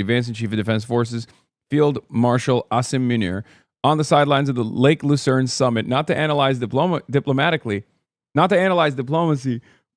Vance and Chief of Defense Forces Field Marshal Asim Munir on the sidelines of the Lake Lucerne summit, not to analyze diplomacy,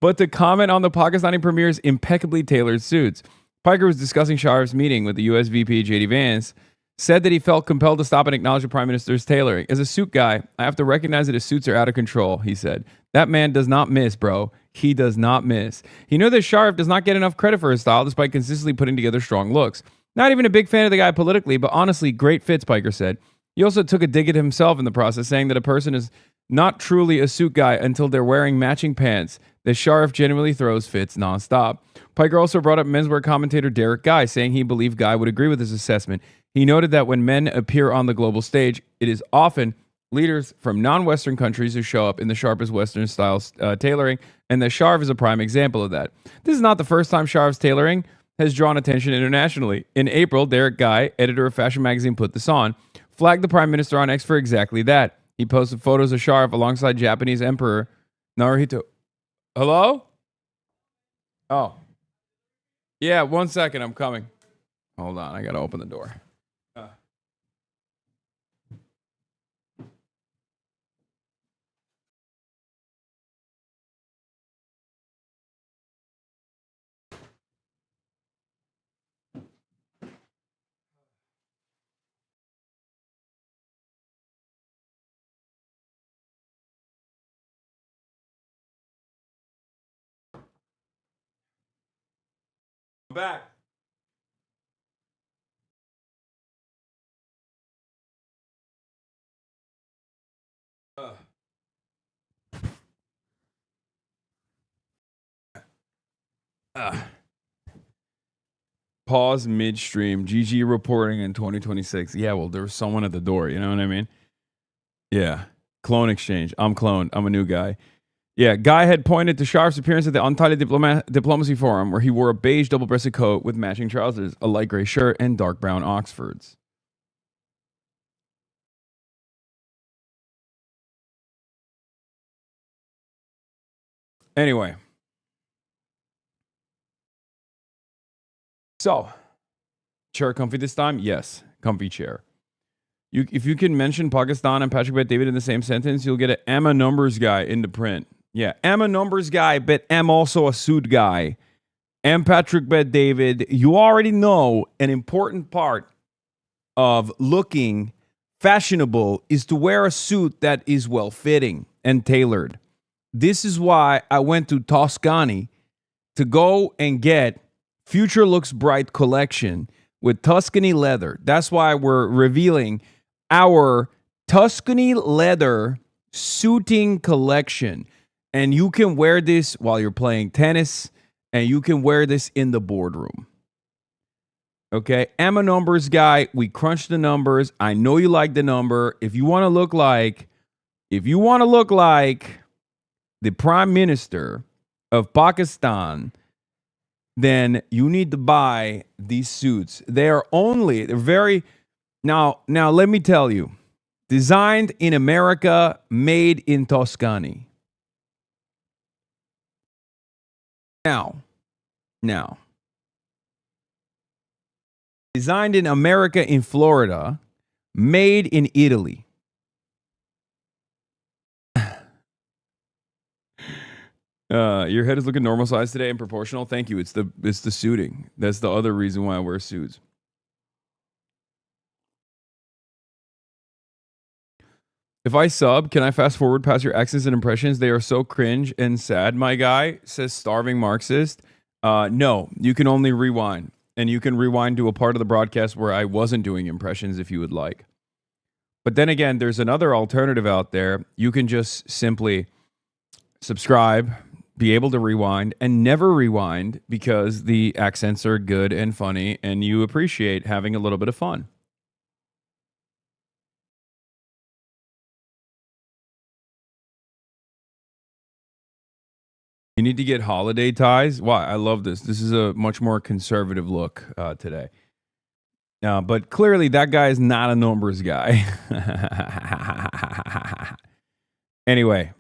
but to comment on the Pakistani premier's impeccably tailored suits. Piker was discussing Sharif's meeting with the U.S. VP J.D. Vance, said that he felt compelled to stop and acknowledge the Prime Minister's tailoring. As a suit guy, I have to recognize that his suits are out of control, he said. That man does not miss, bro. He does not miss. He knew that Sharif does not get enough credit for his style despite consistently putting together strong looks. Not even a big fan of the guy politically, but honestly, great fits, Piker said. He also took a dig at himself in the process, saying that a person is not truly a suit guy until they're wearing matching pants, that Sharif genuinely throws fits nonstop. Piker also brought up menswear commentator Derek Guy, saying he believed Guy would agree with his assessment. He noted that when men appear on the global stage, it is often leaders from non-Western countries who show up in the sharpest Western style tailoring, and that Sharif is a prime example of that. This is not the first time Sharif's tailoring has drawn attention internationally. In April, Derek Guy, editor of Fashion Magazine Put This On, flagged the Prime Minister on X for exactly that. He posted photos of Sharif alongside Japanese Emperor Naruhito. Hello? Oh. Yeah, 1 second, I'm coming. Hold on, I gotta open the door. Back. Pause midstream. GG reporting in 2026. Yeah, well, there was someone at the door. You know what I mean? Yeah. Clone exchange. I'm cloned. I'm a new guy. Yeah, Guy had pointed to Sharif's appearance at the Untitled Diplomacy Forum, where he wore a beige double-breasted coat with matching trousers, a light gray shirt, and dark brown Oxfords. Anyway. So, chair comfy this time? Yes, comfy chair. If you can mention Pakistan and Patrick Bet David in the same sentence, you'll get an "am a numbers guy" into print. Yeah, am a numbers guy, but am also a suit guy. Am Patrick Bet David. You already know an important part of looking fashionable is to wear a suit that is well-fitting and tailored. This is why I went to Tuscany to go and get Future Looks Bright collection with Tuscany leather. That's why we're revealing our Tuscany leather suiting collection. And you can wear this while you're playing tennis, and you can wear this in the boardroom. Okay, I'm a numbers guy. We crunch the numbers. I know you like the number. If you want to look like the Prime Minister of Pakistan, then you need to buy these suits. They're very, now let me tell you, designed in America, made in Tuscany. Now, designed in America in Florida, made in Italy. Your head is looking normal size today and proportional. Thank you. It's the suiting. That's the other reason why I wear suits. If I sub, can I fast forward past your accents and impressions? They are so cringe and sad, my guy, says Starving Marxist. No, you can only rewind. And you can rewind to a part of the broadcast where I wasn't doing impressions if you would like. But then again, there's another alternative out there. You can just simply subscribe, be able to rewind, and never rewind because the accents are good and funny and you appreciate having a little bit of fun. You need to get holiday ties. Wow, I love this. This is a much more conservative look today. But clearly that guy is not a numbers guy. Anyway,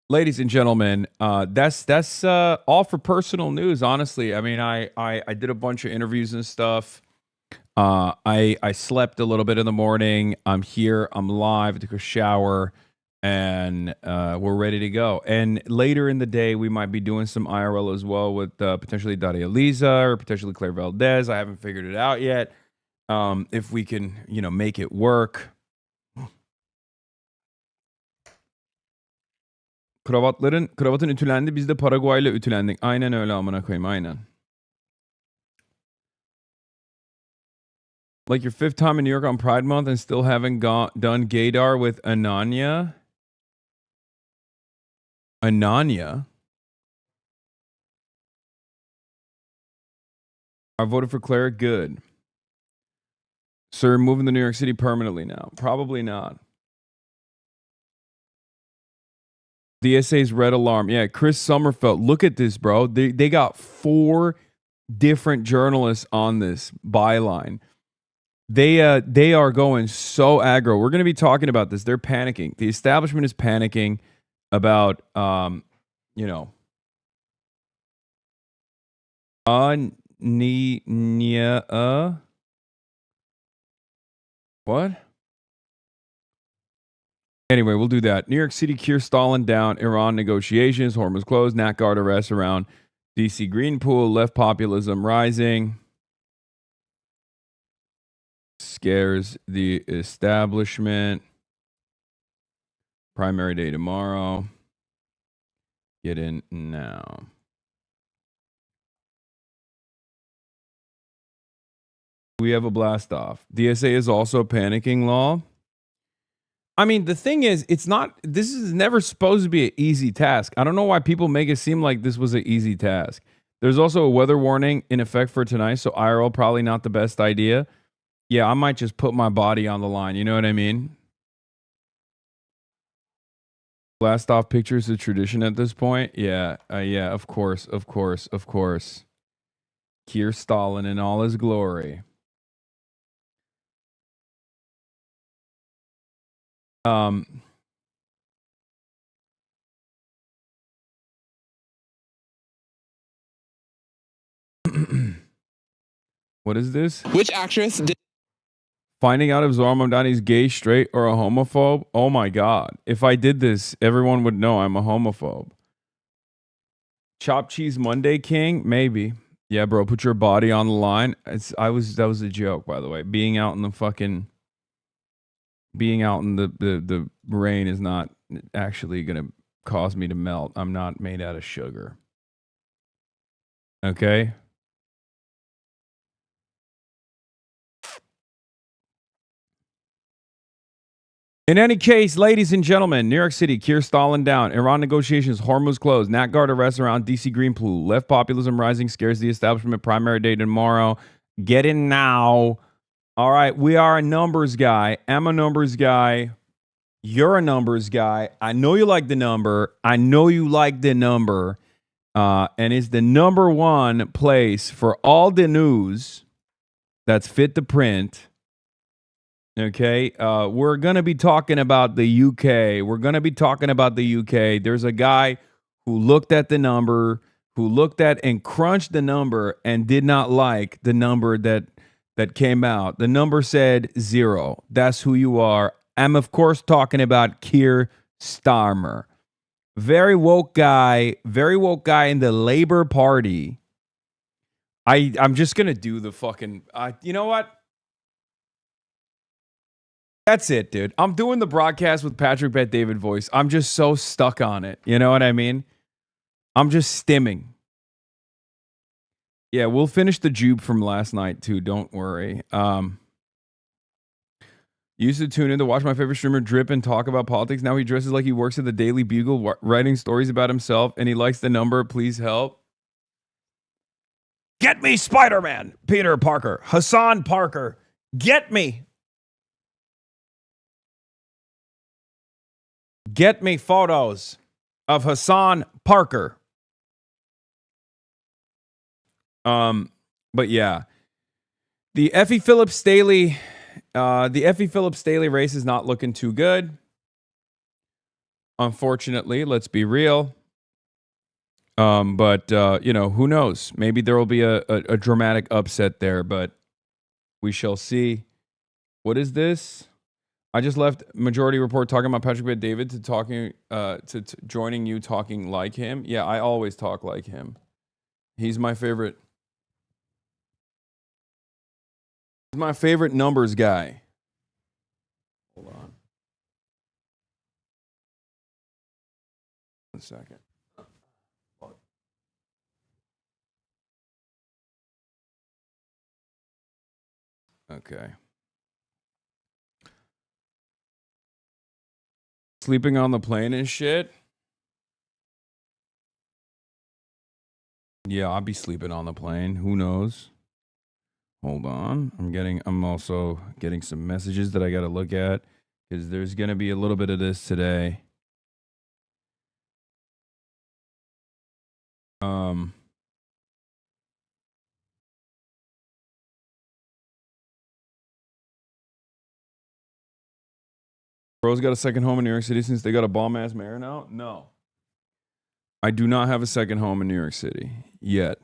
ladies and gentlemen, that's all for personal news. Honestly, I mean, I did a bunch of interviews and stuff. I slept a little bit in the morning. I'm here. I'm live. I took a shower, and we're ready to go. And later in the day, we might be doing some IRL as well with potentially Daria Lisa or potentially Claire Valdez. I haven't figured it out yet. If we can, make it work. Kravatın ütülendi. Biz de Paraguay'la ütülendik. Aynen öyle amına koyayım. Aynen. Like your fifth time in New York on Pride Month and still haven't done gaydar with Ananya? Ananya? I voted for Claire. Good. Sir, moving to New York City permanently now. Probably not. The DSA's red alarm. Yeah, Chris Sommerfeld. Look at this, bro. They got 4 different journalists on this byline. They are going so aggro. We're going to be talking about this. They're panicking. The establishment is panicking about what? Anyway, we'll do that. New York City, Keir Starmer down. Iran negotiations. Hormuz closed. Nat Guard arrests around DC Green Pool. Left populism rising. Scares the establishment. Primary day tomorrow. Get in now. We have a blast off. DSA is also panicking law. I mean, the thing is, this is never supposed to be an easy task. I don't know why people make it seem like this was an easy task. There's also a weather warning in effect for tonight, so IRL probably not the best idea. Yeah, I might just put my body on the line. You know what I mean? Blast off pictures of tradition at this point. Yeah, of course. Keir Stalin in all his glory. What is this? Which actress did Finding out if Zohran Mamdani is gay, straight, or a homophobe? Oh my God. If I did this, everyone would know I'm a homophobe. Chopped Cheese Monday King? Maybe. Yeah, bro, put your body on the line. That was a joke, by the way. Being out in the rain is not actually going to cause me to melt. I'm not made out of sugar. Okay? In any case, ladies and gentlemen, New York City, Keir Starmer down. Iran negotiations, Hormuz closed. Nat Guard arrests around DC Green Pool. Left populism rising scares the establishment. Primary day tomorrow. Get in now. All right, we are a numbers guy. I'm a numbers guy. You're a numbers guy. I know you like the number. And it's the number one place for all the news that's fit to print. Okay, we're going to be talking about the UK. There's a guy who looked at the number, and crunched the number and did not like the number that came out. The number said 0. That's who you are. I'm, of course, talking about Keir Starmer. Very woke guy in the Labour Party. I'm just going to do the fucking... you know what? That's it, dude. I'm doing the broadcast with Patrick Bet David voice. I'm just so stuck on it. You know what I mean? I'm just stimming. Yeah, we'll finish the jupe from last night too. Don't worry. Used to tune in to watch my favorite streamer drip and talk about politics. Now he dresses like he works at the Daily Bugle, writing stories about himself, and he likes the number. Please help. Get me Spider-Man, Peter Parker, Hasan Parker. Get me. Get me photos of Hasan Parker. But yeah, the Effie Phillips Staley race is not looking too good. unfortunately. Let's be real. But who knows? Maybe there will be a dramatic upset there, but we shall see. What is this? I just left Majority Report talking about Patrick Bet-David to talking to joining you talking like him. Yeah, I always talk like him. He's my favorite. He's my favorite numbers guy. Hold on. 1 second. Okay. Sleeping on the plane and shit? Yeah, I'll be sleeping on the plane. Who knows? Hold on. I'm also getting some messages that I got to look at because there's going to be a little bit of this today. Bro's got a second home in New York City since they got a bomb ass mayor now? No. I do not have a second home in New York City yet.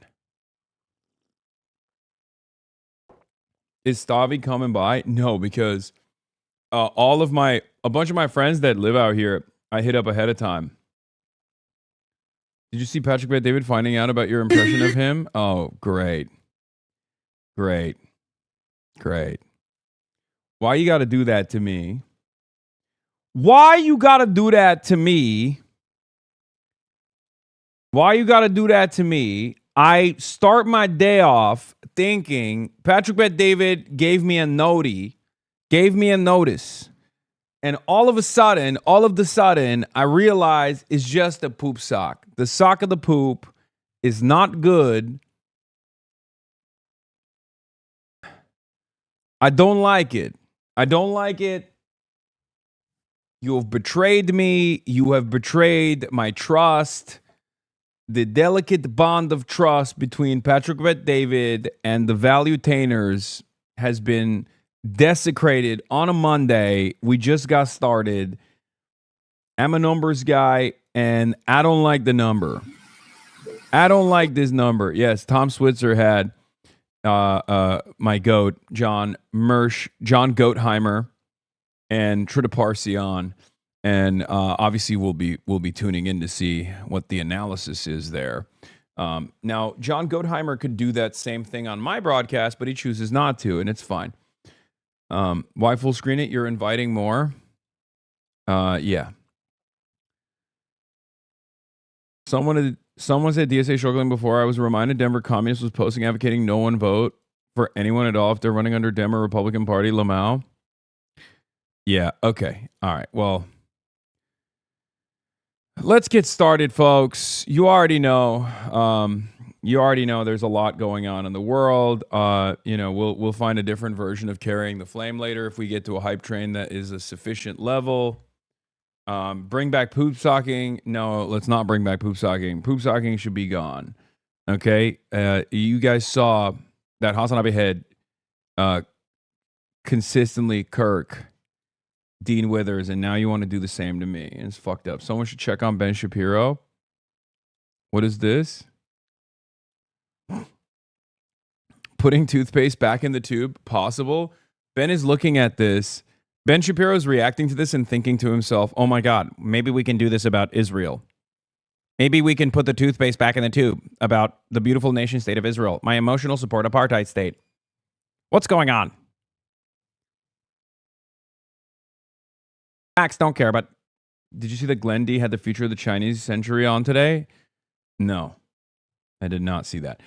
Is Stavi coming by? No, because a bunch of my friends that live out here, I hit up ahead of time. Did you see Patrick Bet-David finding out about your impression of him? Oh, great. Great. Why you got to do that to me? Why you got to do that to me? I start my day off thinking Patrick Bet-David gave me a notice. And all of the sudden, I realize it's just a poop sock. The sock of the poop is not good. I don't like it. You have betrayed me. You have betrayed my trust. The delicate bond of trust between Patrick Bet-David and the value-tainers has been desecrated on a Monday. We just got started. I'm a numbers guy, and I don't like the number. I don't like this number. Yes, Tom Switzer had my goat, John Goatheimer, and Trita Parsi on. And obviously, we'll be tuning in to see what the analysis is there. Now, John Goatheimer could do that same thing on my broadcast, but he chooses not to, and it's fine. Why full screen it? You're inviting more? Yeah. Someone said DSA struggling before. I was reminded Denver Communist was posting advocating no one vote for anyone at all if they're running under Dem or Republican Party. Lamau. Yeah. Okay. All right. Well, let's get started, folks. You already know. There's a lot going on in the world. We'll find a different version of carrying the flame later if we get to a hype train that is a sufficient level. Bring back poop socking. No, let's not bring back poop socking. Poop socking should be gone. Okay. You guys saw that Hasanabi had consistently Kirk, Dean Withers, and now you want to do the same to me. It's fucked up. Someone should check on Ben Shapiro. What is this? Putting toothpaste back in the tube, possible. Ben is looking at this. Ben Shapiro is reacting to this and thinking to himself, oh my God, maybe we can do this about Israel. Maybe we can put the toothpaste back in the tube about the beautiful nation state of Israel, my emotional support apartheid state. What's going on? Facts don't care, but did you see that Glenn D had the future of the Chinese century on today? No, I did not see that.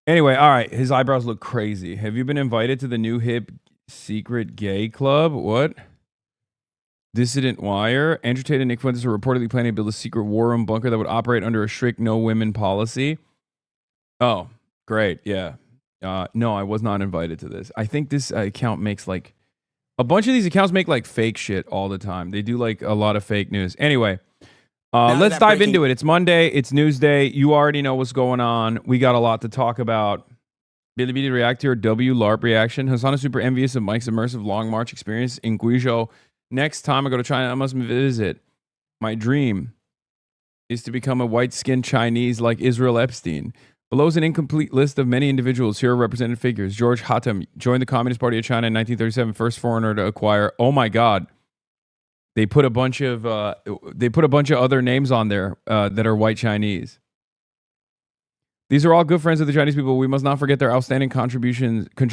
Anyway, all right, his eyebrows look crazy. Have you been invited to the new hip secret gay club? What? Dissident Wire. Andrew Tate and Nick Fuentes are reportedly planning to build a secret war room bunker that would operate under a strict no women policy. Oh, great. Yeah. No, I was not invited to this. I think this account makes like a bunch of these accounts make like fake shit all the time. They do like a lot of fake news. Anyway, let's dive into it. It's Monday. It's Newsday. You already know what's going on. We got a lot to talk about. Billy Billy react to your W LARP reaction. Hassan is super envious of Mike's immersive long march experience in Guizhou. Next time I go to China, I must visit. My dream is to become a white-skinned Chinese like Israel Epstein. Below is an incomplete list of many individuals. Here are represented figures. George Hatem joined the Communist Party of China in 1937, first foreigner to acquire. Oh my God. They put a bunch of other names on there that are white Chinese. These are all good friends of the Chinese people. We must not forget their outstanding contributions to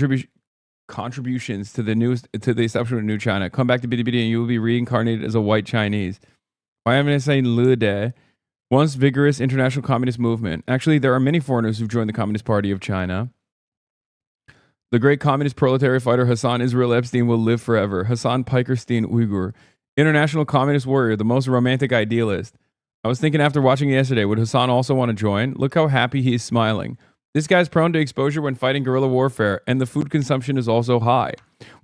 the establishment of New China. Come back to Bitty Bitty and you will be reincarnated as a white Chinese. Why am I saying Lude? Once vigorous international communist movement. Actually, there are many foreigners who've joined the Communist Party of China. The great communist proletariat fighter Hassan Israel Epstein will live forever. Hasan Piker Uyghur. International communist warrior, the most romantic idealist. I was thinking after watching it yesterday, would Hassan also want to join? Look how happy he is smiling. This guy's prone to exposure when fighting guerrilla warfare, and the food consumption is also high.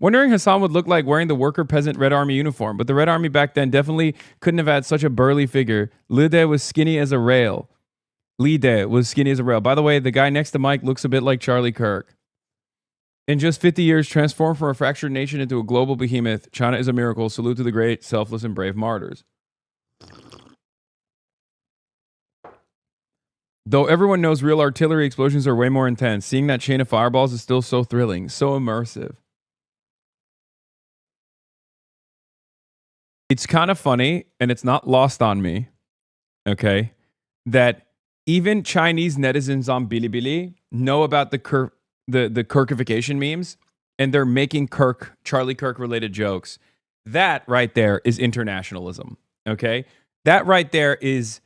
Wondering Hassan would look like wearing the worker peasant Red Army uniform, but the Red Army back then definitely couldn't have had such a burly figure. Lide was skinny as a rail. By the way, the guy next to Mike looks a bit like Charlie Kirk. In just 50 years, transformed from a fractured nation into a global behemoth, China is a miracle. Salute to the great, selfless, and brave martyrs. Though everyone knows real artillery explosions are way more intense, seeing that chain of fireballs is still so thrilling, so immersive. It's kind of funny, and it's not lost on me, okay, that even Chinese netizens on Bilibili know about the Kirkification memes, and they're making Charlie Kirk related jokes. That right there is internationalism, okay? That right there is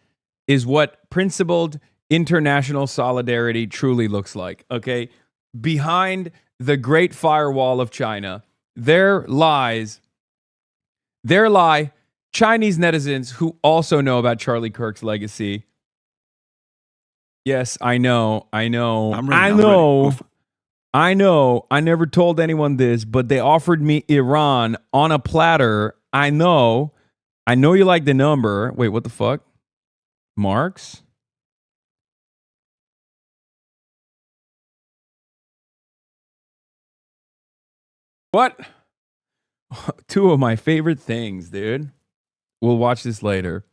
what principled international solidarity truly looks like, okay? Behind the great firewall of China, there lie Chinese netizens who also know about Charlie Kirk's legacy. Yes, I know. I never told anyone this, but they offered me Iran on a platter. I know you like the number. Wait, what the fuck? Marx? What? Two of my favorite things, dude. We'll watch this later.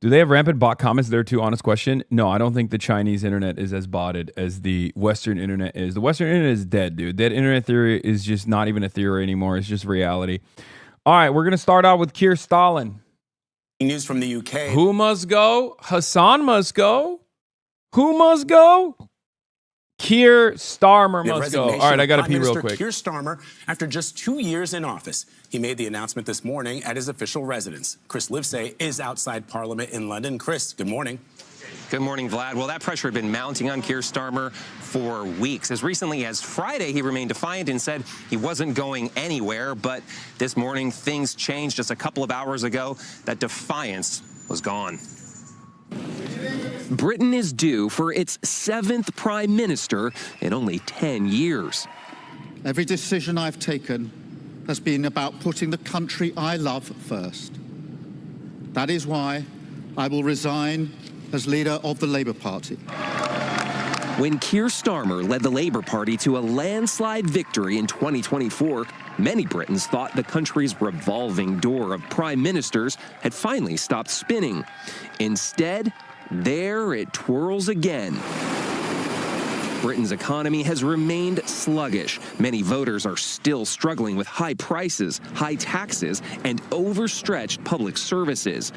Do they have rampant bot comments there too? Honest question. No, I don't think the Chinese internet is as botted as the Western internet is. The Western internet is dead, dude. That internet theory is just not even a theory anymore. It's just reality. All right, we're going to start out with Keir Stalin. News from the UK. Who must go? Hassan must go. Who must go? Keir Starmer must go. All right, I got to pee real quick. Keir Starmer, after just 2 years in office, he made the announcement this morning at his official residence. Chris Livesay is outside Parliament in London. Chris, good morning. Good morning, Vlad. Well, that pressure had been mounting on Keir Starmer for weeks. As recently as Friday, he remained defiant and said he wasn't going anywhere. But this morning, things changed. Just a couple of hours ago, that defiance was gone. Britain is due for its 7th prime minister in only 10 years. Every decision I've taken has been about putting the country I love first. That is why I will resign as leader of the Labour Party. When Keir Starmer led the Labour Party to a landslide victory in 2024, many Britons thought the country's revolving door of prime ministers had finally stopped spinning. Instead, there it twirls again. Britain's economy has remained sluggish. Many voters are still struggling with high prices, high taxes, and overstretched public services.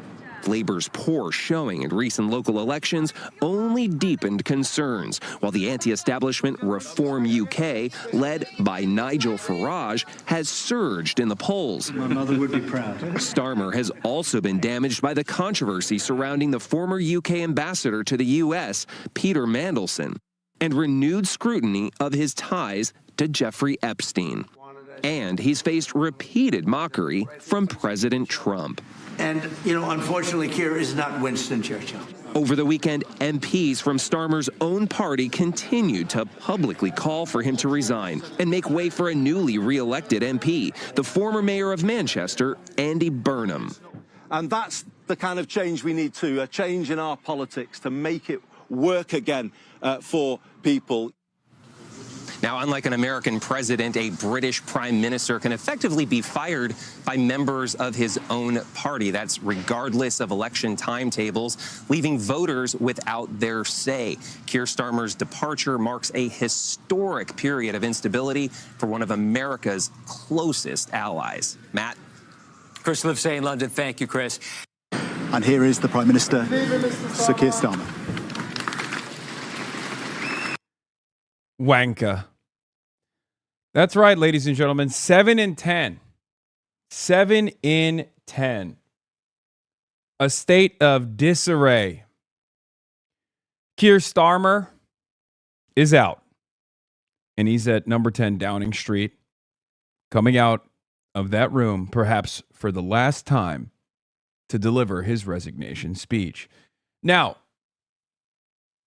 Labour's poor showing in recent local elections only deepened concerns, while the anti-establishment Reform UK, led by Nigel Farage, has surged in the polls. My mother would be proud. Starmer has also been damaged by the controversy surrounding the former UK ambassador to the US, Peter Mandelson, and renewed scrutiny of his ties to Jeffrey Epstein. And he's faced repeated mockery from President Trump. And, unfortunately, Keir is not Winston Churchill. Over the weekend, MPs from Starmer's own party continued to publicly call for him to resign and make way for a newly re-elected MP, the former mayor of Manchester, Andy Burnham. And that's the kind of change we need to, a change in our politics to make it work again for people. Now, unlike an American president, a British prime minister can effectively be fired by members of his own party. That's regardless of election timetables, leaving voters without their say. Keir Starmer's departure marks a historic period of instability for one of America's closest allies. Matt? Chris Livesay in London. Thank you, Chris. And here is the Prime Minister, Sir Keir Starmer. Wanker. That's right, ladies and gentlemen. 7 in 10. 7 in 10. A state of disarray. Keir Starmer is out. And he's at number 10 Downing Street, coming out of that room, perhaps for the last time, to deliver his resignation speech. Now,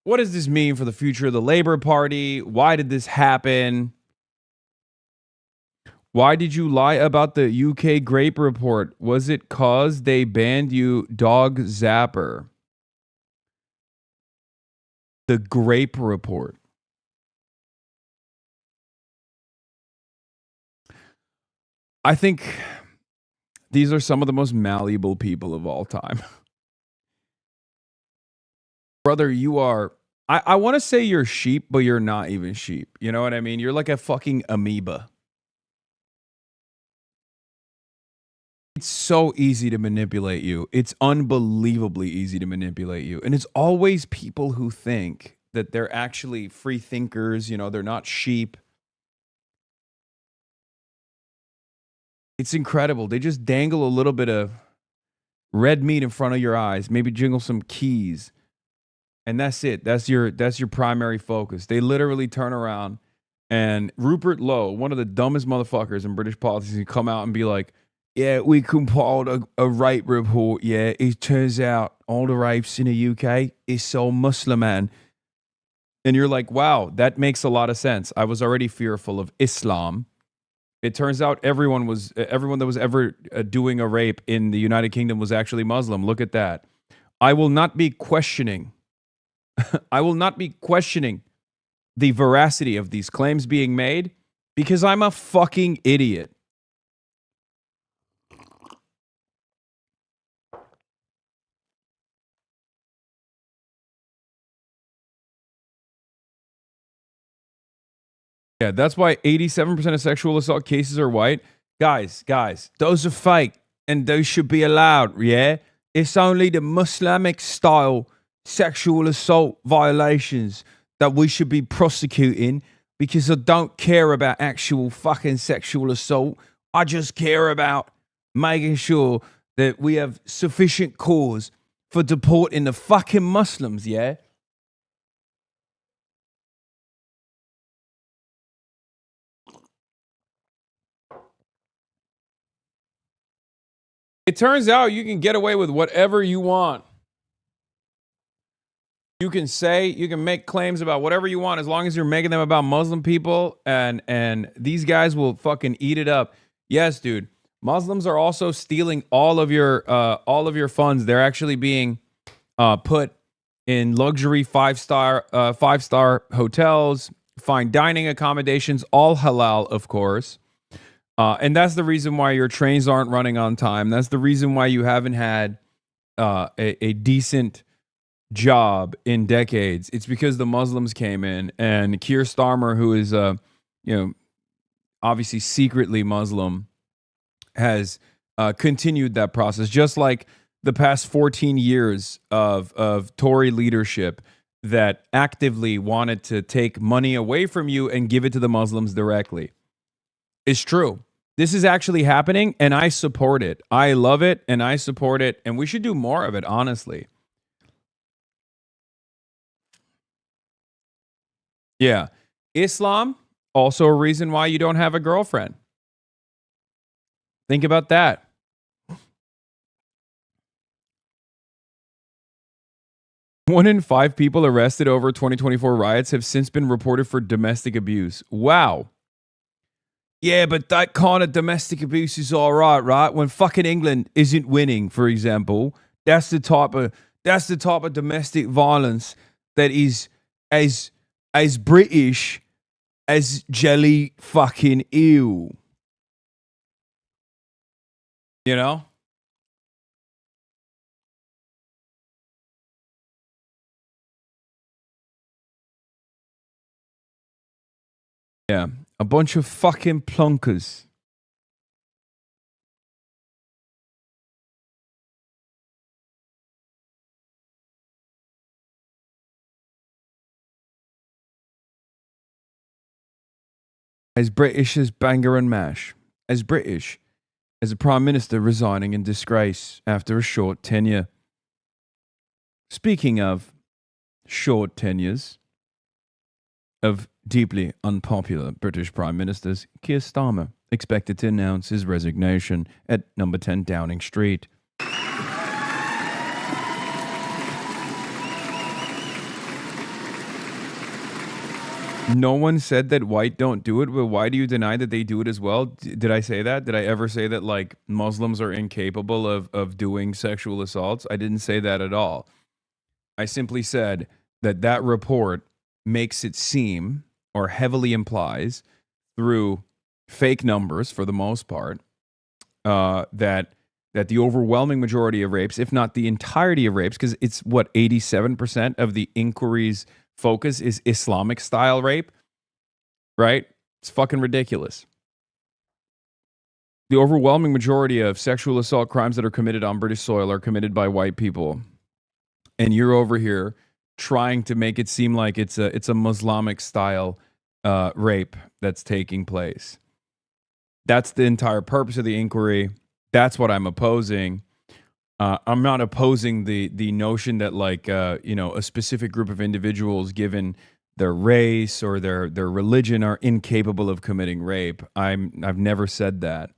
what does this mean for the future of the Labour Party? Why did this happen? Why did you lie about the UK grape report? Was it cause they banned you, dog zapper? The grape report. I think these are some of the most malleable people of all time. Brother, you are, I want to say you're sheep, but you're not even sheep. You know what I mean? You're like a fucking amoeba. It's so easy to manipulate you. It's unbelievably easy to manipulate you. And it's always people who think that they're actually free thinkers, you know, they're not sheep. It's incredible. They just dangle a little bit of red meat in front of your eyes, maybe jingle some keys. And that's it. That's your primary focus. They literally turn around and Rupert Lowe, one of the dumbest motherfuckers in British politics, can come out and be like, yeah, we compiled a rape report. Yeah, it turns out all the rapes in the UK is so Muslim, man. And you're like, wow, that makes a lot of sense. I was already fearful of Islam. It turns out everyone that was ever doing a rape in the United Kingdom was actually Muslim. Look at that. I will not be questioning. I will not be questioning the veracity of these claims being made because I'm a fucking idiot. Yeah, that's why 87% of sexual assault cases are white. Guys, those are fake and those should be allowed, yeah? It's only the Muslimic style sexual assault violations that we should be prosecuting because I don't care about actual fucking sexual assault. I just care about making sure that we have sufficient cause for deporting the fucking Muslims, yeah? It turns out you can get away with whatever you want. You can make claims about whatever you want as long as you're making them about Muslim people, and these guys will fucking eat it up. Yes, dude. Muslims are also stealing all of your funds. They're actually being put in luxury five-star hotels, fine dining accommodations, all halal, of course. And that's the reason why your trains aren't running on time. That's the reason why you haven't had a decent job in decades. It's because the Muslims came in, and Keir Starmer, who is obviously secretly Muslim, has continued that process. Just like the past 14 years of Tory leadership that actively wanted to take money away from you and give it to the Muslims directly. It's true. This is actually happening, and I support it. I love it, and I support it, and we should do more of it, honestly. Yeah. Islam, also a reason why you don't have a girlfriend. Think about that. One in 5 people arrested over 2024 riots have since been reported for domestic abuse. Wow. Yeah, but that kind of domestic abuse is all right? When fucking England isn't winning, for example, that's the type of domestic violence that is as British as jelly fucking ew. You know? Yeah. A bunch of fucking plunkers. As British as Bangor and Mash. As British as a Prime Minister resigning in disgrace after a short tenure. Speaking of short tenures of deeply unpopular British Prime Ministers, Keir Starmer expected to announce his resignation at number 10 Downing Street. No one said that white don't do it, but why do you deny that they do it as well? Did I say that? Did I ever say that like Muslims are incapable of doing sexual assaults? I didn't say that at all. I simply said that that report makes it seem or heavily implies through fake numbers for the most part that the overwhelming majority of rapes, if not the entirety of rapes, because it's what 87% of the inquiry's focus is Islamic style rape, right? It's fucking ridiculous. The overwhelming majority of sexual assault crimes that are committed on British soil are committed by white people. And you're over here trying to make it seem like it's a Muslimic style rape that's taking place. That's the entire purpose of the inquiry. That's what I'm opposing. I'm not opposing the notion that like a specific group of individuals, given their race or their religion, are incapable of committing rape. I've never said that.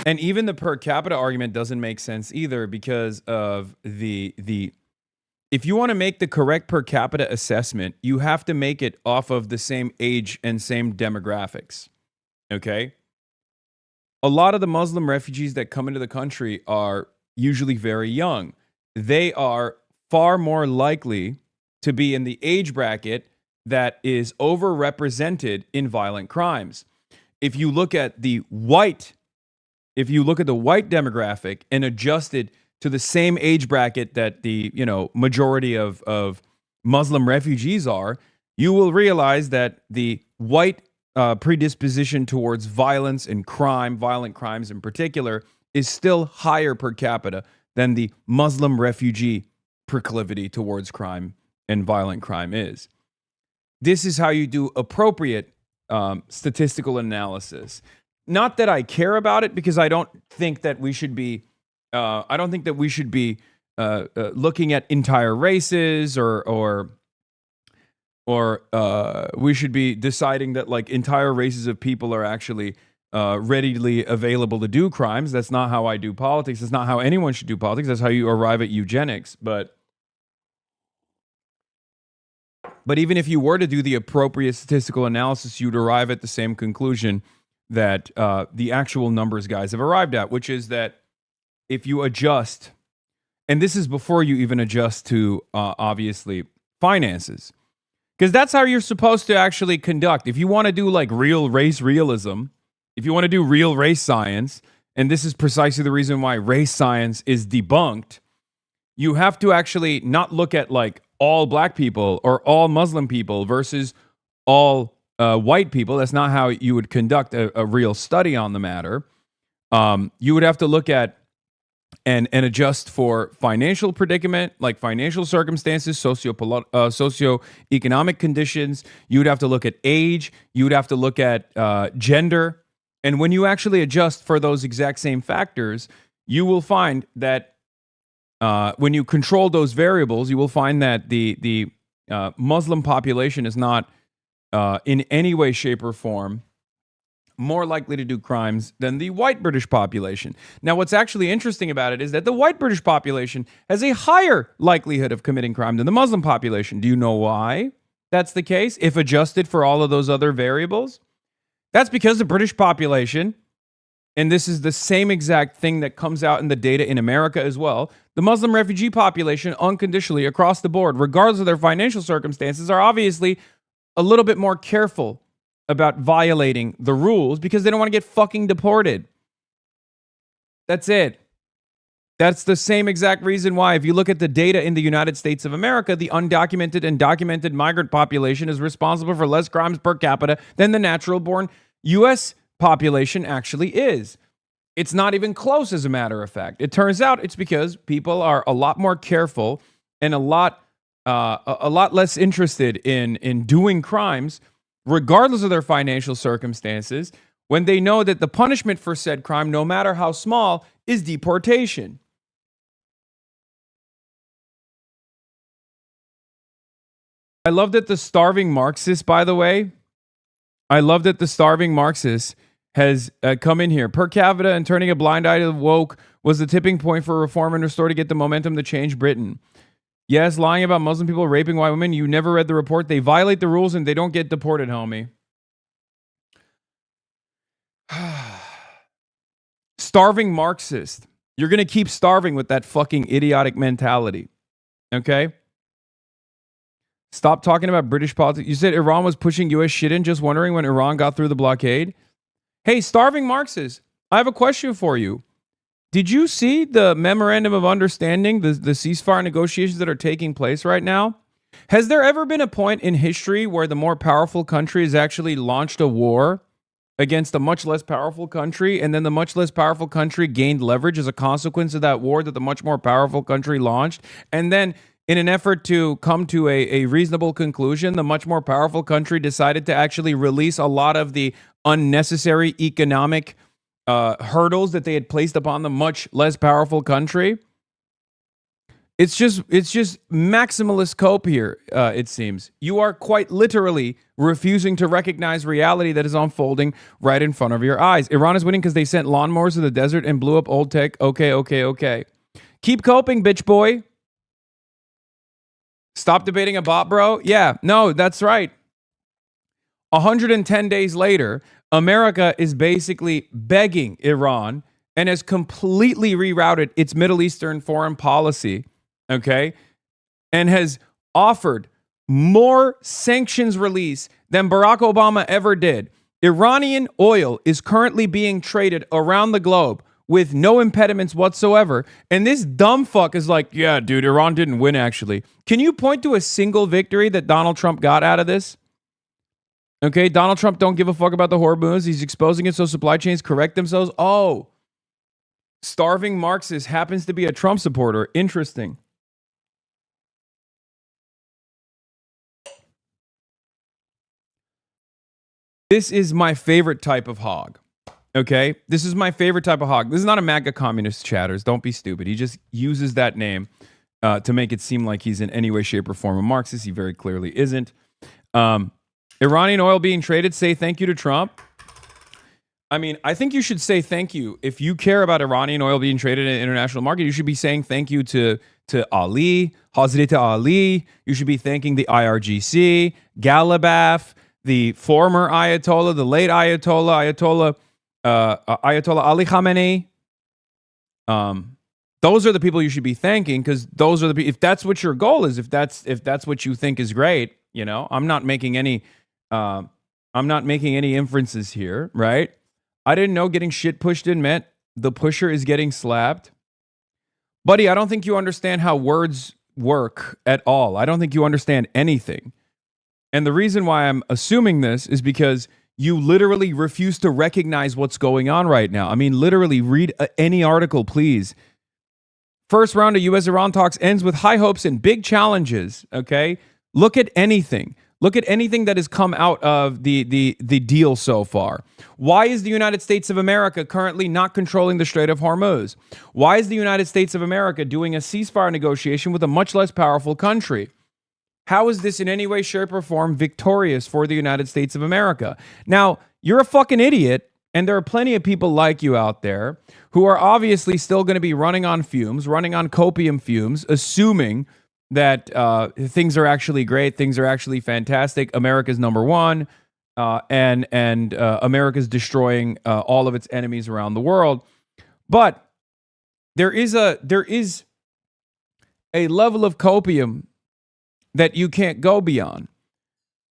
And even the per capita argument doesn't make sense either, because of the if you want to make the correct per capita assessment, you have to make it off of the same age and same demographics. Okay? A lot of the Muslim refugees that come into the country are usually very young. They are far more likely to be in the age bracket that is overrepresented in violent crimes. If you look at the white demographic and adjust it to the same age bracket that the majority of Muslim refugees are, you will realize that the white predisposition towards violence and crime, violent crimes in particular, is still higher per capita than the Muslim refugee proclivity towards crime and violent crime is. This is how you do appropriate statistical analysis. Not that I care about it, because I don't think that we should be. Looking at entire races, or we should be deciding that like entire races of people are actually readily available to do crimes. That's not how I do politics. That's not how anyone should do politics. That's how you arrive at eugenics. But even if you were to do the appropriate statistical analysis, you'd arrive at the same conclusion that the actual numbers guys have arrived at, which is that if you adjust, and this is before you even adjust to obviously finances, because that's how you're supposed to actually conduct. If you want to do like real race realism, if you want to do real race science, and this is precisely the reason why race science is debunked, you have to actually not look at like all black people or all Muslim people versus all white people. That's not how you would conduct a real study on the matter. You would have to look at and adjust for financial predicament, like financial circumstances, socioeconomic conditions. You would have to look at age. You would have to look at gender. And when you actually adjust for those exact same factors, you will find that when you control those variables, you will find that the Muslim population is not in any way, shape, or form more likely to do crimes than the white British population. Now, what's actually interesting about it is that the white British population has a higher likelihood of committing crime than the Muslim population. Do you know why that's the case, if adjusted for all of those other variables? That's because the British population and this is the same exact thing that comes out in the data in America as well, the Muslim refugee population unconditionally across the board, regardless of their financial circumstances, are obviously a little bit more careful about violating the rules because they don't want to get fucking deported. That's it. That's the same exact reason why, if you look at the data in the United States of America, the undocumented and documented migrant population is responsible for less crimes per capita than the natural-born U.S. population actually is. It's not even close, as a matter of fact. It turns out it's because people are a lot more careful and a lot less interested in doing crimes, regardless of their financial circumstances, when they know that the punishment for said crime, no matter how small, is deportation. I love that the starving Marxist, by the way, has come in here. Per capita and turning a blind eye to the woke was the tipping point for reform and restore to get the momentum to change Britain. Yes, lying about Muslim people raping white women. You never read the report. They violate the rules and they don't get deported, homie. Starving Marxist. You're going to keep starving with that fucking idiotic mentality. Okay? Stop talking about British politics. You said Iran was pushing U.S. shit in, just wondering when Iran got through the blockade. Hey, starving Marxists, I have a question for you. Did you see the memorandum of understanding, the ceasefire negotiations that are taking place right now? Has there ever been a point in history where the more powerful country has actually launched a war against a much less powerful country, and then the much less powerful country gained leverage as a consequence of that war that the much more powerful country launched? And then, in an effort to come to a reasonable conclusion, the much more powerful country decided to actually release a lot of the unnecessary economic hurdles that they had placed upon the much less powerful country. It's just maximalist cope here, it seems. You are quite literally refusing to recognize reality that is unfolding right in front of your eyes. Iran is winning because they sent lawnmowers to the desert and blew up old tech. Okay. Keep coping, bitch boy. Stop debating a bot, bro. Yeah, no, that's right. 110 days later, America is basically begging Iran and has completely rerouted its Middle Eastern foreign policy, okay, and has offered more sanctions release than Barack Obama ever did. Iranian oil is currently being traded around the globe with no impediments whatsoever. And this dumb fuck is like, yeah, dude, Iran didn't win, actually. Can you point to a single victory that Donald Trump got out of this? Okay, Donald Trump don't give a fuck about the Hormuz. He's exposing it so supply chains correct themselves. Oh, starving Marxist happens to be a Trump supporter. Interesting. This is my favorite type of hog. Okay, this is my favorite type of hog. This is not a MAGA communist, chatters. Don't be stupid. He just uses that name to make it seem like he's in any way, shape, or form a Marxist. He very clearly isn't. Iranian oil being traded, say thank you to Trump. I mean, I think you should say thank you. If you care about Iranian oil being traded in the international market, you should be saying thank you to Ali, Hazrat Ali. You should be thanking the IRGC, Galibaf, the former Ayatollah, the late Ayatollah Ali Khamenei. Those are the people you should be thanking, because those are the, if that's what your goal is, if that's what you think is great, you know, I'm not making any inferences here, right? I didn't know getting shit pushed in meant the pusher is getting slapped. Buddy, I don't think you understand how words work at all. I don't think you understand anything. And the reason why I'm assuming this is because you literally refuse to recognize what's going on right now. I mean, literally, read any article, please. First round of U.S.-Iran talks ends with high hopes and big challenges, okay? Look at anything. Look at anything that has come out of the deal so far. Why is the United States of America currently not controlling the Strait of Hormuz? Why is the United States of America doing a ceasefire negotiation with a much less powerful country? How is this in any way, shape, or form victorious for the United States of America? Now, you're a fucking idiot, and there are plenty of people like you out there who are obviously still going to be running on fumes, running on copium fumes, assuming that things are actually great, things are actually fantastic, America's number one, and America's destroying all of its enemies around the world. But there is a level of copium that you can't go beyond.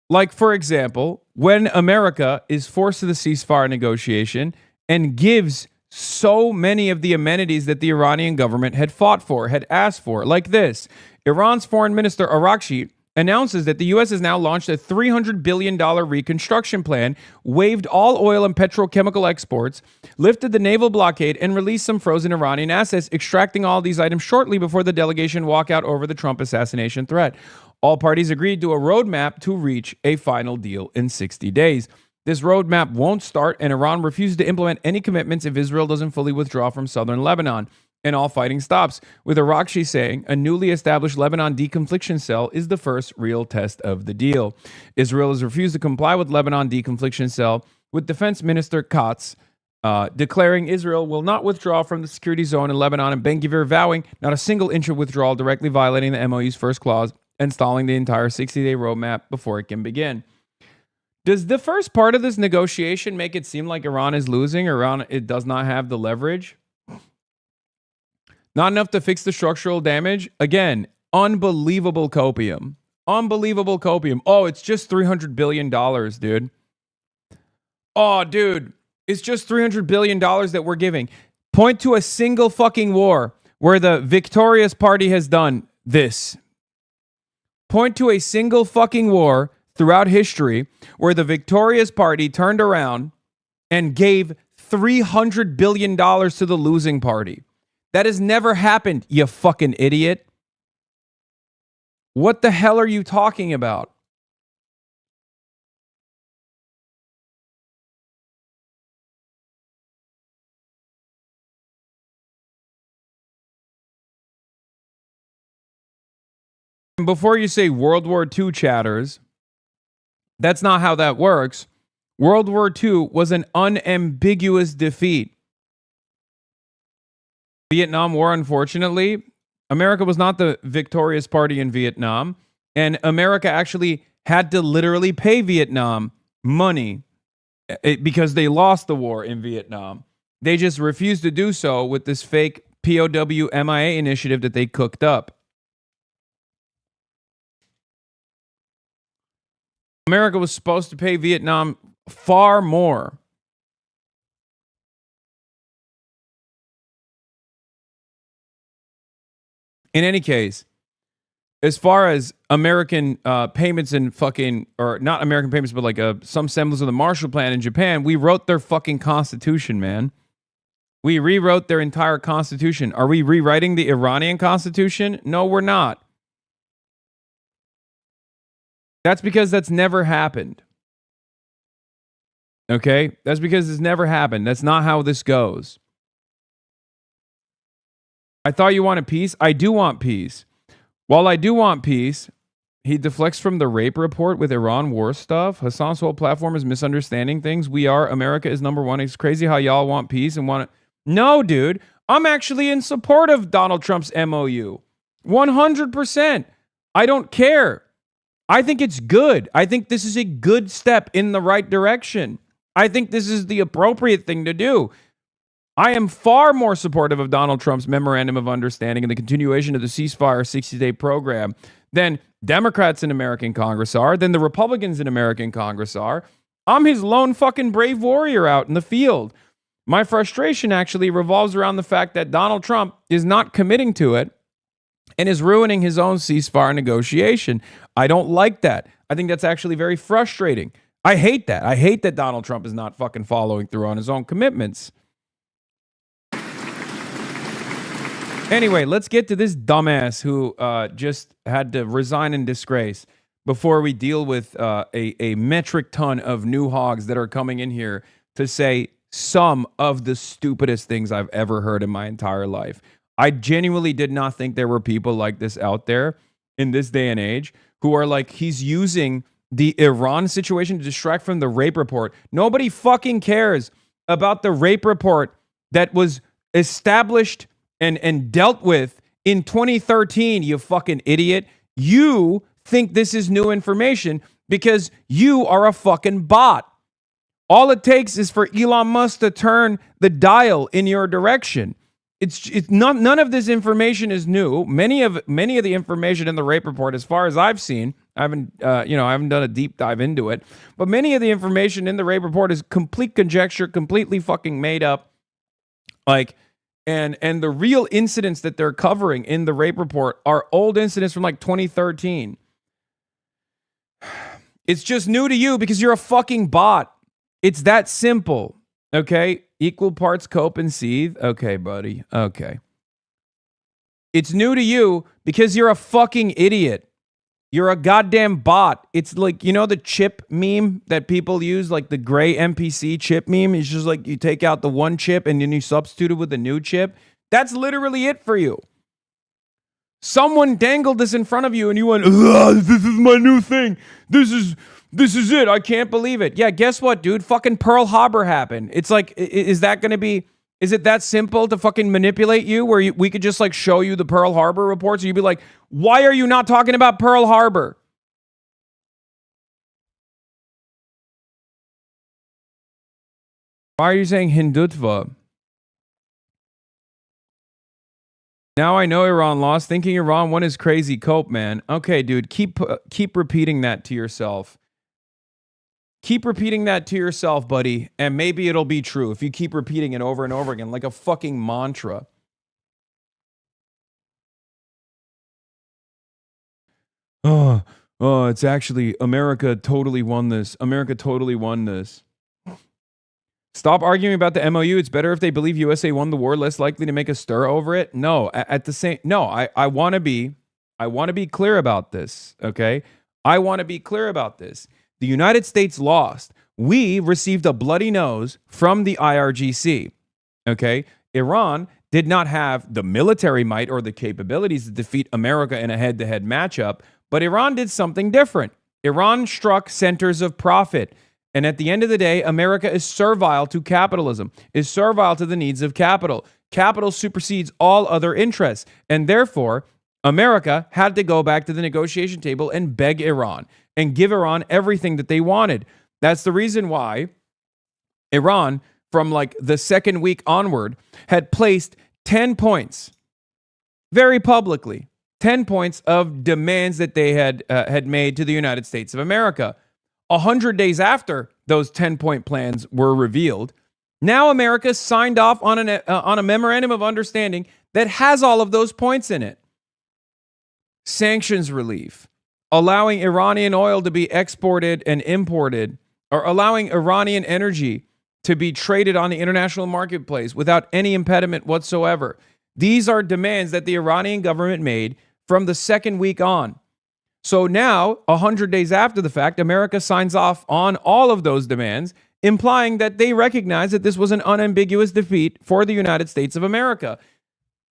Like, for example, when America is forced to the ceasefire negotiation and gives so many of the amenities that the Iranian government had fought for, had asked for, like this. Iran's Foreign Minister Arakshi announces that the U.S. has now launched a $300 billion reconstruction plan, waived all oil and petrochemical exports, lifted the naval blockade, and released some frozen Iranian assets, extracting all these items shortly before the delegation walk out over the Trump assassination threat. All parties agreed to a roadmap to reach a final deal in 60 days. This roadmap won't start, and Iran refuses to implement any commitments if Israel doesn't fully withdraw from southern Lebanon. And all fighting stops, with Arakshi saying a newly established Lebanon deconfliction cell is the first real test of the deal. Israel has refused to comply with Lebanon deconfliction cell, with Defense Minister Katz declaring Israel will not withdraw from the security zone in Lebanon, and Ben-Gvir vowing not a single inch of withdrawal, directly violating the MOU's first clause and stalling the entire 60-day roadmap before it can begin. Does the first part of this negotiation make it seem like Iran is losing, or Iran it does not have the leverage? Not enough to fix the structural damage? Again, unbelievable copium. Unbelievable copium. Oh, it's just $300 billion, dude. Oh, dude, it's just $300 billion that we're giving. Point to a single fucking war where the victorious party has done this. Point to a single fucking war throughout history where the victorious party turned around and gave $300 billion to the losing party. That has never happened, you fucking idiot. What the hell are you talking about? Before you say World War II chatters, that's not how that works. World War II was an unambiguous defeat. Vietnam War, unfortunately, America was not the victorious party in Vietnam, and America actually had to literally pay Vietnam money because they lost the war in Vietnam. They just refused to do so with this fake POW MIA initiative that they cooked up. America was supposed to pay Vietnam far more. In any case, as far as American payments and fucking, or not American payments, but like some semblance of the Marshall Plan in Japan, we wrote their fucking constitution, man. We rewrote their entire constitution. Are we rewriting the Iranian constitution? No, we're not. That's because that's never happened. Okay? That's because it's never happened. That's not how this goes. I thought you wanted peace. I do want peace. While I do want peace, he deflects from the rape report with Iran war stuff. Hassan's whole platform is misunderstanding things. America is number one. It's crazy how y'all want peace and want it. No, dude. I'm actually in support of Donald Trump's MOU. 100%. I don't care. I think it's good. I think this is a good step in the right direction. I think this is the appropriate thing to do. I am far more supportive of Donald Trump's memorandum of understanding and the continuation of the ceasefire 60-day program than Democrats in American Congress are, than the Republicans in American Congress are. I'm his lone fucking brave warrior out in the field. My frustration actually revolves around the fact that Donald Trump is not committing to it and is ruining his own ceasefire negotiation. I don't like that. I think that's actually very frustrating. I hate that. I hate that Donald Trump is not fucking following through on his own commitments. Anyway, let's get to this dumbass who just had to resign in disgrace before we deal with a metric ton of new hogs that are coming in here to say some of the stupidest things I've ever heard in my entire life. I genuinely did not think there were people like this out there in this day and age who are like, he's using the Iran situation to distract from the rape report. Nobody fucking cares about the rape report that was established and dealt with in 2013, you fucking idiot. You think this is new information because you are a fucking bot. All it takes is for Elon Musk to turn the dial in your direction. It's not, none of this information is new. Many of the information in the rape report, as far as I've seen, I haven't done a deep dive into it, but many of the information in the rape report is complete conjecture, completely fucking made up. Like, and the real incidents that they're covering in the rape report are old incidents from like 2013. It's just new to you because you're a fucking bot. It's that simple, okay? Equal parts cope and seethe. Okay, buddy. Okay. It's new to you because you're a fucking idiot. You're a goddamn bot. It's like, you know the chip meme that people use, like the gray NPC chip meme? It's just like you take out the one chip and then you substitute it with a new chip. That's literally it for you. Someone dangled this in front of you and you went, this is my new thing. This is it. I can't believe it. Yeah, guess what, dude? Fucking Pearl Harbor happened. It's like, is it that simple to fucking manipulate you where we could just like show you the Pearl Harbor reports and you'd be like, why are you not talking about Pearl Harbor? Why are you saying Hindutva? Now I know Iran lost. Thinking Iran won is crazy. Cope, man. Okay, dude, keep repeating that to yourself. Keep repeating that to yourself, buddy, and maybe it'll be true if you keep repeating it over and over again like a fucking mantra. Oh, it's actually America totally won this. America totally won this. Stop arguing about the MOU. It's better if they believe USA won the war, less likely to make a stir over it. No, I want to be clear about this, okay? I want to be clear about this. The United States lost. We received a bloody nose from the IRGC, okay? Iran did not have the military might or the capabilities to defeat America in a head-to-head matchup, but Iran did something different. Iran struck centers of profit. And at the end of the day, America is servile to capitalism, is servile to the needs of capital. Capital supersedes all other interests. And therefore, America had to go back to the negotiation table and beg Iran and give Iran everything that they wanted. That's the reason why Iran, from like the second week onward, had placed 10 points, very publicly, 10 points of demands that they had made to the United States of America. 100 days after those 10-point plans were revealed, now America signed off on a memorandum of understanding that has all of those points in it. Sanctions relief, allowing Iranian oil to be exported and imported, or allowing Iranian energy to be traded on the international marketplace without any impediment whatsoever. These are demands that the Iranian government made from the second week on. So now, 100 days after the fact, America signs off on all of those demands, implying that they recognize that this was an unambiguous defeat for the United States of America.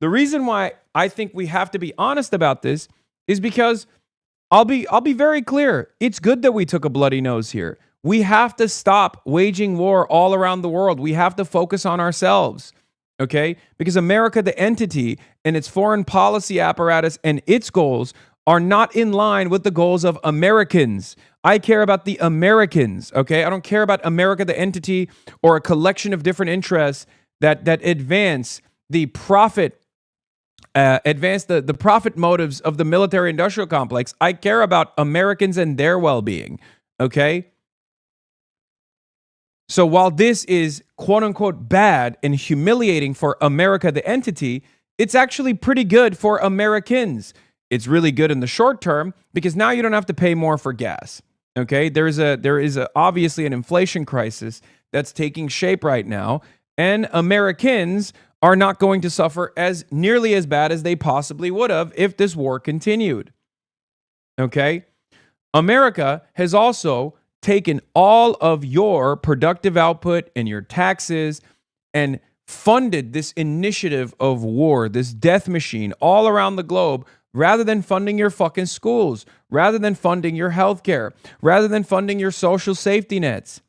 The reason why I think we have to be honest about this is because I'll be very clear. It's good that we took a bloody nose here. We have to stop waging war all around the world. We have to focus on ourselves, okay? Because America, the entity, and its foreign policy apparatus and its goals are not in line with the goals of Americans. I care about the Americans, okay? I don't care about America, the entity, or a collection of different interests that advance the profit, the profit motives of the military-industrial complex. I care about Americans and their well-being, okay? So while this is quote-unquote bad and humiliating for America, the entity, it's actually pretty good for Americans. It's really good in the short term because now you don't have to pay more for gas. Okay, there is obviously an inflation crisis that's taking shape right now, and Americans are not going to suffer as nearly as bad as they possibly would have if this war continued. Okay, America has also taken all of your productive output and your taxes and funded this initiative of war, this death machine all around the globe, rather than funding your fucking schools, rather than funding your healthcare, rather than funding your social safety nets.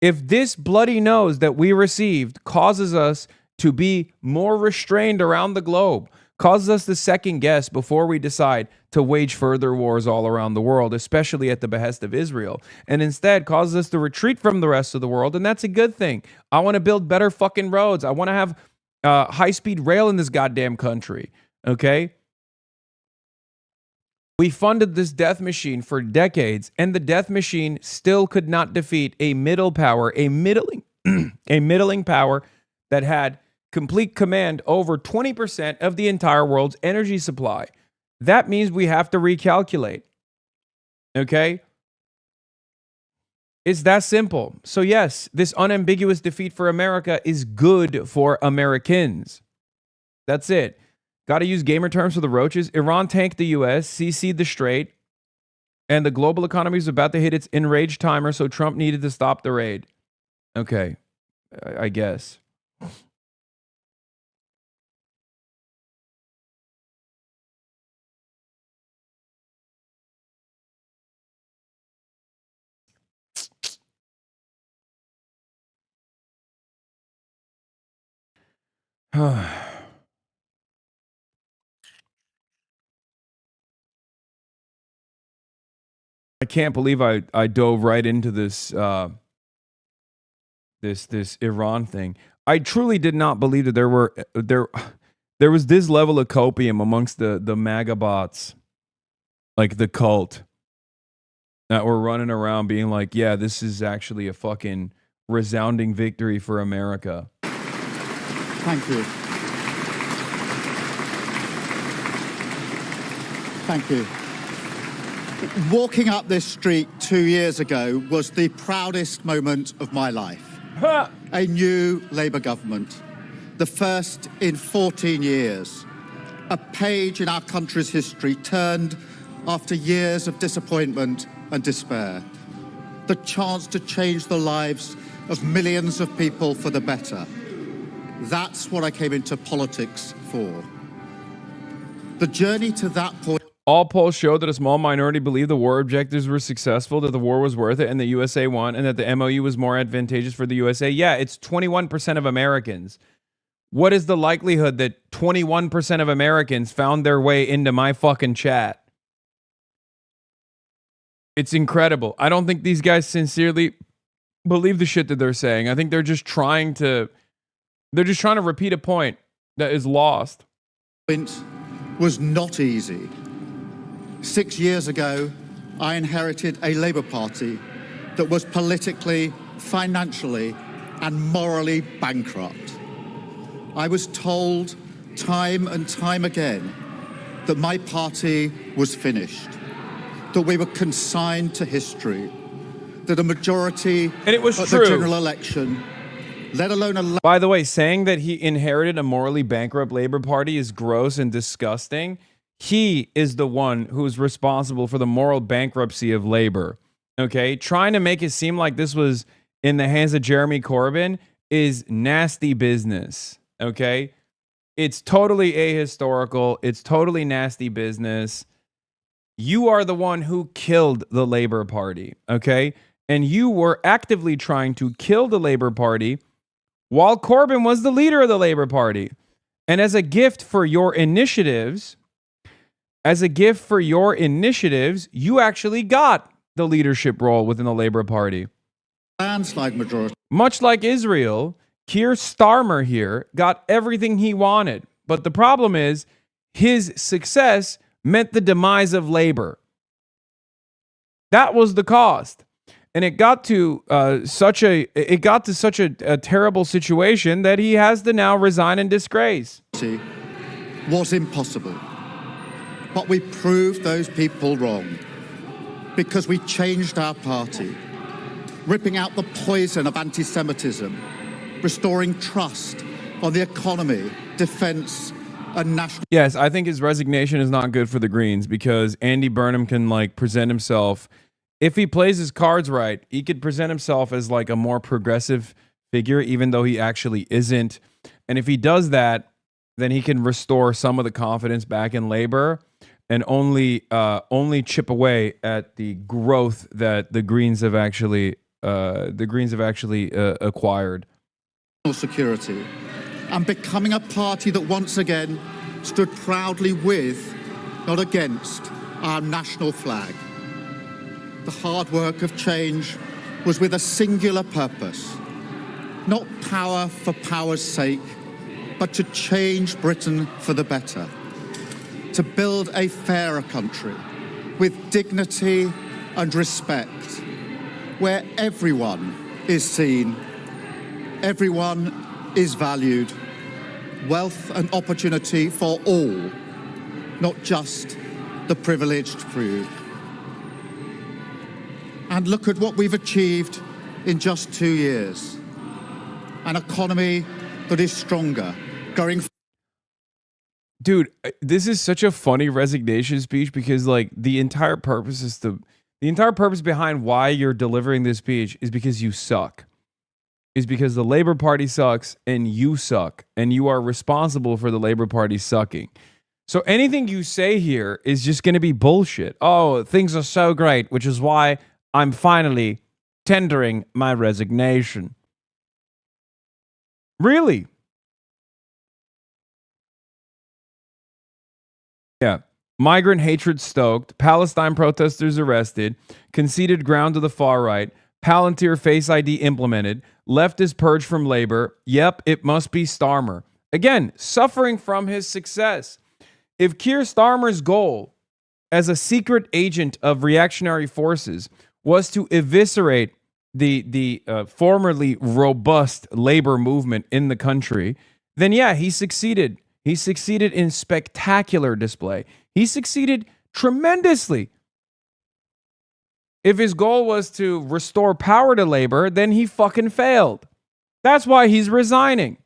If this bloody nose that we received causes us to be more restrained around the globe, causes us to second guess before we decide to wage further wars all around the world, especially at the behest of Israel, and instead causes us to retreat from the rest of the world. And that's a good thing. I want to build better fucking roads. I want to have high-speed rail in this goddamn country. Okay? We funded this death machine for decades, and the death machine still could not defeat a middle power, a middling power that had complete command over 20% of the entire world's energy supply. That means we have to recalculate. Okay? It's that simple. So yes, this unambiguous defeat for America is good for Americans. That's it. Got to use gamer terms for the roaches. Iran tanked the US, CC'd the Strait, and the global economy is about to hit its enraged timer, so Trump needed to stop the raid. Okay, I guess. I can't believe I dove right into this this Iran thing. I truly did not believe that there was this level of copium amongst the MAGA bots, like the cult, that were running around being like, yeah, this is actually a fucking resounding victory for America. Thank you. Thank you. Walking up this street 2 years ago was the proudest moment of my life. A new Labour government, the first in 14 years. A page in our country's history turned after years of disappointment and despair. The chance to change the lives of millions of people for the better. That's what I came into politics for. The journey to that point. All polls show that a small minority believed the war objectives were successful, that the war was worth it, and the USA won, and that the MOU was more advantageous for the USA. Yeah, it's 21% of Americans. What is the likelihood that 21% of Americans found their way into my fucking chat? It's incredible. I don't think these guys sincerely believe the shit that they're saying. I think they're just trying to repeat a point that is lost. It was not easy. 6 years ago, I inherited a Labour Party that was politically, financially, and morally bankrupt. I was told time and time again that my party was finished, that we were consigned to history, that a majority and it was at true. the general election, let alone a... By the way, saying that he inherited a morally bankrupt Labour Party is gross and disgusting. He is the one who's responsible for the moral bankruptcy of Labour. Okay? Trying to make it seem like this was in the hands of Jeremy Corbyn is nasty business. Okay? It's totally ahistorical. It's totally nasty business. You are the one who killed the Labour Party. Okay? And you were actively trying to kill the Labour Party while Corbyn was the leader of the Labour Party. And as a gift for your initiatives... you actually got the leadership role within the Labour Party. Landslide majority. Much like Israel, Keir Starmer here got everything he wanted. But the problem is, his success meant the demise of Labour. That was the cost. And it got to such a terrible situation that he has to now resign in disgrace. Was impossible. But we proved those people wrong because we changed our party, ripping out the poison of anti-Semitism, restoring trust on the economy, defense, and national... Yes, I think his resignation is not good for the Greens because Andy Burnham can present himself. If he plays his cards right, he could present himself as a more progressive figure, even though he actually isn't. And if he does that, then he can restore some of the confidence back in Labour and only chip away at the growth that the Greens have actually acquired. Security and becoming a party that once again stood proudly with, not against, our national flag. The hard work of change was with a singular purpose, not power for power's sake, but to change Britain for the better, to build a fairer country with dignity and respect, where everyone is seen, everyone is valued, wealth and opportunity for all, not just the privileged few. And look at what we've achieved in just 2 years. An economy that is stronger, growing. Dude, this is such a funny resignation speech because like the entire purpose behind why you're delivering this speech is because you suck. Is because the Labor Party sucks and you suck and you are responsible for the Labor Party sucking. So anything you say here is just going to be bullshit. Oh, things are so great, which is why I'm finally tendering my resignation. Really? Yeah. Migrant hatred stoked, Palestine protesters arrested, conceded ground to the far right, Palantir Face ID implemented, leftist purge from labor. Yep, it must be Starmer. Again, suffering from his success. If Keir Starmer's goal as a secret agent of reactionary forces was to eviscerate the formerly robust labor movement in the country, then yeah, he succeeded. He succeeded in spectacular display. He succeeded tremendously. If his goal was to restore power to labor, then he fucking failed. That's why he's resigning.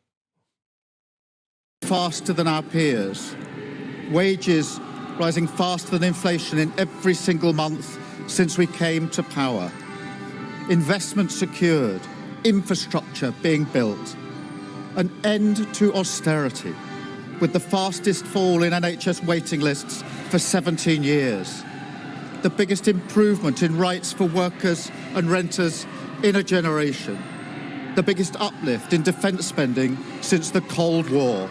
Faster than our peers. Wages rising faster than inflation in every single month since we came to power. Investment secured. Infrastructure being built. An end to austerity, with the fastest fall in NHS waiting lists for 17 years. The biggest improvement in rights for workers and renters in a generation. The biggest uplift in defence spending since the Cold War.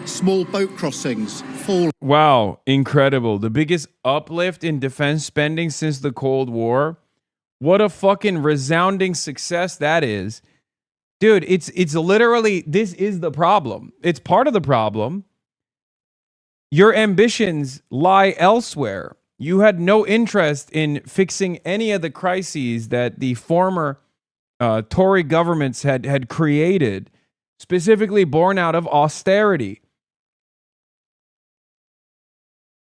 Small boat crossings fall. Wow, incredible. The biggest uplift in defense spending since the Cold War. What a fucking resounding success that is. Dude, it's literally, this is the problem. It's part of the problem. Your ambitions lie elsewhere. You had no interest in fixing any of the crises that the former Tory governments had created, specifically born out of austerity.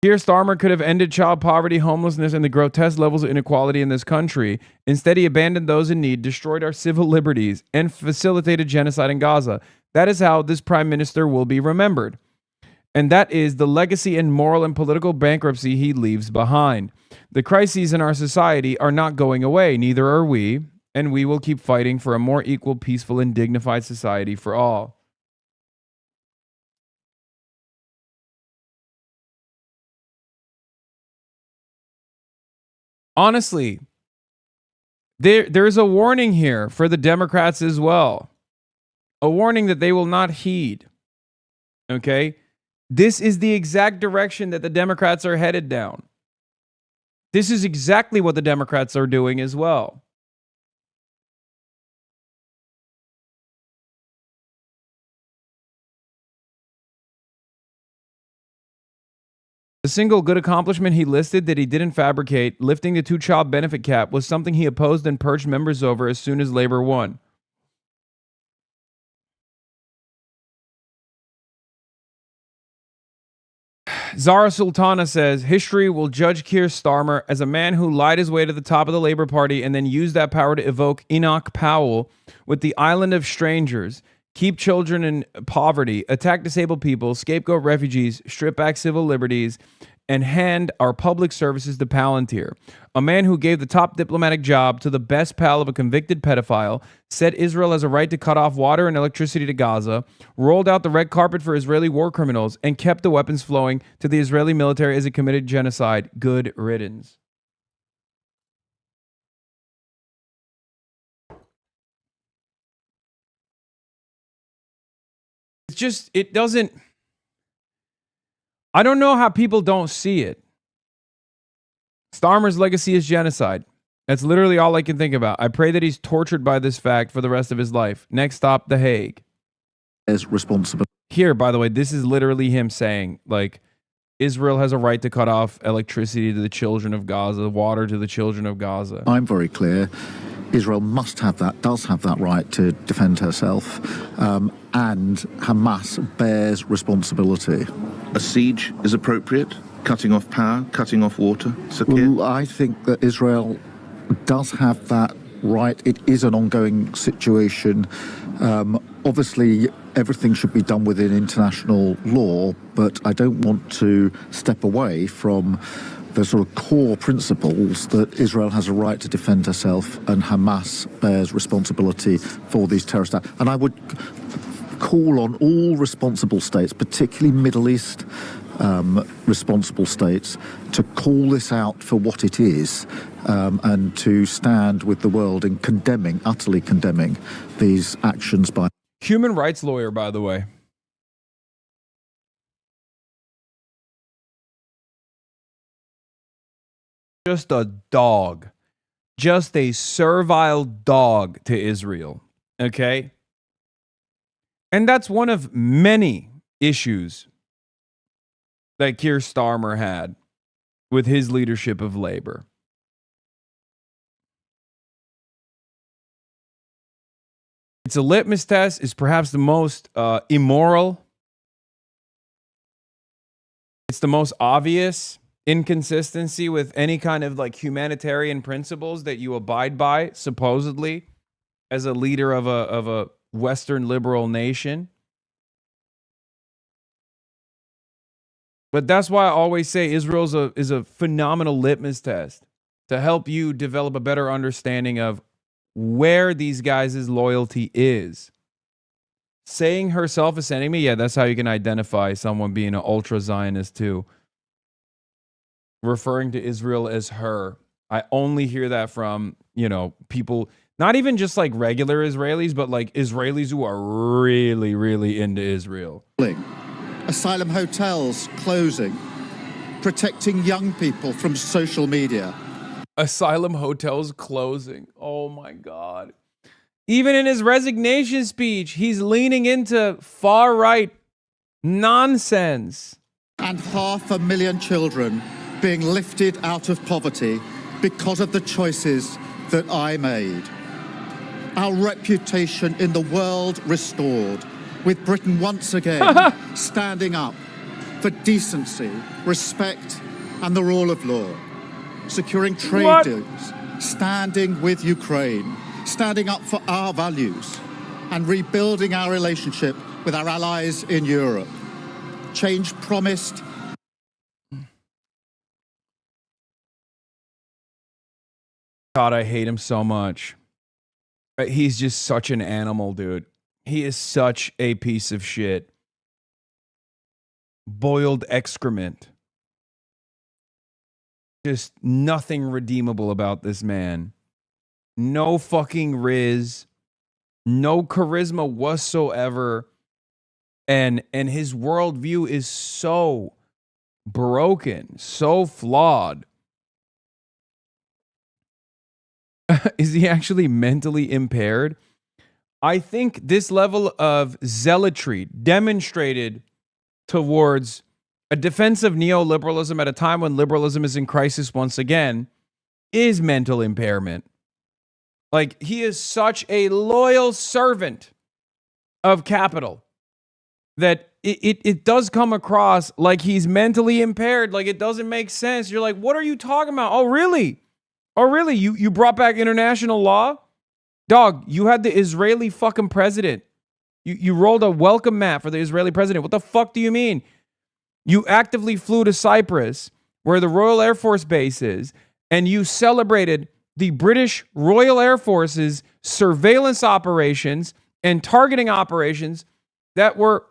Keir Starmer could have ended child poverty, homelessness, and the grotesque levels of inequality in this country. Instead, he abandoned those in need, destroyed our civil liberties, and facilitated genocide in Gaza. That is how this prime minister will be remembered. And that is the legacy and moral and political bankruptcy he leaves behind. The crises in our society are not going away, neither are we, and we will keep fighting for a more equal, peaceful, and dignified society for all. Honestly, there's a warning here for the Democrats as well. A warning that they will not heed. Okay? This is the exact direction that the Democrats are headed down. This is exactly what the Democrats are doing as well. The single good accomplishment he listed that he didn't fabricate, lifting the two-child benefit cap, was something he opposed and purged members over as soon as Labor won. Zara Sultana says, history will judge Keir Starmer as a man who lied his way to the top of the Labour Party and then used that power to evoke Enoch Powell with the island of strangers, keep children in poverty, attack disabled people, scapegoat refugees, strip back civil liberties, and hand our public services to Palantir. A man who gave the top diplomatic job to the best pal of a convicted pedophile, said Israel has a right to cut off water and electricity to Gaza, rolled out the red carpet for Israeli war criminals, and kept the weapons flowing to the Israeli military as it committed genocide. Good riddance. It's just, it doesn't... I don't know how people don't see it. Starmer's legacy is genocide. That's literally all I can think about. I pray that he's tortured by this fact for the rest of his life. Next stop, The Hague. Is responsible. Here, by the way, this is literally him saying, like, Israel has a right to cut off electricity to the children of Gaza, water to the children of Gaza. I'm very clear. Israel must have that, does have that right to defend herself, and Hamas bears responsibility. A siege is appropriate? Cutting off power, cutting off water? Well, I think that Israel does have that right. It is an ongoing situation. Obviously, everything should be done within international law, but I don't want to step away from the sort of core principles that Israel has a right to defend herself and Hamas bears responsibility for these terrorist acts. And I would call on all responsible states, particularly Middle East responsible states, to call this out for what it is and to stand with the world in condemning, utterly condemning these actions by... Human rights lawyer, by the way. Just a dog. Just a servile dog to Israel. Okay? And that's one of many issues that Keir Starmer had with his leadership of labor. It's a litmus test. It's perhaps the most immoral. It's the most obvious inconsistency with any kind of like humanitarian principles that you abide by, supposedly, as a leader of a Western liberal nation. But that's why I always say Israel is a phenomenal litmus test to help you develop a better understanding of where these guys' loyalty is. Saying herself a enemy, yeah, that's how you can identify someone being an ultra-Zionist too. Referring to Israel as her. I only hear that from, people, not even just like regular Israelis, but like Israelis who are really, really into Israel. Asylum hotels closing, protecting young people from social media. Asylum hotels closing. Oh my God. Even in his resignation speech, he's leaning into far-right nonsense. And 500,000 children being lifted out of poverty because of the choices that I made. Our reputation in the world restored, with Britain once again standing up for decency, respect, and the rule of law. Securing trade deals, standing with Ukraine, standing up for our values, and rebuilding our relationship with our allies in Europe. Change promised. God, I hate him so much. He's just such an animal, dude. He is such a piece of shit. Boiled excrement. Just nothing redeemable about this man. No fucking riz. No charisma whatsoever. And his worldview is so broken, so flawed. Is he actually mentally impaired? I think this level of zealotry demonstrated towards a defense of neoliberalism at a time when liberalism is in crisis once again is mental impairment. Like, he is such a loyal servant of capital that it does come across like he's mentally impaired. Like, it doesn't make sense. You're like, what are you talking about? Oh, really? Oh, really? You brought back international law? Dog, you had the Israeli fucking president. You rolled a welcome mat for the Israeli president. What the fuck do you mean? You actively flew to Cyprus, where the Royal Air Force base is, and you celebrated the British Royal Air Force's surveillance operations and targeting operations that were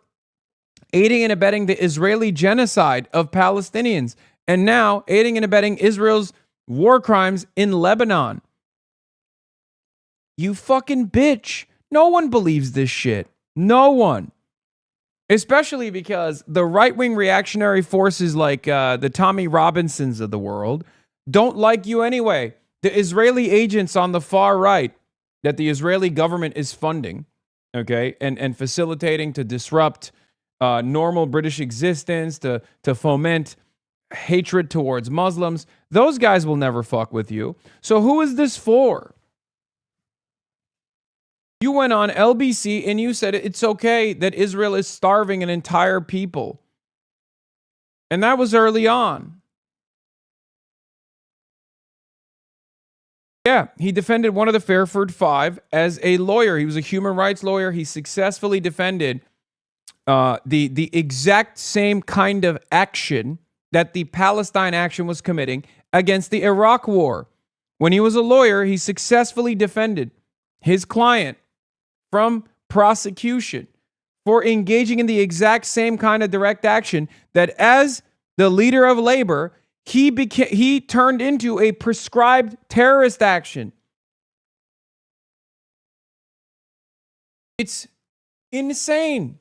aiding and abetting the Israeli genocide of Palestinians, and now aiding and abetting Israel's war crimes in Lebanon. You fucking bitch. No one believes this shit. No one. Especially because the right-wing reactionary forces like the Tommy Robinsons of the world don't like you anyway. The Israeli agents on the far right that the Israeli government is funding, okay, and facilitating to disrupt normal British existence, to foment hatred towards Muslims, those guys will never fuck with you. So who is this for? You went on LBC and you said it's okay that Israel is starving an entire people. And that was early on. Yeah, he defended one of the Fairford Five as a lawyer. He was a human rights lawyer. He successfully defended the exact same kind of action that the Palestine action was committing against the Iraq war. When he was a lawyer, he successfully defended his client from prosecution for engaging in the exact same kind of direct action that, as the leader of labor, he turned into a prescribed terrorist action. It's insane.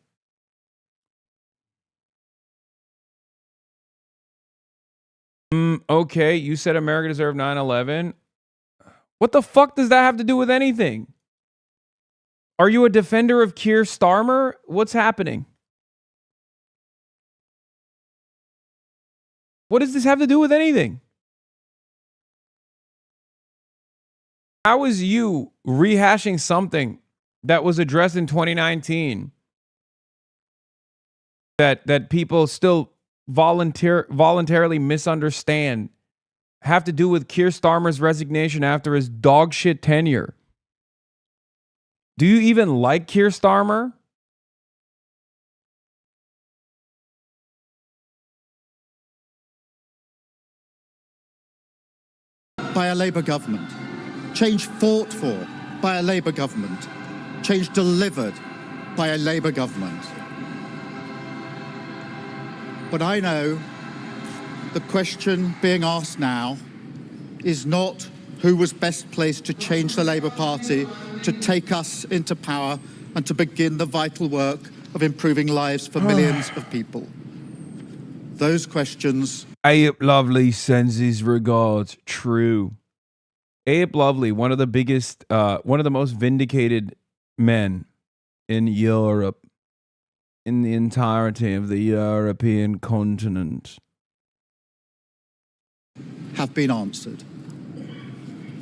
Okay, you said America deserved 9/11. What the fuck does that have to do with anything? Are you a defender of Keir Starmer? What's happening? What does this have to do with anything? How is you rehashing something that was addressed in 2019 that people still voluntarily misunderstand have to do with Keir Starmer's resignation after his dog shit tenure? Do you even like Keir Starmer? By a Labour government. Change fought for by a Labour government. Change delivered by a Labour government. But I know the question being asked now is not who was best placed to change the Labour Party, to take us into power and to begin the vital work of improving lives for millions of people. Those questions... Abe Lovely sends his regards. True. Abe Lovely, one of the biggest, one of the most vindicated men in Europe, in the entirety of the European continent, have been answered.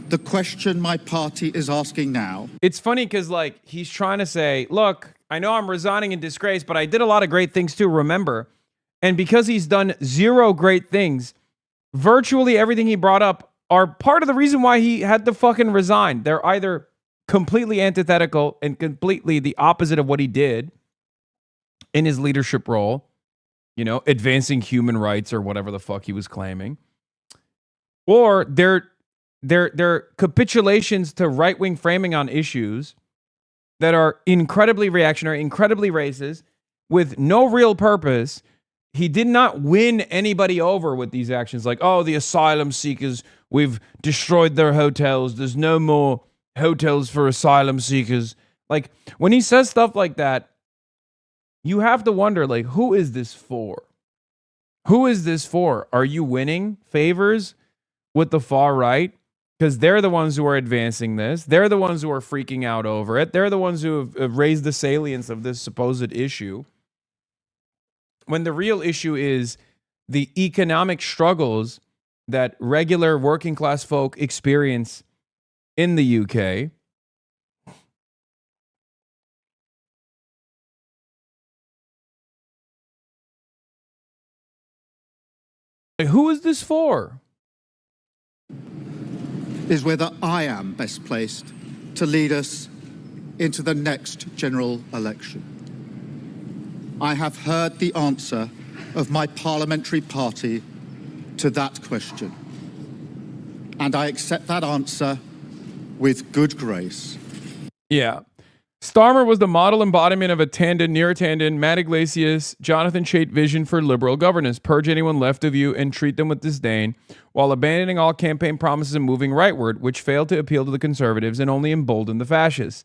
The question my party is asking now... It's funny because, like, he's trying to say, look, I know I'm resigning in disgrace, but I did a lot of great things too, remember? And because he's done zero great things, virtually everything he brought up are part of the reason why he had to fucking resign. They're either completely antithetical and completely the opposite of what he did in his leadership role, you know, advancing human rights or whatever the fuck he was claiming, or they're capitulations to right-wing framing on issues that are incredibly reactionary, incredibly racist, with no real purpose. He did not win anybody over with these actions like, oh, the asylum seekers, we've destroyed their hotels. There's no more hotels for asylum seekers. Like, when he says stuff like that, you have to wonder, like, who is this for? Who is this for? Are you winning favors with the far right? Because they're the ones who are advancing this. They're the ones who are freaking out over it. They're the ones who have raised the salience of this supposed issue. When the real issue is the economic struggles that regular working class folk experience in the UK. Who is this for? Is whether I am best placed to lead us into the next general election. I have heard the answer of my parliamentary party to that question, and I accept that answer with good grace. Yeah. Starmer was the model embodiment of a Tandon, Near-Tandon, Matt Iglesias, Jonathan Chait vision for liberal governance. Purge anyone left of you and treat them with disdain, while abandoning all campaign promises and moving rightward, which failed to appeal to the conservatives and only emboldened the fascists.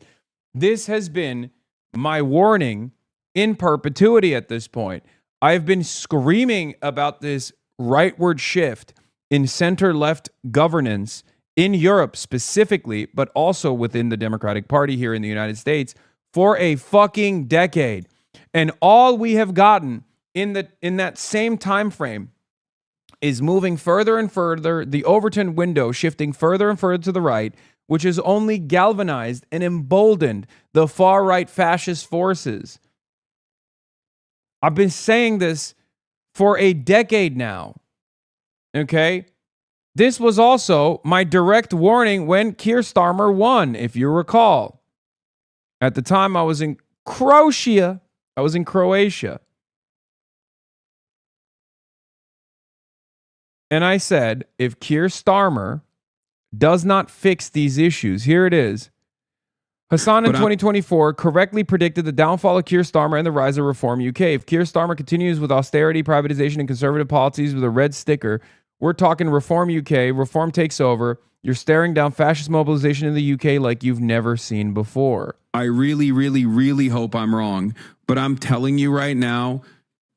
This has been my warning in perpetuity at this point. I've been screaming about this rightward shift in center-left governance in Europe specifically, but also within the Democratic Party here in the United States for a fucking decade. And all we have gotten in that same time frame is moving further and further, the Overton window shifting further and further to the right, which has only galvanized and emboldened the far-right fascist forces. I've been saying this for a decade now. Okay? This was also my direct warning when Keir Starmer won, if you recall. At the time, I was in Croatia. And I said, if Keir Starmer does not fix these issues, here it is. Hasan in 2024 correctly predicted the downfall of Keir Starmer and the rise of Reform UK. If Keir Starmer continues with austerity, privatization, and conservative policies with a red sticker, we're talking Reform UK, Reform takes over. You're staring down fascist mobilization in the UK like you've never seen before. I really, really, really hope I'm wrong, but I'm telling you right now,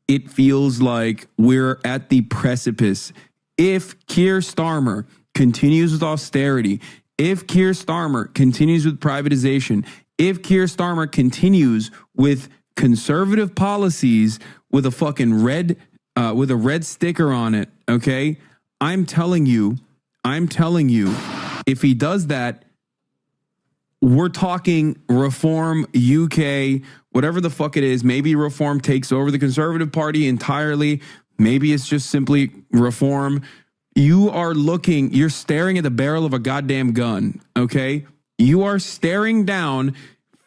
it feels like we're at the precipice. If Keir Starmer continues with austerity, if Keir Starmer continues with privatization, if Keir Starmer continues with conservative policies with a fucking red sticker on it, okay? I'm telling you, if he does that, we're talking Reform UK, whatever the fuck it is. Maybe Reform takes over the Conservative Party entirely. Maybe it's just simply Reform. You're staring at the barrel of a goddamn gun, okay? You are staring down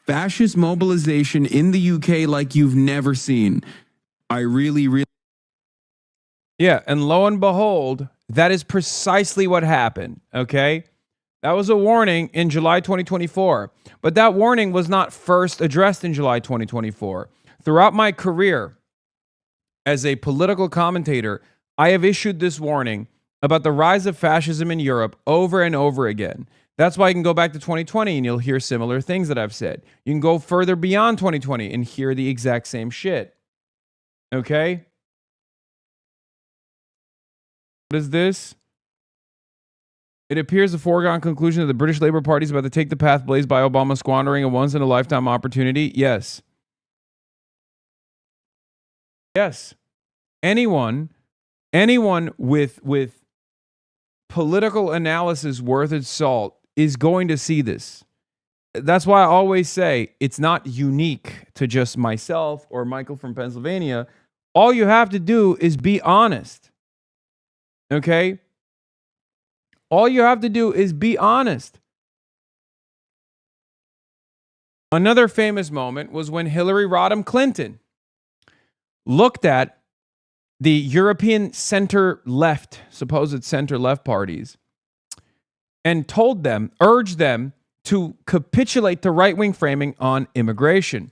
fascist mobilization in the UK like you've never seen. I really, really... Yeah, and lo and behold, that is precisely what happened, okay? That was a warning in July 2024, but that warning was not first addressed in July 2024. Throughout my career as a political commentator, I have issued this warning about the rise of fascism in Europe over and over again. That's why you can go back to 2020 and you'll hear similar things that I've said. You can go further beyond 2020 and hear the exact same shit. Okay? What is this? It appears a foregone conclusion that the British Labour Party is about to take the path blazed by Obama, squandering a once-in-a-lifetime opportunity. Yes. Yes. Anyone with political analysis worth its salt is going to see this. That's why I always say it's not unique to just myself or Michael from Pennsylvania. All you have to do is be honest. Okay? All you have to do is be honest. Another famous moment was when Hillary Rodham Clinton looked at the European center-left, supposed center-left parties, and urged them to capitulate to right-wing framing on immigration.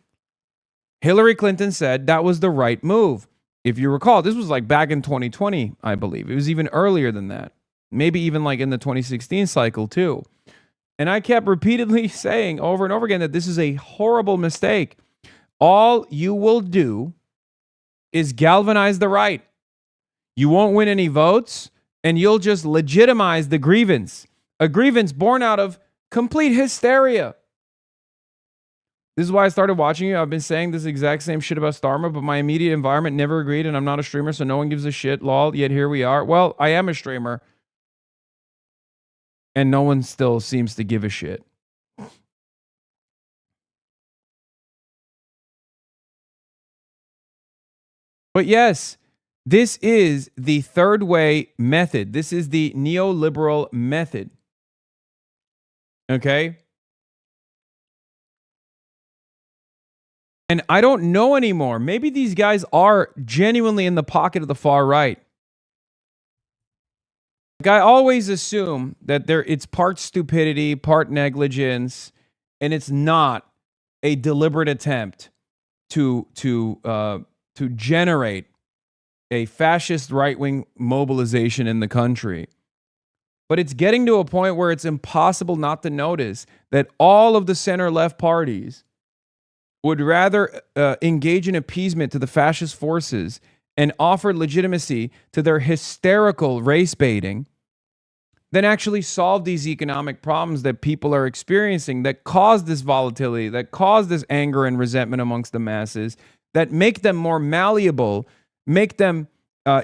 Hillary Clinton said that was the right move. If you recall, this was like back in 2020, I believe. It was even earlier than that. Maybe even like in the 2016 cycle too. And I kept repeatedly saying over and over again that this is a horrible mistake. All you will do is galvanize the right. You won't win any votes, and you'll just legitimize the grievance. A grievance born out of complete hysteria. This is why I started watching you. I've been saying this exact same shit about Starmer, but my immediate environment never agreed, and I'm not a streamer, so no one gives a shit, lol, yet here we are. Well, I am a streamer, and no one still seems to give a shit. But yes, this is the third way method. This is the neoliberal method. Okay? And I don't know anymore. Maybe these guys are genuinely in the pocket of the far right. Like, I always assume that it's part stupidity, part negligence, and it's not a deliberate attempt to generate a fascist right-wing mobilization in the country. But it's getting to a point where it's impossible not to notice that all of the center-left parties, would rather engage in appeasement to the fascist forces and offer legitimacy to their hysterical race baiting than actually solve these economic problems that people are experiencing that cause this volatility, that cause this anger and resentment amongst the masses, that make them more malleable, make them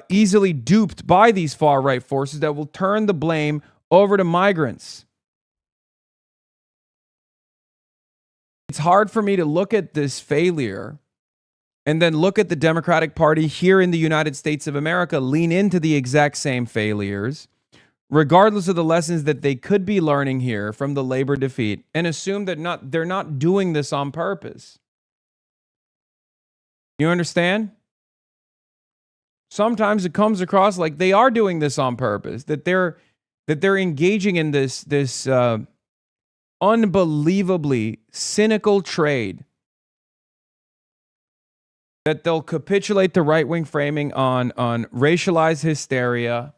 easily duped by these far-right forces that will turn the blame over to migrants. It's hard for me to look at this failure and then look at the Democratic Party here in the United States of America lean into the exact same failures, regardless of the lessons that they could be learning here from the labor defeat, and assume that they're not doing this on purpose. You understand? Sometimes it comes across like they are doing this on purpose, that they're engaging in this unbelievably cynical trade, that they'll capitulate to right-wing framing on racialized hysteria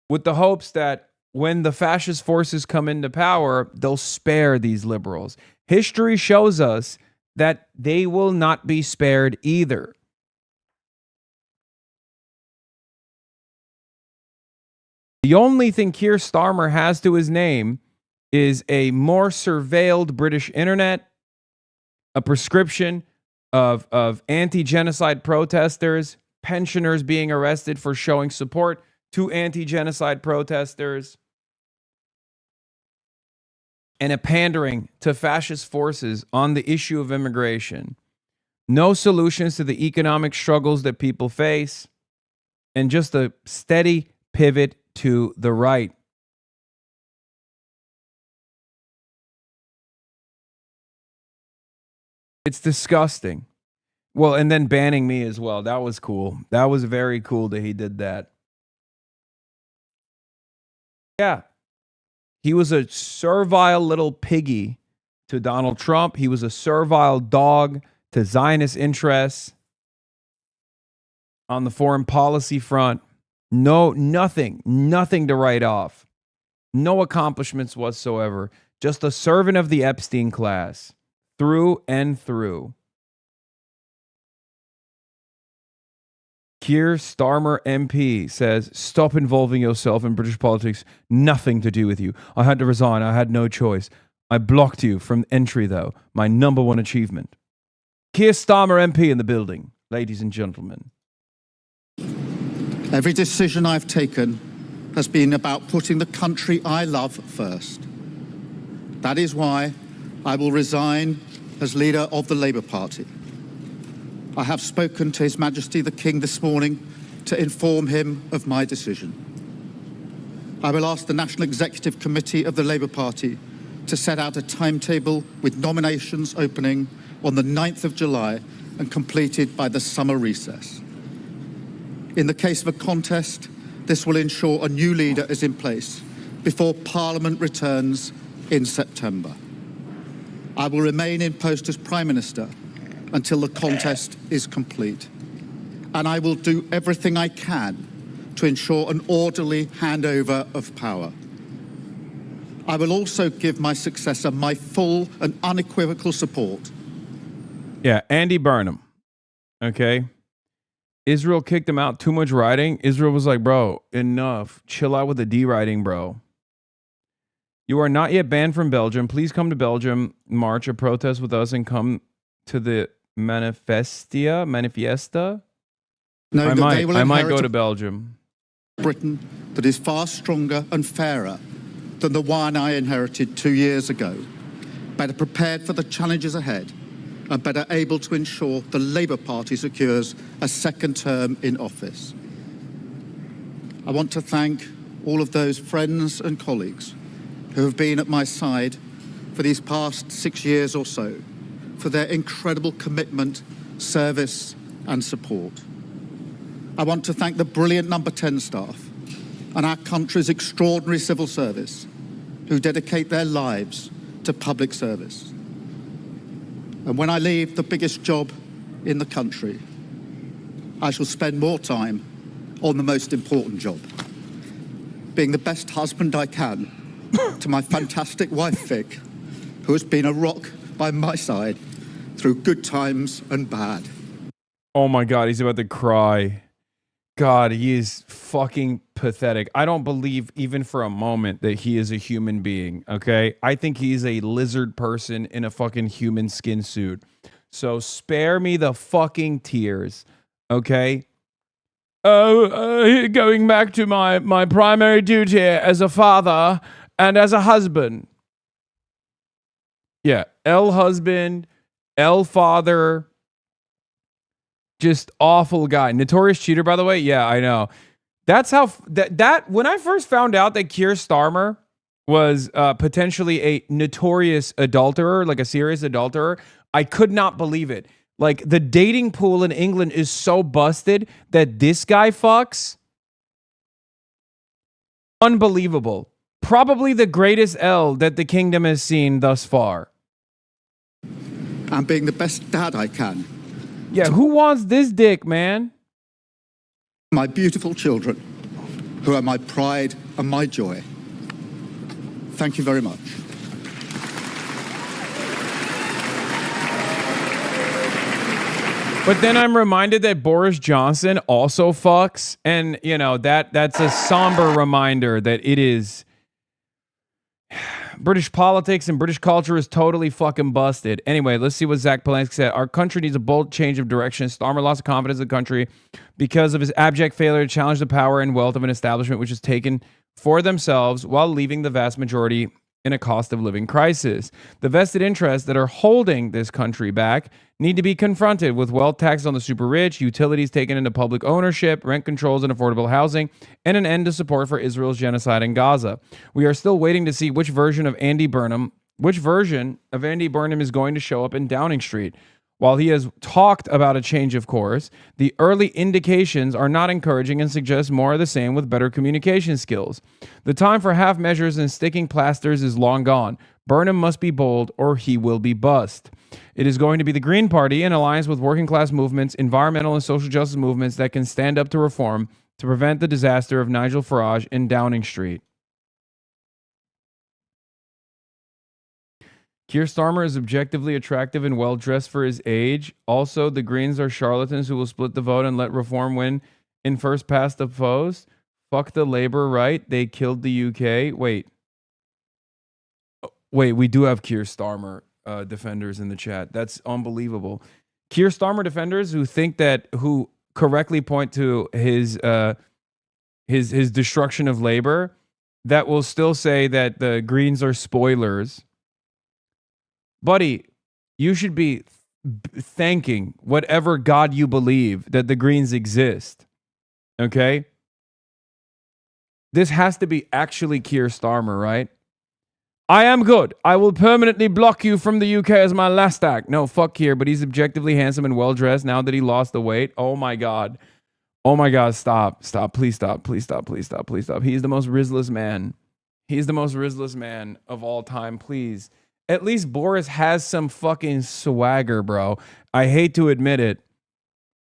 with the hopes that when the fascist forces come into power, they'll spare these liberals. History shows us that they will not be spared either. The only thing Keir Starmer has to his name is a more surveilled British internet, a prescription of anti-genocide protesters, pensioners being arrested for showing support to anti-genocide protesters, and a pandering to fascist forces on the issue of immigration. No solutions to the economic struggles that people face, and just a steady pivot to the right. It's disgusting. Well, and then banning me as well. That was cool. That was very cool that he did that. Yeah. He was a servile little piggy to Donald Trump. He was a servile dog to Zionist interests on the foreign policy front. Nothing to write off. No accomplishments whatsoever. Just a servant of the Epstein class. Through and through. Keir Starmer MP says, stop involving yourself in British politics. Nothing to do with you. I had to resign. I had no choice. I blocked you from entry, though. My number one achievement. Keir Starmer MP in the building, ladies and gentlemen. Every decision I've taken has been about putting the country I love first. That is why I will resign as leader of the Labour Party. I have spoken to His Majesty the King this morning to inform him of my decision. I will ask the National Executive Committee of the Labour Party to set out a timetable with nominations opening on the 9th of July and completed by the summer recess. In the case of a contest, this will ensure a new leader is in place before Parliament returns in September. I will remain in post as Prime Minister until the contest is complete. And I will do everything I can to ensure an orderly handover of power. I will also give my successor my full and unequivocal support. Yeah, Andy Burnham. Okay. Israel kicked him out. Too much writing. Israel was like, bro, enough. Chill out with the D writing, bro. You are not yet banned from Belgium. Please come to Belgium, march a protest with us, and come to the Manifiesta. No, I might go to Belgium. Britain that is far stronger and fairer than the one I inherited 2 years ago, better prepared for the challenges ahead, and better able to ensure the Labour Party secures a second term in office. I want to thank all of those friends and colleagues who have been at my side for these past 6 years or so, for their incredible commitment, service and support. I want to thank the brilliant Number 10 staff and our country's extraordinary civil service who dedicate their lives to public service. And when I leave the biggest job in the country, I shall spend more time on the most important job, being the best husband I can to my fantastic wife, Vic, who has been a rock by my side through good times and bad. Oh my God, he's about to cry. God, he is fucking pathetic. I don't believe even for a moment that he is a human being, okay? I think he's a lizard person in a fucking human skin suit. So spare me the fucking tears, okay? Going back to my primary duty as a father and as a husband. Yeah, L husband, L father, just awful guy. Notorious cheater, by the way. Yeah, I know. That's how that when I first found out that Keir Starmer was potentially a notorious adulterer, like a serious adulterer, I could not believe it. Like, the dating pool in England is so busted that this guy fucks. Unbelievable. Probably the greatest L that the kingdom has seen thus far. I'm being the best dad I can. Yeah, who wants this dick, man? My beautiful children, who are my pride and my joy. Thank you very much. But then I'm reminded that Boris Johnson also fucks, and you know that's a somber reminder that it is British politics and British culture is totally fucking busted. Anyway, let's see what Zach Polanski said. Our country needs a bold change of direction. Starmer lost confidence in the country because of his abject failure to challenge the power and wealth of an establishment which is taken for themselves while leaving the vast majority in a cost of living crisis. The vested interests that are holding this country back need to be confronted with wealth taxes on the super rich, utilities taken into public ownership, rent controls and affordable housing, and an end to support for Israel's genocide in Gaza. We are still waiting to see which version of Andy Burnham is going to show up in Downing Street. While he has talked about a change of course, the early indications are not encouraging and suggest more of the same with better communication skills. The time for half measures and sticking plasters is long gone. Burnham must be bold or he will be bust. It is going to be the Green Party in alliance with working class movements, environmental and social justice movements that can stand up to reform to prevent the disaster of Nigel Farage in Downing Street. Keir Starmer is objectively attractive and well-dressed for his age. Also, the Greens are charlatans who will split the vote and let reform win in first past the post. Fuck the Labour, right? They killed the UK. Wait, we do have Keir Starmer defenders in the chat. That's unbelievable. Keir Starmer defenders who correctly point to his destruction of Labour, that will still say that the Greens are spoilers. Buddy, you should be thanking whatever God you believe that the Greens exist. Okay? This has to be actually Keir Starmer, right? I am good. I will permanently block you from the UK as my last act. No, fuck Keir, but he's objectively handsome and well-dressed now that he lost the weight. Oh my God. Oh my God, stop. Stop. Please stop. Please stop. Please stop. Please stop. He's the most Rizless man. He's the most Rizless man of all time. Please. At least Boris has some fucking swagger, bro. I hate to admit it,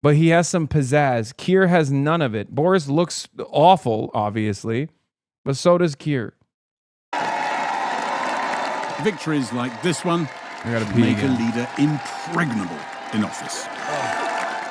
but he has some pizzazz. Keir has none of it. Boris looks awful, obviously, but so does Keir. Victories like this one make a leader impregnable in office.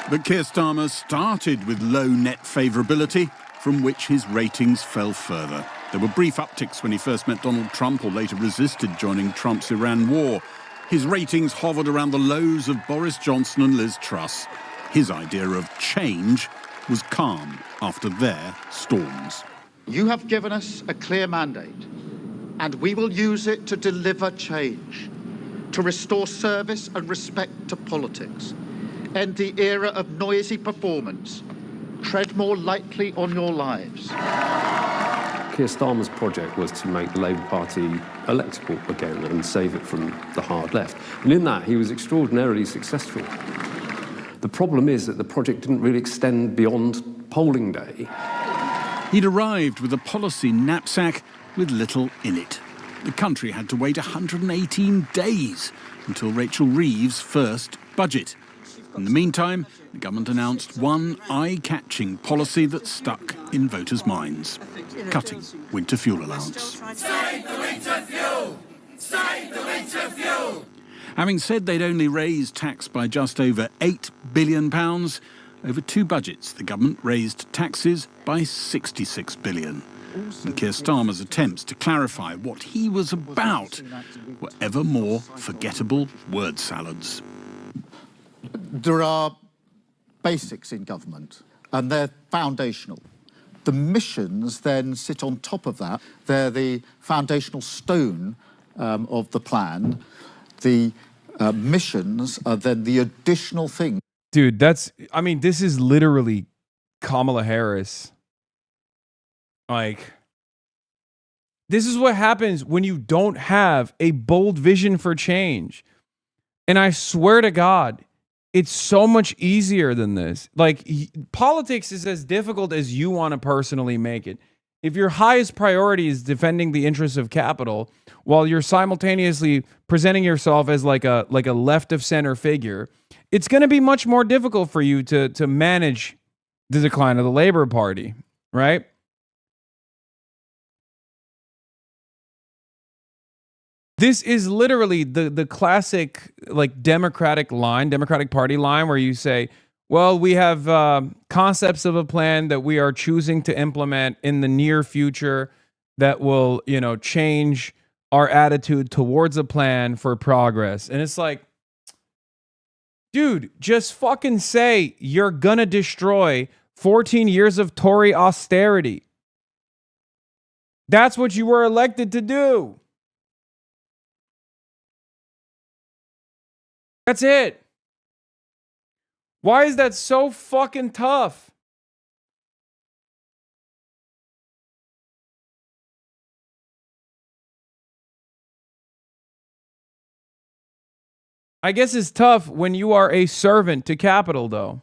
But Keir Starmer started with low net favourability, from which his ratings fell further. There were brief upticks when he first met Donald Trump or later resisted joining Trump's Iran war. His ratings hovered around the lows of Boris Johnson and Liz Truss. His idea of change was calm after their storms. You have given us a clear mandate, and we will use it to deliver change, to restore service and respect to politics, end the era of noisy performance, tread more lightly on your lives. Keir Starmer's project was to make the Labour Party electable again and save it from the hard left. And in that, he was extraordinarily successful. The problem is that the project didn't really extend beyond polling day. He'd arrived with a policy knapsack with little in it. The country had to wait 118 days until Rachel Reeves' first budget. In the meantime, the government announced one eye-catching policy that stuck in voters' minds: cutting winter fuel allowance. Save the winter fuel! Save the winter fuel! Having said they'd only raised tax by just over £8 billion, over two budgets the government raised taxes by £66 billion. And Keir Starmer's attempts to clarify what he was about were ever more forgettable word salads. There are basics in government, and they're foundational. The missions then sit on top of that. They're the foundational stone of the plan. The missions are then the additional thing. Dude, this is literally Kamala Harris. Like, this is what happens when you don't have a bold vision for change. And I swear to God, it's so much easier than this. Like, politics is as difficult as you want to personally make it. If your highest priority is defending the interests of capital, while you're simultaneously presenting yourself as like a left of center figure, it's going to be much more difficult for you to manage the decline of the Labour Party, right? This is literally the classic like Democratic Party line, where you say, well, we have concepts of a plan that we are choosing to implement in the near future that will, change our attitude towards a plan for progress. And it's like, dude, just fucking say you're gonna destroy 14 years of Tory austerity. That's what you were elected to do. That's it. Why is that so fucking tough? I guess it's tough when you are a servant to capital, though.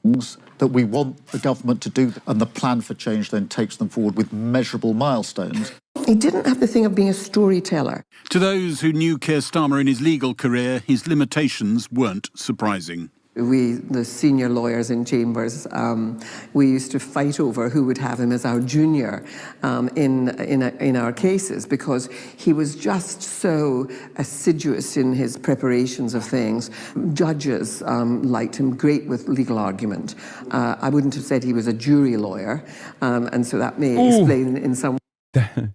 That we want the government to do, and the plan for change then takes them forward with measurable milestones. He didn't have the thing of being a storyteller. To those who knew Keir Starmer in his legal career, his limitations weren't surprising. We, the senior lawyers in Chambers, we used to fight over who would have him as our junior in our cases, because he was just so assiduous in his preparations of things. Judges liked him, great with legal argument. I wouldn't have said he was a jury lawyer, and so that may explain in some way.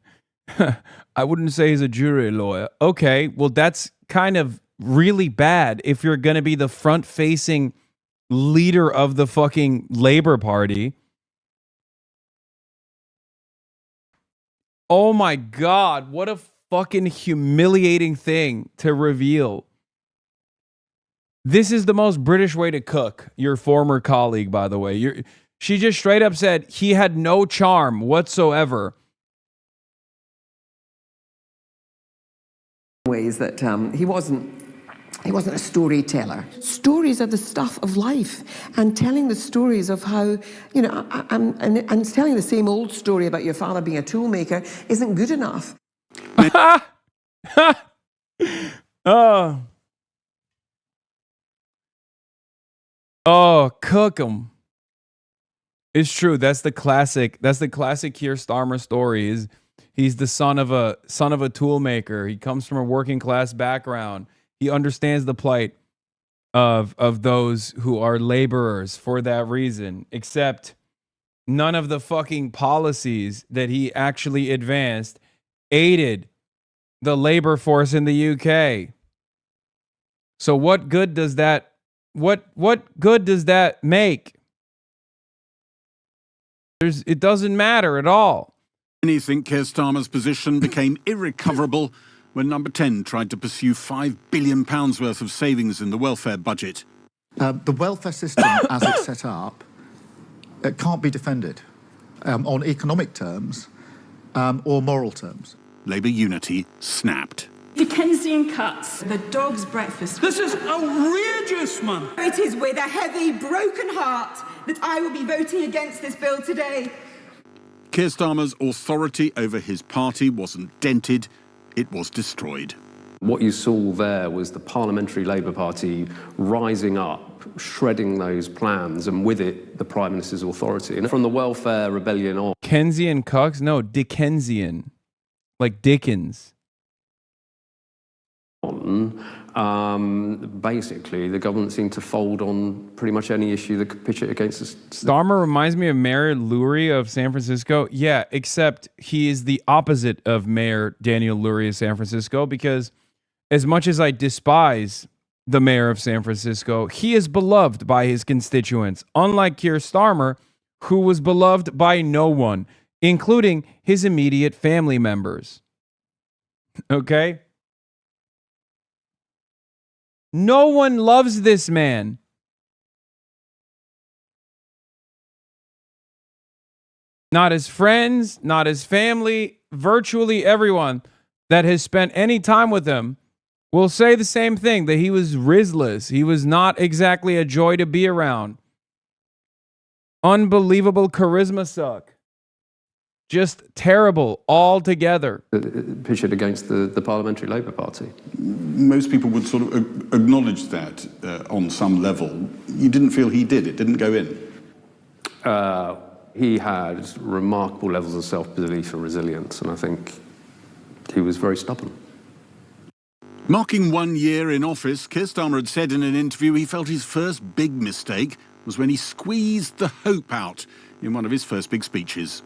I wouldn't say he's a jury lawyer. Okay, well, that's kind of really bad if you're going to be the front-facing leader of the fucking Labour Party. Oh my God, what a fucking humiliating thing to reveal. This is the most British way to cook. Your former colleague, by the way. She just straight up said he had no charm whatsoever. Ways that he wasn't a storyteller. Stories are the stuff of life, and telling the stories of how, and telling the same old story about your father being a toolmaker isn't good enough. Oh, cook 'em. It's true. That's the classic Keir Starmer story. He's the son of a toolmaker. He comes from a working class background. He understands the plight of those who are laborers for that reason, except none of the fucking policies that he actually advanced aided the labor force in the UK. So what good does that make? It doesn't matter at all. Many think Keir Starmer's position became irrecoverable when Number 10 tried to pursue £5 billion worth of savings in the welfare budget. The welfare system, as it's set up, it can't be defended on economic terms or moral terms. Labour unity snapped. Dickensian cuts. The dog's breakfast. This is outrageous, man. It is with a heavy, broken heart that I will be voting against this bill today. Keir Starmer's authority over his party wasn't dented, it was destroyed. What you saw there was the Parliamentary Labour Party rising up, shredding those plans, and with it, the Prime Minister's authority. And from the welfare rebellion on... Keynesian cucks? No, Dickensian. Like Dickens. basically the government seemed to fold on pretty much any issue that could pitch it against us. Starmer reminds me of Mayor Lurie of San Francisco. Yeah, except he is the opposite of Mayor Daniel Lurie of San Francisco, because as much as I despise the mayor of San Francisco, he is beloved by his constituents, unlike Keir Starmer, who was beloved by no one, including his immediate family members. Okay? No one loves this man. Not his friends, not his family, virtually everyone that has spent any time with him will say the same thing, that he was risless. He was not exactly a joy to be around. Unbelievable charisma suck. Just terrible altogether. Pitch it against the Parliamentary Labour Party. Most people would sort of acknowledge that on some level. You didn't feel he did, it didn't go in? He had remarkable levels of self-belief and resilience, and I think he was very stubborn. Marking 1 year in office, Keir Starmer had said in an interview he felt his first big mistake was when he squeezed the hope out in one of his first big speeches.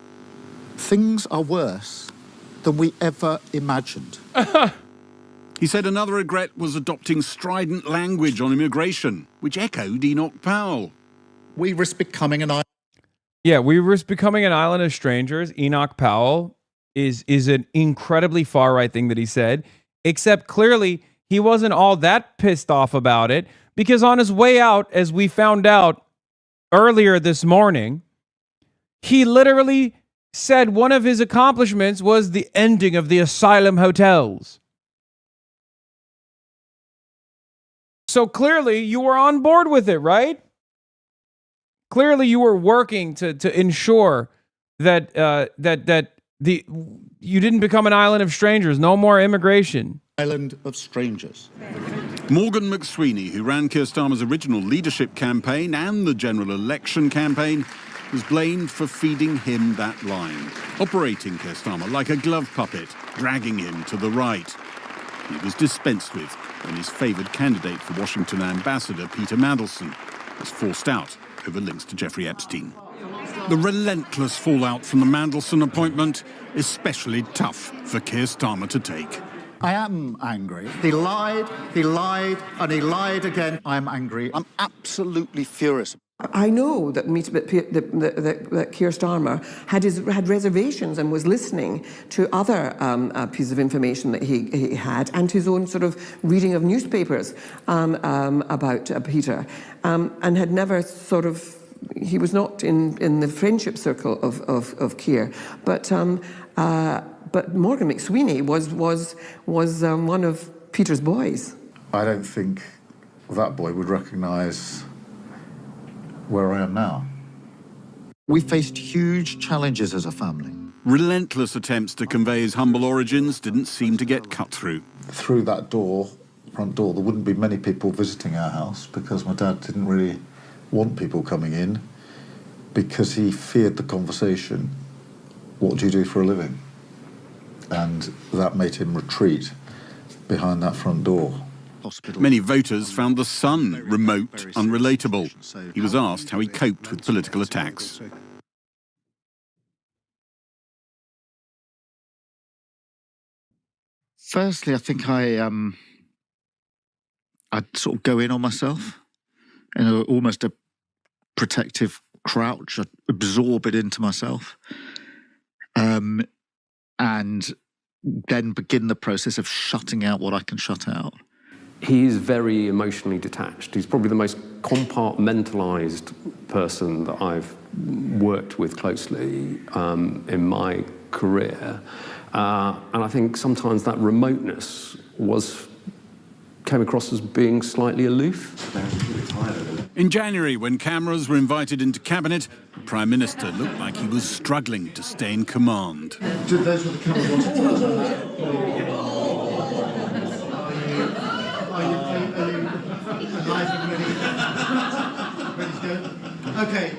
Things are worse than we ever imagined. He said another regret was adopting strident language on immigration, which echoed Enoch Powell. We risk becoming an island. Yeah, we risk becoming an island of strangers. Enoch Powell is an incredibly far-right thing that he said, except clearly he wasn't all that pissed off about it, because on his way out, as we found out earlier this morning, he literally said one of his accomplishments was the ending of the asylum hotels. So clearly you were on board with it, right? Clearly you were working to ensure that you didn't become an island of strangers. No more immigration. Island of strangers. Morgan McSweeney, who ran Keir Starmer's original leadership campaign and the general election campaign, was blamed for feeding him that line, operating Keir Starmer like a glove puppet, dragging him to the right. He was dispensed with when his favoured candidate for Washington ambassador, Peter Mandelson, was forced out over links to Jeffrey Epstein. The relentless fallout from the Mandelson appointment, especially tough for Keir Starmer to take. I am angry. He lied, and he lied again. I'm angry. I'm absolutely furious. I know that Keir Starmer had reservations and was listening to other pieces of information that he had, and his own sort of reading of newspapers about Peter, and had never sort of. He was not in the friendship circle of Keir, but Morgan McSweeney was one of Peter's boys. I don't think that boy would recognise where I am now. We faced huge challenges as a family. Relentless attempts to convey his humble origins didn't seem to get cut through. Through that door, front door, there wouldn't be many people visiting our house because my dad didn't really want people coming in because he feared the conversation, what do you do for a living? And that made him retreat behind that front door. Many voters found the son remote, unrelatable. He was asked how he coped with political attacks. Firstly, I think I'd sort of go in on myself in almost a protective crouch. I'd absorb it into myself, and then begin the process of shutting out what I can shut out. He's very emotionally detached. He's probably the most compartmentalized person that I've worked with closely in my career. And I think sometimes that remoteness came across as being slightly aloof. In January, when cameras were invited into cabinet, the Prime Minister looked like he was struggling to stay in command. Did those with the cameras want to tell us? Okay,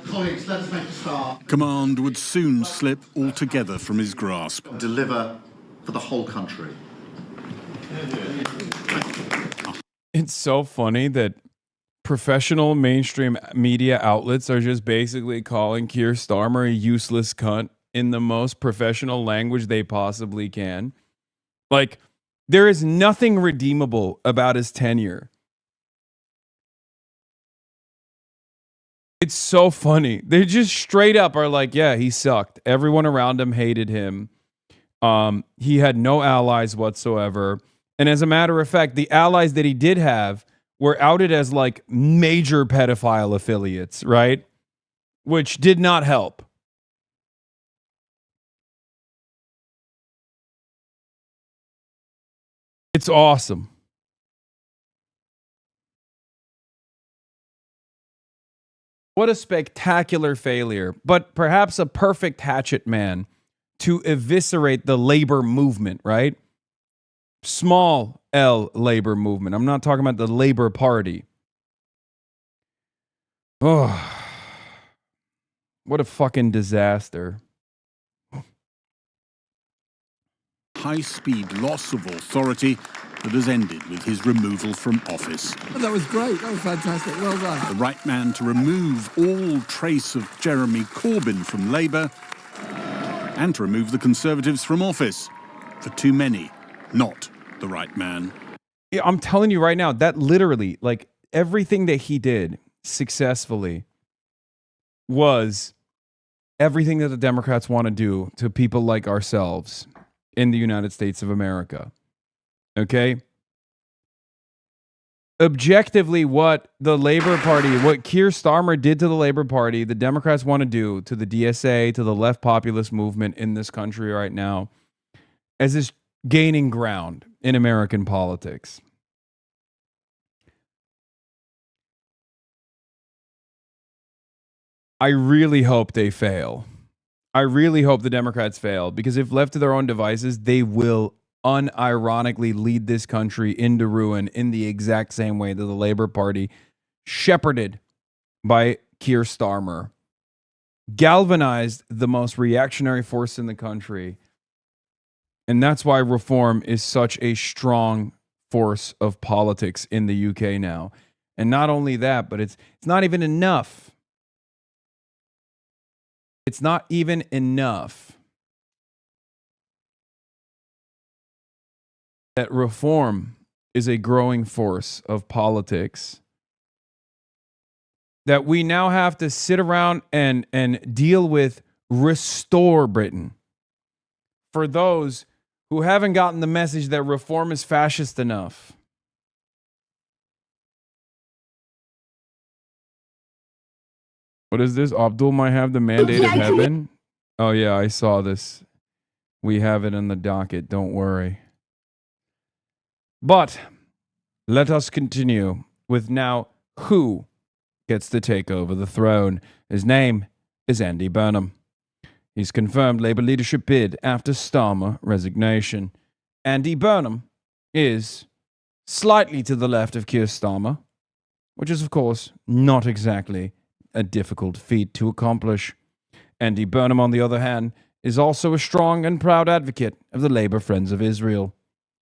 colleagues, let's make a start. Command would soon slip altogether from his grasp. Deliver for the whole country. It's so funny that professional mainstream media outlets are just basically calling Keir Starmer a useless cunt in the most professional language they possibly can. Like, there is nothing redeemable about his tenure. It's so funny. They just straight up are like, yeah, he sucked. Everyone around him hated him. He had no allies whatsoever. And as a matter of fact, the allies that he did have were outed as like major pedophile affiliates, right? Which did not help. It's awesome. What a spectacular failure, but perhaps a perfect hatchet man to eviscerate the labor movement, right? Small L labor movement. I'm not talking about the Labor Party. Oh, what a fucking disaster. High-speed loss of authority that has ended with his removal from office. That was great. That was fantastic. Well done. The right man to remove all trace of Jeremy Corbyn from Labour and to remove the Conservatives from office. For too many, not the right man. Yeah, I'm telling you right now, that literally, like, everything that he did successfully was everything that the Democrats want to do to people like ourselves in the United States of America. Okay? Objectively, what the Labor Party, what Keir Starmer did to the Labor Party, the Democrats want to do to the DSA, to the left populist movement in this country right now, as is gaining ground in American politics. I really hope they fail. I really hope the Democrats fail, because if left to their own devices, they will unironically lead this country into ruin in the exact same way that the Labor Party, shepherded by Keir Starmer, galvanized the most reactionary force in the country. And that's why reform is such a strong force of politics in the UK now. And not only that, but it's not even enough. It's not even enough that reform is a growing force of politics, that we now have to sit around and deal with Restore Britain. For those who haven't gotten the message that reform is fascist enough. What is this? Abdul might have the mandate of heaven. Oh yeah, I saw this. We have it in the docket. Don't worry. But let us continue with now who gets to take over the throne. His name is Andy Burnham. He's confirmed Labour leadership bid after Starmer resignation. Andy Burnham is slightly to the left of Keir Starmer, which is, of course, not exactly a difficult feat to accomplish. Andy Burnham, on the other hand, is also a strong and proud advocate of the Labour Friends of Israel.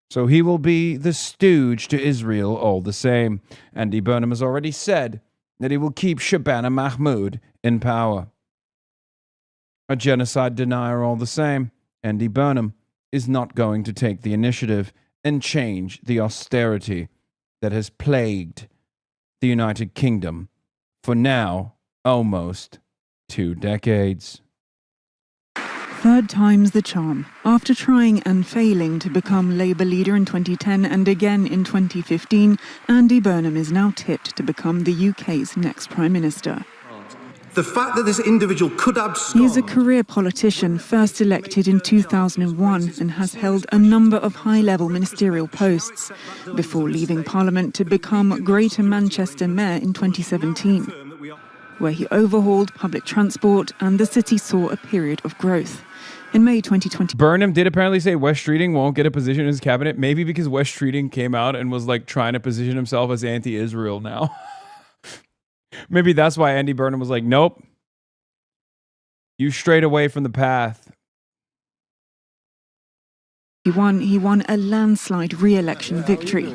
So he will be the stooge to Israel all the same. Andy Burnham has already said that he will keep Shabana Mahmoud in power. A genocide denier all the same, Andy Burnham is not going to take the initiative and change the austerity that has plagued the United Kingdom for now almost 2 decades. Third time's the charm. After trying and failing to become Labour leader in 2010 and again in 2015, Andy Burnham is now tipped to become the UK's next Prime Minister. The fact that this individual could abscond... He is a career politician, first elected in 2001, and has held a number of high-level ministerial posts, before leaving Parliament to become Greater Manchester Mayor in 2017, where he overhauled public transport and the city saw a period of growth. In May 2020... Burnham did apparently say Wes Streeting won't get a position in his cabinet, maybe because Wes Streeting came out and was like trying to position himself as anti-Israel now. Maybe that's why Andy Burnham was like, nope. You strayed away from the path. He won a landslide re-election victory.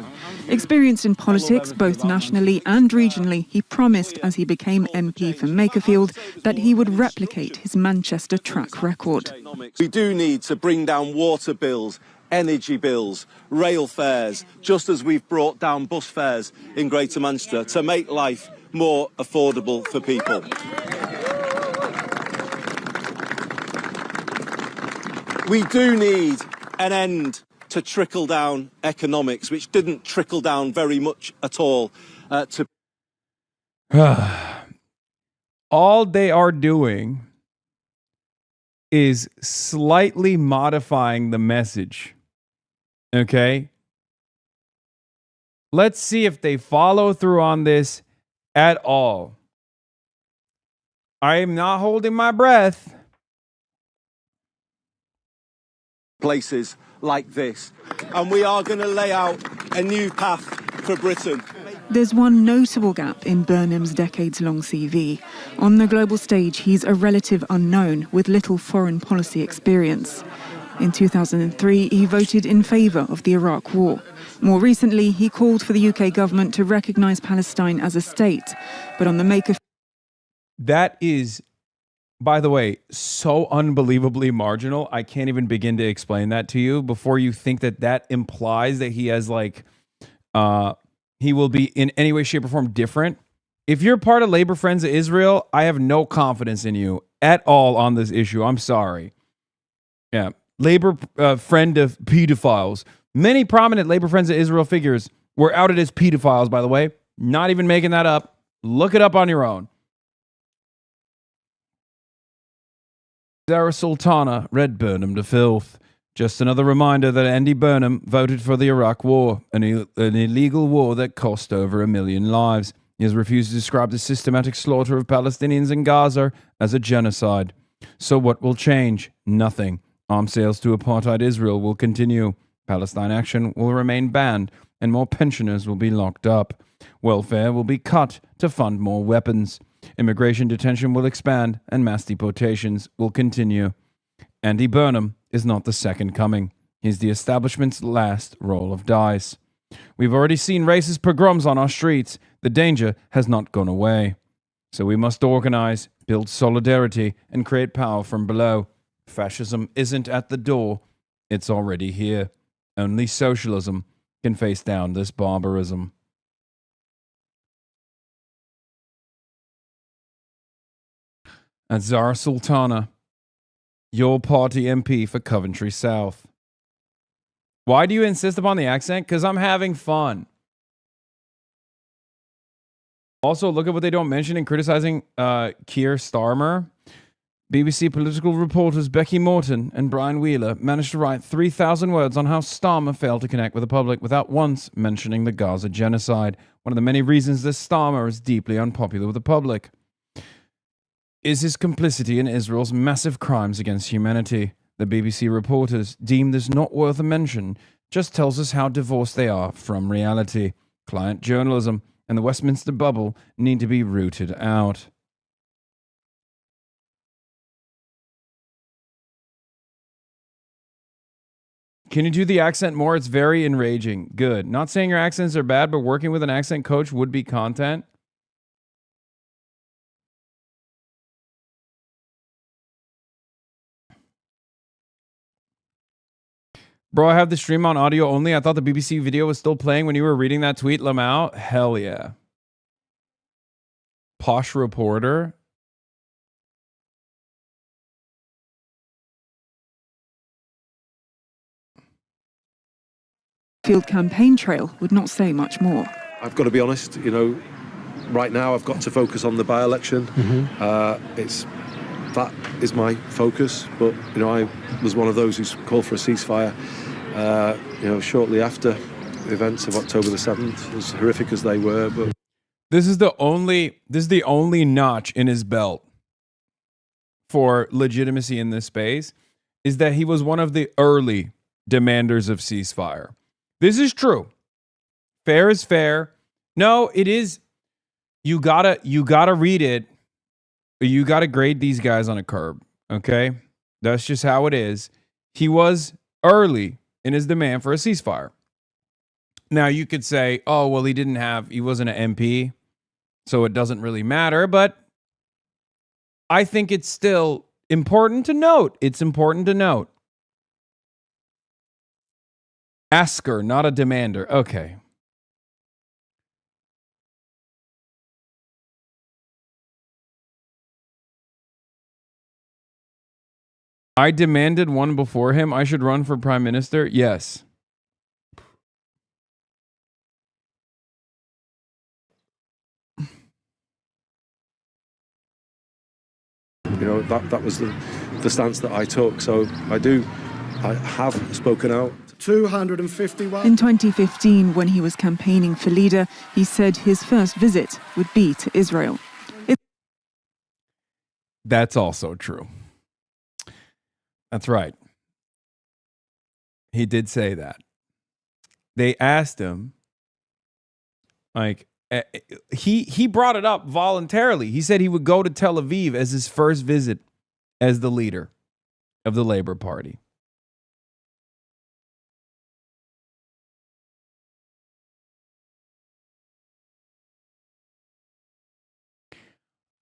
Experienced in politics, both nationally and regionally, he promised as he became MP for Makerfield that he would replicate his Manchester track record. We do need to bring down water bills, energy bills, rail fares, just as we've brought down bus fares in Greater Manchester to make life more affordable for people. We do need an end to trickle-down economics, which didn't trickle down very much at all. All they are doing is slightly modifying the message. Okay? Let's see if they follow through on this at all. I am not holding my breath. Places like this. And we are going to lay out a new path for Britain. There's one notable gap in Burnham's decades-long CV. On the global stage, he's a relative unknown with little foreign policy experience. In 2003, he voted in favour of the Iraq War. More recently, he called for the UK government to recognise Palestine as a state. But on the Makerfield... That is, by the way, so unbelievably marginal. I can't even begin to explain that to you before you think that that implies that he has he will be in any way, shape, or form different. If you're part of Labour Friends of Israel, I have no confidence in you at all on this issue. I'm sorry. Yeah. Labour friend of pedophiles. Many prominent Labour Friends of Israel figures were outed as pedophiles, by the way. Not even making that up. Look it up on your own. Zara Sultana read Burnham to filth. Just another reminder that Andy Burnham voted for the Iraq War, an illegal war that cost over 1 million lives. He has refused to describe the systematic slaughter of Palestinians in Gaza as a genocide. So what will change? Nothing. Arms sales to apartheid Israel will continue. Palestine action will remain banned, and more pensioners will be locked up. Welfare will be cut to fund more weapons. Immigration detention will expand, and mass deportations will continue. Andy Burnham is not the second coming. He's the establishment's last roll of dice. We've already seen racist pogroms on our streets. The danger has not gone away. So we must organize, build solidarity, and create power from below. Fascism isn't at the door. It's already here. Only socialism can face down this barbarism. And Zara Sultana, your party MP for Coventry South. Why do you insist upon the accent? Because I'm having fun. Also, look at what they don't mention in criticizing Keir Starmer. BBC political reporters Becky Morton and Brian Wheeler managed to write 3,000 words on how Starmer failed to connect with the public without once mentioning the Gaza genocide. One of the many reasons that Starmer is deeply unpopular with the public is his complicity in Israel's massive crimes against humanity. The BBC reporters deem this not worth a mention, just tells us how divorced they are from reality. Client journalism and the Westminster bubble need to be rooted out. Can you do the accent more? It's very enraging. Good. Not saying your accents are bad, but working with an accent coach would be content. Bro, I have the stream on audio only. I thought the BBC video was still playing when you were reading that tweet, Lamau. Hell yeah. Posh reporter. Field campaign trail would not say much more. I've got to be honest, right now I've got to focus on the by-election. That is my focus, but I was one of those who called for a ceasefire shortly after the events of October the 7th, as horrific as they were. But this is the only notch in his belt for legitimacy in this space, is that he was one of the early demanders of ceasefire. This is true. Fair is fair. No, it is. You gotta read it. You gotta grade these guys on a curb. Okay, that's just how it is. He was early in his demand for a ceasefire. Now, you could say, oh, well, he wasn't an MP, so it doesn't really matter. But I think it's still important to note. It's important to note. Asker, not a demander. Okay. I demanded one before him. I should run for prime minister. Yes. You know, that was the stance that I took. So I have spoken out. 251. In 2015, when he was campaigning for leader, he said his first visit would be to Israel. That's also true. That's right. He did say that. They asked him, like, he brought it up voluntarily. He said he would go to Tel Aviv as his first visit as the leader of the Labour Party.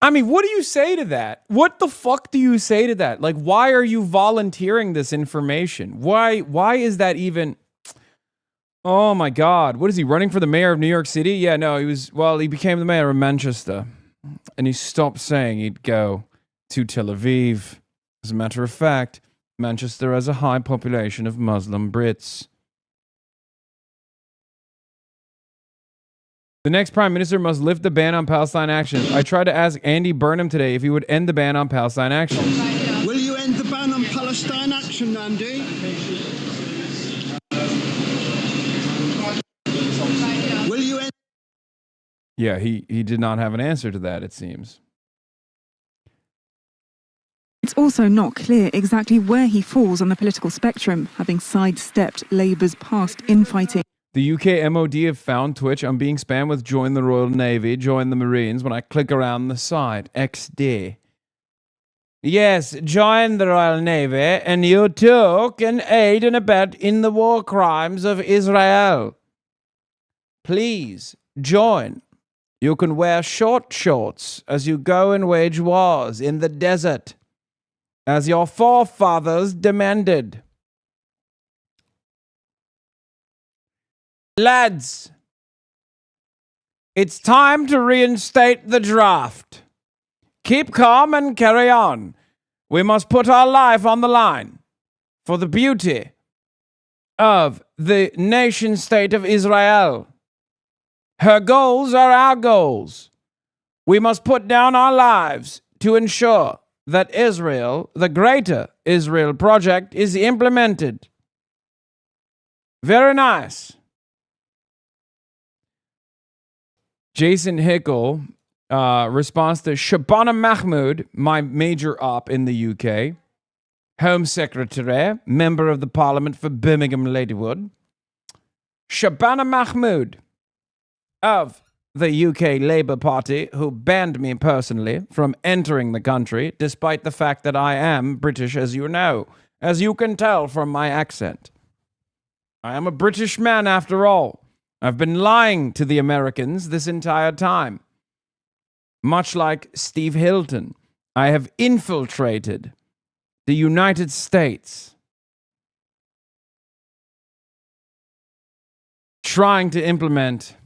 I mean, what do you say to that? What the fuck do you say to that? Like, why are you volunteering this information? Why is that even... Oh my God. What is he, running for the mayor of New York City? Yeah, no, he became the mayor of Manchester. And he stopped saying he'd go to Tel Aviv. As a matter of fact, Manchester has a high population of Muslim Brits. The next prime minister must lift the ban on Palestine actions. I tried to ask Andy Burnham today if he would end the ban on Palestine actions. Will you end the ban on Palestine action, Andy? Will you end... Yeah, he did not have an answer to that, it seems. It's also not clear exactly where he falls on the political spectrum, having sidestepped Labour's past infighting. The UK MOD have found Twitch. I'm being spammed with join the Royal Navy, join the Marines when I click around the side. XD. Yes, join the Royal Navy and you too can aid and abet in the war crimes of Israel. Please join. You can wear short shorts as you go and wage wars in the desert, as your forefathers demanded. Lads, it's time to reinstate the draft. Keep calm and carry on. We must put our life on the line for the beauty of the nation state of Israel. Her goals are our goals. We must put down our lives to ensure that Israel, the greater Israel project, is implemented. Very nice. Jason Hickel responds to Shabana Mahmood, my major op in the UK, Home Secretary, member of the Parliament for Birmingham Ladywood. Shabana Mahmood of the UK Labour Party, who banned me personally from entering the country, despite the fact that I am British, as you know, as you can tell from my accent. I am a British man after all. I've been lying to the Americans this entire time. Much like Steve Hilton, I have infiltrated the United States, trying to implement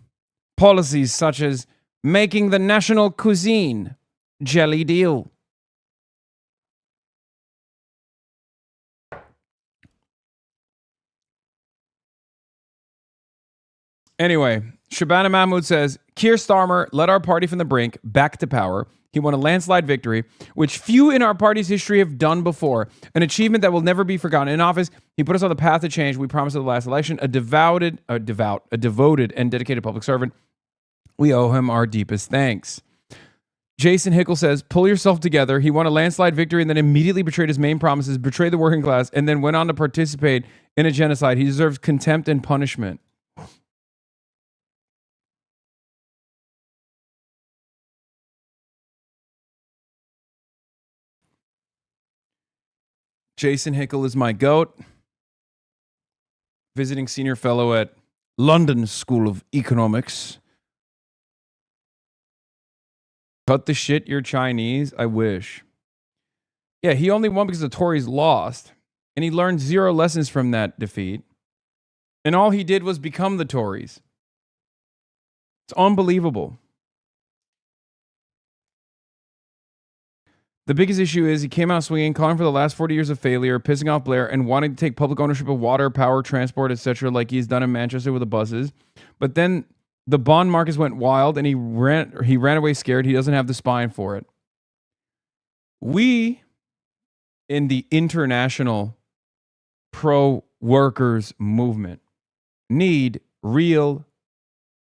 policies such as making the national cuisine jelly deal. Anyway, Shabana Mahmood says, Keir Starmer led our party from the brink back to power. He won a landslide victory, which few in our party's history have done before. An achievement that will never be forgotten. In office, he put us on the path to change we promised at the last election. A devoted and dedicated public servant. We owe him our deepest thanks. Jason Hickel says, pull yourself together. He won a landslide victory and then immediately betrayed his main promises, betrayed the working class, and then went on to participate in a genocide. He deserves contempt and punishment. Jason Hickel is my goat. visiting senior fellow at London School of Economics. Cut the shit, you're Chinese. I wish. Yeah, he only won because the Tories lost. And he learned 0 lessons from that defeat. And all he did was become the Tories. It's unbelievable. The biggest issue is he came out swinging, calling for the last 40 years of failure, pissing off Blair, and wanting to take public ownership of water, power, transport, etc., like he's done in Manchester with the buses. But then the bond markets went wild, and he ran away scared. He doesn't have the spine for it. We, in the international pro-workers movement, need real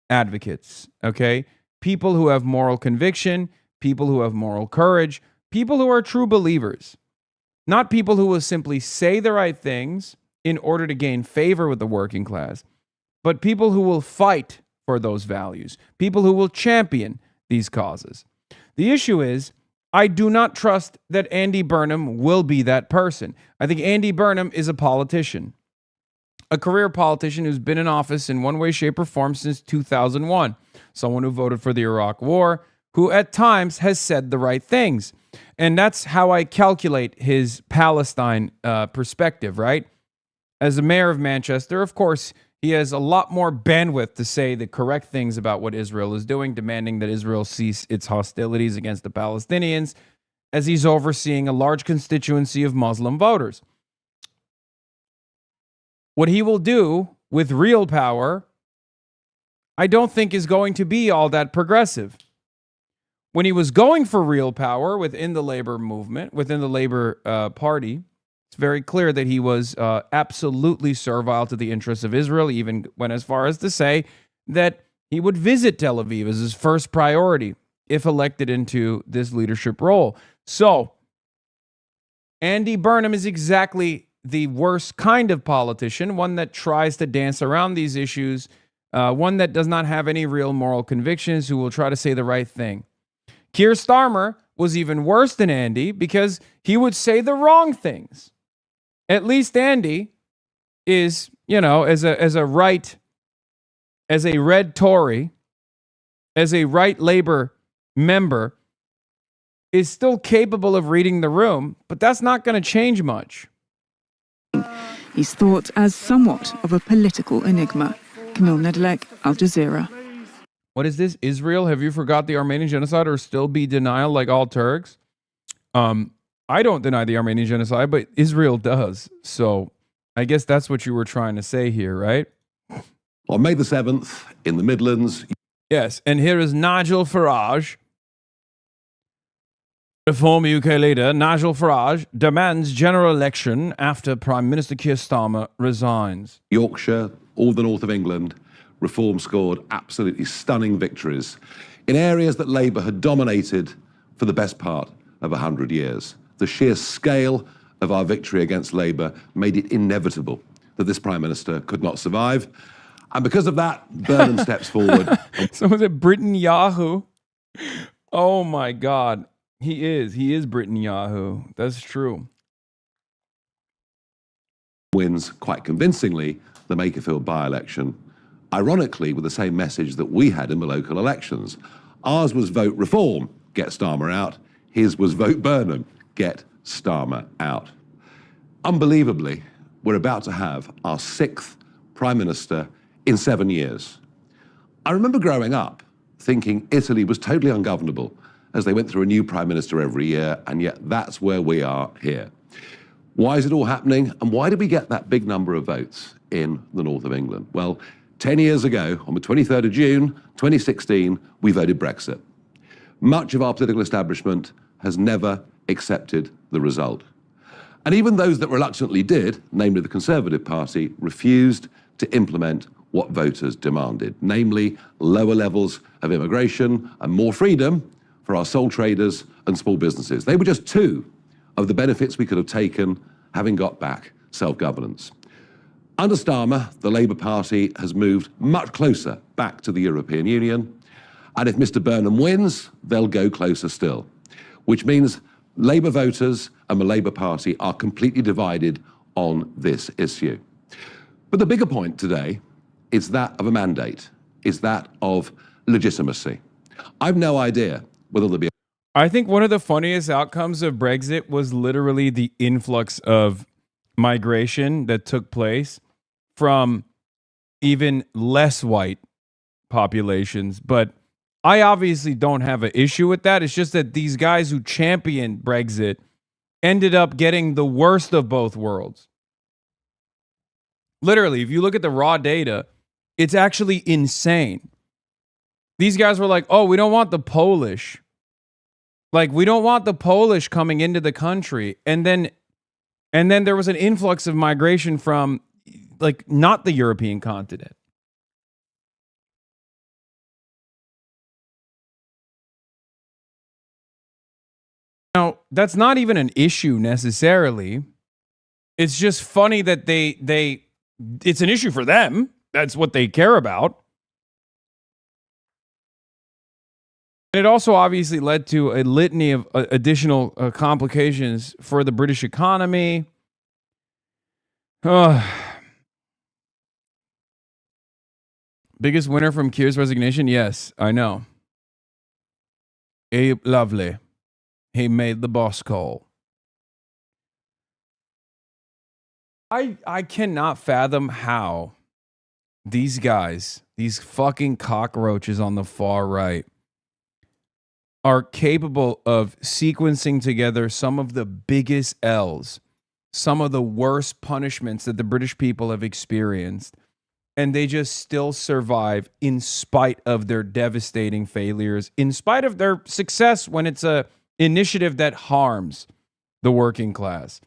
advocates, okay? People who have moral conviction, people who have moral courage, people who are true believers, not people who will simply say the right things in order to gain favor with the working class, but people who will fight for those values, people who will champion these causes. The issue is, I do not trust that Andy Burnham will be that person. I think Andy Burnham is a politician, a career politician who's been in office in one way, shape, or form since 2001, someone who voted for the Iraq War, who at times has said the right things. And that's how I calculate his Palestine perspective, right? As a mayor of Manchester, of course, he has a lot more bandwidth to say the correct things about what Israel is doing, demanding that Israel cease its hostilities against the Palestinians, as he's overseeing a large constituency of Muslim voters. What he will do with real power, I don't think is going to be all that progressive. When he was going for real power within the labor movement, within the Labor Party, it's very clear that he was absolutely servile to the interests of Israel, even went as far as to say that he would visit Tel Aviv as his first priority if elected into this leadership role. So, Andy Burnham is exactly the worst kind of politician, one that tries to dance around these issues, one that does not have any real moral convictions, who will try to say the right thing. Keir Starmer was even worse than Andy because he would say the wrong things. At least Andy is, as a red Tory, as a right Labour member, is still capable of reading the room, but that's not going to change much. He's thought as somewhat of a political enigma. Camille Nedelec, Al Jazeera. What is this? Israel? Have you forgot the Armenian genocide or still be denial like all Turks? I don't deny the Armenian genocide, but Israel does. So I guess that's what you were trying to say here, right? On May the 7th, in the Midlands. Yes, and here is Nigel Farage. Reform UK leader Nigel Farage demands general election after Prime Minister Keir Starmer resigns. Yorkshire, all the north of England, Reform scored absolutely stunning victories in areas that Labour had dominated for the best part of 100 years. The sheer scale of our victory against Labour made it inevitable that this Prime Minister could not survive. And because of that, Burnham steps forward. So was it Britain Yahoo? Oh my God. He is Britain Yahoo. That's true. Wins quite convincingly the Makerfield by-election, ironically with the same message that we had in the local elections. Ours was vote reform, get Starmer out. His was vote Burnham, get Starmer out. Unbelievably, we're about to have our 6th Prime Minister in 7 years. I remember growing up thinking Italy was totally ungovernable as they went through a new Prime Minister every year, and yet that's where we are here. Why is it all happening, and why did we get that big number of votes in the north of England? Well, 10 years ago, on the 23rd of June, 2016, we voted Brexit. Much of our political establishment has never accepted the result. And even those that reluctantly did, namely the Conservative Party, refused to implement what voters demanded, namely lower levels of immigration and more freedom for our sole traders and small businesses. They were just 2 of the benefits we could have taken having got back self-governance. Under Starmer, the Labour Party has moved much closer back to the European Union. And if Mr. Burnham wins, they'll go closer still, which means Labour voters and the Labour Party are completely divided on this issue. But the bigger point today is that of a mandate, is that of legitimacy. I've no idea whether there'll be I think one of the funniest outcomes of Brexit was literally the influx of migration that took place from even less white populations. But I obviously don't have an issue with that. It's just that these guys who championed Brexit ended up getting the worst of both worlds. Literally, if you look at the raw data, it's actually insane. These guys were like, oh, we don't want the Polish. Like, we don't want the Polish coming into the country. And then there was an influx of migration from, like, not the European continent. Now, that's not even an issue necessarily. It's just funny that it's an issue for them. That's what they care about. It also obviously led to a litany of additional complications for the British economy. Biggest winner from Keir's resignation? Yes, I know. Abe Lovely. He made the boss call. I cannot fathom how these guys, these fucking cockroaches on the far right, are capable of sequencing together some of the biggest L's, some of the worst punishments that the British people have experienced, and they just still survive in spite of their devastating failures, in spite of their success when it's a initiative that harms the working class.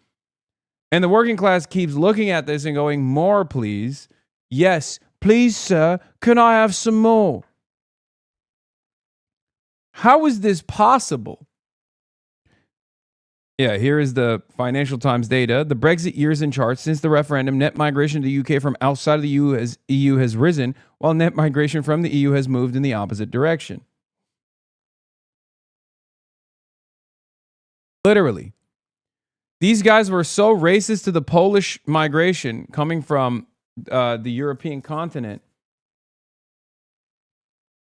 And the working class keeps looking at this and going, more, please. Yes, please, sir. Can I have some more? How is this possible? Yeah, here is the Financial Times data. The Brexit years in charts since the referendum, net migration to the UK from outside of the EU has risen, while net migration from the EU has moved in the opposite direction. Literally. These guys were so racist to the Polish migration coming from the European continent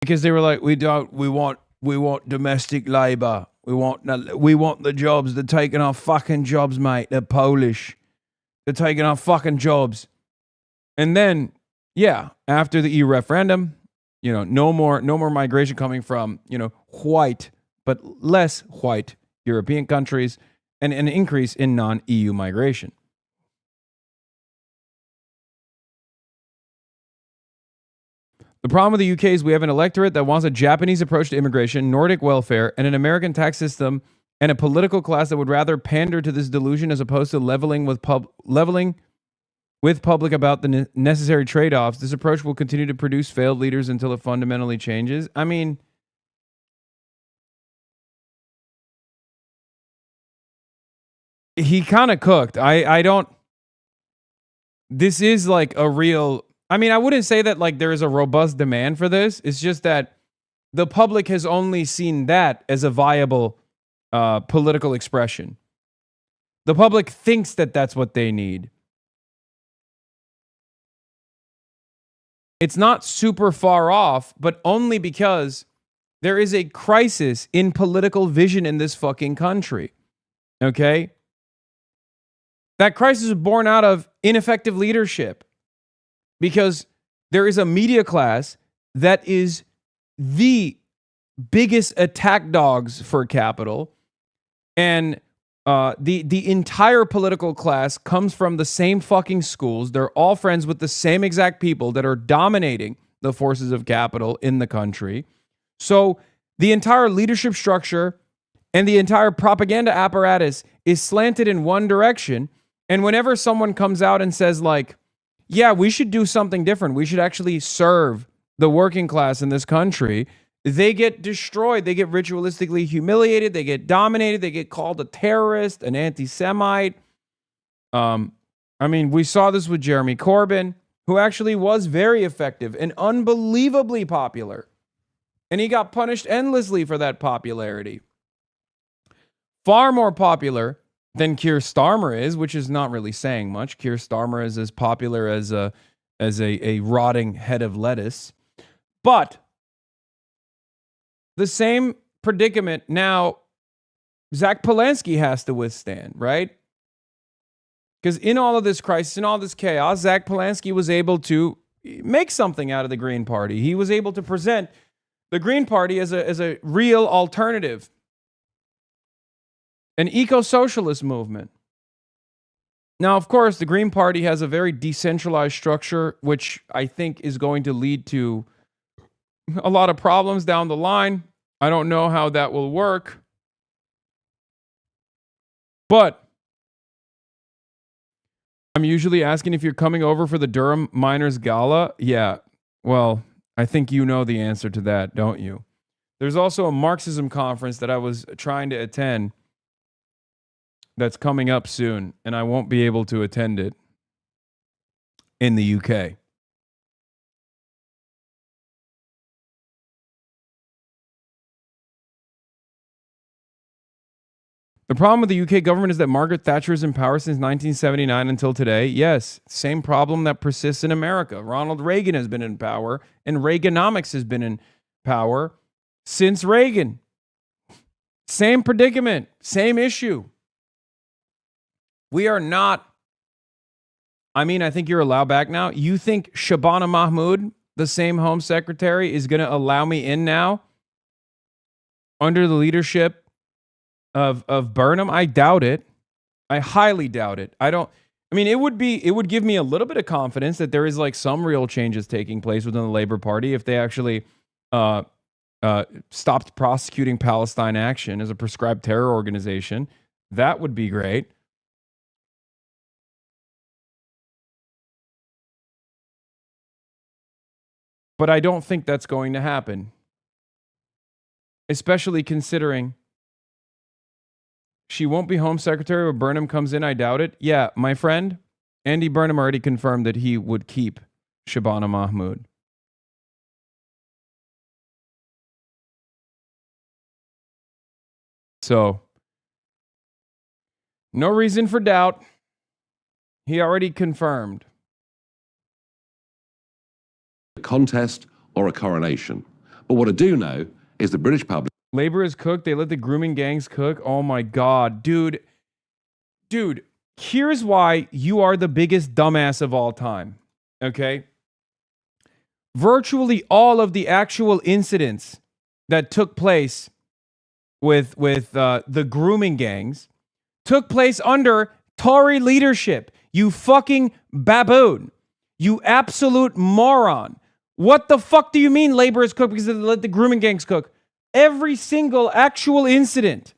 because they were like, we want domestic labor. We want the jobs. They're taking our fucking jobs, mate. They're Polish. They're taking our fucking jobs. And then, yeah, after the EU referendum, no more migration coming from, white, but less white European countries, and an increase in non-EU migration. The problem with the UK is we have an electorate that wants a Japanese approach to immigration, Nordic welfare, and an American tax system, and a political class that would rather pander to this delusion as opposed to leveling with public about the necessary trade-offs. This approach will continue to produce failed leaders until it fundamentally changes. I mean, he kind of cooked. This is like a real, I mean, I wouldn't say that like there is a robust demand for this. It's just that the public has only seen that as a viable political expression. The public thinks that that's what they need. It's not super far off, but only because there is a crisis in political vision in this fucking country. Okay? That crisis is born out of ineffective leadership because there is a media class that is the biggest attack dogs for capital, and the entire political class comes from the same fucking schools. They're all friends with the same exact people that are dominating the forces of capital in the country. So the entire leadership structure and the entire propaganda apparatus is slanted in one direction. And whenever someone comes out and says like, yeah, we should do something different, we should actually serve the working class in this country, they get destroyed. They get ritualistically humiliated. They get dominated. They get called a terrorist, an anti-Semite. I mean, we saw this with Jeremy Corbyn, who actually was very effective and unbelievably popular. And he got punished endlessly for that popularity. Far more popular than Keir Starmer is, which is not really saying much. Keir Starmer is as popular as as a rotting head of lettuce. But the same predicament now Zach Polanski has to withstand, right? Because in all of this crisis, in all this chaos, Zach Polanski was able to make something out of the Green Party. He was able to present the Green Party as a real alternative, an eco-socialist movement. Now, of course, the Green Party has a very decentralized structure, which I think is going to lead to a lot of problems down the line. I don't know how that will work. But I'm usually asking if you're coming over for the Durham Miners Gala. Yeah, well, I think you know the answer to that, don't you? There's also a Marxism conference that I was trying to attend that's coming up soon, and I won't be able to attend it in the UK. The problem with the UK government is that Margaret Thatcher is in power since 1979 until today. Yes, same problem that persists in America. Ronald Reagan has been in power, and Reaganomics has been in power since Reagan. Same predicament, same issue. We are not, I think you're allowed back now. You think Shabana Mahmood, the same Home Secretary, is going to allow me in now under the leadership of Burnham? I doubt it. I highly doubt it. It would give me a little bit of confidence that there is like some real changes taking place within the Labour Party if they actually stopped prosecuting Palestine Action as a prescribed terror organization. That would be great. But I don't think that's going to happen, especially considering she won't be Home Secretary when Burnham comes in. I doubt it. Yeah, my friend, Andy Burnham already confirmed that he would keep Shabana Mahmood. So, no reason for doubt. He already confirmed. A contest or a coronation. But what I do know is the British public. Labor is cooked. They let the grooming gangs cook. Oh my God. Dude, here's why you are the biggest dumbass of all time. Okay? Virtually all of the actual incidents that took place with the grooming gangs took place under Tory leadership. You fucking baboon. You absolute moron. What the fuck do you mean labor is cooked because they let the grooming gangs cook? Every single actual incident,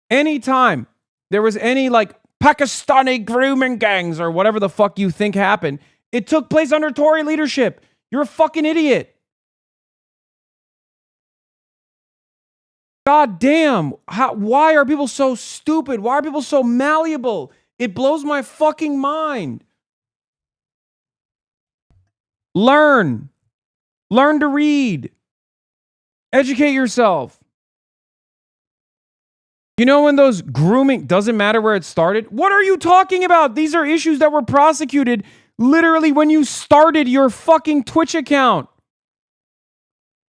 anytime there was any like Pakistani grooming gangs or whatever the fuck you think happened, it took place under Tory leadership. You're a fucking idiot. God damn. Why are people so stupid? Why are people so malleable? It blows my fucking mind. Learn to read. Educate yourself. You know when those grooming, doesn't matter where it started? What are you talking about? These are issues that were prosecuted literally when you started your fucking Twitch account.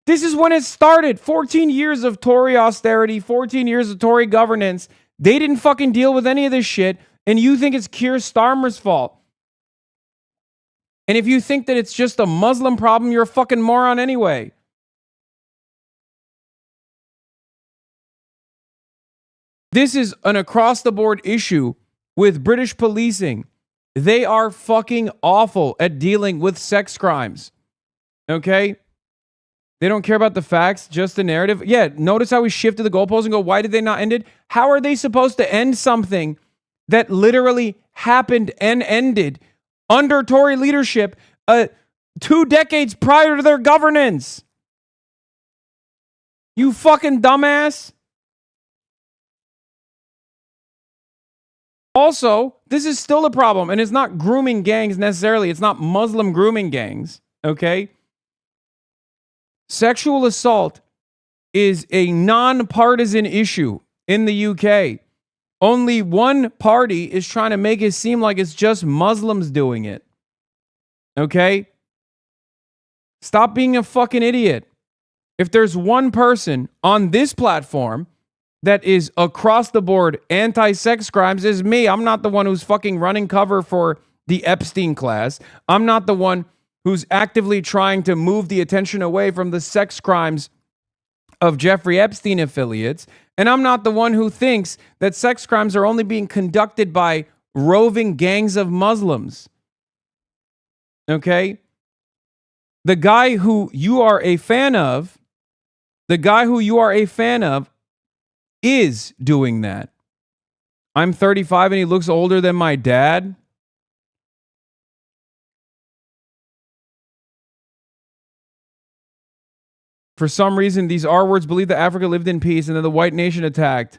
This is when it started. 14 years of Tory austerity, 14 years of Tory governance. They didn't fucking deal with any of this shit, and you think it's Keir Starmer's fault. And if you think that it's just a Muslim problem, you're a fucking moron anyway. This is an across-the-board issue with British policing. They are fucking awful at dealing with sex crimes. Okay? They don't care about the facts, just the narrative. Yeah, notice how we shifted the goalposts and go, why did they not end it? How are they supposed to end something that literally happened and ended under Tory leadership 2 decades prior to their governance? You fucking dumbass. Also, this is still a problem, and it's not grooming gangs necessarily. It's not Muslim grooming gangs, okay? Sexual assault is a nonpartisan issue in the UK. Only one party is trying to make it seem like it's just Muslims doing it. Okay? Stop being a fucking idiot. If there's one person on this platform that is across the board anti-sex crimes, is me. I'm not the one who's fucking running cover for the Epstein class. I'm not the one who's actively trying to move the attention away from the sex crimes of Jeffrey Epstein affiliates. And I'm not the one who thinks that sex crimes are only being conducted by roving gangs of Muslims. Okay? The guy who you are a fan of, is doing that. I'm 35 and he looks older than my dad. For some reason, these R-words believe that Africa lived in peace and then the white nation attacked.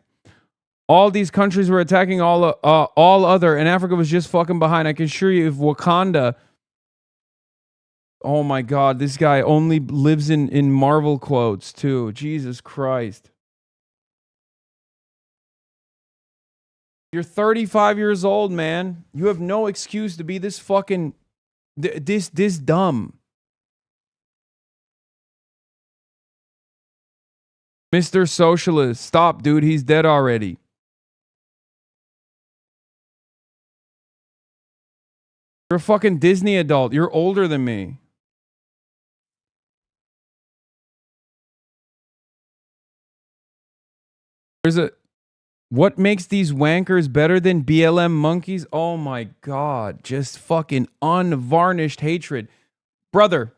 All these countries were attacking all other, and Africa was just fucking behind. I can assure you, if Wakanda... Oh my God, this guy only lives in Marvel quotes too. Jesus Christ. You're 35 years old, man. You have no excuse to be this fucking... this dumb. Mr. Socialist, stop, dude. He's dead already. You're a fucking Disney adult. You're older than me. What makes these wankers better than BLM monkeys? Oh my God. Just fucking unvarnished hatred. Brother.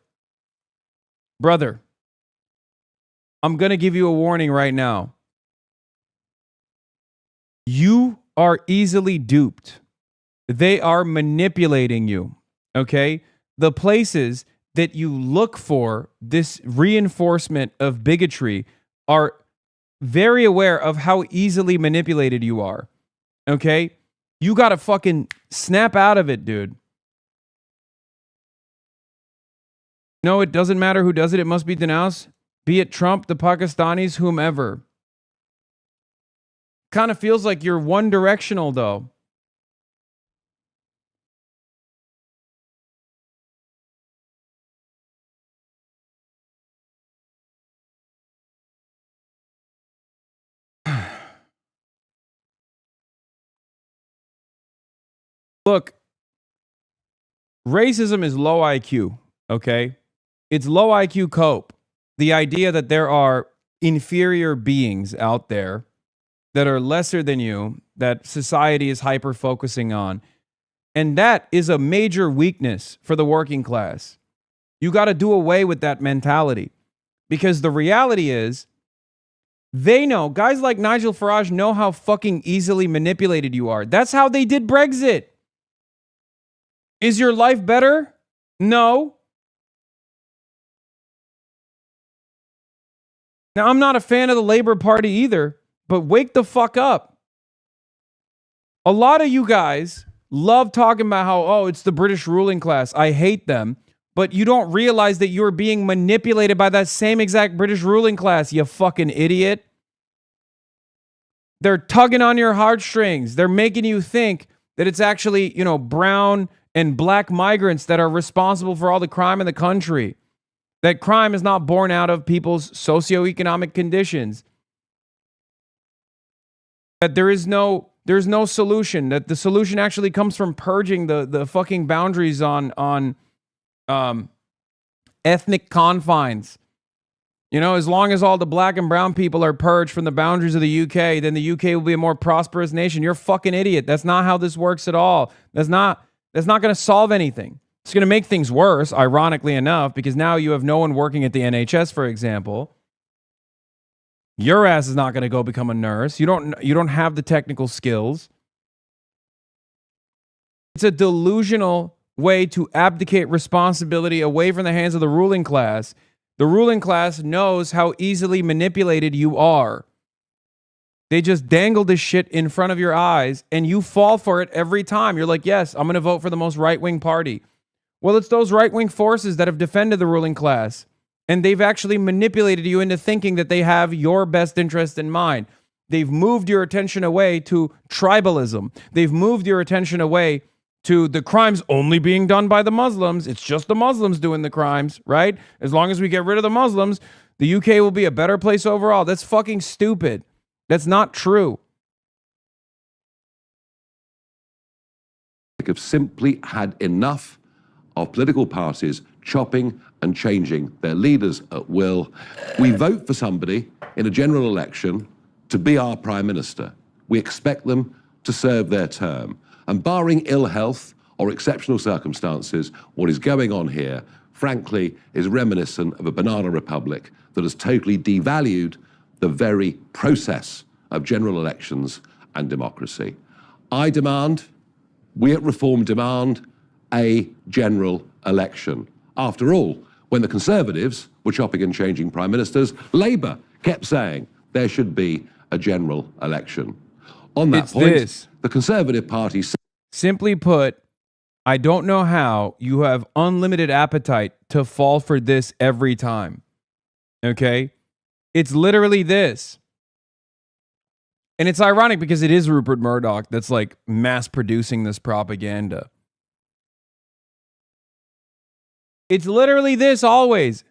I'm going to give you a warning right now. You are easily duped. They are manipulating you. Okay? The places that you look for this reinforcement of bigotry are very aware of how easily manipulated you are. Okay? You got to fucking snap out of it, dude. No, it doesn't matter who does it. It must be denounced. Be it Trump, the Pakistanis, whomever. Kind of feels like you're one directional, though. Look, racism is low IQ, okay? It's low IQ cope. The idea that there are inferior beings out there that are lesser than you, that society is hyper-focusing on. And that is a major weakness for the working class. You got to do away with that mentality. Because the reality is, they know, guys like Nigel Farage know how fucking easily manipulated you are. That's how they did Brexit. Is your life better? No. Now, I'm not a fan of the Labour Party either, but wake the fuck up. A lot of you guys love talking about how, oh, it's the British ruling class. I hate them. But you don't realize that you're being manipulated by that same exact British ruling class, you fucking idiot. They're tugging on your heartstrings. They're making you think that it's actually, brown and black migrants that are responsible for all the crime in the country. That crime is not born out of people's socioeconomic conditions. That there's no solution. That the solution actually comes from purging the fucking boundaries on ethnic confines. As long as all the black and brown people are purged from the boundaries of the UK, then the UK will be a more prosperous nation. You're a fucking idiot. That's not how this works at all. That's not going to solve anything. It's going to make things worse, ironically enough, because now you have no one working at the NHS, for example. Your ass is not going to go become a nurse. You don't have the technical skills. It's a delusional way to abdicate responsibility away from the hands of the ruling class. The ruling class knows how easily manipulated you are. They just dangle this shit in front of your eyes, and you fall for it every time. You're like, yes, I'm going to vote for the most right-wing party. Well, it's those right-wing forces that have defended the ruling class, and they've actually manipulated you into thinking that they have your best interest in mind. They've moved your attention away to tribalism. They've moved your attention away to the crimes only being done by the Muslims. It's just the Muslims doing the crimes, right? As long as we get rid of the Muslims, the UK will be a better place overall. That's fucking stupid. That's not true. Have simply had enough of political parties chopping and changing their leaders at will. We vote for somebody in a general election to be our prime minister. We expect them to serve their term. And barring ill health or exceptional circumstances, what is going on here, frankly, is reminiscent of a banana republic that has totally devalued the very process of general elections and democracy. We at Reform demand a general election. After all, when the Conservatives were chopping and changing prime ministers, Labour kept saying there should be a general election. On that point, the Conservative Party... Simply put, I don't know how you have unlimited appetite to fall for this every time. Okay? It's literally this. And it's ironic because it is Rupert Murdoch that's like mass producing this propaganda. It's literally this always.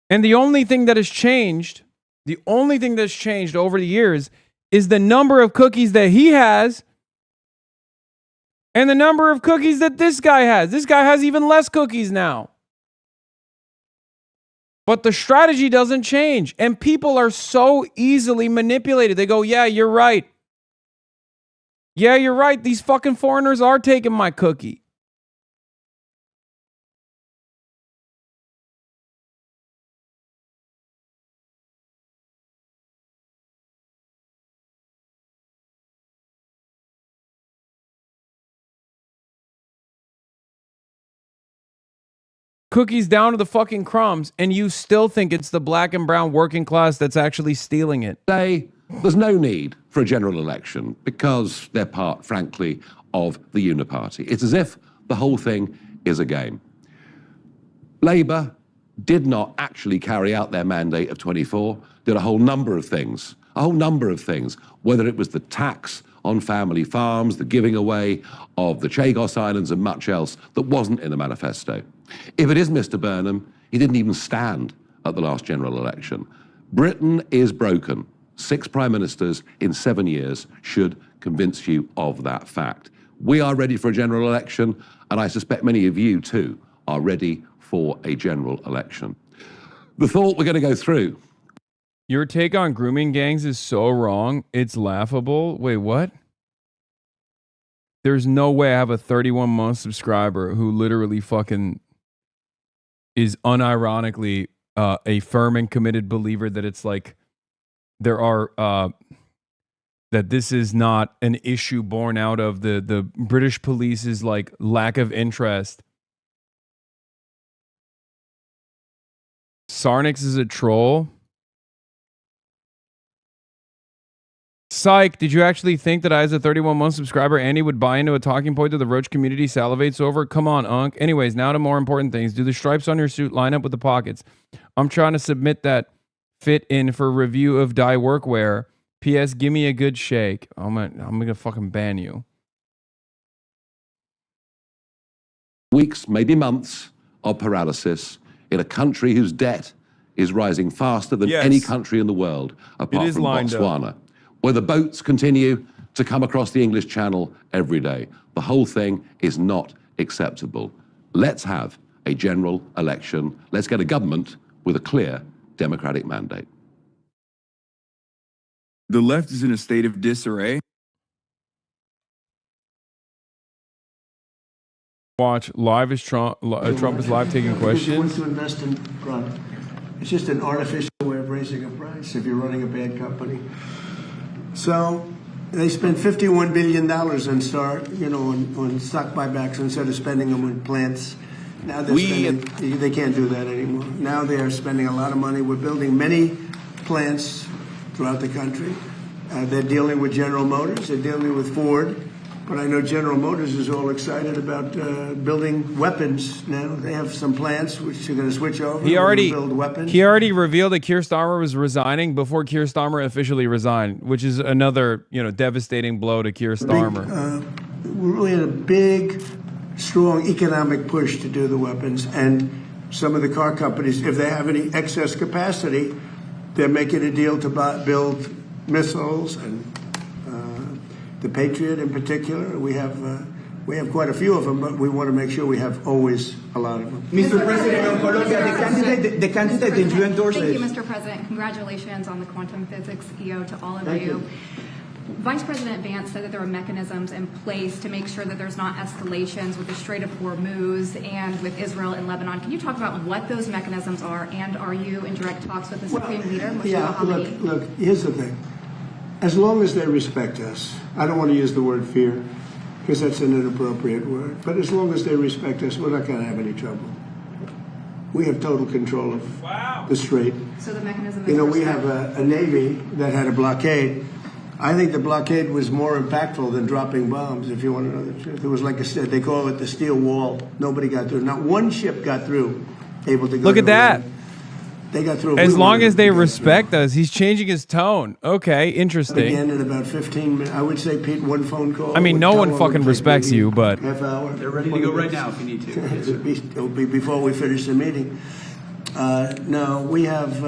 And the only thing that has changed, over the years is the number of cookies that he has and the number of cookies that this guy has. This guy has even less cookies now. But the strategy doesn't change. And people are so easily manipulated. They go, yeah, you're right. Yeah, you're right. These fucking foreigners are taking my cookie. Cookies down to the fucking crumbs, and you still think it's the black and brown working class that's actually stealing it. There's no need for a general election because they're part, frankly, of the uniparty. It's as if the whole thing is a game. Labour did not actually carry out their mandate of 24, did a whole number of things, whether it was the tax on family farms, the giving away of the Chagos Islands and much else that wasn't in the manifesto. If it is Mr. Burnham, he didn't even stand at the last general election. Britain is broken. 6 prime ministers in 7 years should convince you of that fact. We are ready for a general election, and I suspect many of you too are ready for a general election. The thought we're going to go through. Your take on grooming gangs is so wrong. It's laughable. Wait, what? There's no way I have a 31-month subscriber who literally fucking is unironically a firm and committed believer that it's like there are that this is not an issue born out of the British police's like lack of interest. Sarnix is a troll. Psych, did you actually think that I, as a 31-month subscriber, Andy would buy into a talking point that the Roach community salivates over? Come on, Unc. Anyways, now to more important things. Do the stripes on your suit line up with the pockets? I'm trying to submit that fit in for review of dye workwear. P.S. Give me a good shake. I'm gonna fucking ban you. Weeks, maybe months of paralysis in a country whose debt is rising faster than any country in the world, apart from Botswana, where the boats continue to come across the English Channel every day. The whole thing is not acceptable. Let's have a general election. Let's get a government with a clear democratic mandate. The left is in a state of disarray. Watch live is Trump is live taking questions. Want to invest in product. It's just an artificial way of raising a price if you're running a bad company. So they spent $51 billion on stock buybacks instead of spending them on plants. Now they can't do that anymore. Now they are spending a lot of money. We're building many plants throughout the country. They're dealing with General Motors. They're dealing with Ford. But I know General Motors is all excited about building weapons now. They have some plants which are going to switch over. He already build weapons. He already revealed that Keir Starmer was resigning before Keir Starmer officially resigned, which is another devastating blow to Keir Starmer. we had a big, strong economic push to do the weapons, and some of the car companies, if they have any excess capacity, they're making a deal to build missiles, and the Patriot in particular. We have quite a few of them, but we want to make sure we have always a lot of them. Mr. President, on Colombia, the candidate that you endorsed. Thank you, Mr. President. Congratulations on the quantum physics EO to all of Thank you. Vice President Vance said that there were mechanisms in place to make sure that there's not escalations with the Strait of Hormuz and with Israel and Lebanon. Can you talk about what those mechanisms are, and are you in direct talks with the Supreme Leader, Moshe Mohammadi? Look, here's the thing. As long as they respect us, I don't want to use the word fear, because that's an inappropriate word, but as long as they respect us, we're not going to have any trouble. We have total control of the Strait. So the mechanism is we have a Navy that had a blockade. I think the blockade was more impactful than dropping bombs, if you want to know the truth. It was like they call it the steel wall. Nobody got through. Not one ship got through, able to go. Look at that. They got through. As long as they respect us, he's changing his tone. Okay, interesting. Again, in about 15 minutes. I would say, Pete, one phone call. I mean, no one fucking respects you, but half hour. They're ready to go right now if you need to. It'll be before we finish the meeting. No, we have.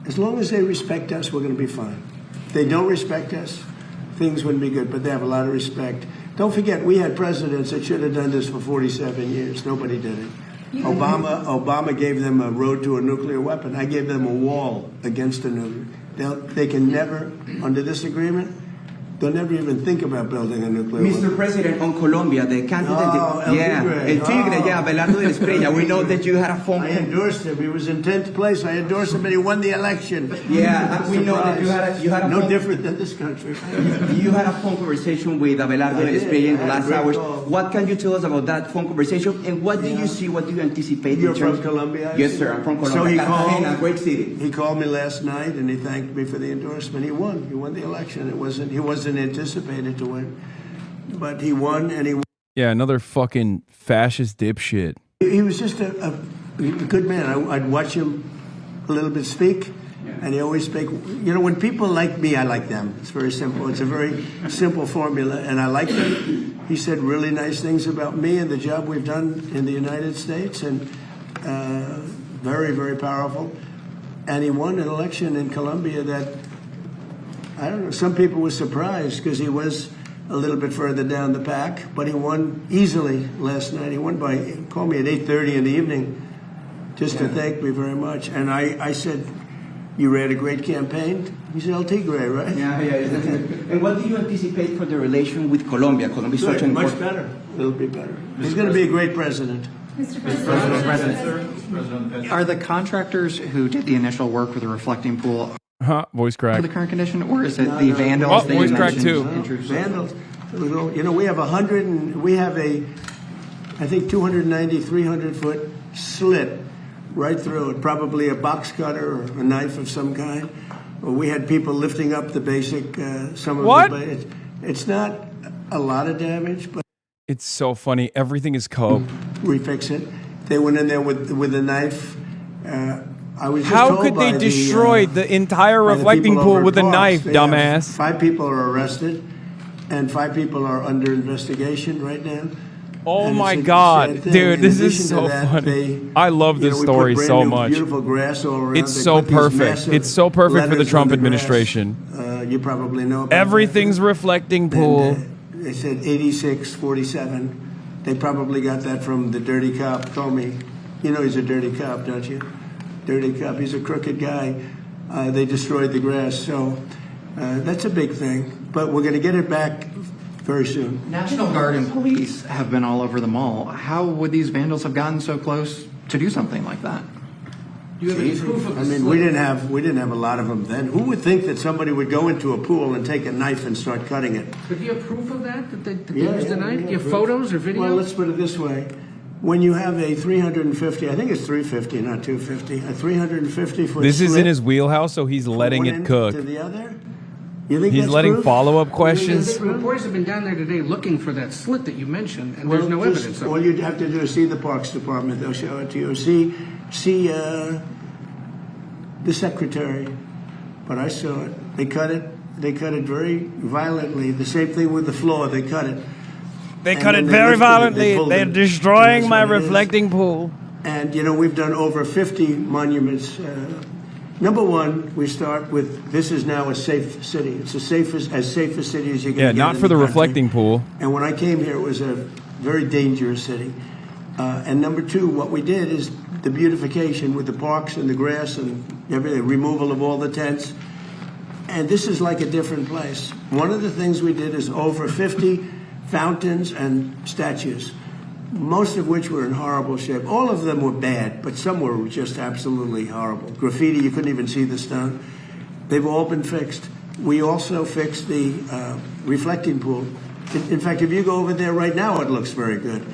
As long as they respect us, we're going to be fine. If they don't respect us, things wouldn't be good. But they have a lot of respect. Don't forget, we had presidents that should have done this for 47 years. Nobody did it. Obama gave them a road to a nuclear weapon. I gave them a wall against a nuclear. They can never, under this agreement, they'll never even think about building a nuclear weapon. Mr. President, on Colombia, the candidate... El Tigre, Abelardo de la Espriella. We know that you had a phone... I endorsed him. He was in 10th place. I endorsed him, and he won the election. Yeah, we know that you had a no different than this country. You had a phone conversation with Abelardo de la Espriella in the last hours. What can you tell us about that phone conversation, and what do you see, what do you anticipate? You're from Colombia? Yes, sir, I'm from Colombia. So he called, a great city. He called me last night, and he thanked me for the endorsement. He won. He won the election. He wasn't anticipated to win, but he won, and he won. Yeah, another fucking fascist dipshit. He was just a good man. I'd watch him a little bit speak, and he always speak. When people like me, I like them. It's very simple. It's a very simple formula, and I like him. He said really nice things about me and the job we've done in the United States, and very, very powerful. And he won an election in Colombia that, I don't know, some people were surprised because he was a little bit further down the pack, but he won easily last night. He won he called me at 8:30 in the evening just to thank me very much. And I said, you ran a great campaign. He said, El Tigre, right? Yeah. And what do you anticipate for the relation with Colombia? Colombia is such an much better. It'll be better. He's going to be a great president. Mr. President. Are the contractors who did the initial work with the reflecting pool voice crack. the current condition, or is it the vandals? Oh, voice crack too. Vandals. We have 100, and we have I think 290, 300-foot slit right through it, probably a box cutter or a knife of some kind. We had people lifting up the basic, some of what? It's not a lot of damage, but it's so funny. Everything is cope. Refix it. They went in there with a knife. I was just How told could they by destroy the entire by the reflecting people pool over with a Parks. knife, They dumbass? 5 people are arrested, and 5 people are under investigation right now. Oh And my it's a God, sad thing. dude, In this addition is to so that, funny. I love this we story put so brand new, much. Beautiful grass all around. It's They so put these perfect. massive It's so perfect for the letters Trump on the grass. administration. You probably know about Everything's reflecting pool. They said 86-47. They probably got that from the dirty cop, Comey. You know he's a dirty cop, don't you? Dirty cop. He's a crooked guy. They destroyed the grass. So that's a big thing. But we're going to get it back very soon. National Guard and police have been all over the mall. How would these vandals have gotten so close to do something like that? Do you have any proof of we didn't have a lot of them then. Who would think that somebody would go into a pool and take a knife and start cutting it? But do you have proof of that they used the knife? Do you have photos or videos? Well, let's put it this way. When you have a 350, I think it's 350, not 250, a 350-foot This is slit in his wheelhouse, so he's letting one it end cook. to the other? You think He's that's letting proof? follow-up questions. Reporters have been down there today looking for that slit that you mentioned, and there's no evidence of All it. you'd have to do is see the Parks Department. They'll show it to you. See the secretary. But I saw it. They cut it. They cut it very violently. The same thing with the floor. They cut it. They And cut then it they very lifted it, violently. pulled They're it, destroying and my that's what it is. reflecting pool. And, you know, we've done over 50 monuments. Number one, we start with, this is now a safe city. It's as safe a city as you can Yeah, get not in for the country. reflecting pool. And when I came here, it was a very dangerous city. And number two, what we did is the beautification with the parks and the grass and everything, removal of all the tents. And this is like a different place. One of the things we did is over 50 fountains and statues, most of which were in horrible shape. All of them were bad, but some were just absolutely horrible. Graffiti, you couldn't even see the stone. They've all been fixed. We also fixed the reflecting pool. In fact, if you go over there right now, it looks very good.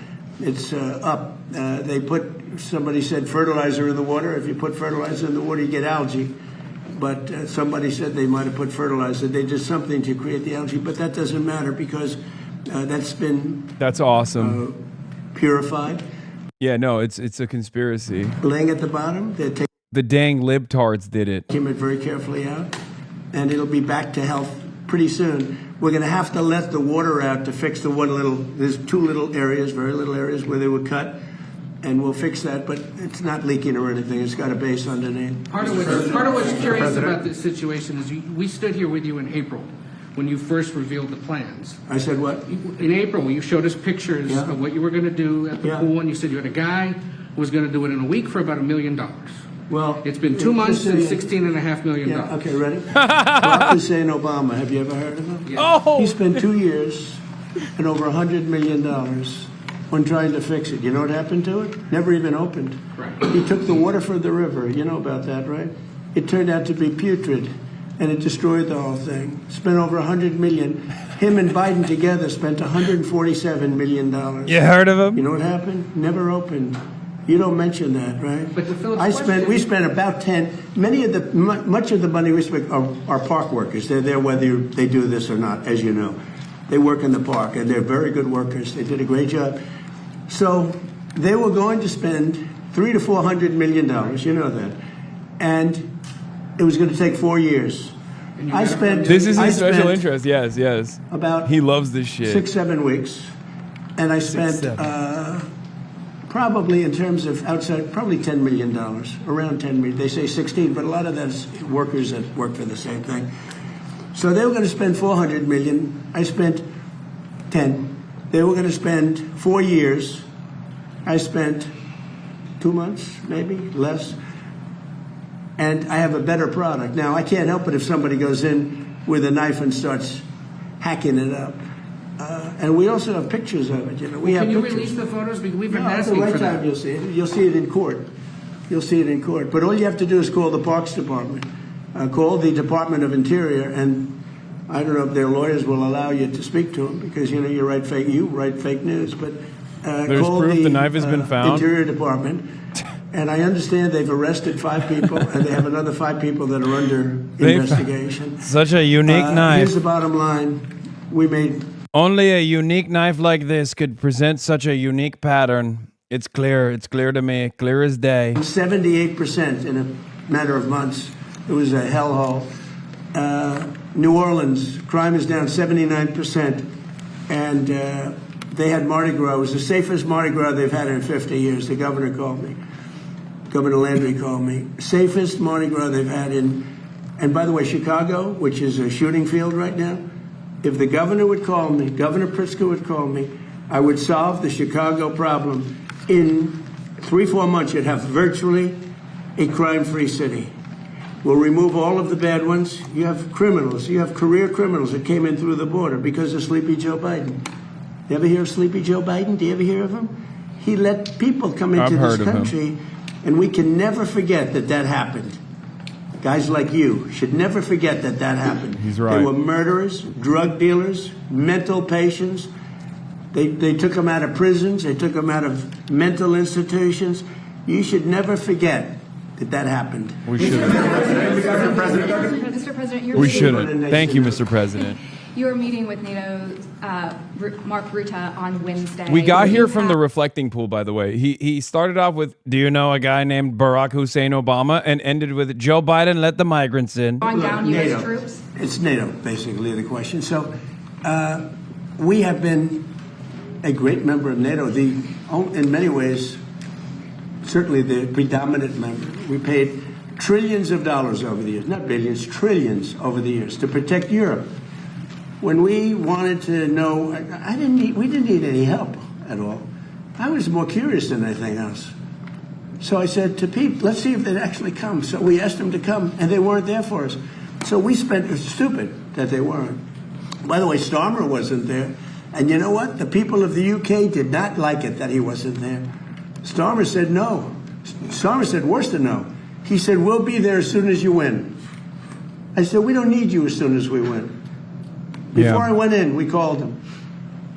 It's up. They put, somebody said fertilizer in the water. If you put fertilizer in the water, you get algae. But somebody said they might have put fertilizer. They did something to create the algae, but that doesn't matter because That's awesome. Purified. Yeah, no, it's a conspiracy. Laying at the bottom, they're taking The dang libtards did it. it very carefully out, and it'll be back to health pretty soon. We're going to have to let the water out to fix there's two little areas, very little areas where they were cut, and we'll fix that, but it's not leaking or anything. It's got a base underneath. Part of what's curious about this situation is we stood here with you in April when you first revealed the plans. I said what? In April, when you showed us pictures of what you were going to do at the pool, and you said you had a guy who was going to do it in a week for about $1 million. Well, it's been 2 months and $16.5 million. Yeah, okay, ready? Barack Hussein Obama, have you ever heard of him? Yeah. Oh! He spent 2 years and over $100 million on trying to fix it. You know what happened to it? Never even opened. Right. He took the water from the river. You know about that, right? It turned out to be putrid, and it destroyed the whole thing. Spent over $100 million. Him and Biden together spent $147 million. You heard of him? You know what happened? Never opened. You don't mention that, right? But the we spent about 10. Much of the money we spent are park workers. They're there whether they do this or not, as you know. They work in the park, and they're very good workers. They did a great job. So they were going to spend $300 to $400 million. You know that, and it was going to take 4 years. This is his special interest. Yes. About he loves this shit. 6-7 weeks, and I spent probably in terms of outside, probably $10 million, around 10 million. They say 16, but a lot of that's workers that work for the same thing. So they were going to spend $400 million. I spent 10. They were going to spend 4 years. I spent 2 months, maybe less. And I have a better product. Now, I can't help it if somebody goes in with a knife and starts hacking it up. And we also have pictures of it. You know, we have Can you pictures. release the photos? Because we've been No, at the asking right for time that. you'll see it. You'll see it in court. You'll see it in court. But all you have to do is call the Parks Department. Call the Department of Interior, and I don't know if their lawyers will allow you to speak to them because you write fake news. But There's call proof the knife has been found. Interior Department. And I understand they've arrested 5 people, and they have another 5 people that are under investigation. Such a unique knife. Here's the bottom line: we made. Only a unique knife like this could present such a unique pattern. It's clear. It's clear to me. Clear as day. 78% in a matter of months. It was a hellhole. New Orleans, crime is down 79%. And they had Mardi Gras. It was the safest Mardi Gras they've had in 50 years. The governor called me. Governor Landry called me. Safest Mardi Gras they've had in... And by the way, Chicago, which is a shooting field right now, if the governor would call me, Governor Pritzker would call me, I would solve the Chicago problem. In 3-4 months, you'd have virtually a crime-free city. We'll remove all of the bad ones. You have criminals. You have career criminals that came in through the border because of Sleepy Joe Biden. You ever hear of Sleepy Joe Biden? Do you ever hear of him? He let people come into this country, and we can never forget that that happened. Guys like you should never forget that that happened. He's right. They were murderers, drug dealers, mental patients. They took them out of prisons. They took them out of mental institutions. You should never forget that that happened. We shouldn't. Mr. President, We shouldn't. Thank you, Mr. President. You were meeting with NATO's Mark Rutte on Wednesday. We got here from the reflecting pool, by the way. He started off with, do you know a guy named Barack Hussein Obama? And ended with, Joe Biden let the migrants in. Drawing down U.S. troops. It's NATO, basically, the question. So we have been a great member of NATO, in many ways, certainly the predominant member. We paid trillions of dollars over the years, not billions, trillions over the years to protect Europe. When we wanted to know, we didn't need any help at all. I was more curious than anything else. So I said to Pete, let's see if they'd actually come. So we asked them to come, and they weren't there for us. So we spent, it was stupid that they weren't. By the way, Starmer wasn't there. And you know what? The people of the UK did not like it that he wasn't there. Starmer said no. Starmer said worse than no. He said, we'll be there as soon as you win. I said, we don't need you as soon as we win. Before I went in, we called him.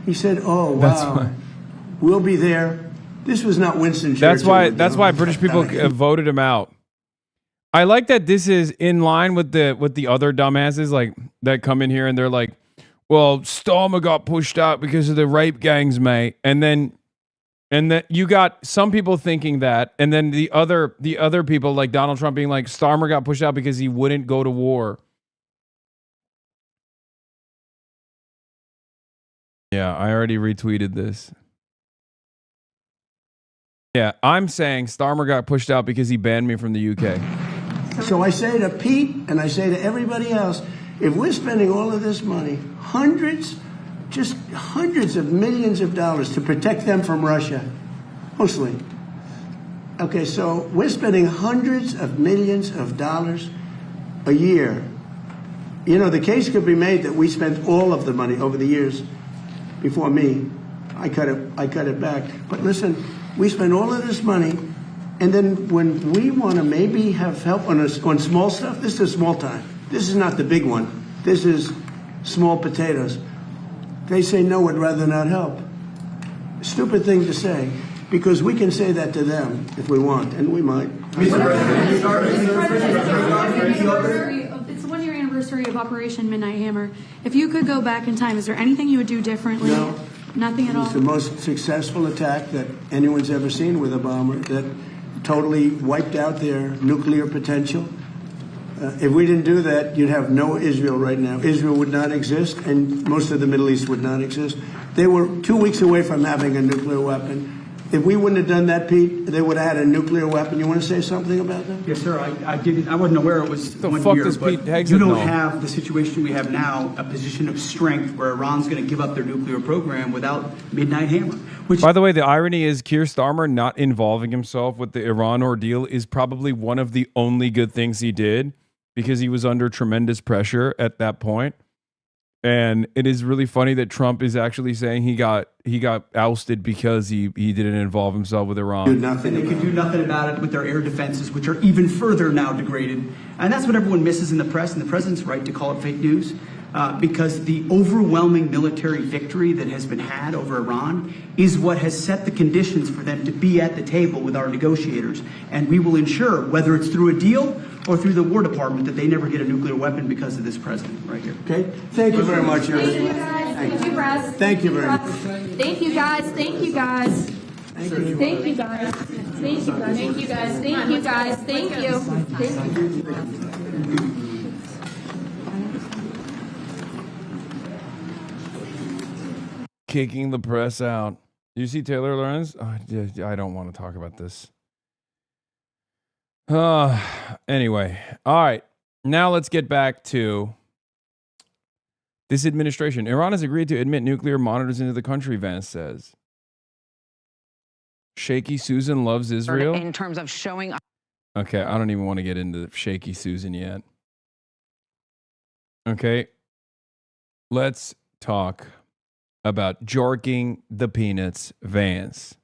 He said, oh, wow, we'll be there. This was not Winston Churchill. That's why British people voted him out. I like that this is in line with the other dumbasses like that come in here and they're like, well, Starmer got pushed out because of the rape gangs, mate. And then you got some people thinking that, and then the other people like Donald Trump being like, Starmer got pushed out because he wouldn't go to war. Yeah, I already retweeted this. Yeah, I'm saying Starmer got pushed out because he banned me from the UK. So I say to Pete and I say to everybody else, if we're spending all of this money, hundreds of millions of dollars to protect them from Russia, mostly. Okay, so we're spending hundreds of millions of dollars a year. You know, the case could be made that we spent all of the money over the years before me. I cut it back. But listen, we spend all of this money, and then when we want to maybe have help on small stuff, this is small time. This is not the big one. This is small potatoes. They say no, would rather not help. Stupid thing to say, because we can say that to them if we want, and we might. It's the 1 year anniversary of Operation Midnight Hammer. If you could go back in time, is there anything you would do differently? No. Nothing at all? It's the most successful attack that anyone's ever seen with a bomber that totally wiped out their nuclear potential. If we didn't do that, you'd have no Israel right now. Israel would not exist, and most of the Middle East would not exist. They were 2 weeks away from having a nuclear weapon. If we wouldn't have done that, Pete, they would have had a nuclear weapon. You want to say something about that? Yes, sir. I didn't. I wasn't aware it was the 1 fuck year. does But Pete Heggs you don't know? have the situation we have now, a position of strength where Iran's going to give up their nuclear program without Midnight Hammer. Which, by the way, the irony is Keir Starmer not involving himself with the Iran ordeal is probably one of the only good things he did, because he was under tremendous pressure at that point. And it is really funny that Trump is actually saying he got ousted because he didn't involve himself with Iran. they can do nothing about it with their air defenses, which are even further now degraded. And that's what everyone misses in the press, and the president's right to call it fake news. Because the overwhelming military victory that has been had over Iran is what has set the conditions for them to be at the table with our negotiators. And we will ensure, whether it's through a deal or through the War Department, that they never get a nuclear weapon because of this president right here. Okay? Thank you very much, Thank everyone. you, guys. Thank you, Brad. Thank you very much. Thank you, guys. Thank you, guys. Thank you, guys. Thank you, guys. Thank you, guys. Thank you, guys. Thank you. Thank you. Kicking the press out. Do you see Taylor Lorenz? Oh, I don't want to talk about this. Anyway. All right. Now let's get back to this administration. Iran has agreed to admit nuclear monitors into the country, Vance says. Shaky Susan loves Israel. In terms of showing up. Okay, I don't even want to get into Shaky Susan yet. Okay. Let's talk about jorking the peanuts, Vance.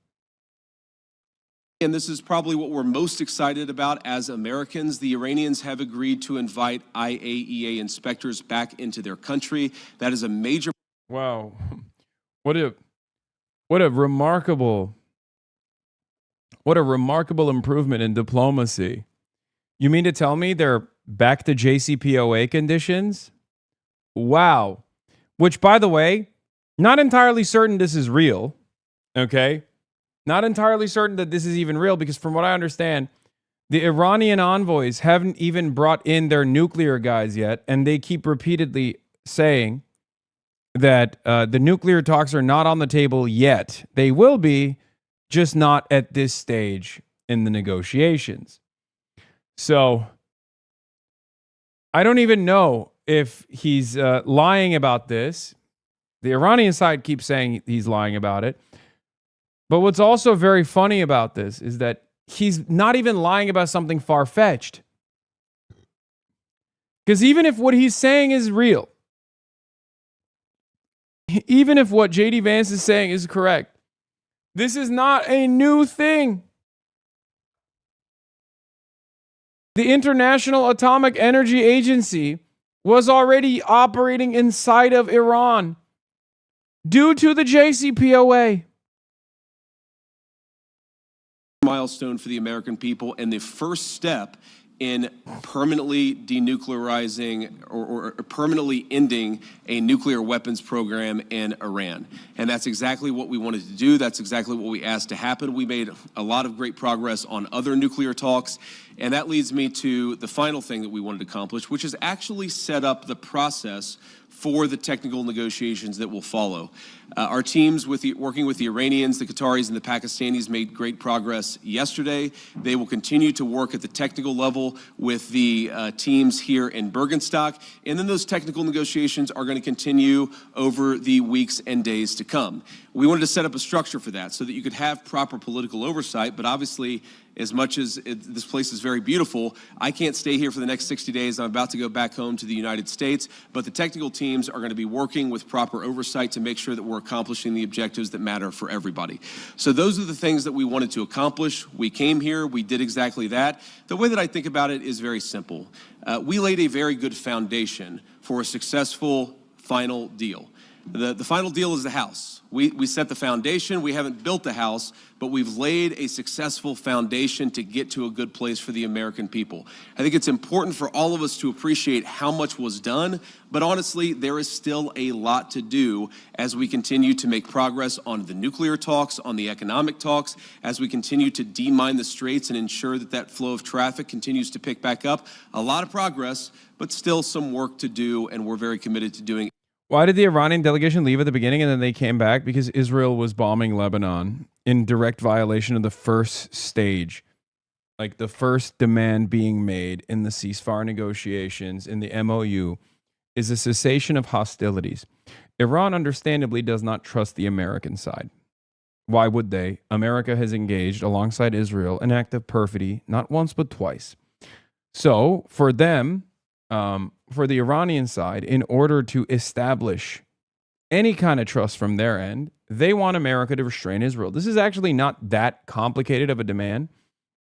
And this is probably what we're most excited about as Americans. The Iranians have agreed to invite IAEA inspectors back into their country. That is a major... Wow. What a remarkable improvement in diplomacy. You mean to tell me they're back to JCPOA conditions? Wow. Which, by the way, not entirely certain this is real, okay? Not entirely certain that this is even real, because from what I understand, The Iranian envoys haven't even brought in their nuclear guys yet, and they keep repeatedly saying that the nuclear talks are not on the table yet. They will be, just not at this stage in the negotiations. So I don't even know if he's lying about this. The Iranian side keeps saying he's lying about it. But what's also very funny about this is that he's not even lying about something far-fetched. Because even if what he's saying is real, even if what JD Vance is saying is correct, this is not a new thing. The International Atomic Energy Agency was already operating inside of Iran due to the JCPOA. Milestone for the American people and the first step in permanently denuclearizing or permanently ending a nuclear weapons program in Iran. And that's exactly what we wanted to do. That's exactly what we asked to happen. We made a lot of great progress on other nuclear talks. And that leads me to the final thing that we wanted to accomplish, which is actually set up the process for the technical negotiations that will follow. Our teams working with the Iranians, the Qataris, and the Pakistanis made great progress yesterday. They will continue to work at the technical level with the teams here in Bergenstock, and then those technical negotiations are going to continue over the weeks and days to come. We wanted to set up a structure for that so that you could have proper political oversight, but obviously, as much as this place is very beautiful, I can't stay here for the next 60 days. I'm about to go back home to the United States, but the technical teams are going to be working with proper oversight to make sure that we're accomplishing the objectives that matter for everybody. So those are the things that we wanted to accomplish. We came here, we did exactly that. The way that I think about it is very simple. We laid a very good foundation for a successful final deal. The final deal is the house. We set the foundation. We haven't built the house, but we've laid a successful foundation to get to a good place for the American people. I think it's important for all of us to appreciate how much was done, but honestly, there is still a lot to do as we continue to make progress on the nuclear talks, on the economic talks, as we continue to demine the straits and ensure that that flow of traffic continues to pick back up. A lot of progress, but still some work to do, and we're very committed to doing it. Why did the Iranian delegation leave at the beginning and then they came back? Because Israel was bombing Lebanon in direct violation of the first stage. Like the first demand being made in the ceasefire negotiations, in the MOU, is a cessation of hostilities. Iran understandably does not trust the American side. Why would they? America has engaged alongside Israel an act of perfidy, not once but twice. So for them, for the Iranian side, in order to establish any kind of trust from their end, they want America to restrain Israel. This is actually not that complicated of a demand.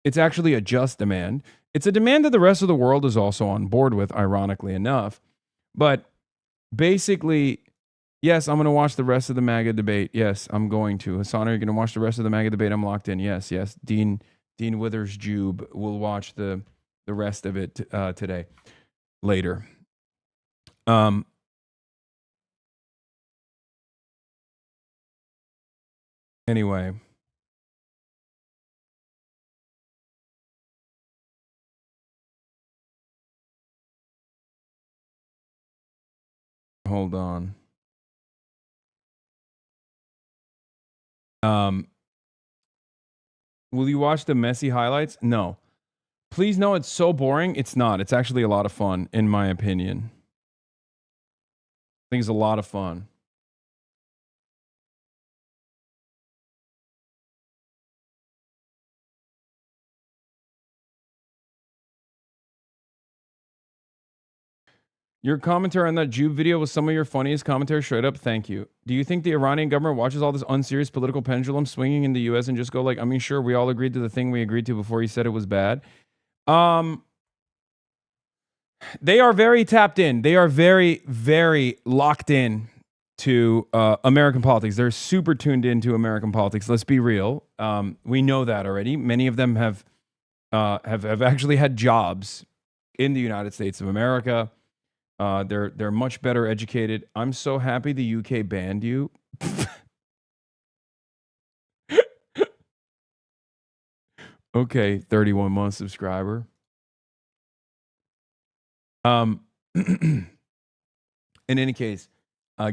It's actually a just demand. It's a demand that the rest of the world is also on board with, ironically enough. But basically, yes, I'm going to watch the rest of the MAGA debate. Yes, I'm going to. Hasan, are you going to watch the rest of the MAGA debate? I'm locked in. Yes. Dean Withers-Jube will watch the rest of it today. Later. Anyway. Hold on. Will you watch the messy highlights? No. Please know it's so boring. It's not. It's actually a lot of fun, in my opinion. I think it's a lot of fun. Your commentary on that Jube video was some of your funniest commentary. Straight up, thank you. Do you think the Iranian government watches all this unserious political pendulum swinging in the U.S. and just go like, I mean, sure, we all agreed to the thing we agreed to before he said it was bad? They are very tapped in. They are very, very locked in to American politics. They're super tuned into American politics. Let's be real. We know that already. Many of them have actually had jobs in the United States of America. They're much better educated. I'm so happy the UK banned you. Okay, 31-month subscriber. In any case,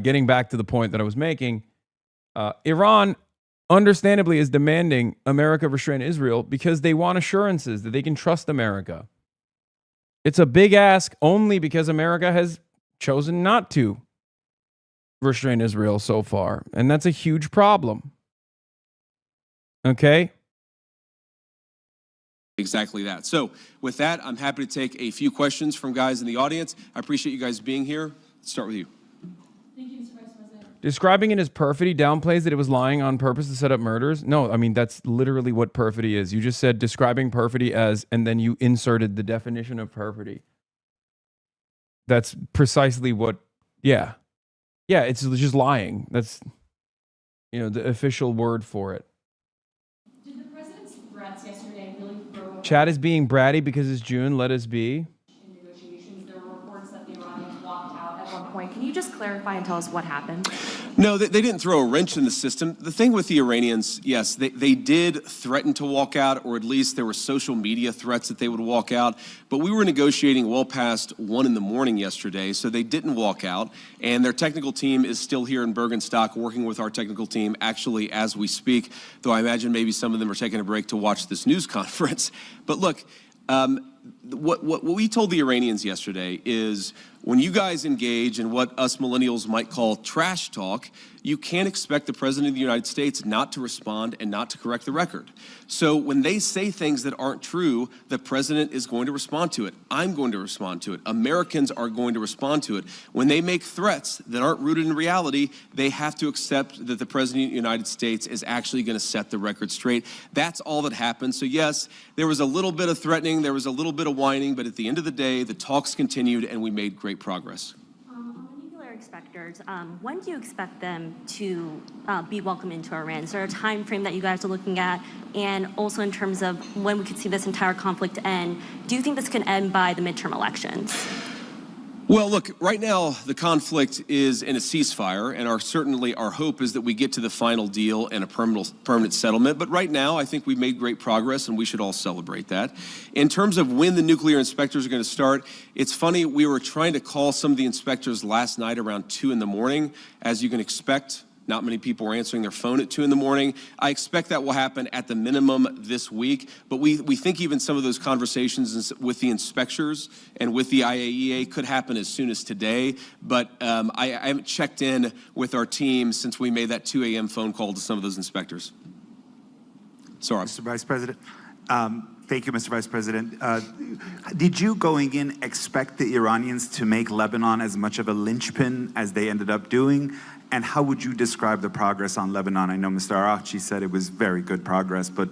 getting back to the point that I was making, Iran understandably is demanding America restrain Israel because they want assurances that they can trust America. It's a big ask only because America has chosen not to restrain Israel so far, and that's a huge problem. Okay? Exactly that. So with that, I'm happy to take a few questions from guys in the audience. I appreciate you guys being here. Let's start with you. Thank you, Mr. Vice President. Describing it as perfidy downplays that it was lying on purpose to set up murders. No, I mean, that's literally what perfidy is. You just said describing perfidy as, and then you inserted the definition of perfidy. That's precisely what, yeah. Yeah, it's just lying. That's, the official word for it. Did the president's threats yesterday really throw Chad is being bratty because it's June. Let us be. in negotiations? There were reports that the Iranians walked out at one point. Can you just clarify and tell us what happened? No, they didn't throw a wrench in the system. The thing with the Iranians, yes, they did threaten to walk out, or at least there were social media threats that they would walk out. But we were negotiating well past 1 a.m. yesterday, so they didn't walk out. And their technical team is still here in Bergenstock working with our technical team actually as we speak, though I imagine maybe some of them are taking a break to watch this news conference. But look, what we told the Iranians yesterday is when you guys engage in what us millennials might call trash talk, you can't expect the President of the United States not to respond and not to correct the record. So when they say things that aren't true, the President is going to respond to it. I'm going to respond to it. Americans are going to respond to it. When they make threats that aren't rooted in reality, they have to accept that the President of the United States is actually going to set the record straight. That's all that happened. So yes, there was a little bit of threatening, there was a little bit of whining, but at the end of the day, the talks continued and we made great progress. On the nuclear inspectors, when do you expect them to be welcomed into Iran? Is there a time frame that you guys are looking at? And also in terms of when we could see this entire conflict end, do you think this can end by the midterm elections? Well, look, right now the conflict is in a ceasefire, and certainly our hope is that we get to the final deal and a permanent settlement. But right now, I think we've made great progress, and we should all celebrate that. In terms of when the nuclear inspectors are going to start, it's funny, we were trying to call some of the inspectors last night around 2 a.m. As you can expect, not many people were answering their phone at 2 a.m. I expect that will happen at the minimum this week, but we think even some of those conversations with the inspectors and with the IAEA could happen as soon as today, but I haven't checked in with our team since we made that 2 a.m. phone call to some of those inspectors. Sorry. Mr. Vice President. Thank you, Mr. Vice President. Did you, going in, expect the Iranians to make Lebanon as much of a linchpin as they ended up doing? And how would you describe the progress on Lebanon? I know Mr. Araghchi said it was very good progress, but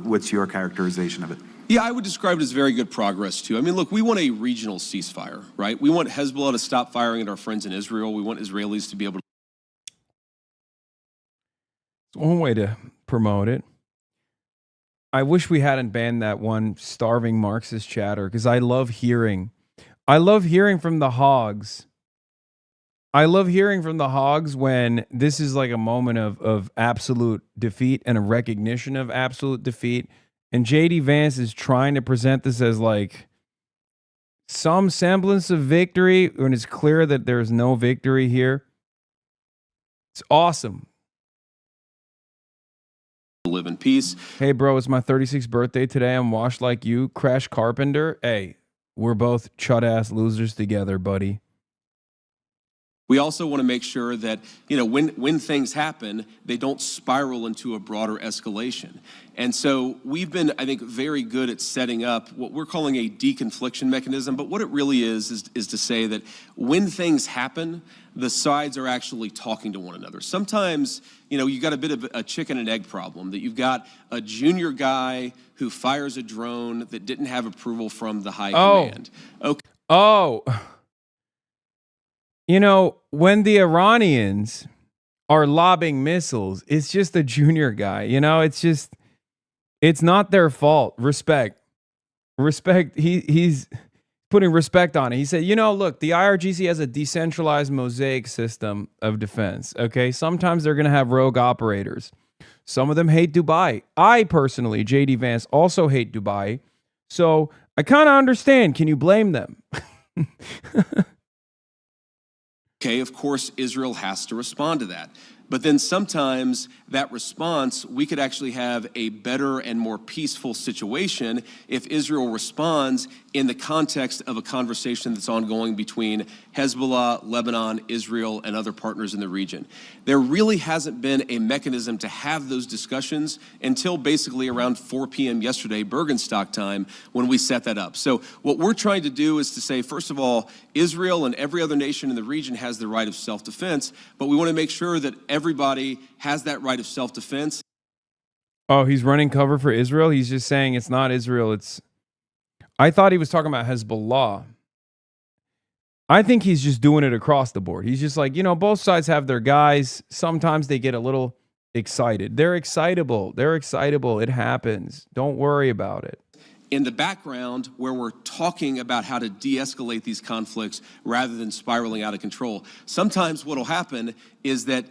what's your characterization of it? Yeah, I would describe it as very good progress, too. I mean, look, we want a regional ceasefire, right? We want Hezbollah to stop firing at our friends in Israel. We want Israelis to be able to... It's one way to promote it. I wish we hadn't banned that one starving Marxist chatter, because I love hearing from the hogs. I love hearing from the hogs when this is like a moment of absolute defeat and a recognition of absolute defeat. And JD Vance is trying to present this as like some semblance of victory when it's clear that there's no victory here. It's awesome. Live in peace. Hey, bro, it's my 36th birthday today. I'm washed like you. Crash Carpenter. Hey, we're both chud-ass losers together, buddy. We also want to make sure that, when things happen, they don't spiral into a broader escalation. And so we've been, I think, very good at setting up what we're calling a deconfliction mechanism. But what it really is to say that when things happen, the sides are actually talking to one another. Sometimes, you got a bit of a chicken and egg problem, that you've got a junior guy who fires a drone that didn't have approval from the high command. Okay. When the Iranians are lobbing missiles, it's just a junior guy. It's not their fault. Respect. He's putting respect on it. He said, look, the IRGC has a decentralized mosaic system of defense. Okay. Sometimes they're going to have rogue operators. Some of them hate Dubai. I personally, JD Vance, also hate Dubai. So I kind of understand. Can you blame them? Okay, of course, Israel has to respond to that. But then sometimes that response, we could actually have a better and more peaceful situation if Israel responds in the context of a conversation that's ongoing between Hezbollah, Lebanon, Israel, and other partners in the region. There really hasn't been a mechanism to have those discussions until basically around 4 p.m. yesterday, Bergenstock time, when we set that up. So what we're trying to do is to say, first of all, Israel and every other nation in the region has the right of self-defense, but we want to make sure that everybody has that right of self-defense. Oh, he's running cover for Israel? He's just saying it's not Israel, it's... I thought he was talking about Hezbollah. I think he's just doing it across the board. He's just like, you know, both sides have their guys. Sometimes they get a little excited. They're excitable. They're excitable. It happens. Don't worry about it. In the background, where we're talking about how to de-escalate these conflicts rather than spiraling out of control. Sometimes what will happen is that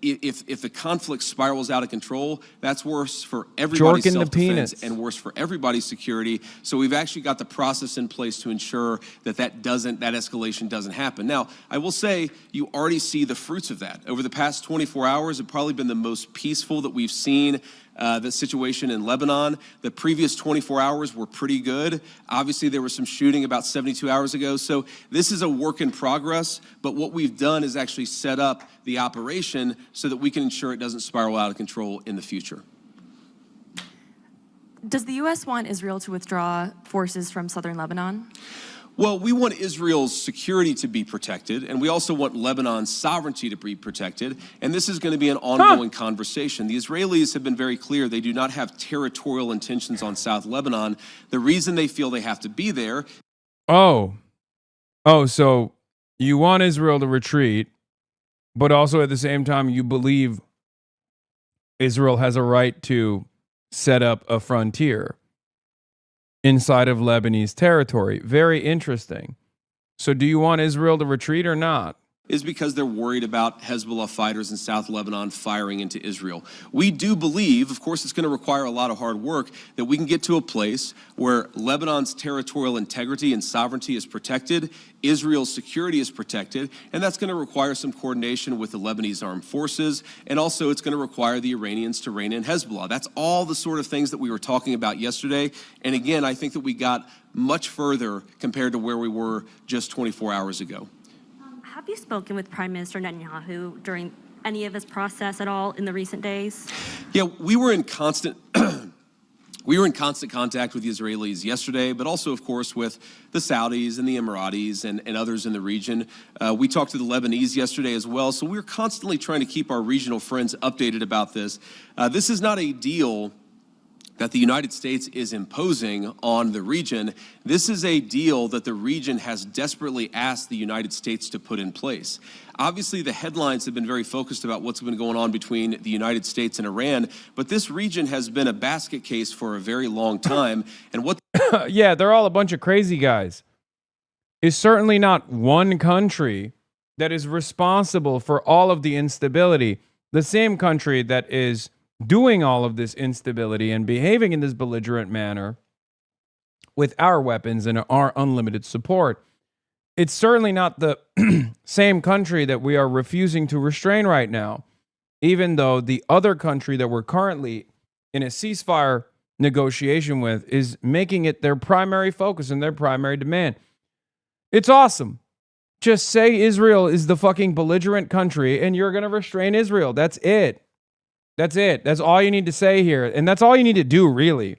if the conflict spirals out of control, that's worse for everybody's self-defense and worse for everybody's security. So we've actually got the process in place to ensure that that escalation doesn't happen. Now, I will say you already see the fruits of that. Over the past 24 hours, it's probably been the most peaceful that we've seen the situation in Lebanon. The previous 24 hours were pretty good. Obviously, there was some shooting about 72 hours ago. So this is a work in progress. But what we've done is actually set up the operation so that we can ensure it doesn't spiral out of control in the future. Does the U.S. want Israel to withdraw forces from southern Lebanon? Well, we want Israel's security to be protected, and we also want Lebanon's sovereignty to be protected, and this is going to be an ongoing conversation. The Israelis have been very clear they do not have territorial intentions on South Lebanon. The reason they feel they have to be there... Oh, so you want Israel to retreat, but also at the same time you believe Israel has a right to set up a frontier inside of Lebanese territory. Very interesting. So do you want Israel to retreat or not? Is because they're worried about Hezbollah fighters in South Lebanon firing into Israel. We do believe, of course it's going to require a lot of hard work, that we can get to a place where Lebanon's territorial integrity and sovereignty is protected, Israel's security is protected, and that's going to require some coordination with the Lebanese armed forces, and also it's going to require the Iranians to rein in Hezbollah. That's all the sort of things that we were talking about yesterday, and again, I think that we got much further compared to where we were just 24 hours ago. Have you spoken with Prime Minister Netanyahu during any of this process at all in the recent days? Yeah, we were in constant contact with the Israelis yesterday, but also, of course, with the Saudis and the Emiratis and others in the region. We talked to the Lebanese yesterday as well, so we're constantly trying to keep our regional friends updated about this. This is not a deal that the United States is imposing on the region. This is a deal that the region has desperately asked the United States to put in place. Obviously, the headlines have been very focused about what's been going on between the United States and Iran, but this region has been a basket case for a very long time. And what... Yeah, they're all a bunch of crazy guys. It's certainly not one country that is responsible for all of the instability. The same country that is doing all of this instability and behaving in this belligerent manner with our weapons and our unlimited support. It's certainly not the same country that we are refusing to restrain right now, even though the other country that we're currently in a ceasefire negotiation with is making it their primary focus and their primary demand. It's awesome. Just say Israel is the fucking belligerent country and you're going to restrain Israel. That's it. That's it. That's all you need to say here. And that's all you need to do, really.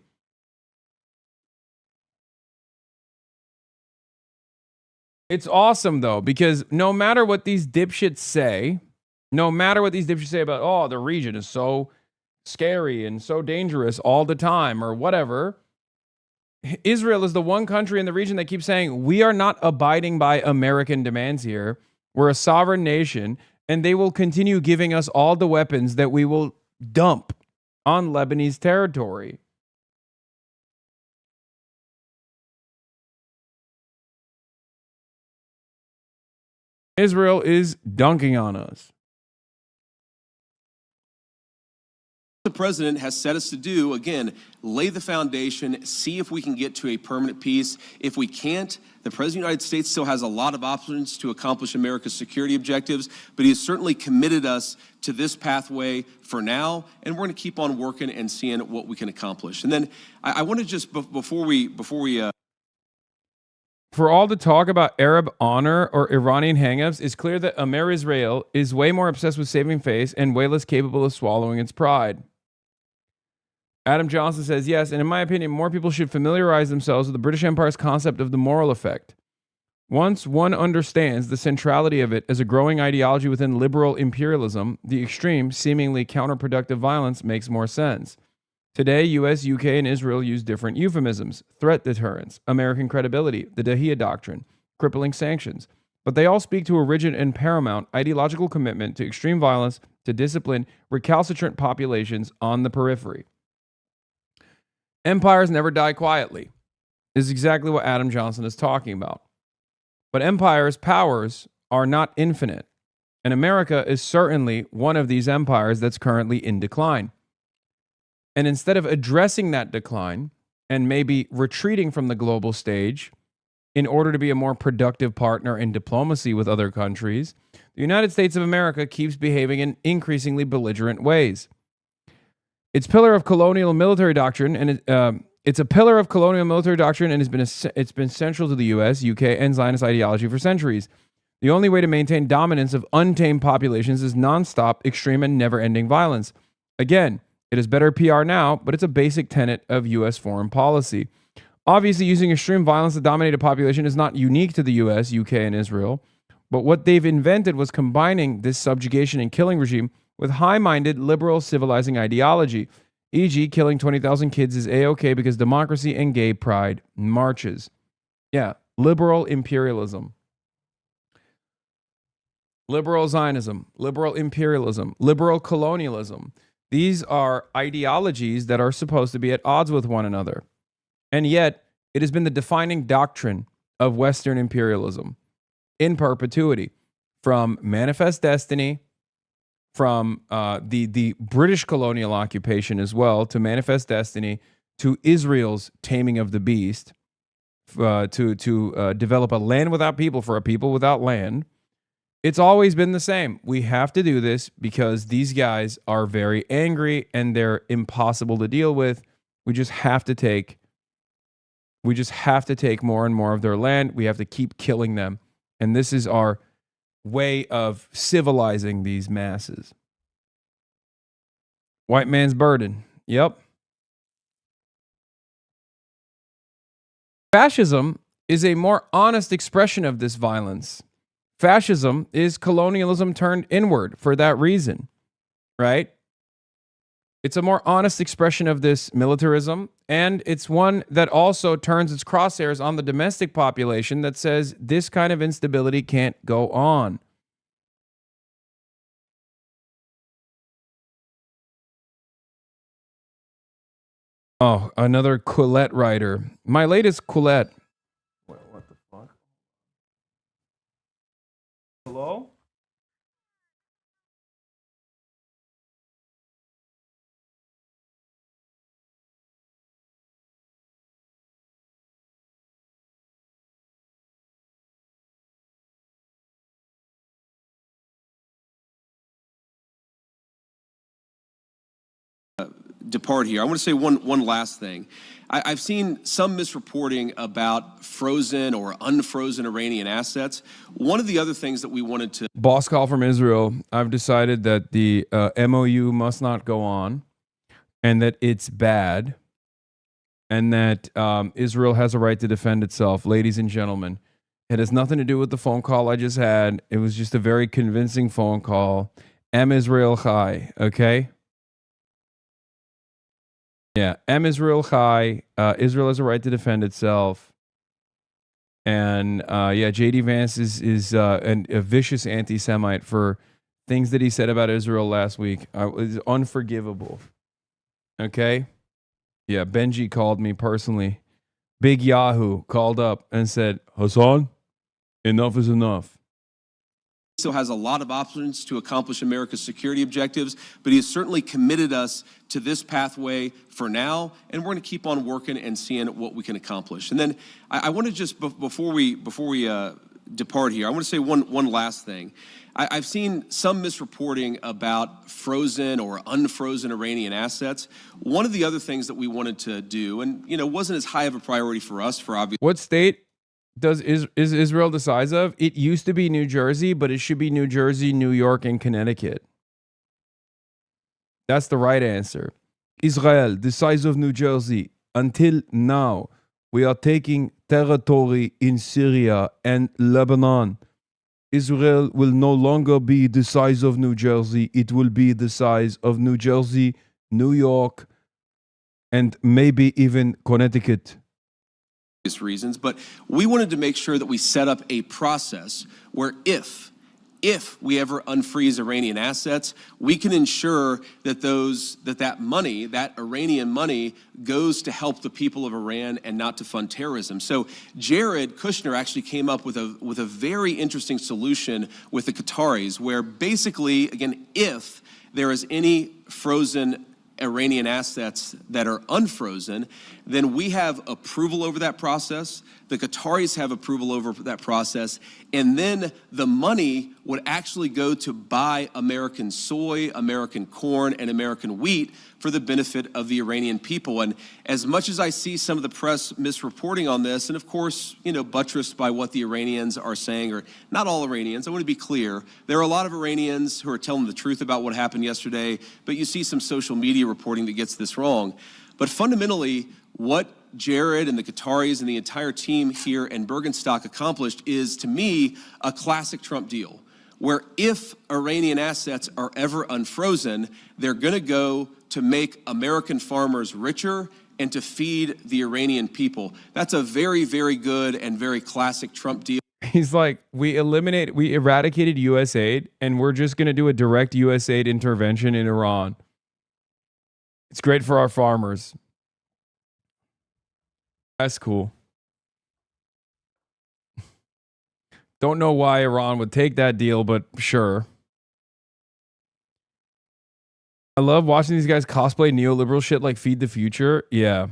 It's awesome, though, because no matter what these dipshits say, about, oh, the region is so scary and so dangerous all the time or whatever, Israel is the one country in the region that keeps saying, we are not abiding by American demands here. We're a sovereign nation, and they will continue giving us all the weapons that we will dump on Lebanese territory. Israel is dunking on us. The president has set us to do, again, lay the foundation, see if we can get to a permanent peace. If we can't, the President of the United States still has a lot of options to accomplish America's security objectives, but he has certainly committed us to this pathway for now, and we're going to keep on working and seeing what we can accomplish. And then I want to just, before we For all the talk about Arab honor or Iranian hangups, it's clear that Amer Israel is way more obsessed with saving face and way less capable of swallowing its pride. Adam Johnson says, yes, and in my opinion, more people should familiarize themselves with the British Empire's concept of the moral effect. Once one understands the centrality of it as a growing ideology within liberal imperialism, the extreme, seemingly counterproductive violence makes more sense. Today, US, UK, and Israel use different euphemisms: threat deterrence, American credibility, the Dahia Doctrine, crippling sanctions. But they all speak to a rigid and paramount ideological commitment to extreme violence to discipline recalcitrant populations on the periphery. Empires never die quietly. This is exactly what Adam Johnson is talking about. But empires' powers are not infinite. And America is certainly one of these empires that's currently in decline. And instead of addressing that decline and maybe retreating from the global stage in order to be a more productive partner in diplomacy with other countries, the United States of America keeps behaving in increasingly belligerent ways. It's pillar of colonial military doctrine, and it's a pillar of colonial military doctrine, and it's been central to the U.S., UK, and Zionist ideology for centuries. The only way to maintain dominance of untamed populations is nonstop, extreme, and never-ending violence. Again, it is better PR now, but it's a basic tenet of U.S. foreign policy. Obviously, using extreme violence to dominate a population is not unique to the U.S., UK, and Israel, but what they've invented was combining this subjugation and killing regime with high-minded liberal civilizing ideology, e.g. killing 20,000 kids is A-OK because democracy and gay pride marches. Yeah, liberal imperialism. Liberal Zionism, liberal imperialism, liberal colonialism. These are ideologies that are supposed to be at odds with one another. And yet, it has been the defining doctrine of Western imperialism in perpetuity, from Manifest Destiny, from the British colonial occupation as well, to Manifest Destiny, to Israel's taming of the beast, to develop a land without people for a people without land. It's always been the same. We have to do this because these guys are very angry and they're impossible to deal with. We just have to take more and more of their land. We have to keep killing them. And this is our way of civilizing these masses. White man's burden. Yep. Fascism is a more honest expression of this violence. Fascism is colonialism turned inward for that reason, right? It's a more honest expression of this militarism, and it's one that also turns its crosshairs on the domestic population that says this kind of instability can't go on. Oh, another Quillette writer. My latest Quillette. What the fuck? Hello? Depart here. I want to say one last thing. I've seen some misreporting about frozen or unfrozen Iranian assets. One of the other things that we wanted to... Boss call from Israel. I've decided that the MOU must not go on and that it's bad and that Israel has a right to defend itself. Ladies and gentlemen, it has nothing to do with the phone call I just had. It was just a very convincing phone call. Israel Chai, okay? Yeah, Israel Chai. Israel has a right to defend itself. And yeah, J.D. Vance is a vicious anti-Semite for things that he said about Israel last week. It was unforgivable. Okay? Yeah, Benji called me personally. Big Yahoo called up and said, Hasan, enough is enough. Still has a lot of options to accomplish America's security objectives, but he has certainly committed us to this pathway for now, and we're going to keep on working and seeing what we can accomplish. And then I want to just, before we depart here, I want to say one last thing. I've seen some misreporting about frozen or unfrozen Iranian assets. One of the other things that we wanted to do, and wasn't as high of a priority for us for obvious. What state is Israel the size of? It used to be New Jersey, but it should be New Jersey, New York, and Connecticut. That's the right answer. Israel, the size of New Jersey. Until now, we are taking territory in Syria and Lebanon. Israel will no longer be the size of New Jersey. It will be the size of New Jersey, New York, and maybe even Connecticut. Reasons, but we wanted to make sure that we set up a process where if we ever unfreeze Iranian assets, we can ensure that that money, that Iranian money, goes to help the people of Iran and not to fund terrorism. So Jared Kushner actually came up with a very interesting solution with the Qataris, where basically, again, if there is any frozen Iranian assets that are unfrozen, then we have approval over that process. The Qataris have approval over that process. And then the money would actually go to buy American soy, American corn, and American wheat for the benefit of the Iranian people. And as much as I see some of the press misreporting on this, and of course, buttressed by what the Iranians are saying, or not all Iranians, I want to be clear, there are a lot of Iranians who are telling the truth about what happened yesterday, but you see some social media reporting that gets this wrong. But fundamentally, what Jared and the Qataris and the entire team here in Bergenstock accomplished is, to me, a classic Trump deal, where if Iranian assets are ever unfrozen, they're going to go to make American farmers richer and to feed the Iranian people. That's a very, very good and very classic Trump deal. He's like, we eradicated U.S. aid, and we're just going to do a direct U.S. aid intervention in Iran. It's great for our farmers. That's cool. Don't know why Iran would take that deal, but sure. I love watching these guys cosplay neoliberal shit like Feed the Future. Yeah.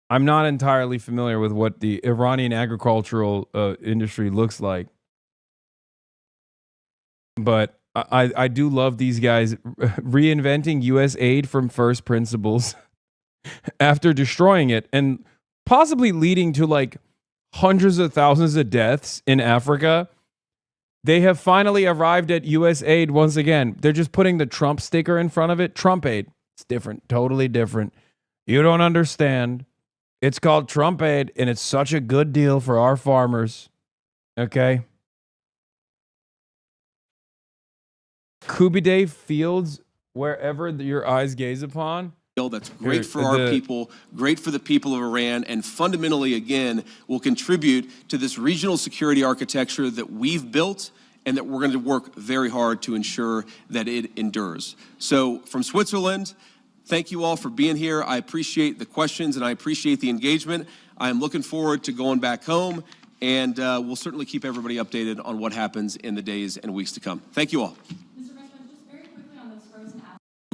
I'm not entirely familiar with what the Iranian agricultural industry looks like. But I do love these guys reinventing U.S. aid from first principles after destroying it and possibly leading to like hundreds of thousands of deaths in Africa. They have finally arrived at U.S. aid once again. They're just putting the Trump sticker in front of it. Trump aid. It's different. Totally different. You don't understand. It's called Trump aid, and it's such a good deal for our farmers. Okay? Kubide fields wherever your eyes gaze upon. That's great for our people, great for the people of Iran, and fundamentally, again, will contribute to this regional security architecture that we've built and that we're going to work very hard to ensure that it endures. So from Switzerland, thank you all for being here. I appreciate the questions and I appreciate the engagement. I am looking forward to going back home, and we'll certainly keep everybody updated on what happens in the days and weeks to come. Thank you all.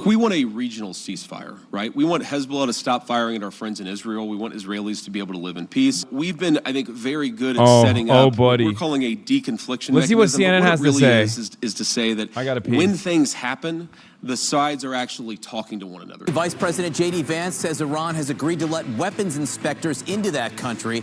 We want a regional ceasefire, right? We want Hezbollah to stop firing at our friends in Israel. We want Israelis to be able to live in peace. We've been, I think, very good at setting up what we're calling a deconfliction mechanism. Let's see what CNN has to say. Is to say that when things happen, the sides are actually talking to one another. Vice President J.D. Vance says Iran has agreed to let weapons inspectors into that country.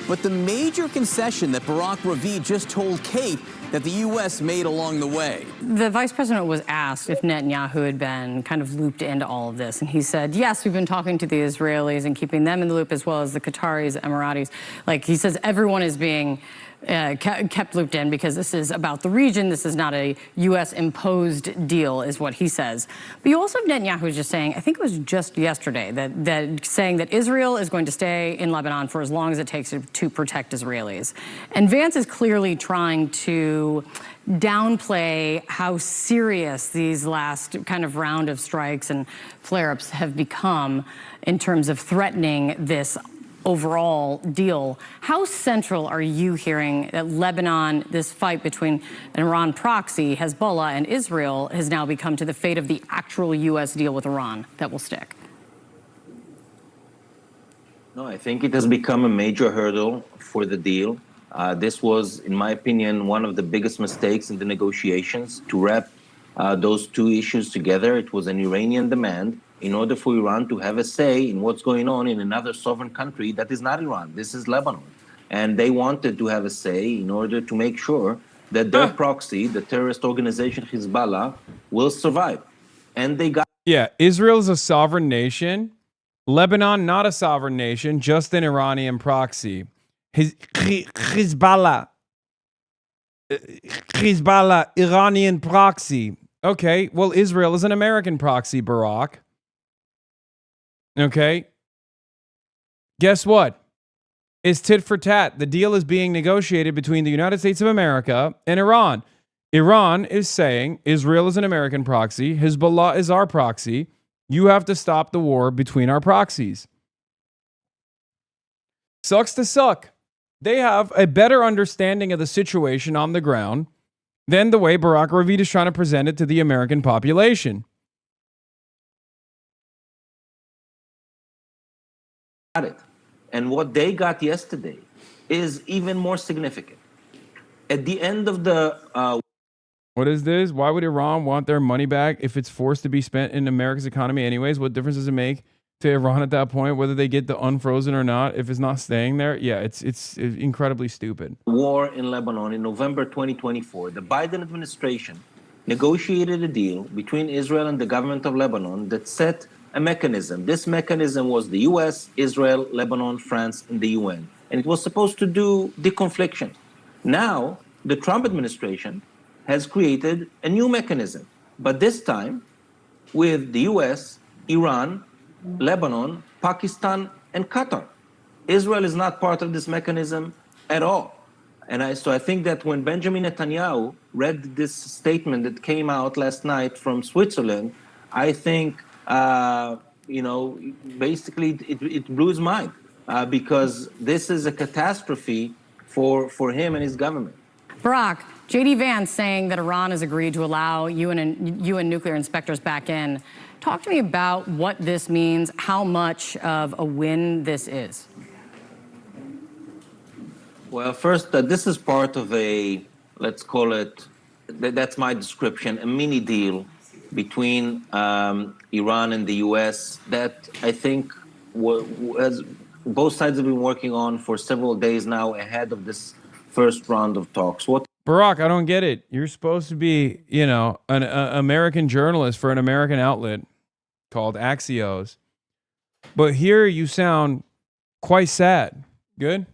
But the major concession that Barack Ravid just told Kate that the U.S. made along the way. The vice president was asked if Netanyahu had been kind of looped into all of this. And he said, yes, we've been talking to the Israelis and keeping them in the loop, as well as the Qataris, Emiratis. Like, he says everyone is being kept looped in because this is about the region. This is not a U.S.-imposed deal, is what he says. But you also have Netanyahu just saying, I think it was just yesterday, that saying that Israel is going to stay in Lebanon for as long as it takes to protect Israelis. And Vance is clearly trying to downplay how serious these last kind of round of strikes and flare-ups have become in terms of threatening this overall deal. How central are you hearing that Lebanon, this fight between an Iran proxy, Hezbollah, and Israel has now become to the fate of the actual U.S. deal with Iran that will stick? No, I think it has become a major hurdle for the deal. This was, in my opinion, one of the biggest mistakes in the negotiations to wrap those two issues together. It was an Iranian demand in order for Iran to have a say in what's going on in another sovereign country that is not Iran. This is Lebanon. And they wanted to have a say in order to make sure that their proxy, the terrorist organization Hezbollah, will survive. And they got... Yeah, Israel is a sovereign nation. Lebanon, not a sovereign nation, just an Iranian proxy. Hezbollah, Iranian proxy. Okay, well, Israel is an American proxy, Barack. Okay. Guess what? It's tit for tat. The deal is being negotiated between the United States of America and Iran. Iran is saying Israel is an American proxy. Hezbollah is our proxy. You have to stop the war between our proxies. Sucks to suck. They have a better understanding of the situation on the ground than the way Barack Ravid is trying to present it to the American population. it. And what they got yesterday is even more significant. At the end of the... What is this? Why would Iran want their money back if it's forced to be spent in America's economy anyways? What difference does it make to Iran at that point, whether they get the unfrozen or not, if it's not staying there? Yeah, it's incredibly stupid. War in Lebanon in November 2024, the Biden administration negotiated a deal between Israel and the government of Lebanon that set a mechanism. This mechanism was the US, Israel, Lebanon, France, and the UN. And it was supposed to do deconfliction. Now, the Trump administration has created a new mechanism, but this time with the US, Iran, Lebanon, Pakistan, and Qatar. Israel is not part of this mechanism at all. And so I think that when Benjamin Netanyahu read this statement that came out last night from Switzerland, I think, basically it blew his mind because this is a catastrophe for him and his government. Barack, J.D. Vance saying that Iran has agreed to allow UN nuclear inspectors back in. Talk to me about what this means, how much of a win this is. Well, first, this is part of a, let's call it, that's my description, a mini deal between Iran and the U.S. that I think both sides have been working on for several days now ahead of this first round of talks. Barack, I don't get it. You're supposed to be, an American journalist for an American outlet called Axios. But here you sound quite sad. Good?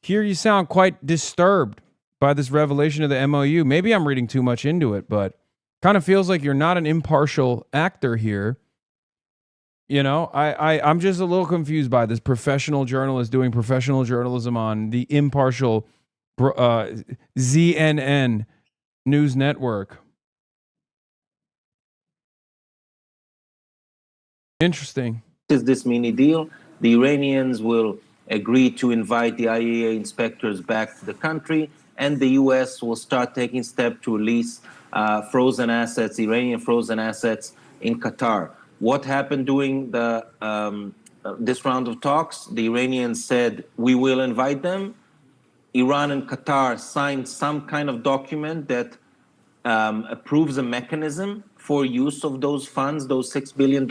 Here you sound quite disturbed by this revelation of the MOU. Maybe I'm reading too much into it, but kind of feels like you're not an impartial actor here. I'm just a little confused by this professional journalist doing professional journalism on the impartial CNN news network. Interesting. Is this mini deal? The Iranians will agree to invite the IAEA inspectors back to the country, and the U.S. will start taking steps to release frozen assets, Iranian frozen assets in Qatar. What happened during the this round of talks? The Iranians said, we will invite them. Iran and Qatar signed some kind of document that approves a mechanism for use of those funds, those $6 billion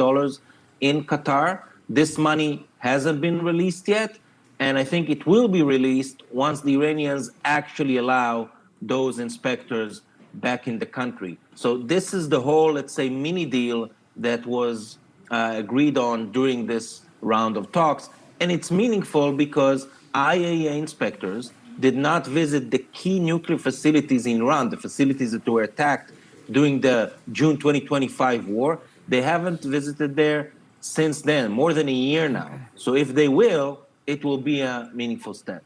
in Qatar. This money hasn't been released yet, and I think it will be released once the Iranians actually allow those inspectors back in the country. So this is the whole, let's say, mini deal that was agreed on during this round of talks. And it's meaningful because IAEA inspectors did not visit the key nuclear facilities in Iran, the facilities that were attacked during the June 2025 war. They haven't visited there since then, more than a year now. So if they will, it will be a meaningful step.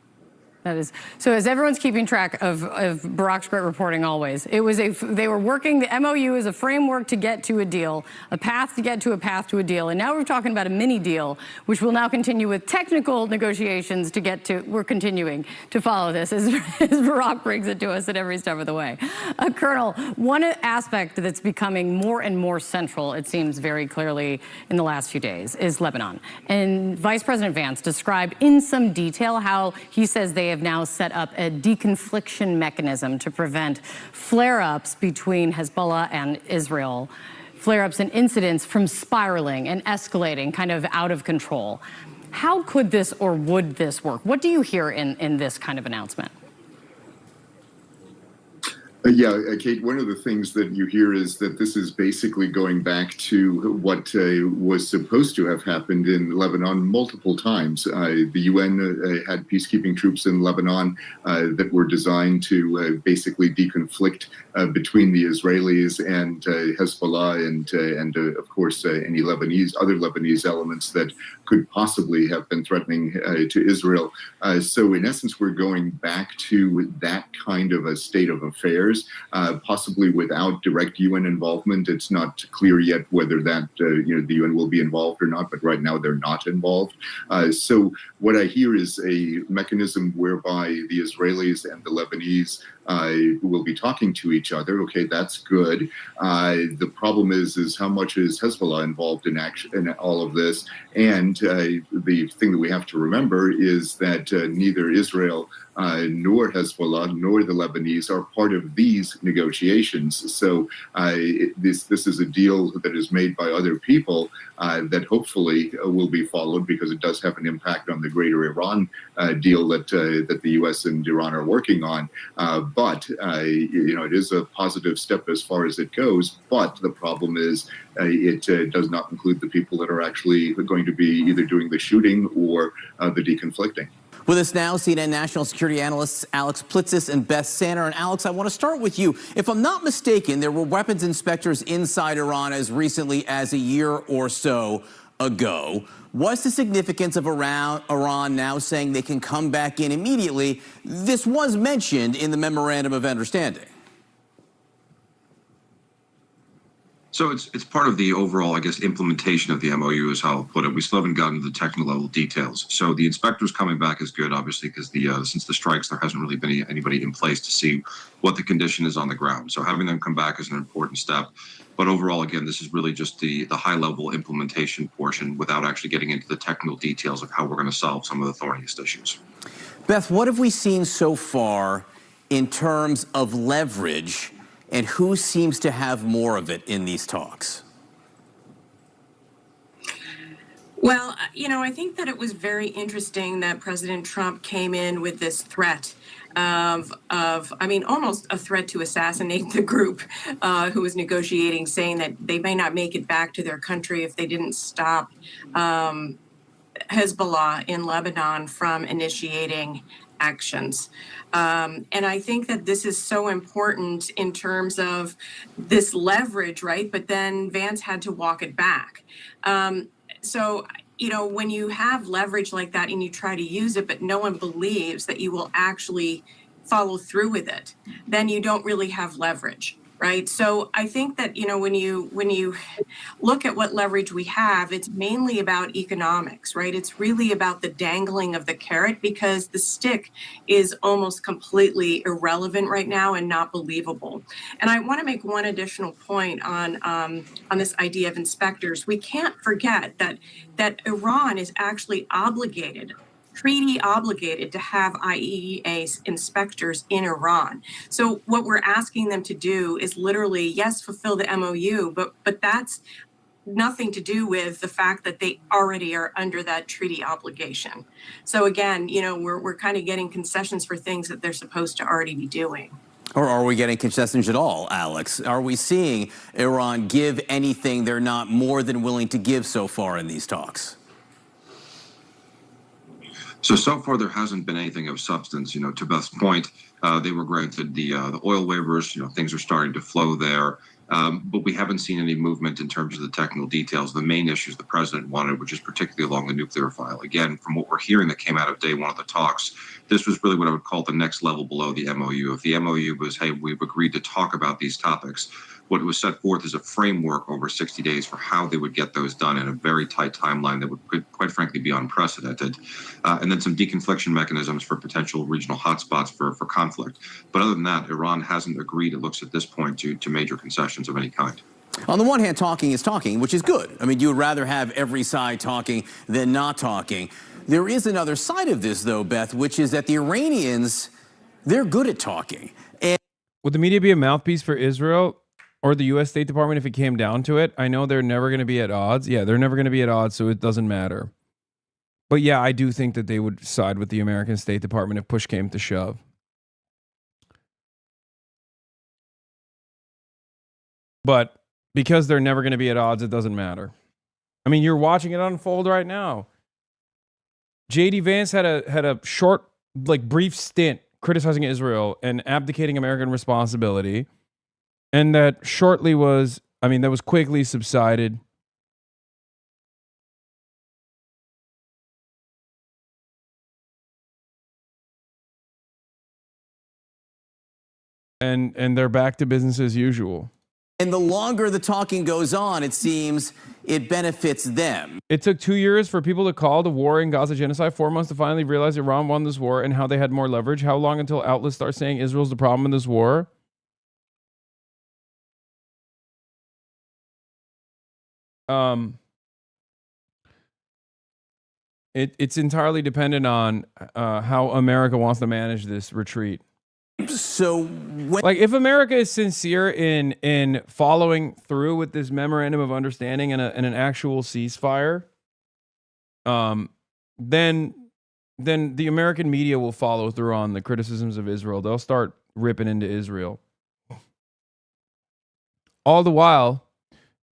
That is so. As everyone's keeping track of Barack's great reporting, always they were working. The MOU is a framework to get to a deal, a path to get to a path to a deal, and now we're talking about a mini deal, which will now continue with technical negotiations to get to. We're continuing to follow this as Barack brings it to us at every step of the way. Colonel, one aspect that's becoming more and more central, it seems very clearly in the last few days, is Lebanon. And Vice President Vance described in some detail how he says they have now set up a deconfliction mechanism to prevent flare-ups between Hezbollah and Israel, flare-ups and incidents from spiraling and escalating kind of out of control. How could this or would this work? What do you hear in this kind of announcement? Kate, one of the things that you hear is that this is basically going back to what was supposed to have happened in Lebanon multiple times. The UN had peacekeeping troops in Lebanon that were designed to basically deconflict between the Israelis and Hezbollah and of course, any other Lebanese elements that could possibly have been threatening to Israel. So in essence, we're going back to that kind of a state of affairs. Possibly without direct UN involvement. It's not clear yet whether that the UN will be involved or not, but right now they're not involved. So what I hear is a mechanism whereby the Israelis and the Lebanese will be talking to each other. Okay, that's good. The problem is how much is Hezbollah involved in all of this? And the thing that we have to remember is that neither Israel nor Hezbollah nor the Lebanese are part of these negotiations. So this is a deal that is made by other people that hopefully will be followed, because it does have an impact on the greater Iran deal that the U.S. and Iran are working on. But it is a positive step as far as it goes. But the problem is it does not include the people that are actually going to be either doing the shooting or the deconflicting. With us now, CNN national security analysts Alex Plitzis and Beth Sanner. And Alex, I want to start with you. If I'm not mistaken, there were weapons inspectors inside Iran as recently as a year or so ago. What's the significance of Iran now saying they can come back in immediately? This was mentioned in the Memorandum of Understanding. So it's part of the overall, I guess, implementation of the MOU is how I'll put it. We still haven't gotten to the technical level details. So the inspectors coming back is good, obviously, because since the strikes, there hasn't really been anybody in place to see what the condition is on the ground. So having them come back is an important step. But overall, again, this is really just the high-level implementation portion without actually getting into the technical details of how we're going to solve some of the thorniest issues. Beth, what have we seen so far in terms of leverage, and who seems to have more of it in these talks? Well, I think that it was very interesting that President Trump came in with this threat of almost a threat to assassinate the group who was negotiating, saying that they may not make it back to their country if they didn't stop Hezbollah in Lebanon from initiating actions. And I think that this is so important in terms of this leverage, right? But then Vance had to walk it back. So, when you have leverage like that and you try to use it, but no one believes that you will actually follow through with it, then you don't really have leverage. Right. So I think that, when you look at what leverage we have, it's mainly about economics. Right. It's really about the dangling of the carrot, because the stick is almost completely irrelevant right now and not believable. And I want to make one additional point on this idea of inspectors. We can't forget that Iran is actually treaty obligated to have IAEA inspectors in Iran. So what we're asking them to do is literally, yes, fulfill the MOU, but that's nothing to do with the fact that they already are under that treaty obligation. So again, we're kind of getting concessions for things that they're supposed to already be doing. Or are we getting concessions at all, Alex? Are we seeing Iran give anything they're not more than willing to give so far in these talks? So far, there hasn't been anything of substance. To Beth's point, they were granted the oil waivers. Things are starting to flow there. But we haven't seen any movement in terms of the technical details. The main issues the president wanted, which is particularly along the nuclear file. Again, from what we're hearing that came out of day one of the talks, this was really what I would call the next level below the MOU. If the MOU was, hey, we've agreed to talk about these topics, what was set forth is a framework over 60 days for how they would get those done in a very tight timeline that would quite frankly be unprecedented. And then some deconfliction mechanisms for potential regional hotspots for conflict. But other than that, Iran hasn't agreed, it looks at this point, to major concessions of any kind. On the one hand, talking is talking, which is good. I mean, you would rather have every side talking than not talking. There is another side of this, though, Beth, which is that the Iranians, they're good at talking. And would the media be a mouthpiece for Israel or the U.S. State Department if it came down to it? I know they're never going to be at odds. Yeah, they're never going to be at odds, so it doesn't matter. But yeah, I do think that they would side with the American State Department if push came to shove. But because they're never going to be at odds, it doesn't matter. I mean, you're watching it unfold right now. J.D. Vance had a short, brief stint criticizing Israel and abdicating American responsibility. And that that was quickly subsided. And they're back to business as usual. And the longer the talking goes on, it seems it benefits them. It took 2 years for people to call the war in Gaza genocide, 4 months to finally realize Iran won this war and how they had more leverage. How long until outlets start saying Israel's the problem in this war? It's entirely dependent on how America wants to manage this retreat. So if America is sincere in following through with this memorandum of understanding and an actual ceasefire, then the American media will follow through on the criticisms of Israel. They'll start ripping into Israel. All the while,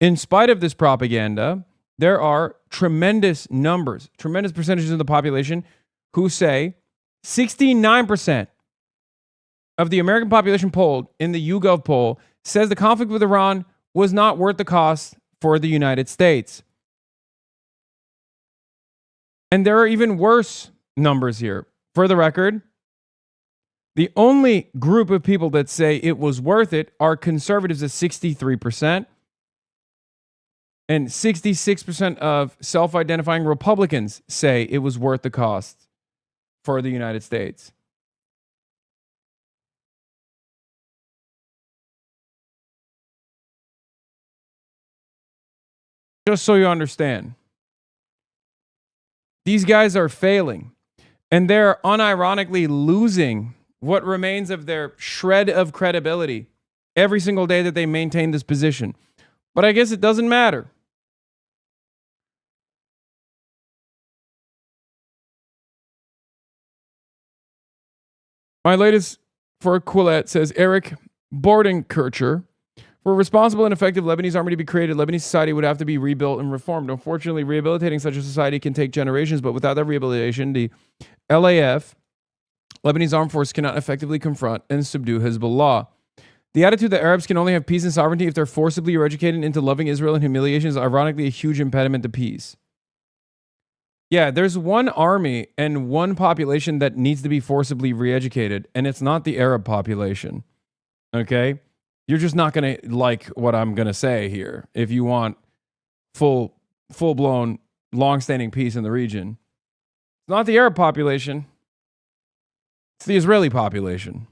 in spite of this propaganda, there are tremendous percentages of the population who say 69% of the American population polled in the YouGov poll says the conflict with Iran was not worth the cost for the United States. And there are even worse numbers here. For the record, the only group of people that say it was worth it are conservatives at 63%, and 66% of self-identifying Republicans say it was worth the cost for the United States. Just so you understand, these guys are failing, and they're unironically losing what remains of their shred of credibility every single day that they maintain this position. But I guess it doesn't matter. My latest for Quillette says, Eric Bordenkircher, for a responsible and effective Lebanese army to be created, Lebanese society would have to be rebuilt and reformed. Unfortunately, rehabilitating such a society can take generations, but without that rehabilitation, the LAF, Lebanese Armed Force, cannot effectively confront and subdue Hezbollah. The attitude that Arabs can only have peace and sovereignty if they're forcibly re-educated into loving Israel and humiliation is ironically a huge impediment to peace. Yeah, there's one army and one population that needs to be forcibly re-educated, and it's not the Arab population. Okay? You're just not going to like what I'm going to say here if you want full-blown, long-standing peace in the region. It's not the Arab population. It's the Israeli population.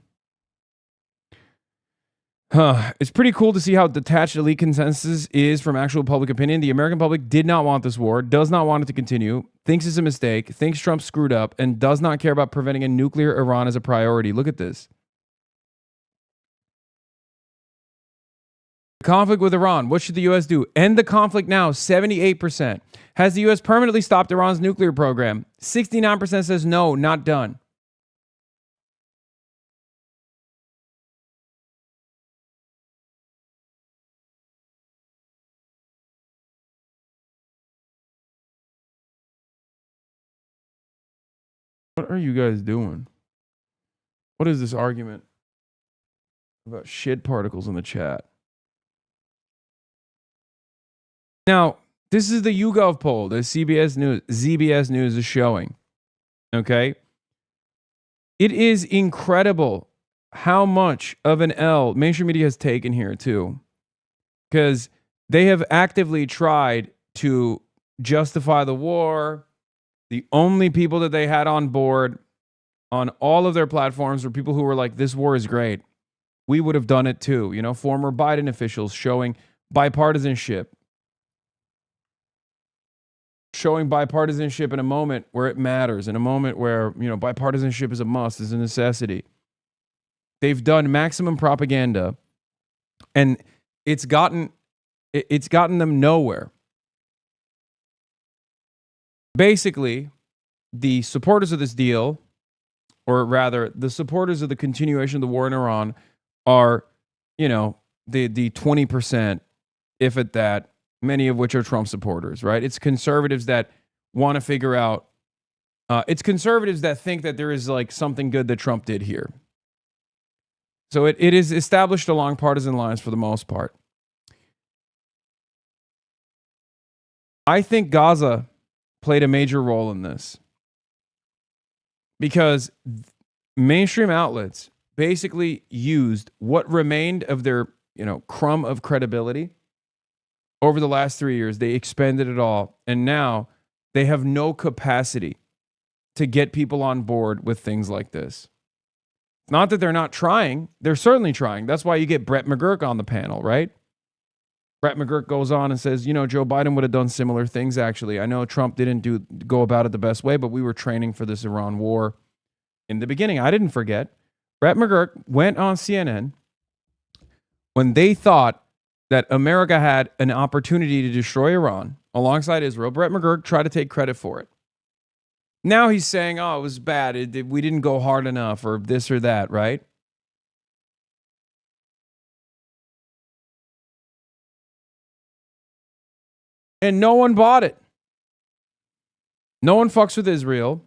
It's pretty cool to see how detached elite consensus is from actual public opinion. The American public did not want this war, does not want it to continue, thinks it's a mistake, thinks Trump screwed up, and does not care about preventing a nuclear Iran as a priority. Look at this. Conflict with Iran. What should the U.S. do? End the conflict now. 78%. Has the U.S. permanently stopped Iran's nuclear program? 69% says no, not done. What are you guys doing? What is this argument about shit particles in the chat? Now, this is the YouGov poll that ZBS News is showing. Okay? It is incredible how much of an L mainstream media has taken here, too. Because they have actively tried to justify the war. The only people that they had on board on all of their platforms were people who were like, this war is great. We would have done it too. You know, former Biden officials showing bipartisanship. Showing bipartisanship in a moment where it matters, in a moment where, you know, bipartisanship is a must, is a necessity. They've done maximum propaganda, and it's gotten them nowhere. Basically, the supporters of this deal, or rather, the supporters of the continuation of the war in Iran are, you know, the 20%, if at that, many of which are Trump supporters, right? It's conservatives that want to figure out, it's conservatives that think that there is like something good that Trump did here. So it is established along partisan lines for the most part. I think Gaza played a major role in this because mainstream outlets basically used what remained of their, you know, crumb of credibility over the last 3 years. They expended it all, and now they have no capacity to get people on board with things like this. Not that they're not trying. They're certainly trying. That's why you get Brett McGurk on the panel, right? Brett McGurk goes on and says, you know, Joe Biden would have done similar things, actually. I know Trump didn't go about it the best way, but we were training for this Iran war in the beginning. I didn't forget. Brett McGurk went on CNN when they thought that America had an opportunity to destroy Iran alongside Israel. Brett McGurk tried to take credit for it. Now he's saying, oh, it was bad. We didn't go hard enough or this or that, right? And no one bought it. No one fucks with Israel.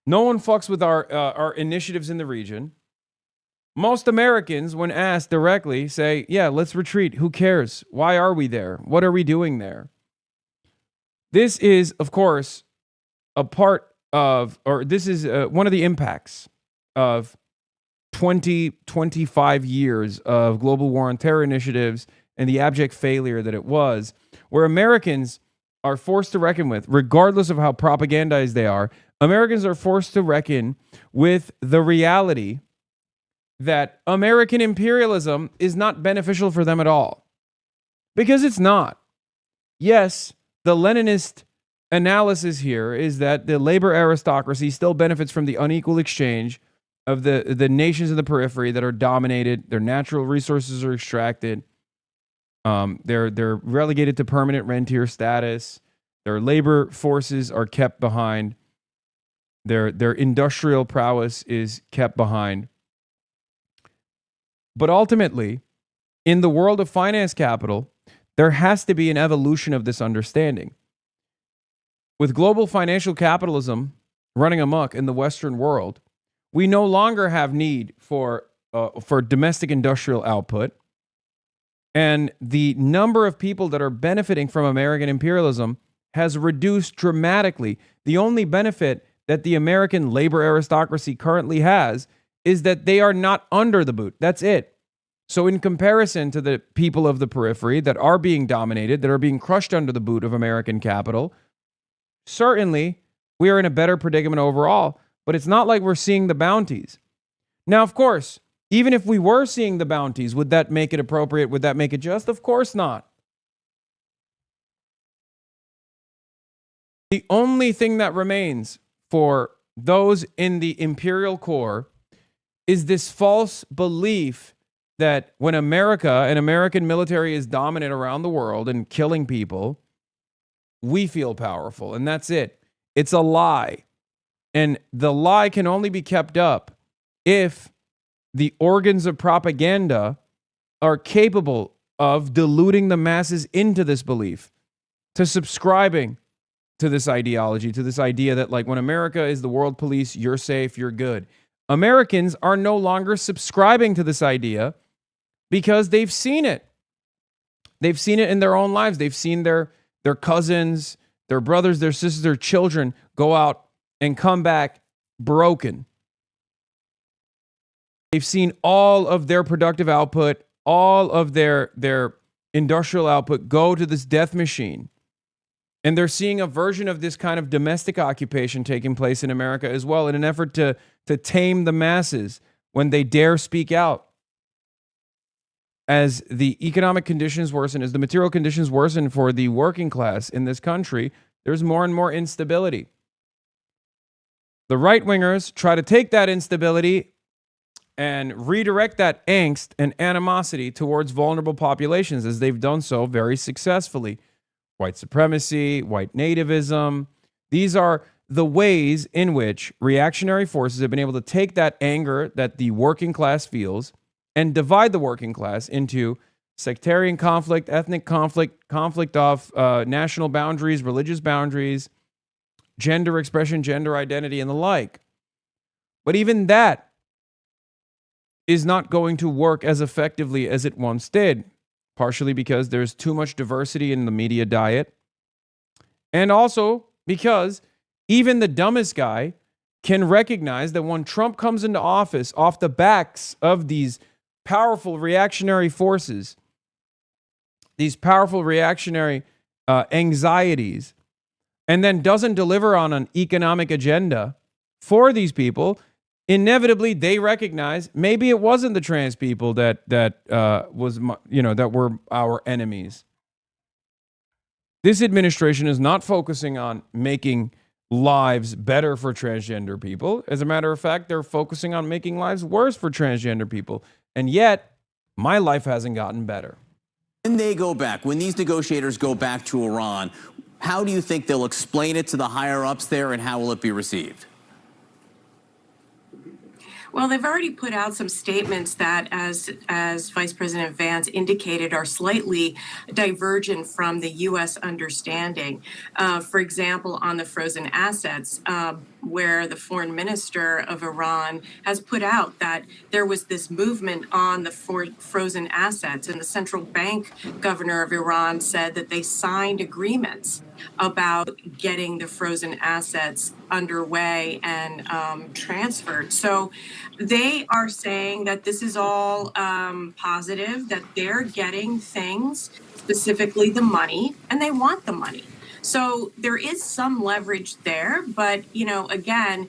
No one fucks with our initiatives in the region. Most Americans, when asked directly, say, yeah, let's retreat. Who cares? Why are we there? What are we doing there? This is, of course, a part of, or this is one of the impacts of 25 years of global war on terror initiatives and the abject failure that it was, where Americans are forced to reckon with, regardless of how propagandized they are, Americans are forced to reckon with the reality that American imperialism is not beneficial for them at all. Because it's not. Yes, the Leninist analysis here is that the labor aristocracy still benefits from the unequal exchange of the nations of the periphery that are dominated. Their natural resources are extracted. They're relegated to permanent rentier status. Their labor forces are kept behind. Their industrial prowess is kept behind. But ultimately, in the world of finance capital, there has to be an evolution of this understanding. With global financial capitalism running amok in the Western world, we no longer have need for domestic industrial output. And the number of people that are benefiting from American imperialism has reduced dramatically. The only benefit that the American labor aristocracy currently has is that they are not under the boot. That's it. So in comparison to the people of the periphery that are being dominated, that are being crushed under the boot of American capital, certainly we are in a better predicament overall, but it's not like we're seeing the bounties. Now, of course, even if we were seeing the bounties, would that make it appropriate? Would that make it just? Of course not. The only thing that remains for those in the imperial core is this false belief that when America and American military is dominant around the world and killing people, we feel powerful. And that's it. It's a lie. And the lie can only be kept up if the organs of propaganda are capable of deluding the masses into this belief, to subscribing to this ideology, to this idea that like when America is the world police, you're safe, you're good. Americans are no longer subscribing to this idea because they've seen it. They've seen it in their own lives. They've seen their cousins, their brothers, their sisters, their children go out and come back broken. They've seen all of their productive output, all of their industrial output go to this death machine. And they're seeing a version of this kind of domestic occupation taking place in America as well in an effort to tame the masses when they dare speak out. As the economic conditions worsen, as the material conditions worsen for the working class in this country, there's more and more instability. The right-wingers try to take that instability and redirect that angst and animosity towards vulnerable populations, as they've done so very successfully. White supremacy, white nativism. These are the ways in which reactionary forces have been able to take that anger that the working class feels and divide the working class into sectarian conflict, ethnic conflict, conflict off national boundaries, religious boundaries, gender expression, gender identity, and the like. But even that is not going to work as effectively as it once did, partially because there's too much diversity in the media diet, and also because even the dumbest guy can recognize that when Trump comes into office off the backs of these powerful reactionary forces, these powerful reactionary anxieties, and then doesn't deliver on an economic agenda for these people, inevitably they recognize maybe it wasn't the trans people that were our enemies. This administration is not focusing on making lives better for transgender people. As a matter of fact, they're focusing on making lives worse for transgender people. And yet, my life hasn't gotten better. When they go back, when these negotiators go back to Iran, how do you think they'll explain it to the higher-ups there, and how will it be received? Well, they've already put out some statements that, as Vice President Vance indicated, are slightly divergent from the U.S. understanding. For example, on the frozen assets, where the foreign minister of Iran has put out that there was this movement on the frozen assets, and the central bank governor of Iran said that they signed agreements about getting the frozen assets underway and transferred. So they are saying that this is all positive, that they're getting things, specifically the money, and they want the money. So there is some leverage there, but, again,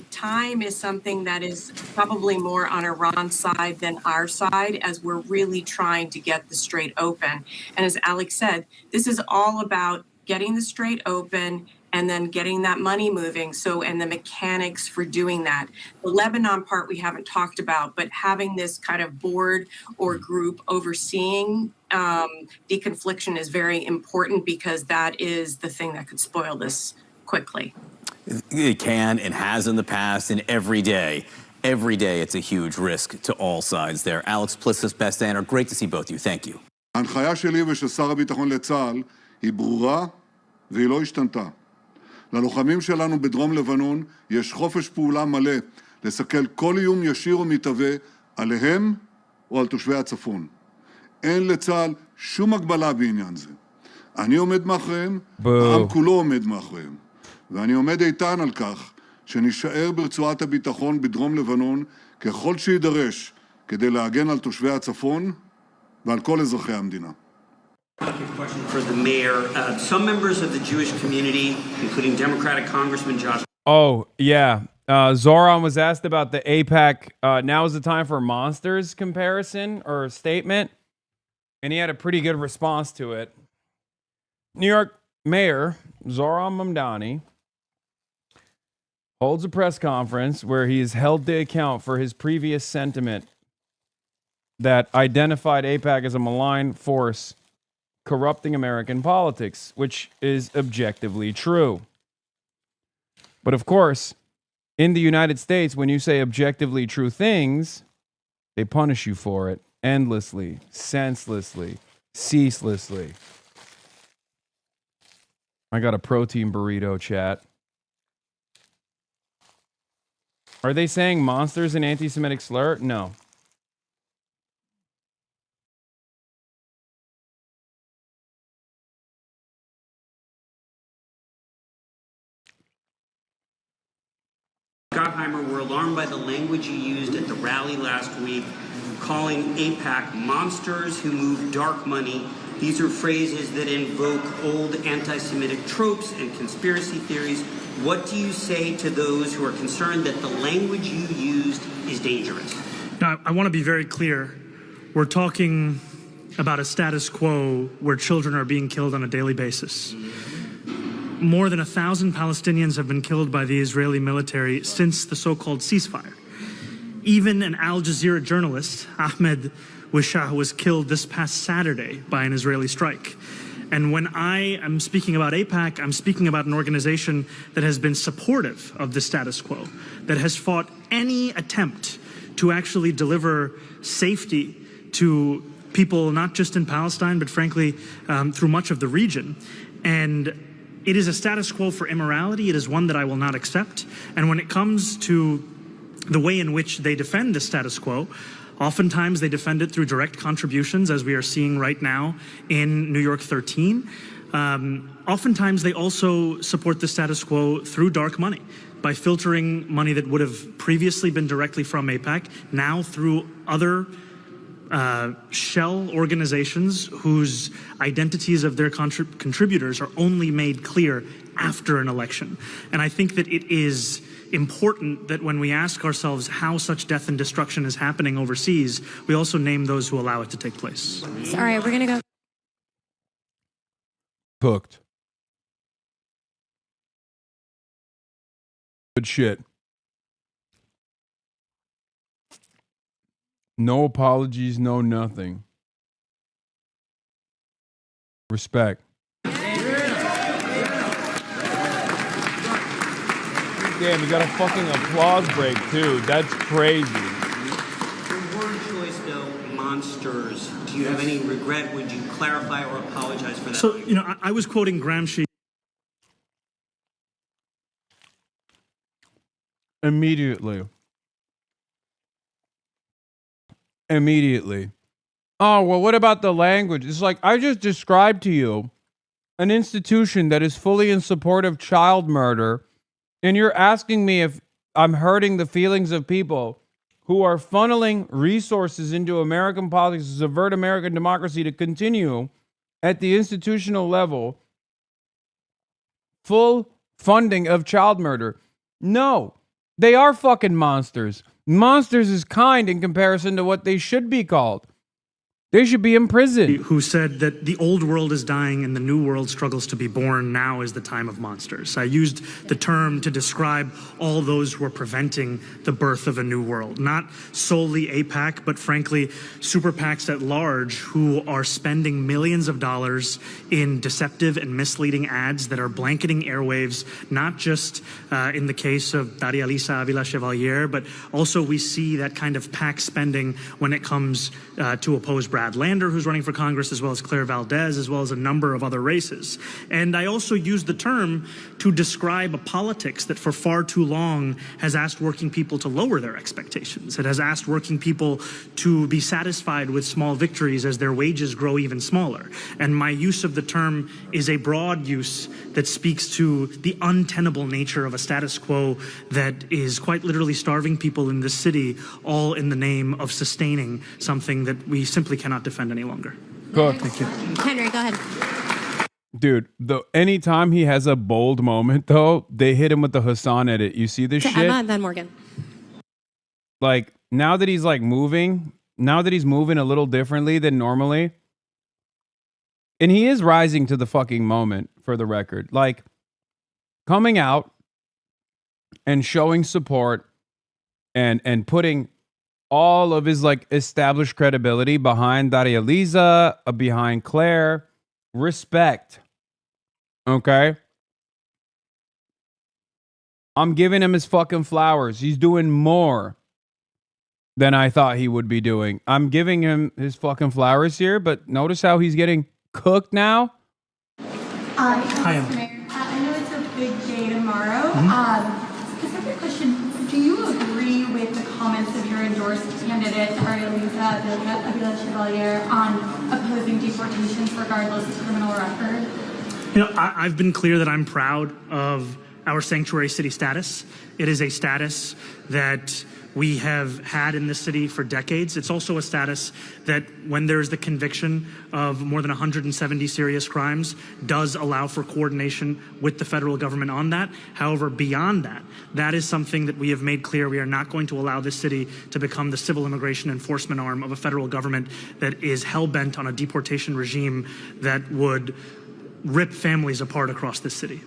time is something that is probably more on Iran's side than our side, as we're really trying to get the Strait open. And as Alex said, this is all about getting the Strait open and then getting that money moving. And the mechanics for doing that. The Lebanon part we haven't talked about, but having this kind of board or group overseeing deconfliction is very important, because that is the thing that could spoil this quickly. It can and has in the past, and every day it's a huge risk to all sides there. Alex Plitsis, Best Anner, great to see both of you. Thank you. ההנחיה שלי ושל שר הביטחון לצה"ל היא ברורה והיא לא השתנתה. ללוחמים שלנו בדרום לבנון יש חופש פעולה מלא לסכל כל איום ישיר ומתהווה עליהם או על תושבי הצפון. אין לצה"ל שום הגבלה בעניין זה. אני עומד מאחוריהם, העם כולו עומד מאחוריהם. ואני עומד איתן על כך שנשאר ברצועת הביטחון בדרום לבנון ככל שידרש כדי להגן על תושבי הצפון ועל כל אזרחי המדינה. Question for the mayor. Some members of the Jewish community, including Democratic Congressman Josh. Oh, yeah. Zohran was asked about the AIPAC. Now is the time for monsters comparison or statement. And he had a pretty good response to it. New York Mayor Zohran Mamdani holds a press conference where he is held to account for his previous sentiment that identified AIPAC as a malign force corrupting American politics, which is objectively true. But of course, in the United States, when you say objectively true things, they punish you for it endlessly, senselessly, ceaselessly. I got a protein burrito, chat. Are they saying monsters an anti-Semitic slur? No. Oppenheimer were alarmed by the language you used at the rally last week, calling AIPAC monsters who move dark money. These are phrases that invoke old anti-Semitic tropes and conspiracy theories. What do you say to those who are concerned that the language you used is dangerous? Now, I want to be very clear. We're talking about a status quo where children are being killed on a daily basis. More than 1,000 Palestinians have been killed by the Israeli military since the so-called ceasefire. Even an Al Jazeera journalist, Ahmed Wishah, was killed this past Saturday by an Israeli strike. And when I am speaking about AIPAC, I'm speaking about an organization that has been supportive of the status quo, that has fought any attempt to actually deliver safety to people not just in Palestine, but frankly, through much of the region. And it is a status quo for immorality. It is one that I will not accept. And when it comes to the way in which they defend the status quo, oftentimes they defend it through direct contributions, as we are seeing right now in New York 13. Oftentimes they also support the status quo through dark money, by filtering money that would have previously been directly from AIPAC, now through other shell organizations whose identities of their contributors are only made clear after an election. And I think that it is important that when we ask ourselves how such death and destruction is happening overseas, we also name those who allow it to take place. All right, we're going to go. Hooked. Good shit. No apologies, no nothing. Respect. Damn, we got a fucking applause break too. That's crazy. The word choice, though, monsters. Do you have any regret? Would you clarify or apologize for that? So, you know, I was quoting Gramsci. Immediately. Oh, well, what about the language? It's like, I just described to you an institution that is fully in support of child murder, and you're asking me if I'm hurting the feelings of people who are funneling resources into American politics to subvert American democracy to continue at the institutional level full funding of child murder. No, they are fucking monsters. Monsters is kind in comparison to what they should be called. They should be imprisoned. Who said that the old world is dying and the new world struggles to be born. Now is the time of monsters. I used the term to describe all those who are preventing the birth of a new world. Not solely AIPAC, but frankly, super PACs at large who are spending millions of dollars in deceptive and misleading ads that are blanketing airwaves, not just in the case of Daria Lisa Avila Chevalier, but also we see that kind of PAC spending when it comes to oppose Brad Lander, who's running for Congress, as well as Claire Valdez, as well as a number of other races. And I also used the term to describe a politics that for far too long has asked working people to lower their expectations. It has asked working people to be satisfied with small victories as their wages grow even smaller. And my use of the term is a broad use that speaks to the untenable nature of a status quo that is quite literally starving people in this city, all in the name of sustaining something that we simply cannot defend any longer. Good. Thank you. Henry, go ahead. Dude, anytime he has a bold moment, though, they hit him with the Hasan edit. You see this To shit? Emma and then Morgan. Like, now that he's moving a little differently than normally, and he is rising to the fucking moment, for the record. Like, coming out and showing support and putting all of his established credibility behind Daria Lisa, behind Claire. Respect. Okay? I'm giving him his fucking flowers. He's doing more than I thought he would be doing. I'm giving him his fucking flowers here, but notice how he's getting cooked now? Hi, Mayor. I know it's a big day tomorrow. Specific question, do you agree with the comments of your endorsed candidate, Daria Lisa Avila Chevalier, on opposing deportations regardless of criminal record? You know, I've been clear that I'm proud of our sanctuary city status. It is a status that we have had in this city for decades. It's also a status that, when there's the conviction of more than 170 serious crimes, does allow for coordination with the federal government on that. However, beyond that, that is something that we have made clear we are not going to allow this city to become the civil immigration enforcement arm of a federal government that is hell-bent on a deportation regime that would rip families apart across this city.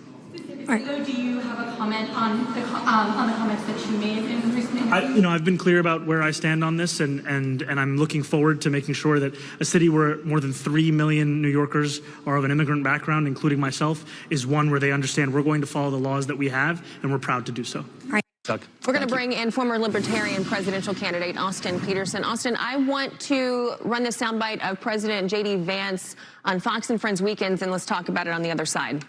Do you have a comment on the comments that you made in recent interviews? I've been clear about where I stand on this, and I'm looking forward to making sure that a city where more than 3 million New Yorkers are of an immigrant background, including myself, is one where they understand we're going to follow the laws that we have, and we're proud to do so. We're going to bring in former Libertarian presidential candidate Austin Peterson. Austin, I want to run this soundbite of President J.D. Vance on Fox and Friends Weekends, and let's talk about it on the other side.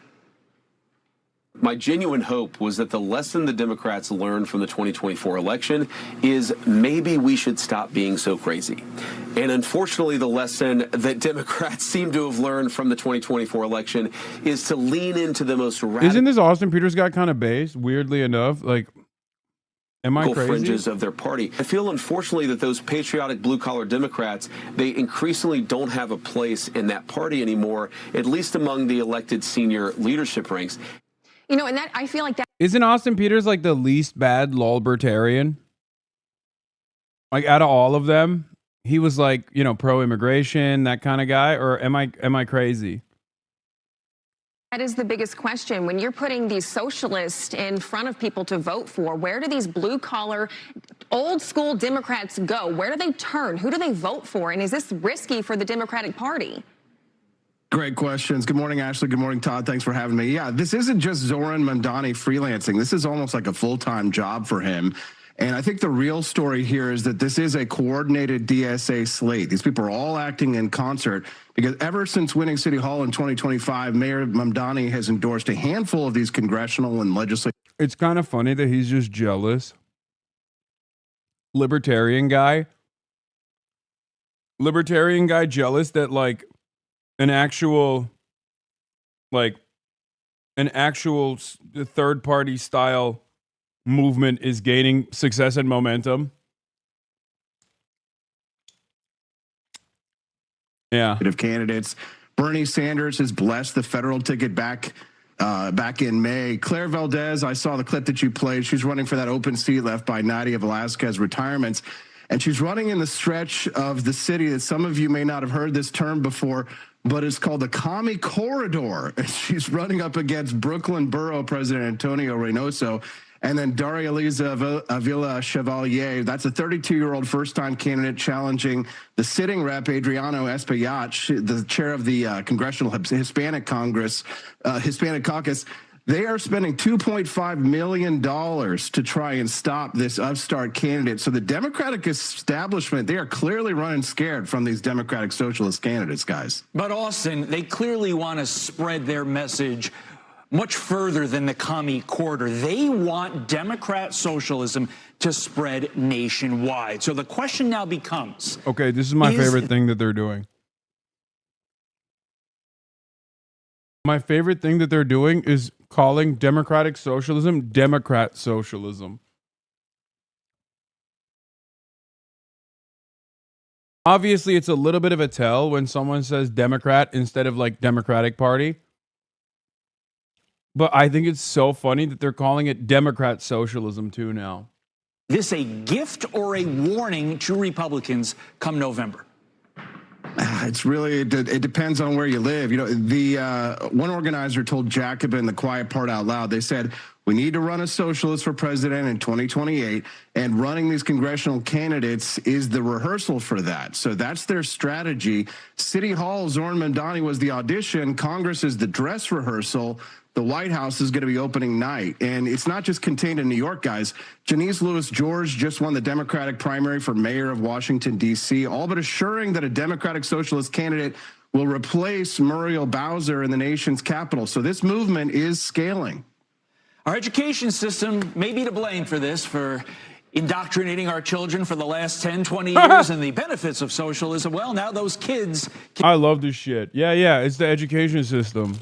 My genuine hope was that the lesson the Democrats learned from the 2024 election is maybe we should stop being so crazy. And unfortunately, the lesson that Democrats seem to have learned from the 2024 election is to lean into the most radical. Isn't this Austin Peters guy kind of based, weirdly enough? Like, am I crazy? Fringes of their party. I feel, unfortunately, that those patriotic blue-collar Democrats, they increasingly don't have a place in that party anymore, at least among the elected senior leadership ranks. And that, I feel like that. Isn't Austin Peters like the least bad lolbertarian? Like, out of all of them, he was like, pro-immigration, that kind of guy, or am I crazy? That is the biggest question. When you're putting these socialists in front of people to vote for, where do these blue-collar, old-school Democrats go? Where do they turn? Who do they vote for? And is this risky for the Democratic Party? Great questions. Good morning, Ashley. Good morning, Todd. Thanks for having me. Yeah, this isn't just Zohran Mamdani freelancing. This is almost like a full-time job for him. And I think the real story here is that this is a coordinated DSA slate. These people are all acting in concert because ever since winning City Hall in 2025, Mayor Mamdani has endorsed a handful of these congressional and legislative. It's kind of funny that he's just jealous. Libertarian guy jealous that like an actual third party style movement is gaining success and momentum. Yeah. Of candidates. Bernie Sanders has blessed the federal ticket back in May. Claire Valdez, I saw the clip that you played. She's running for that open seat left by Nadia Velasquez retirements. And she's running in the stretch of the city that some of you may not have heard this term before, but it's called the Commie Corridor. She's running up against Brooklyn Borough President Antonio Reynoso. And then Daria Liza Avila Chevalier, that's a 32-year-old first-time candidate challenging the sitting rep, Adriano Espaillat, the chair of the Congressional Hispanic Caucus. They are spending $2.5 million to try and stop this upstart candidate. So the Democratic establishment, they are clearly running scared from these Democratic Socialist candidates, guys. But Austin, they clearly want to spread their message much further than the Commie Corridor. They want Democrat socialism to spread nationwide. So the question now becomes... Okay, this is my favorite thing that they're doing. My favorite thing that they're doing is calling democratic socialism Democrat socialism. Obviously, it's a little bit of a tell when someone says Democrat instead of like Democratic Party. But I think it's so funny that they're calling it Democrat socialism too now. This a gift or a warning to Republicans come November? It's really, it depends on where you live. The one organizer told Jacobin the quiet part out loud. They said, we need to run a socialist for president in 2028, and running these congressional candidates is the rehearsal for that. So that's their strategy. City Hall, Zohran Mamdani was the audition. Congress is the dress rehearsal. The White House is going to be opening night. And it's not just contained in New York, guys. Janice Lewis-George just won the Democratic primary for mayor of Washington, D.C., all but assuring that a Democratic Socialist candidate will replace Muriel Bowser in the nation's capital. So this movement is scaling. Our education system may be to blame for this, for indoctrinating our children for the last 10, 20 years and the benefits of socialism. Well, now those kids... I love this shit. Yeah, it's the education system.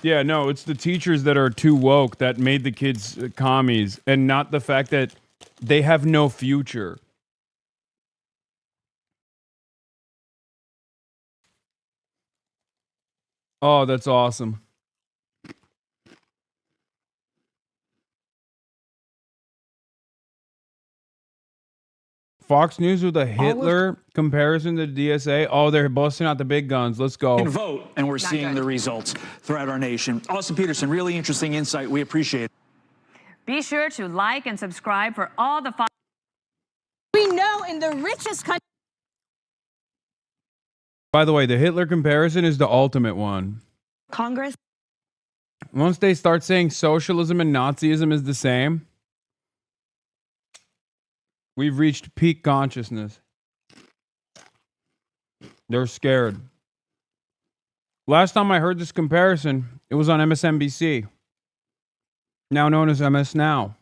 Yeah, no, it's the teachers that are too woke that made the kids commies, and not the fact that they have no future. Oh, that's awesome. Fox News with a Hitler comparison to the DSA. Oh, they're busting out the big guns. Let's go. Can vote, and we're seeing the results throughout our nation. Austin Peterson, really interesting insight. We appreciate it. Be sure to like and subscribe for all the we know in the richest country. By the way, the Hitler comparison is the ultimate one. Congress. Once they start saying socialism and Nazism is the same, we've reached peak consciousness. They're scared. Last time I heard this comparison, it was on MSNBC, now known as MS Now.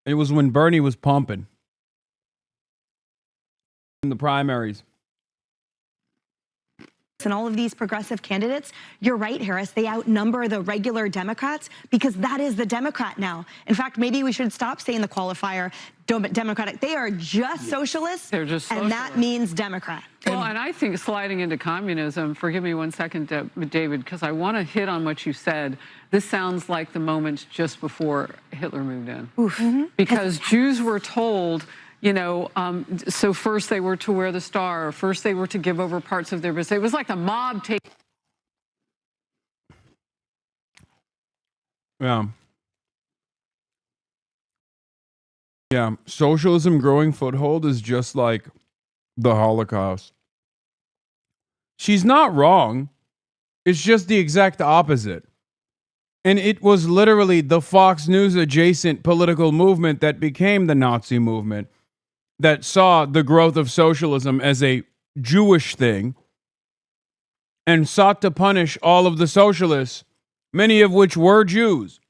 It was when Bernie was pumping in the primaries. And all of these progressive candidates, you're right, Harris, they outnumber the regular Democrats because that is the Democrat now. In fact, maybe we should stop saying the qualifier Democratic. They are just socialists, They're just and that means Democrat. Well, and I think sliding into communism, forgive me 1 second, David, because I want to hit on what you said. This sounds like the moment just before Hitler moved in. Because Jews were told, you know, so first they were to wear the star, or first they were to give over parts of their business. It was like the mob taking. Yeah. Yeah. Socialism growing foothold is just like the Holocaust. She's not wrong. It's just the exact opposite. And it was literally the Fox News adjacent political movement that became the Nazi movement, that saw the growth of socialism as a Jewish thing and sought to punish all of the socialists, many of which were Jews.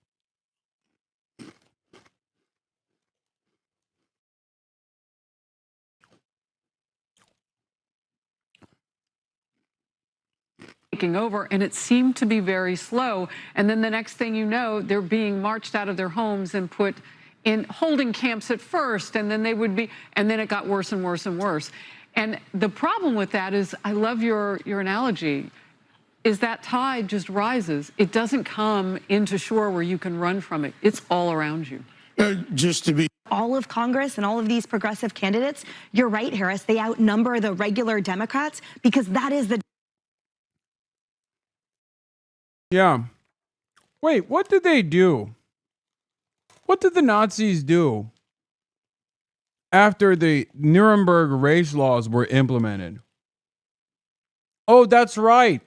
Taking over, and it seemed to be very slow. And then the next thing you know, they're being marched out of their homes and put in holding camps at first, and then they would be, and then it got worse and worse and worse. And the problem with that is, I love your analogy, is that tide just rises. It doesn't come into shore where you can run from it. It's all around you. Just to be all of Congress and all of these progressive candidates, you're right, Harris, they outnumber the regular Democrats because that is the Yeah. Wait, what did they do? What did the Nazis do after the Nuremberg race laws were implemented? Oh, that's right.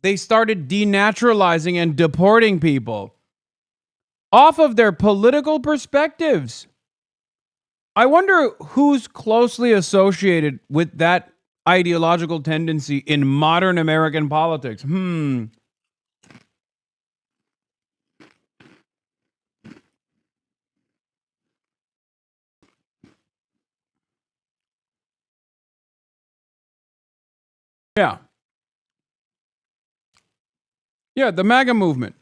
They started denaturalizing and deporting people off of their political perspectives. I wonder who's closely associated with that ideological tendency in modern American politics. Yeah. Yeah, the MAGA movement.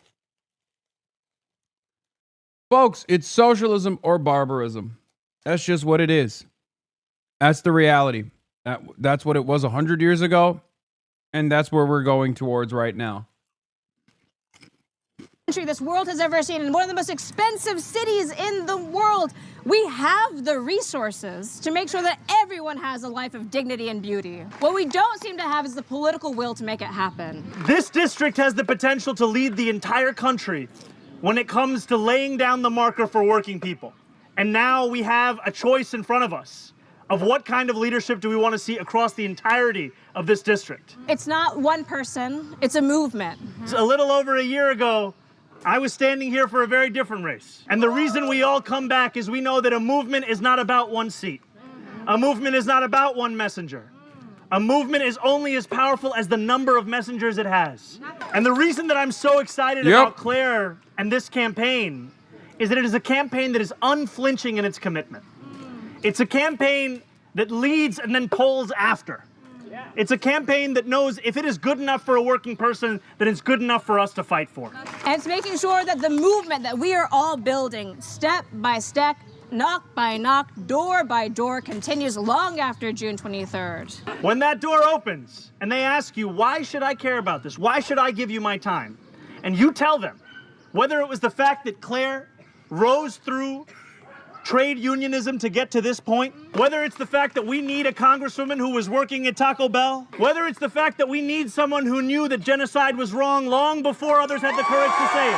Folks, it's socialism or barbarism. That's just what it is. That's the reality. That's what it was 100 years ago, and that's where we're going towards right now. Country this world has ever seen, and one of the most expensive cities in the world. We have the resources to make sure that everyone has a life of dignity and beauty. What we don't seem to have is the political will to make it happen. This district has the potential to lead the entire country when it comes to laying down the marker for working people. And now we have a choice in front of us of what kind of leadership do we want to see across the entirety of this district. It's not one person, it's a movement. A little over a year ago, I was standing here for a very different race. And the reason we all come back is we know that a movement is not about one seat. A movement is not about one messenger. A movement is only as powerful as the number of messengers it has. And the reason that I'm so excited about Claire and this campaign is that it is a campaign that is unflinching in its commitment. It's a campaign that leads and then polls after. It's a campaign that knows if it is good enough for a working person, then it's good enough for us to fight for. And it's making sure that the movement that we are all building, step by step, knock by knock, door by door, continues long after June 23rd. When that door opens and they ask you, why should I care about this? Why should I give you my time? And you tell them, whether it was the fact that Claire rose through trade unionism to get to this point, whether it's the fact that we need a congresswoman who was working at Taco Bell, whether it's the fact that we need someone who knew that genocide was wrong long before others had the courage to say it.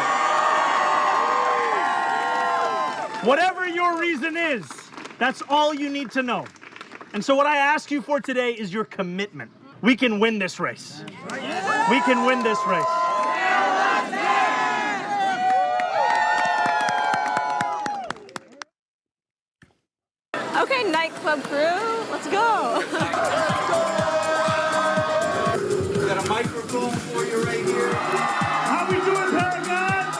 Whatever your reason is, that's all you need to know. And so what I ask you for today is your commitment. We can win this race. We can win this race. Okay, nightclub crew, let's go. We got a microphone for you right here. How we doing, Paragon?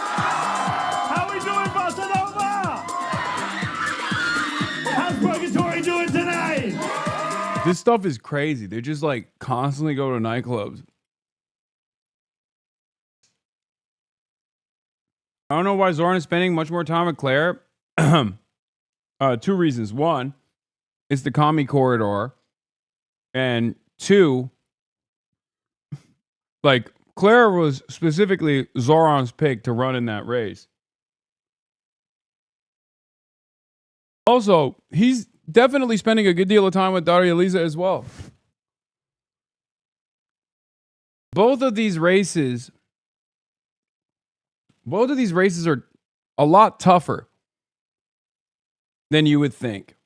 How we doing, Bossa Nova? How's Purgatory doing tonight? This stuff is crazy. They just like constantly go to nightclubs. I don't know why Zohran is spending much more time with Claire. Two reasons. One, it's the commie corridor. And two, like Claire was specifically Zohran's pick to run in that race. Also, he's definitely spending a good deal of time with Daria Lisa as well. Both of these races are a lot tougher than you would think.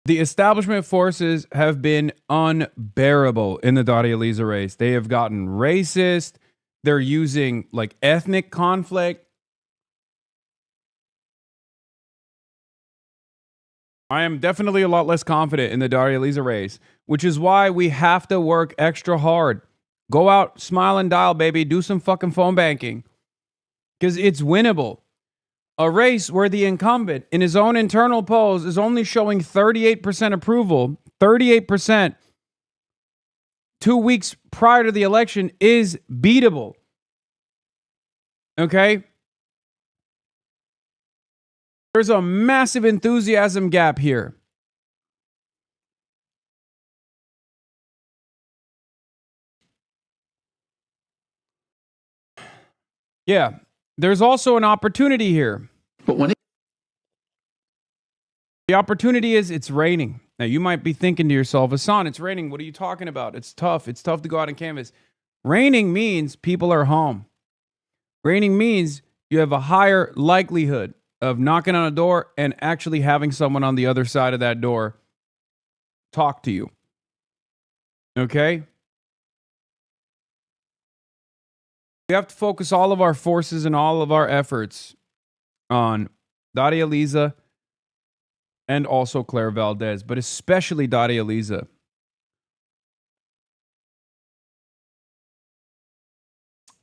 The establishment forces have been unbearable in the Daria Lisa race. They have gotten racist. They're using like ethnic conflict. I am definitely a lot less confident in the Daria Lisa race, which is why we have to work extra hard. Go out, smile and dial, baby. Do some fucking phone banking. Because it's winnable. A race where the incumbent in his own internal polls is only showing 38% approval, 38% 2 weeks prior to the election is beatable. Okay? There's a massive enthusiasm gap here. Yeah, there's also an opportunity here. But when the opportunity is it's raining. Now you might be thinking to yourself, Hasan, it's raining. What are you talking about? It's tough. It's tough to go out and canvass. Raining means people are home. Raining means you have a higher likelihood of knocking on a door and actually having someone on the other side of that door talk to you. Okay? We have to focus all of our forces and all of our efforts on Daria Lisa and also Claire Valdez, but especially Daria Lisa.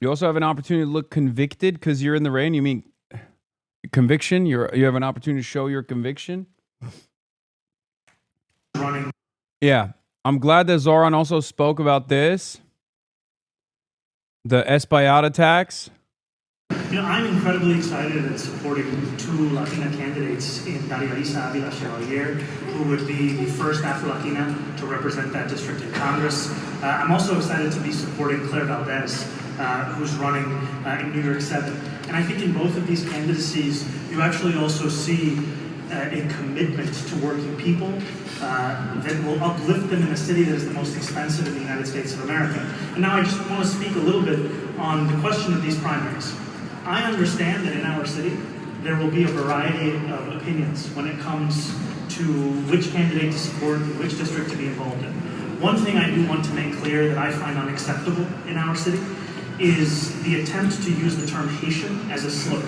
You also have an opportunity to look convicted because you're in the rain. You mean conviction? You have an opportunity to show your conviction? Running. Yeah. I'm glad that Zohran also spoke about this. The Espaillat attacks. You know, I'm incredibly excited and supporting two Latina candidates in Daria Lisa Avila Chevalier, who would be the first Afro-Latina to represent that district in Congress. I'm also excited to be supporting Claire Valdez, who's running in New York 7. And I think in both of these candidacies, you actually also see a commitment to working people that will uplift them in a city that is the most expensive in the United States of America. And now I just want to speak a little bit on the question of these primaries. I understand that in our city, there will be a variety of opinions when it comes to which candidate to support and which district to be involved in. One thing I do want to make clear that I find unacceptable in our city is the attempt to use the term Haitian as a slur.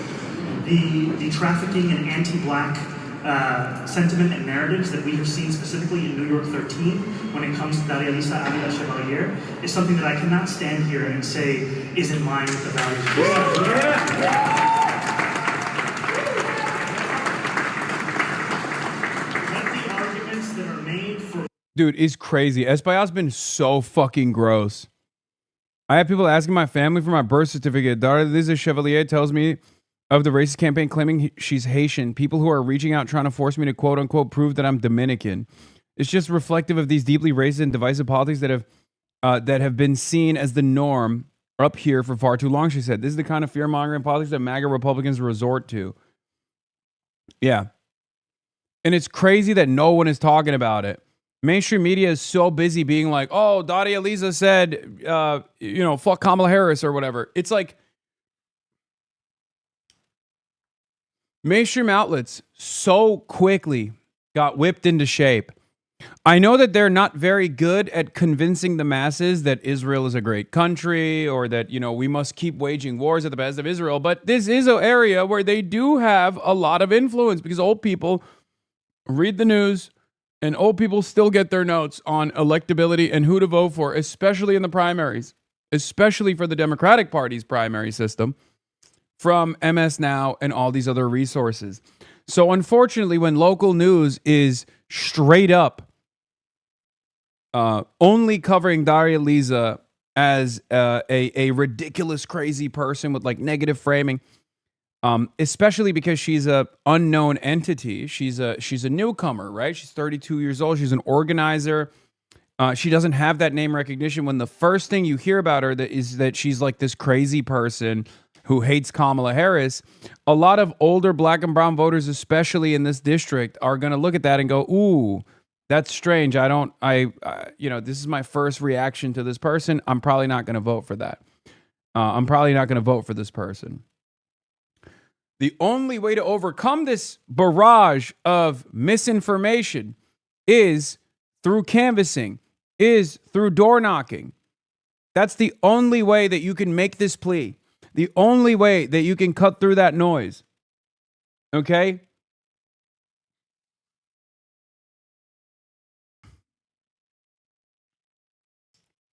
The trafficking in anti-Black sentiment and narratives that we have seen specifically in New York 13 when it comes to Daria Lisa Avila Chevalier is something that I cannot stand here and say is in line with the values of this country. Let the arguments that are made for Dude, it's crazy. Espaillat's been so fucking gross. I have people asking my family for my birth certificate. Daria Liza Chevalier tells me of the racist campaign claiming she's Haitian. People who are reaching out trying to force me to quote unquote prove that I'm Dominican. It's just reflective of these deeply racist and divisive politics that have been seen as the norm up here for far too long, she said. This is the kind of fear-mongering politics that MAGA Republicans resort to. Yeah. And it's crazy that no one is talking about it. Mainstream media is so busy being like, oh, Daria Liza said, fuck Kamala Harris or whatever. It's like mainstream outlets so quickly got whipped into shape. I know that they're not very good at convincing the masses that Israel is a great country or that, we must keep waging wars at the behest of Israel. But this is an area where they do have a lot of influence because old people read the news and old people still get their notes on electability and who to vote for, especially in the primaries, especially for the Democratic Party's primary system from MS Now and all these other resources. So unfortunately, when local news is straight up only covering Daria Liza as a ridiculous, crazy person with like negative framing, especially because she's a unknown entity. She's a newcomer, right? She's 32 years old. She's an organizer. She doesn't have that name recognition. When the first thing you hear about her is that she's like this crazy person who hates Kamala Harris, a lot of older black and brown voters, especially in this district, are going to look at that and go, ooh, that's strange. This is my first reaction to this person. I'm probably not going to vote for that. I'm probably not going to vote for this person. The only way to overcome this barrage of misinformation is through canvassing, is through door knocking. That's the only way that you can make this plea. The only way that you can cut through that noise. Okay?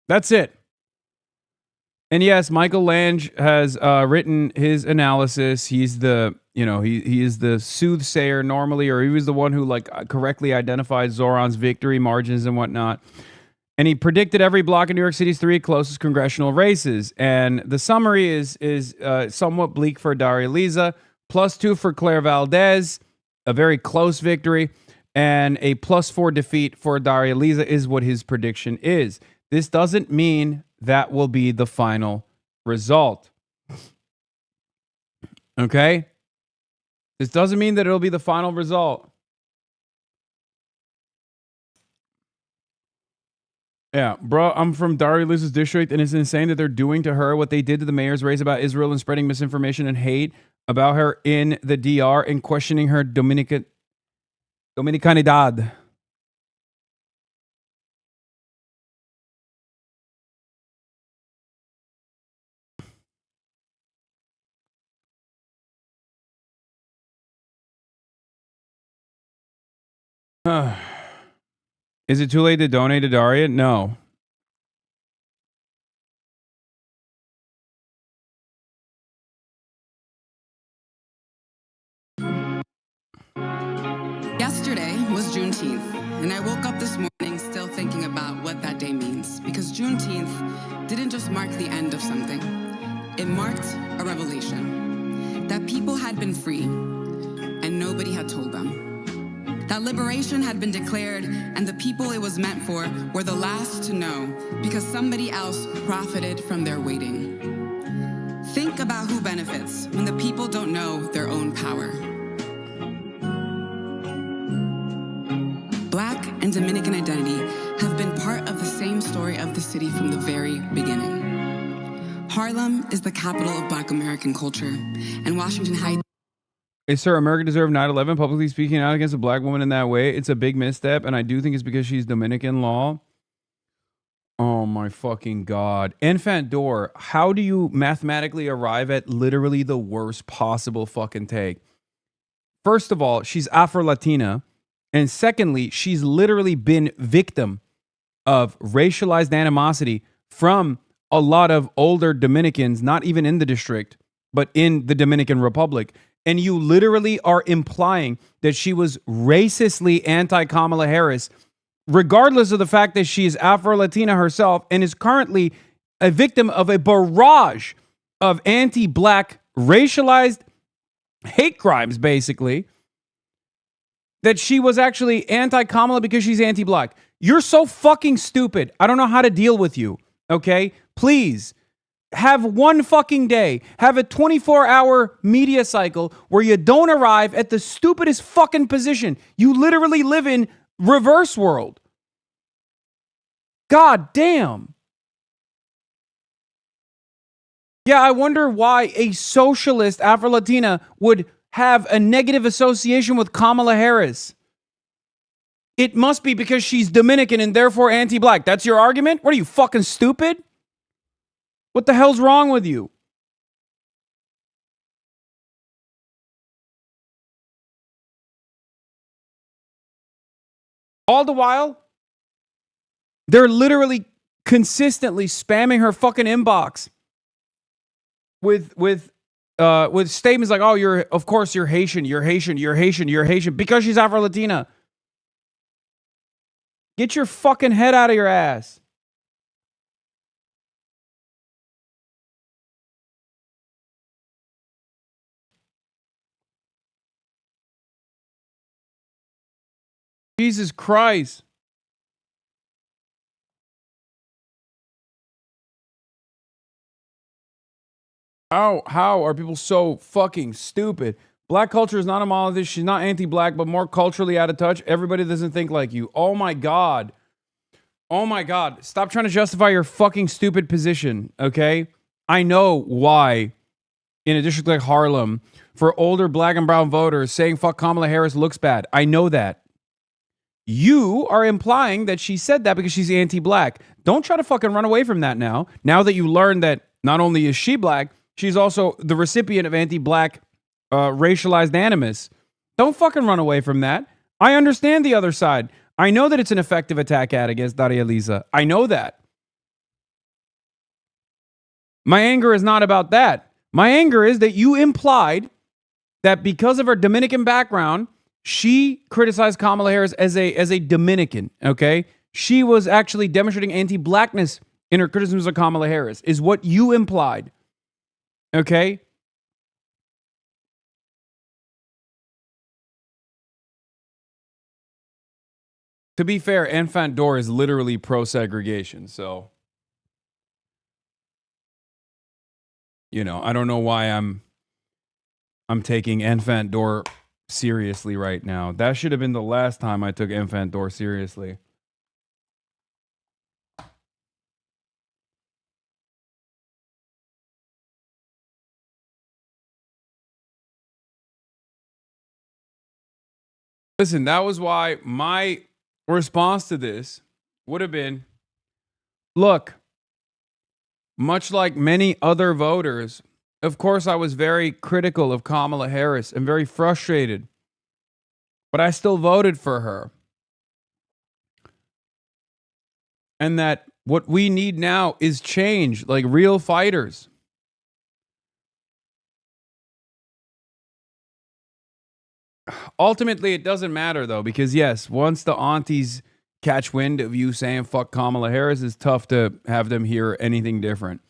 That's it. And yes, Michael Lange has written his analysis. He's the, he is the soothsayer normally, or he was the one who correctly identified Zohran's victory margins and whatnot. And he predicted every block in New York City's 3 closest congressional races. And the summary is somewhat bleak for Daria Liza, +2 for Claire Valdez, a very close victory, and a +4 defeat for Daria Liza is what his prediction is. This doesn't mean that will be the final result. Okay? This doesn't mean that it'll be the final result. Yeah, bro, I'm from Daria Liza's district, and it's insane that they're doing to her what they did to the mayor's race about Israel and spreading misinformation and hate about her in the DR and questioning her Dominicanidad. Is it too late to donate to Daria? No. Yesterday was Juneteenth, and I woke up this morning still thinking about what that day means, because Juneteenth didn't just mark the end of something. It marked a revelation that people had been free, and nobody had told them. That liberation had been declared, and the people it was meant for were the last to know because somebody else profited from their waiting. Think about who benefits when the people don't know their own power. Black and Dominican identity have been part of the same story of the city from the very beginning. Harlem is the capital of Black American culture, and Washington Heights. Hey, sir, America deserved 9/11. Publicly speaking out against a black woman in that way, it's a big misstep, and I do think it's because she's Dominican law. Oh, my fucking God. Enfant Door, how do you mathematically arrive at literally the worst possible fucking take? First of all, she's Afro-Latina, and secondly, she's literally been victim of racialized animosity from a lot of older Dominicans, not even in the district, but in the Dominican Republic. And you literally are implying that she was racistly anti-Kamala Harris regardless of the fact that she is Afro-Latina herself and is currently a victim of a barrage of anti-black racialized hate crimes, basically, that she was actually anti-Kamala because she's anti-black. You're so fucking stupid. I don't know how to deal with you, okay? Please, have one fucking day. Have a 24-hour media cycle where you don't arrive at the stupidest fucking position. You literally live in reverse world. God damn. Yeah, I wonder why a socialist Afro-Latina would have a negative association with Kamala Harris. It must be because she's Dominican and therefore anti-black. That's your argument? What are you, fucking stupid? What the hell's wrong with you? All the while, they're literally consistently spamming her fucking inbox with statements like, "Oh, of course you're Haitian, you're Haitian, you're Haitian, you're Haitian," because she's Afro-Latina. Get your fucking head out of your ass. Jesus Christ. How are people so fucking stupid? Black culture is not a monolith. She's not anti-black, but more culturally out of touch. Everybody doesn't think like you. Oh my God. Oh my God. Stop trying to justify your fucking stupid position, okay? I know why, in a district like Harlem, for older black and brown voters, saying fuck Kamala Harris looks bad. I know that. You are implying that she said that because she's anti-black. Don't try to fucking run away from that now. Now that you learn that not only is she black, she's also the recipient of anti-black racialized animus. Don't fucking run away from that. I understand the other side. I know that it's an effective attack ad against Daria Lisa. I know that. My anger is not about that. My anger is that you implied that because of her Dominican background, she criticized Kamala Harris as a Dominican, okay? She was actually demonstrating anti-blackness in her criticisms of Kamala Harris, is what you implied, okay? To be fair, Enfant Door is literally pro-segregation, so, you know, I don't know why I'm taking Enfant Door seriously right now. That should have been the last time I took Enfant Door seriously. Listen, that was why my response to this would have been, look, much like many other voters, of course I was very critical of Kamala Harris and very frustrated, but I still voted for her. And that what we need now is change, like real fighters. Ultimately, it doesn't matter, though, because, yes, once the aunties catch wind of you saying fuck Kamala Harris, it's tough to have them hear anything different.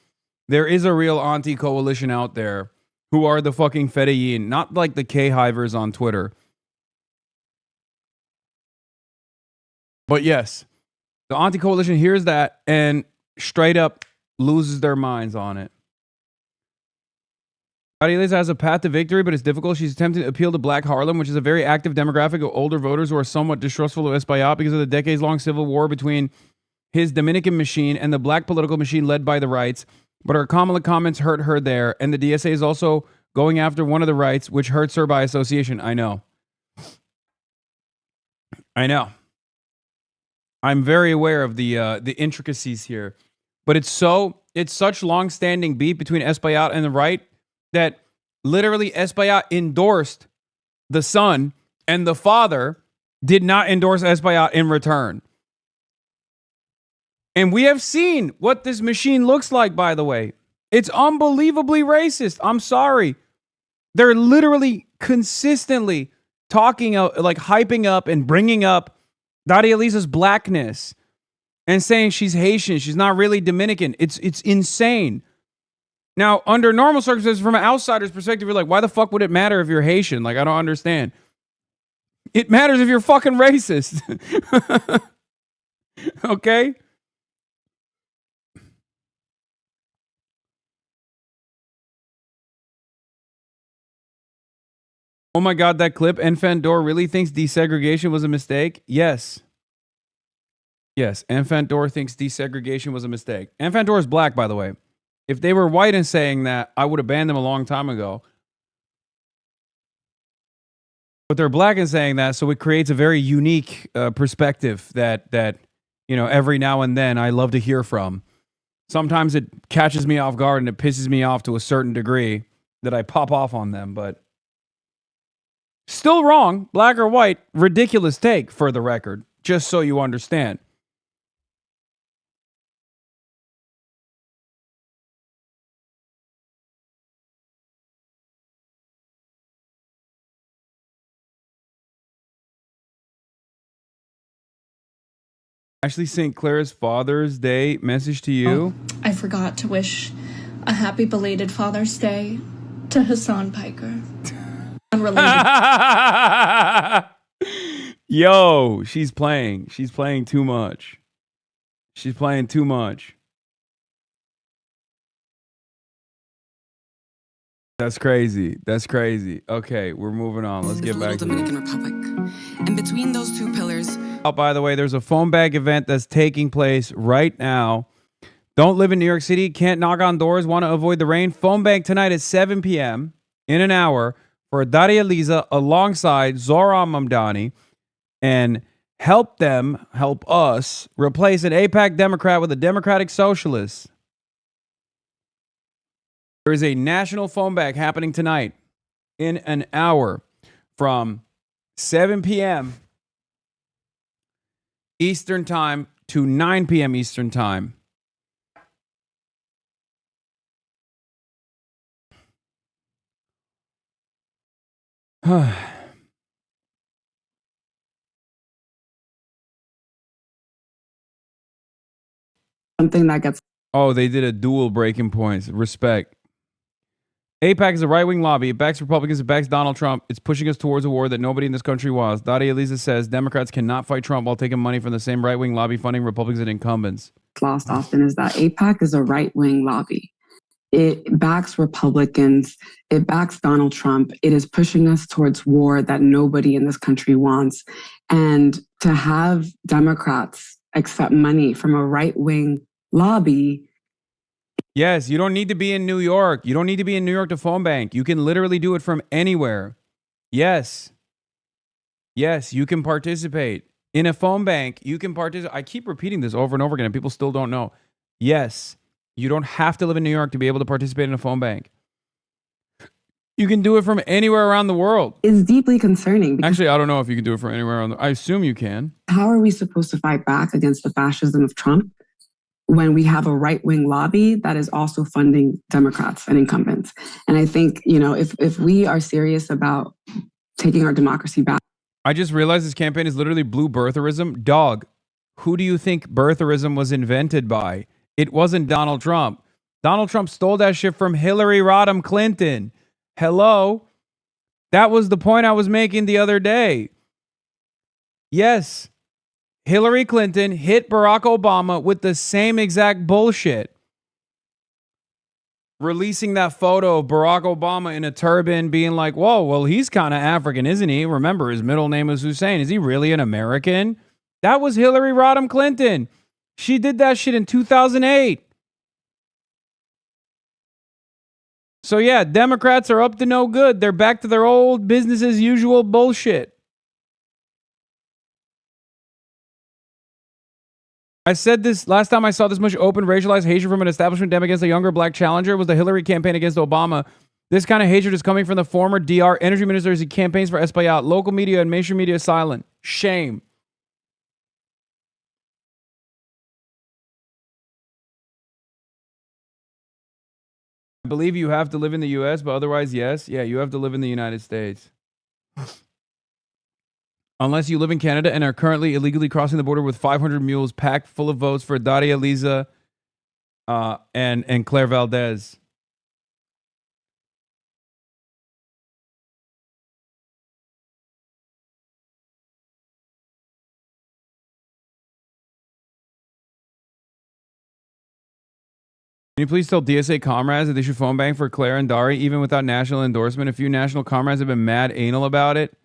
There is a real auntie coalition out there who are the fucking Fedayeen, not like the K-hivers on Twitter. But, yes, the auntie coalition hears that and straight up loses their minds on it. Lisa has a path to victory, but it's difficult. She's attempting to appeal to Black Harlem, which is a very active demographic of older voters who are somewhat distrustful of Espaillat because of the decades-long civil war between his Dominican machine and the black political machine led by the rights. But her Kamala comments hurt her there, and the DSA is also going after one of the rights, which hurts her by association. I know. I'm very aware of the intricacies here, but it's such long-standing beef between Espaillat and the right that literally Espaillat endorsed the son, and the father did not endorse Espaillat in return. And we have seen what this machine looks like, by the way. It's unbelievably racist. I'm sorry. They're literally consistently talking, like hyping up and bringing up Daria Lisa's blackness and saying she's Haitian. She's not really Dominican. It's insane. Now, under normal circumstances, from an outsider's perspective, you're like, why the fuck would it matter if you're Haitian? Like, I don't understand. It matters if you're fucking racist. Okay? Oh my God, that clip. Enfant really thinks desegregation was a mistake? Yes. Yes, Enfant thinks desegregation was a mistake. Enfant is black, by the way. If they were white and saying that, I would have banned them a long time ago. But they're black and saying that, so it creates a very unique perspective that every now and then I love to hear from. Sometimes it catches me off guard and it pisses me off to a certain degree that I pop off on them, but still wrong, black or white, ridiculous take for the record, just so you understand. Ashley St. Clair's Father's Day message to you. I forgot to wish a happy belated Father's Day to Hasan Piker. Unrelated. Yo, she's playing. She's playing too much. She's playing too much. That's crazy. That's crazy. Okay, we're moving on. Let's get back to Dominican Republic. And between those two pillars. Oh, by the way, there's a phone bag event that's taking place right now. Don't live in New York City, can't knock on doors, want to avoid the rain. Phone bag tonight at 7 p.m. in an hour for Daria Lisa alongside Zohran Mamdani, and help us replace an AIPAC Democrat with a Democratic Socialist. There is a national phone bag happening tonight in an hour from 7 p.m. Eastern Time to 9 p.m. Eastern Time. Something that gets... Oh, they did a dual breaking points. Respect. AIPAC is a right-wing lobby. It backs Republicans. It backs Donald Trump. It's pushing us towards a war that nobody in this country wants. Daria Lisa says Democrats cannot fight Trump while taking money from the same right-wing lobby funding Republicans and incumbents. Lost often is that AIPAC is a right-wing lobby. It backs Republicans. It backs Donald Trump. It is pushing us towards war that nobody in this country wants. And to have Democrats accept money from a right-wing lobby. Yes, you don't need to be in New York. You don't need to be in New York to phone bank. You can literally do it from anywhere. Yes. Yes, you can participate. In a phone bank, you can participate. I keep repeating this over and over again, and people still don't know. Yes, you don't have to live in New York to be able to participate in a phone bank. You can do it from anywhere around the world. It's deeply concerning. Actually, I don't know if you can do it from anywhere around I assume you can. How are we supposed to fight back against the fascism of Trump when we have a right-wing lobby that is also funding Democrats and incumbents? And I think, if we are serious about taking our democracy back. I just realized this campaign is literally blue birtherism. Dog, who do you think birtherism was invented by? It wasn't Donald Trump. Donald Trump stole that shit from Hillary Rodham Clinton. Hello? That was the point I was making the other day. Yes. Hillary Clinton hit Barack Obama with the same exact bullshit. Releasing that photo of Barack Obama in a turban being like, whoa, well, he's kind of African, isn't he? Remember, his middle name is Hussein. Is he really an American? That was Hillary Rodham Clinton. She did that shit in 2008. So yeah, Democrats are up to no good. They're back to their old business as usual bullshit. I said this last time I saw this much open racialized hatred from an establishment dem against a younger black challenger was the Hillary campaign against Obama. This kind of hatred is coming from the former DR energy minister as he campaigns for Espaillat. Local media and mainstream media silent. Shame. I believe you have to live in the U.S., but otherwise, yes. Yeah, you have to live in the United States. unless you live in Canada and are currently illegally crossing the border with 500 mules packed full of votes for Daria Liza and Claire Valdez. Can you please tell DSA comrades that they should phone bank for Claire and Dari even without national endorsement? A few national comrades have been mad anal about it.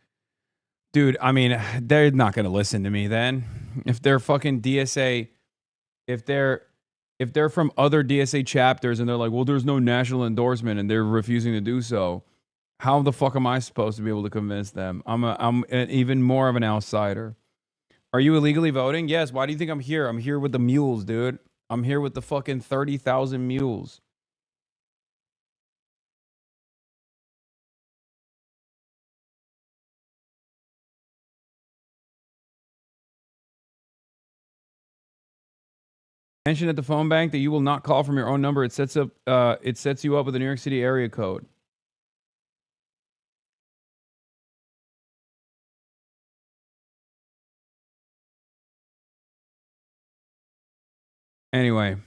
Dude, I mean, they're not going to listen to me then. If they're fucking DSA, if they're from other DSA chapters and they're like, well, there's no national endorsement and they're refusing to do so, how the fuck am I supposed to be able to convince them? I'm even more of an outsider. Are you illegally voting? Yes. Why do you think I'm here? I'm here with the mules, dude. I'm here with the fucking 30,000 mules. Mention at the phone bank that you will not call from your own number. It sets you up with a New York City area code. Anyway, it's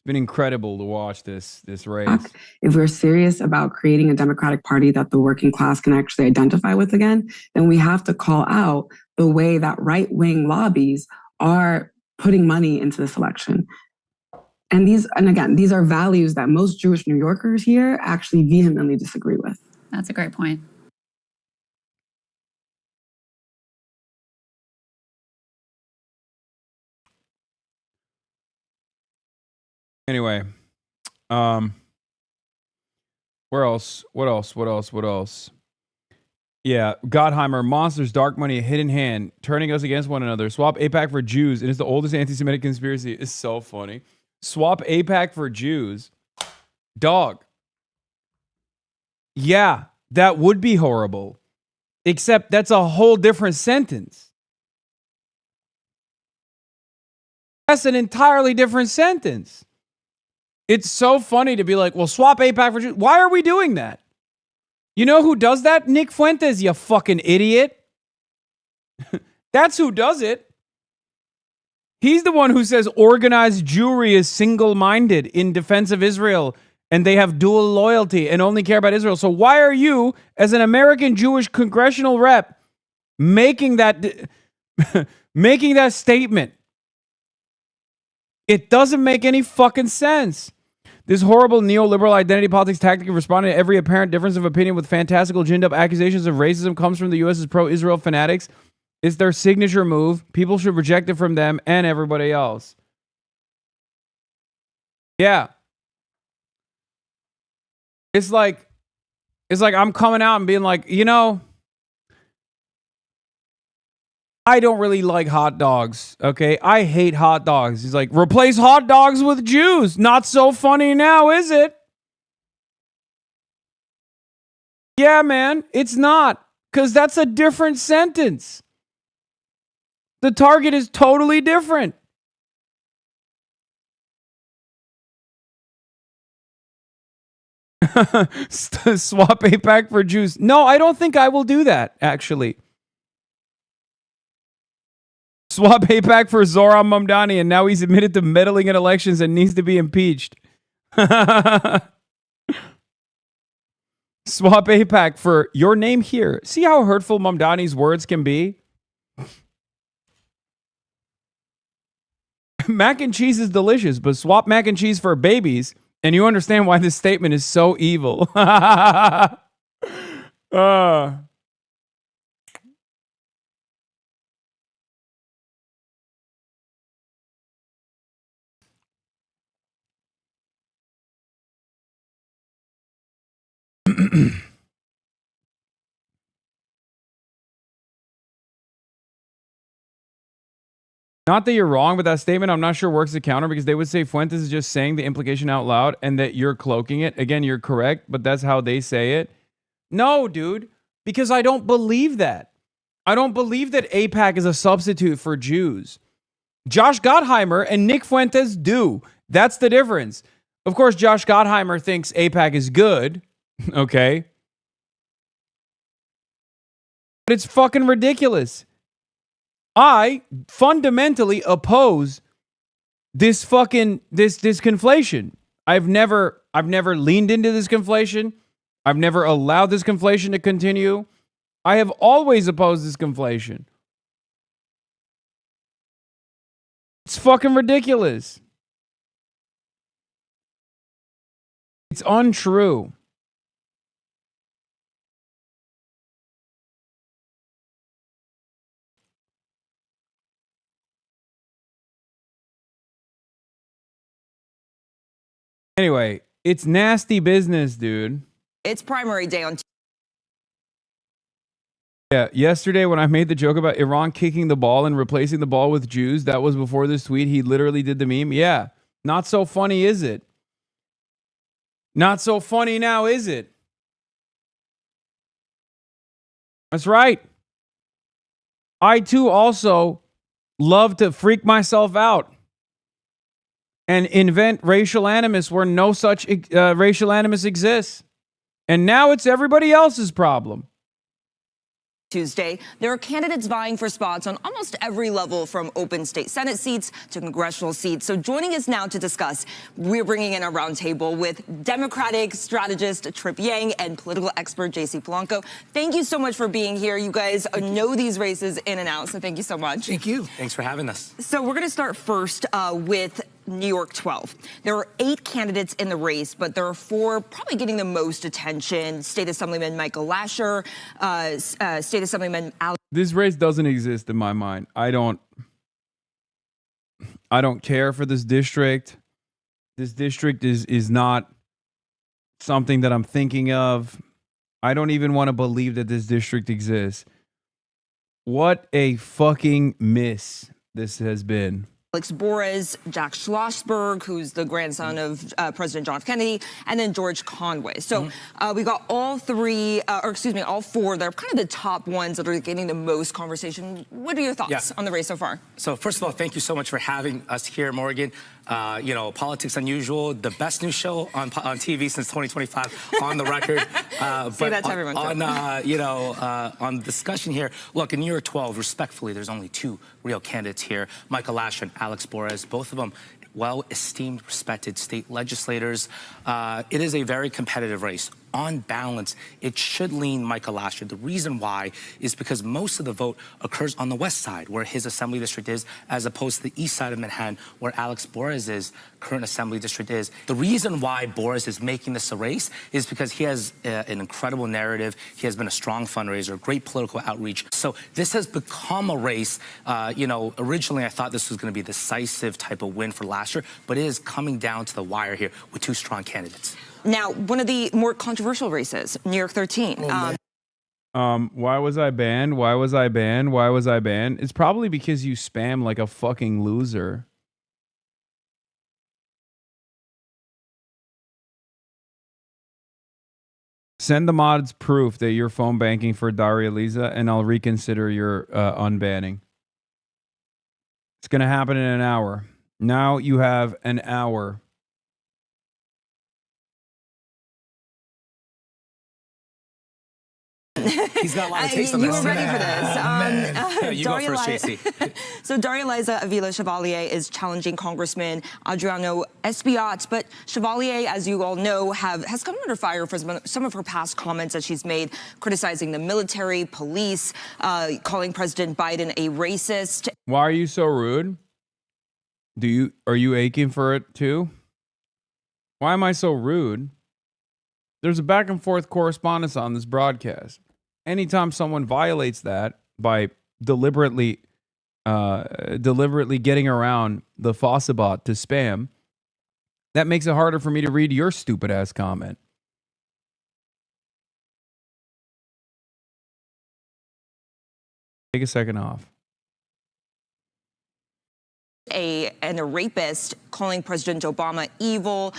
been incredible to watch this race. If we're serious about creating a Democratic Party that the working class can actually identify with again, then we have to call out the way that right-wing lobbies are putting money into this election. And again, these are values that most Jewish New Yorkers here actually vehemently disagree with. That's a great point. Anyway, where else? What else? Yeah, Gottheimer, monsters, dark money, hidden hand, turning us against one another. Swap AIPAC for Jews. It is the oldest anti-Semitic conspiracy. It's so funny. Swap AIPAC for Jews. Dog. Yeah, that would be horrible. Except that's a whole different sentence. That's an entirely different sentence. It's so funny to be like, well, swap AIPAC for Jews. Why are we doing that? You know who does that? Nick Fuentes, you fucking idiot. That's who does it. He's the one who says organized Jewry is single-minded in defense of Israel and they have dual loyalty and only care about Israel. So why are you, as an American Jewish congressional rep, making that statement? It doesn't make any fucking sense. This horrible neoliberal identity politics tactic of responding to every apparent difference of opinion with fantastical ginned-up accusations of racism comes from the U.S.'s pro-Israel fanatics. It's their signature move. People should reject it from them and everybody else. Yeah. It's like I'm coming out and being like, you know, I don't really like hot dogs, okay? I hate hot dogs. He's like, replace hot dogs with Jews. Not so funny now, is it? Yeah, man, it's not. Because that's a different sentence. The target is totally different. Swap AIPAC for Jews. No, I don't think I will do that, actually. Swap AIPAC for Zohran Mamdani, and now he's admitted to meddling in elections and needs to be impeached. Swap AIPAC for your name here. See how hurtful Mamdani's words can be? Mac and cheese is delicious, but swap mac and cheese for babies, and you understand why this statement is so evil. Not that you're wrong, but that statement I'm not sure works as a counter because they would say Fuentes is just saying the implication out loud and that you're cloaking it. Again, you're correct, but that's how they say it. No, dude, because I don't believe that. I don't believe that AIPAC is a substitute for Jews. Josh Gottheimer and Nick Fuentes do. That's the difference. Of course, Josh Gottheimer thinks AIPAC is good. Okay. It's fucking ridiculous. I fundamentally oppose this fucking this conflation. I've never leaned into this conflation. I've never allowed this conflation to continue. I have always opposed this conflation. It's fucking ridiculous. It's untrue. Anyway, it's nasty business, dude. It's primary day on Yeah, yesterday when I made the joke about Iran kicking the ball and replacing the ball with Jews, that was before this tweet. He literally did the meme. Yeah, not so funny, is it? Not so funny now, is it? That's right. I too also love to freak myself out and invent racial animus where no such racial animus exists. And now it's everybody else's problem. Tuesday, there are candidates vying for spots on almost every level, from open state Senate seats to congressional seats. So joining us now to discuss, we're bringing in a roundtable with Democratic strategist Trip Yang and political expert J.C. Polanco. Thank you so much for being here. You guys know these races in and out, so thank you so much. Thank you. Thanks for having us. So we're going to start first with New York 12. There are 8 candidates in the race, but there are 4 probably getting the most attention. State Assemblyman Michael Lasher, State Assemblyman Alex. This race doesn't exist in my mind. I don't care for this district. This district is not something that I'm thinking of. I don't even want to believe that this district exists. What a fucking miss this has been. Alex Borez, Jack Schlossberg, who's the grandson of President John F. Kennedy, and then George Conway. So we got all 4. They're kind of the top ones that are getting the most conversation. What are your thoughts on the race so far? So first of all, thank you so much for having us here, Morgan. Politics Unusual, the best new show on TV since 2025, on the record. Say that to everyone. On the discussion here, look, in New York 12, respectfully, there's only 2 real candidates here, Michael Lasher and Alex Borez, both of them well-esteemed, respected state legislators. It is a very competitive race. On balance, it should lean Michael Lasher. The reason why is because most of the vote occurs on the west side, where his assembly district is, as opposed to the east side of Manhattan, where Alex Borez's current assembly district is. The reason why Borez is making this a race is because he has an incredible narrative. He has been a strong fundraiser, great political outreach. So this has become a race. Originally I thought this was going to be a decisive type of win for Lasher, but it is coming down to the wire here with 2 strong candidates. Now, one of the more controversial races, New York 13. Why was I banned? Why was I banned? Why was I banned? It's probably because you spam like a fucking loser. Send the mods proof that you're phone banking for Daria Lisa, and I'll reconsider your unbanning. It's going to happen in an hour. Now you have an hour. He's got a lot of taste on You this. were ready for this. You go first, JC. So Daria Liza Avila Chevalier is challenging Congressman Adriano Espaillat, but Chevalier, as you all know, has come under fire for some of her past comments that she's made, criticizing the military, police, calling President Biden a racist. Why are you so rude? Are you aching for it too? Why am I so rude? There's a back and forth correspondence on this broadcast. Anytime someone violates that by deliberately getting around the Fossabot to spam, that makes it harder for me to read your stupid ass comment. Take a second off. And a rapist, calling President Obama evil.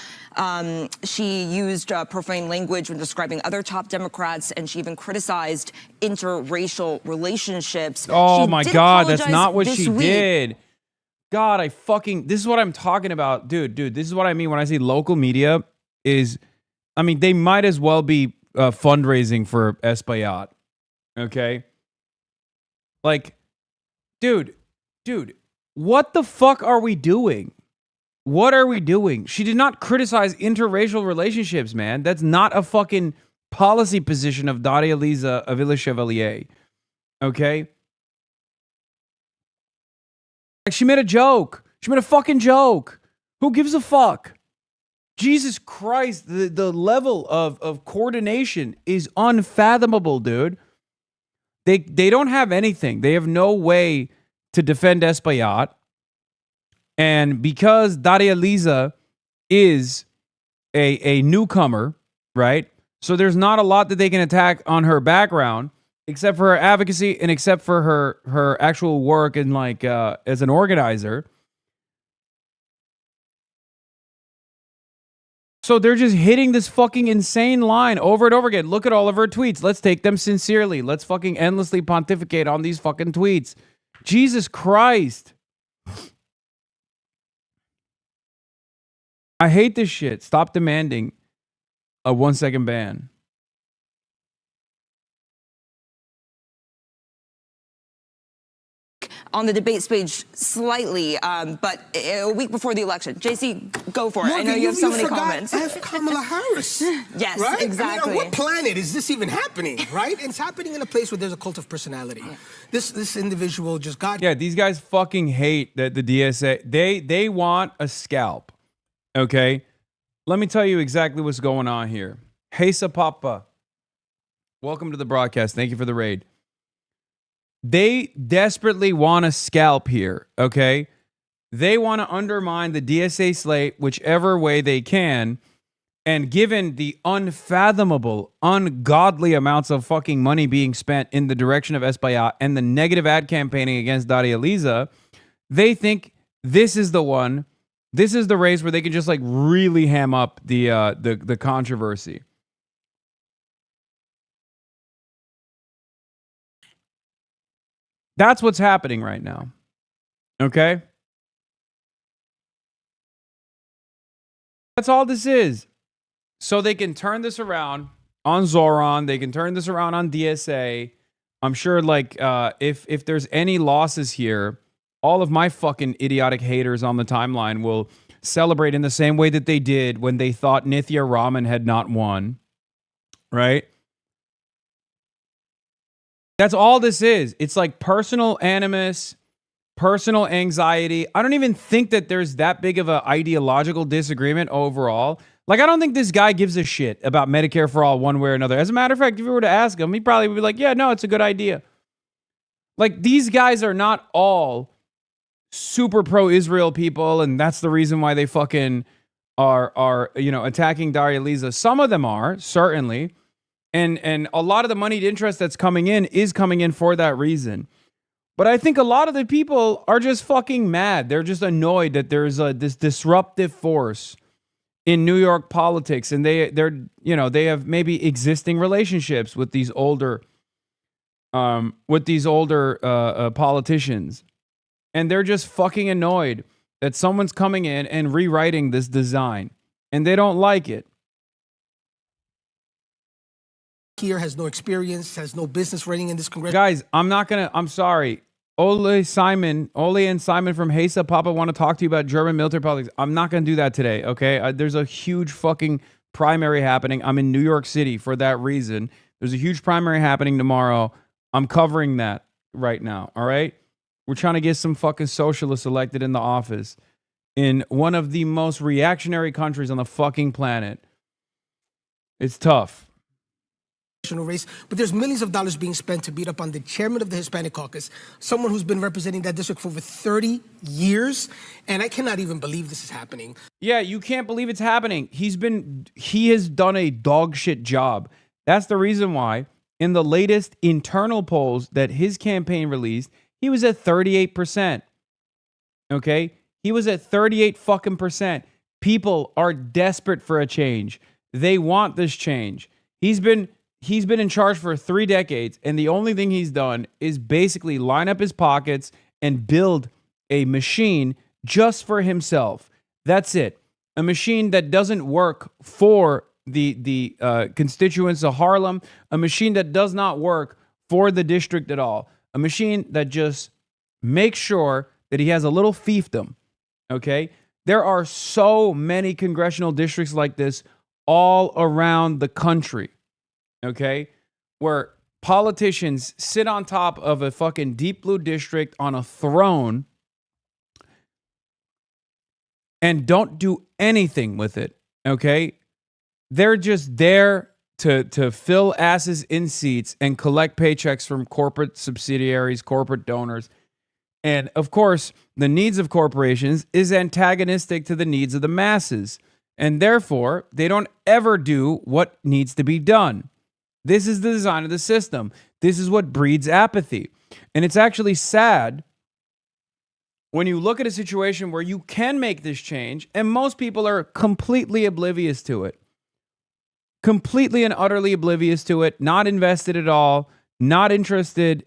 She used profane language when describing other top Democrats, and she even criticized interracial relationships. Oh my God, that's not what she did. God, this is what I'm talking about. Dude, this is what I mean when I say local media they might as well be fundraising for Espaillat. Okay? Like, dude, what the fuck are we doing? What are we doing? She did not criticize interracial relationships, man. That's not a fucking policy position of Daria Lisa Avila Chevalier. Okay? Like, she made a joke. She made a fucking joke. Who gives a fuck? Jesus Christ, the level of coordination is unfathomable, dude. They don't have anything. They have no way to defend Espaillat. And because Daria Lisa is a newcomer, right? So there's not a lot that they can attack on her background, except for her advocacy and except for her actual work and like as an organizer. So they're just hitting this fucking insane line over and over again. Look at all of her tweets. Let's take them sincerely. Let's fucking endlessly pontificate on these fucking tweets. Jesus Christ. I hate this shit. Stop demanding a 1-second ban. On the debate stage slightly, but a week before the election. JC, go for it. Morgan, I know you have so many forgot comments. F. Kamala Harris. Yes, right? exactly. I mean, on what planet is this even happening, right? It's happening in a place where there's a cult of personality. This individual just got... Yeah, these guys fucking hate that the DSA. They want a scalp. Okay? Let me tell you exactly what's going on here. Hey, Sapapa. Welcome to the broadcast. Thank you for the raid. They desperately want a scalp here, okay? They want to undermine the DSA slate whichever way they can. And given the unfathomable, ungodly amounts of fucking money being spent in the direction of Espaillat and the negative ad campaigning against Daria Lisa, they think this is the one, this is the race where they can just like really ham up the controversy. That's what's happening right now. Okay? That's all this is. So they can turn this around on Zohran. They can turn this around on DSA. I'm sure, like, if there's any losses here, all of my fucking idiotic haters on the timeline will celebrate in the same way that they did when they thought Nithya Raman had not won. Right? That's all this is. It's like personal animus, personal anxiety. I don't even think that there's that big of an ideological disagreement overall. Like, I don't think this guy gives a shit about Medicare for all one way or another. As a matter of fact, if you were to ask him, he probably would be like, yeah, no, it's a good idea. Like, these guys are not all super pro-Israel people, and that's the reason why they fucking are attacking Daria Lisa. Some of them are, certainly. And a lot of the moneyed interest that's coming in is coming in for that reason. But I think a lot of the people are just fucking mad. They're just annoyed that there's this disruptive force in New York politics, and they have maybe existing relationships with these older politicians, and they're just fucking annoyed that someone's coming in and rewriting this design, and they don't like it. Here has no experience, has no business running in this congressional... Guys, I'm sorry. Ole and Simon from Hesa Papa want to talk to you about German military politics. I'm not going to do that today, okay? There's a huge fucking primary happening. I'm in New York City for that reason. There's a huge primary happening tomorrow. I'm covering that right now, all right? We're trying to get some fucking socialists elected in the office in one of the most reactionary countries on the fucking planet. It's tough. Race, but there's millions of dollars being spent to beat up on the chairman of the Hispanic caucus, someone who's been representing that district for over 30 years, and I cannot even believe this is happening. Yeah, you can't believe it's happening. He has done a dog shit job. That's the reason why in the latest internal polls that his campaign released, he was at 38%. Okay? He was at 38 fucking percent. People are desperate for a change. They want this change. He's been in charge for 3 decades, and the only thing he's done is basically line up his pockets and build a machine just for himself. That's it. A machine that doesn't work for the constituents of Harlem, a machine that does not work for the district at all, A machine that just makes sure that he has a little fiefdom, okay? There are so many congressional districts like this all around the country, okay? Where politicians sit on top of a fucking deep blue district on a throne and don't do anything with it, okay? They're just there to fill asses in seats and collect paychecks from corporate subsidiaries, corporate donors. And of course, the needs of corporations is antagonistic to the needs of the masses. And therefore, they don't ever do what needs to be done. This is the design of the system. This is what breeds apathy. And it's actually sad when you look at a situation where you can make this change and most people are completely oblivious to it. Completely and utterly oblivious to it, not invested at all, not interested.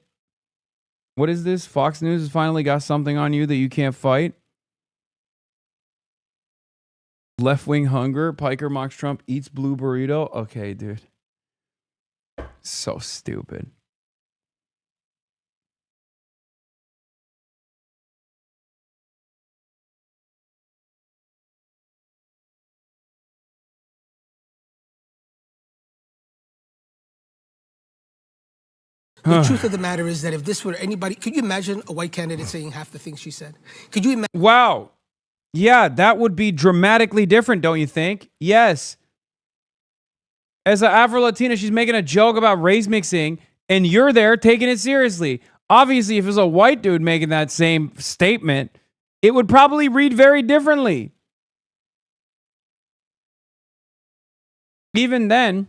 What is this? Fox News has finally got something on you that you can't fight. Left-wing hunger. Piker mocks Trump, eats blue burrito. Okay, dude. So stupid. The truth of the matter is that if this were anybody, could you imagine a white candidate saying half the things she said? Could you imagine? Wow. Yeah, that would be dramatically different, don't you think? Yes. As an Afro-Latina, she's making a joke about race mixing, and you're there taking it seriously. Obviously, if it was a white dude making that same statement, it would probably read very differently. Even then,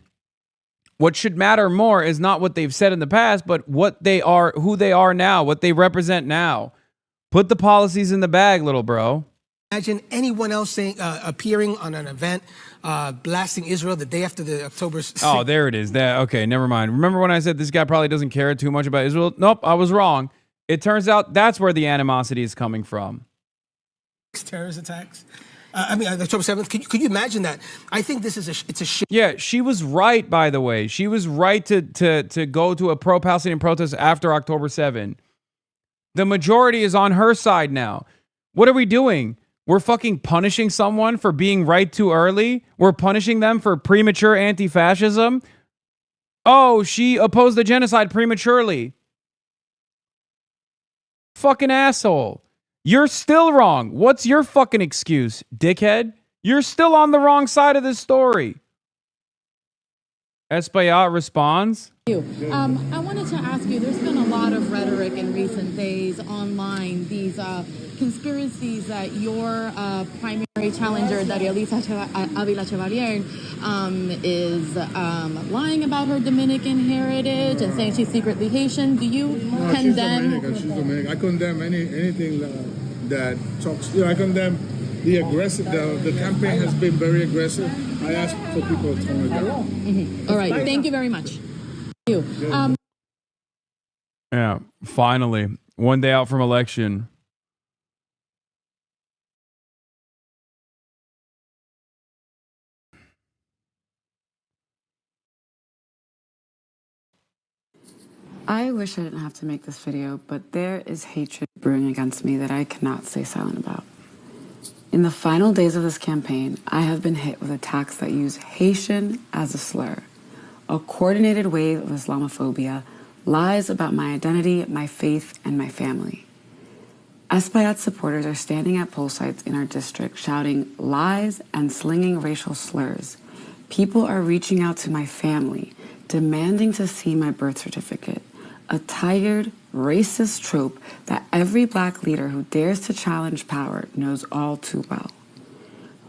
what should matter more is not what they've said in the past, but what they are, who they are now, what they represent now. Put the policies in the bag, little bro. Imagine anyone else saying, appearing on an event, blasting Israel the day after the October 6th. Oh, there it is. Okay, never mind. Remember when I said this guy probably doesn't care too much about Israel? Nope, I was wrong. It turns out that's where the animosity is coming from. Terrorist attacks. October 7th. Could you imagine that? I think this is it's a shit. Yeah, she was right, by the way. She was right to go to a pro-Palestinian protest after October 7th. The majority is on her side now. What are we doing? We're fucking punishing someone for being right too early? We're punishing them for premature anti-fascism? Oh, she opposed the genocide prematurely. Fucking asshole. You're still wrong. What's your fucking excuse, dickhead? You're still on the wrong side of this story. Espaillat responds. I wanted to ask you, there's been a lot of rhetoric in recent days online, these conspiracies that your primary challenger, Darialisa Avila Chevalier, is lying about her Dominican heritage and saying she's secretly Haitian. Do you condemn? She's Dominican. I condemn anything that talks. I condemn the aggressive. The campaign has been very aggressive. I ask for people to tone it down. Mm-hmm. All right. Thank you very much. Thank you. Yeah, finally, one day out from election. I wish I didn't have to make this video, but there is hatred brewing against me that I cannot stay silent about. In the final days of this campaign, I have been hit with attacks that use Haitian as a slur, a coordinated wave of Islamophobia, lies about my identity, my faith, and my family. Espaillat supporters are standing at poll sites in our district shouting lies and slinging racial slurs. People are reaching out to my family, demanding to see my birth certificate, a tired, racist trope that every black leader who dares to challenge power knows all too well.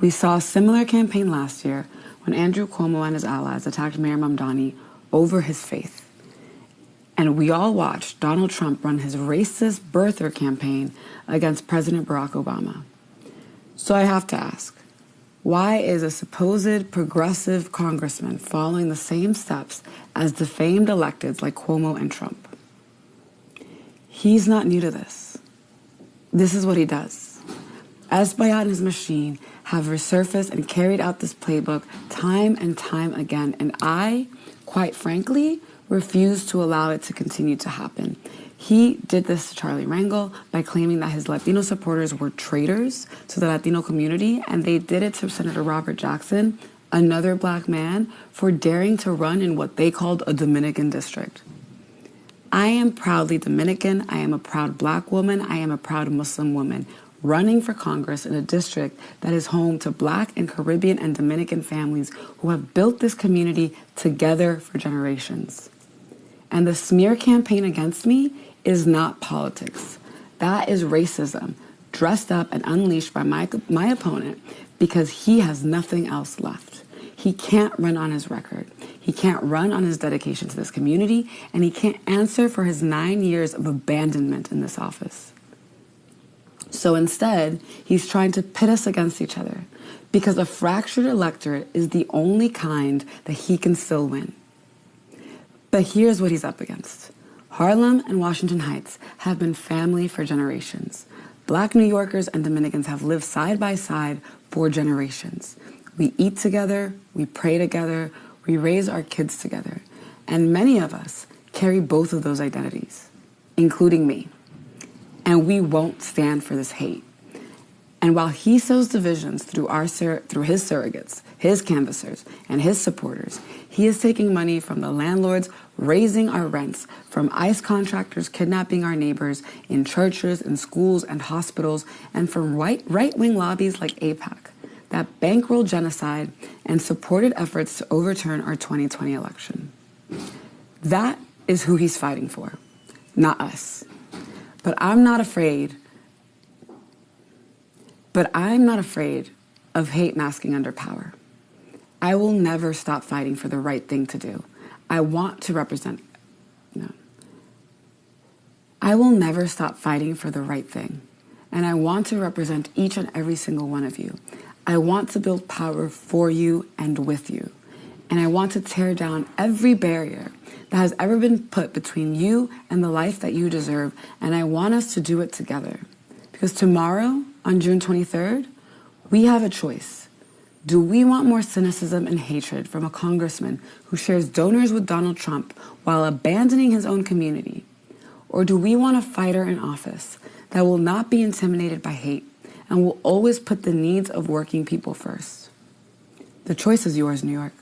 We saw a similar campaign last year when Andrew Cuomo and his allies attacked Mayor Mamdani over his faith. And we all watched Donald Trump run his racist birther campaign against President Barack Obama. So I have to ask, why is a supposed progressive congressman following the same steps as defamed electeds like Cuomo and Trump? He's not new to this. This is what he does. Espaillat and his machine have resurfaced and carried out this playbook time and time again, and I, quite frankly, refuse to allow it to continue to happen. He did this to Charlie Rangel by claiming that his Latino supporters were traitors to the Latino community, and they did it to Senator Robert Jackson, another black man, for daring to run in what they called a Dominican district. I am proudly Dominican. I am a proud black woman. I am a proud Muslim woman running for Congress in a district that is home to black and Caribbean and Dominican families who have built this community together for generations. And the smear campaign against me is not politics. That is racism, dressed up and unleashed by my opponent because he has nothing else left. He can't run on his record. He can't run on his dedication to this community, and he can't answer for his 9 years of abandonment in this office. So instead, he's trying to pit us against each other because a fractured electorate is the only kind that he can still win. But here's what he's up against. Harlem and Washington Heights have been family for generations. Black New Yorkers and Dominicans have lived side by side for generations. We eat together, we pray together, we raise our kids together. And many of us carry both of those identities, including me. And we won't stand for this hate. And while he sows divisions through his surrogates, his canvassers, and his supporters, he is taking money from the landlords raising our rents, from ICE contractors kidnapping our neighbors in churches and schools and hospitals, and from right-wing lobbies like AIPAC that bankroll genocide and supported efforts to overturn our 2020 election. That is who he's fighting for, not us. But I'm not afraid of hate masking under power. I will never stop fighting for the right thing to do. I will never stop fighting for the right thing. And I want to represent each and every single one of you. I want to build power for you and with you. And I want to tear down every barrier that has ever been put between you and the life that you deserve. And I want us to do it together. Because tomorrow, on June 23rd, we have a choice. Do we want more cynicism and hatred from a congressman who shares donors with Donald Trump while abandoning his own community? Or do we want a fighter in office that will not be intimidated by hate and will always put the needs of working people first? The choice is yours, New York.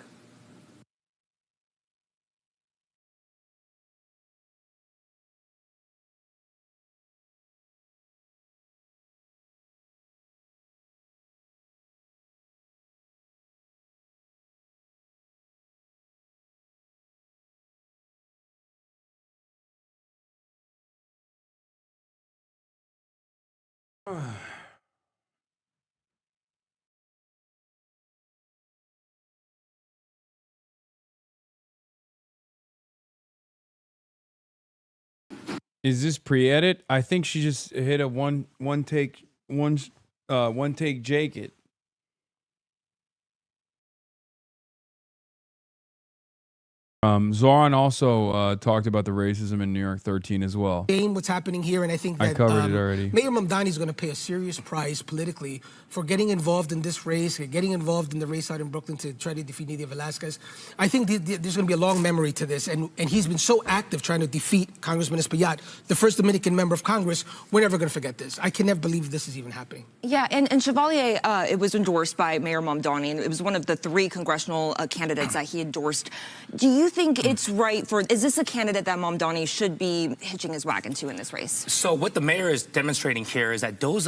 Is this pre-edit? I think she just hit a one take Jake it. Zohran also talked about the racism in New York 13 as well. What's happening here, and I think that I covered it already. Mayor Mamdani is going to pay a serious price politically for getting involved in this race, getting involved in the race out in Brooklyn to try to defeat Nydia Velázquez. I think there's going to be a long memory to this, and he's been so active trying to defeat Congressman Espaillat, the first Dominican member of Congress. We're never going to forget this. I can never believe this is even happening. Yeah, and Chevalier, it was endorsed by Mayor Mamdani, and it was one of the 3 congressional candidates that he endorsed. Do you think it's right is this a candidate that Mamdani should be hitching his wagon to in this race? So what the mayor is demonstrating here is that those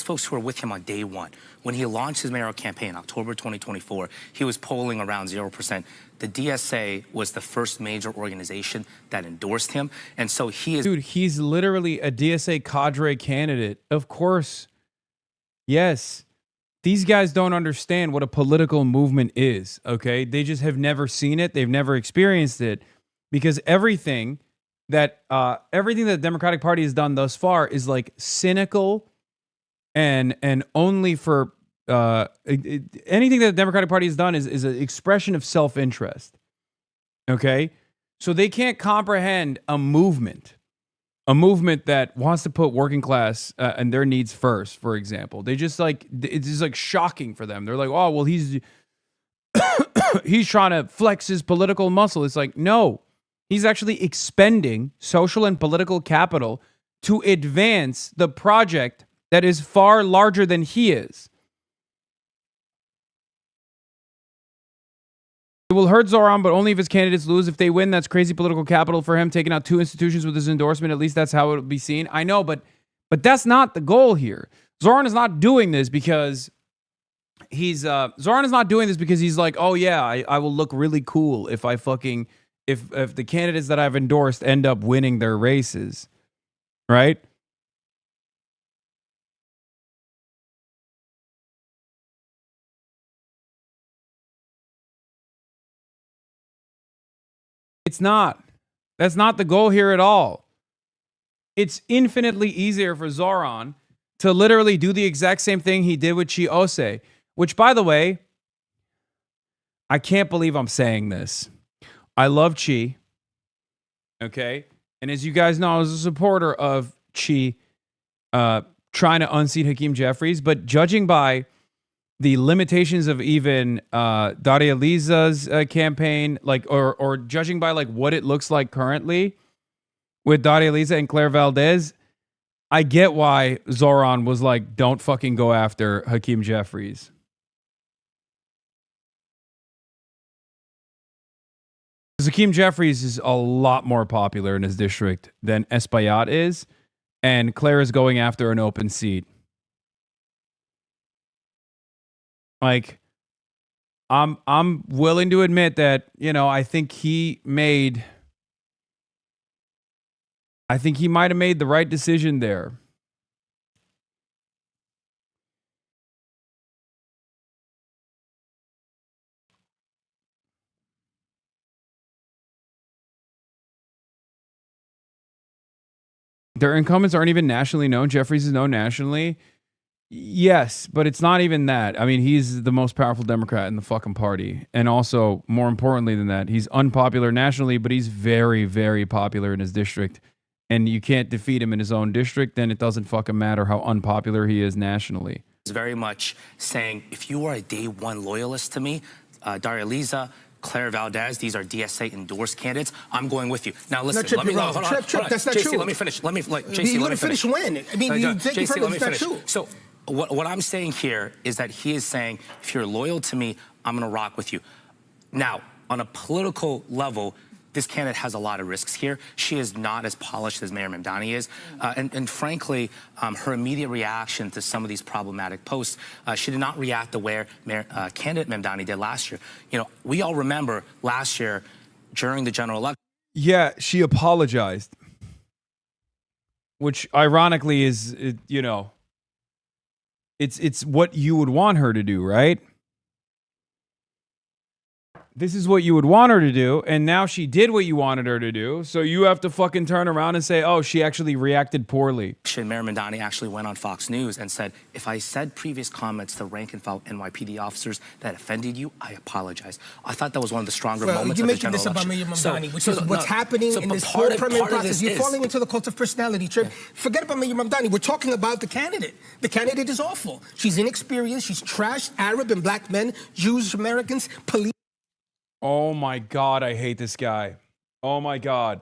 folks who were with him on day one, when he launched his mayoral campaign in October 2024, he was polling around 0%. The DSA was the first major organization that endorsed him. And so he is... Dude, he's literally a DSA cadre candidate. Of course. Yes. These guys don't understand what a political movement is, okay? They just have never seen it. They've never experienced it because everything that the Democratic Party has done thus far is like cynical and only for anything that the Democratic Party has done is an expression of self-interest, okay? So they can't comprehend a movement that wants to put working class and their needs first, for example. They just like, it's just like shocking for them. They're like, oh, well, he's trying to flex his political muscle. It's like, no, He's actually expending social and political capital to advance the project that is far larger than he is. It will hurt Zohran, but only if his candidates lose. If they win, that's crazy political capital for him, taking out 2 institutions with his endorsement. At least that's how it will be seen. I know, but that's not the goal here. Zohran is not doing this because he's like, oh yeah, I will look really cool if I fucking if the candidates that I've endorsed end up winning their races, right? It's not. That's not the goal here at all. It's infinitely easier for Zohran to literally do the exact same thing he did with Chi Ose, which, by the way, I can't believe I'm saying this. I love Chi, okay? And as you guys know, I was a supporter of Chi trying to unseat Hakeem Jeffries, but judging by the limitations of even Daria Liza's campaign, like, or judging by like what it looks like currently with Daria Liza and Claire Valdez, I get why Zohran was like, don't fucking go after Hakeem Jeffries. Because Hakeem Jeffries is a lot more popular in his district than Espaillat is, and Claire is going after an open seat. Like, I'm willing to admit that, you know, I think he might have made the right decision there. Their incumbents aren't even nationally known. Jeffries is known nationally. Yes, but it's not even that. I mean, he's the most powerful Democrat in the fucking party. And also, more importantly than that, he's unpopular nationally, but he's very, very popular in his district. And you can't defeat him in his own district, then it doesn't fucking matter how unpopular he is nationally. It's very much saying, if you are a day one loyalist to me, Daria Liza, Claire Valdez, these are DSA endorsed candidates. I'm going with you. Now listen, Trip, let me hold on. Trip, that's not JC, true. let me finish. Let me finish when? I mean, you take JC, let me finish. True. So what I'm saying here is that he is saying, if you're loyal to me, I'm going to rock with you. Now, on a political level, this candidate has a lot of risks here. She is not as polished as Mayor Mamdani is. And frankly, her immediate reaction to some of these problematic posts, she did not react the way candidate Mamdani did last year. You know, we all remember last year during the general election. Yeah, she apologized. Which ironically is, you know, it's what you would want her to do, right? This is what you would want her to do, and now she did what you wanted her to do, so you have to fucking turn around and say, oh, she actually reacted poorly. Mayor Mamdani actually went on Fox News and said, if I said previous comments to rank and file NYPD officers that offended you, I apologize. I thought that was one of the stronger moments of the general election. You're making this about Mayor Mamdani, which is what's happening in this whole primary process. You're falling into the cult of personality, Trip. Forget about Mayor Mamdani. We're talking about the candidate. The candidate is awful. She's inexperienced. She's trashed Arab and black men, Jews, Americans, police. Oh my God, I hate this guy. Oh my God.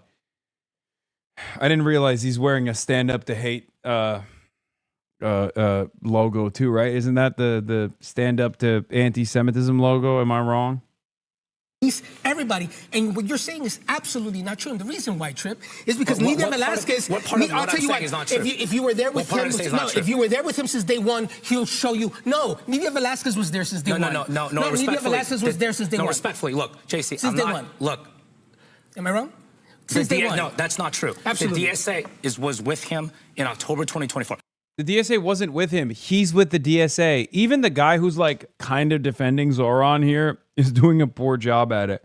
I didn't realize he's wearing a stand up to hate logo too, right? Isn't that the stand up to anti-Semitism logo? Am I wrong? Everybody, and what you're saying is absolutely not true. And the reason why, Trip, is because Nidia Velasquez. I'll tell you what. If you were there with him, if you were there with him since day one, he'll show you. No, Nidia Velasquez was there since day one. No. Nidia Velasquez was there since day one. No, respectfully, look, JC, since day one. Look. Am I wrong? Since day one. No, that's not true. Absolutely. The DSA was with him in October 2024. The DSA wasn't with him. He's with the DSA. Even the guy who's like kind of defending Zohran here is doing a poor job at it.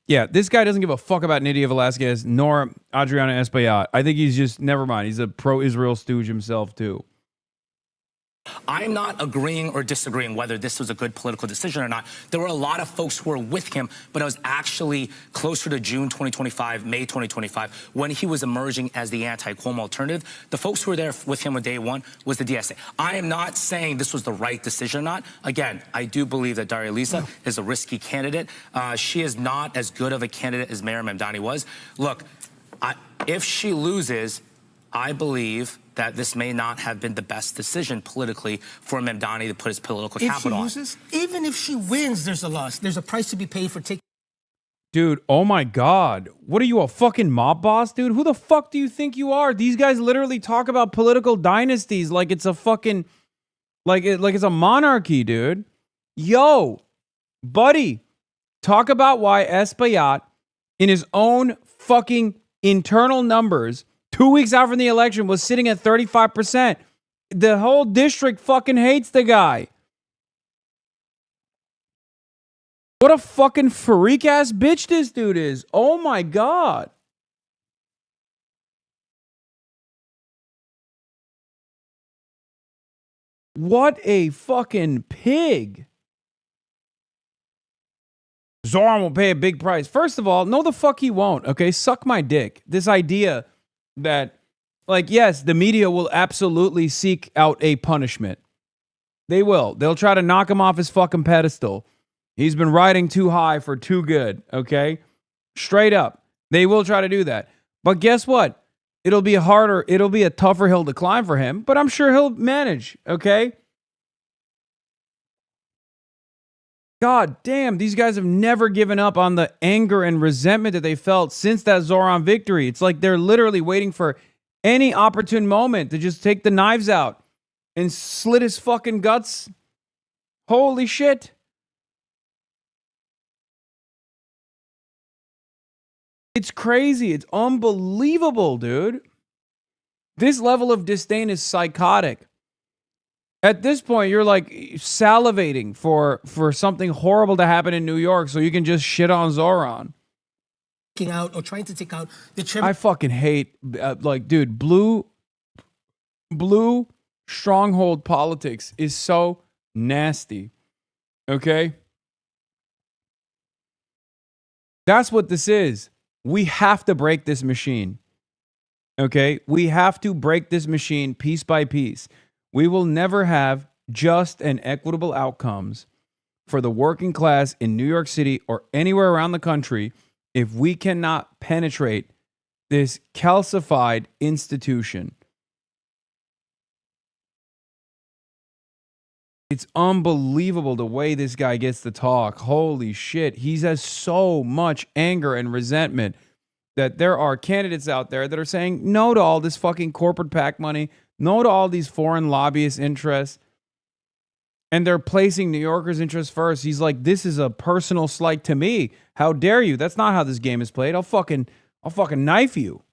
Yeah, this guy doesn't give a fuck about Nidia Velasquez nor Adriana Espaillat. I think he's just, never mind. He's a pro-Israel stooge himself too. I'm not agreeing or disagreeing whether this was a good political decision or not. There were a lot of folks who were with him, but it was actually closer to June 2025, May 2025, when he was emerging as the anti-Cuomo alternative. The folks who were there with him on day one was the DSA. I am not saying this was the right decision or not. Again, I do believe that Daria Lisa is a risky candidate. She is not as good of a candidate as Mayor Mamdani was. Look, if she loses, I believe that this may not have been the best decision politically for Mamdani to put his political capital on. Even if she wins, there's a loss. There's a price to be paid for taking. Dude, oh my God. What are you, a fucking mob boss, dude? Who the fuck do you think you are? These guys literally talk about political dynasties like it's a fucking, like it's a monarchy, dude. Yo, buddy, talk about why Espaillat, in his own fucking internal numbers, 2 weeks out from the election, was sitting at 35%. The whole district fucking hates the guy. What a fucking freak-ass bitch this dude is. Oh my God. What a fucking pig. Zohran will pay a big price. First of all, no the fuck he won't, okay? Suck my dick. This idea that, like, yes, the media will absolutely seek out a punishment. They will. They'll try to knock him off his fucking pedestal. He's been riding too high for too good, okay? Straight up. They will try to do that. But guess what? It'll be a tougher hill to climb for him, but I'm sure he'll manage, okay? God damn, these guys have never given up on the anger and resentment that they felt since that Zohran victory. It's like they're literally waiting for any opportune moment to just take the knives out and slit his fucking guts. Holy shit. It's crazy. It's unbelievable, dude. This level of disdain is psychotic. At this point, you're like salivating for something horrible to happen in New York so you can just shit on Zohran. Out or trying to take out the chairman. I fucking hate, like, dude, blue stronghold politics is so nasty. Okay? That's what this is. We have to break this machine. Okay? We have to break this machine piece by piece. We will never have just and equitable outcomes for the working class in New York City or anywhere around the country if we cannot penetrate this calcified institution. It's unbelievable the way this guy gets to talk. Holy shit. He has so much anger and resentment that there are candidates out there that are saying no to all this fucking corporate PAC money, no to all these foreign lobbyist interests, and they're placing New Yorkers' interests first. He's like, this is a personal slight to me. How dare you? That's not how this game is played. I'll fucking knife you.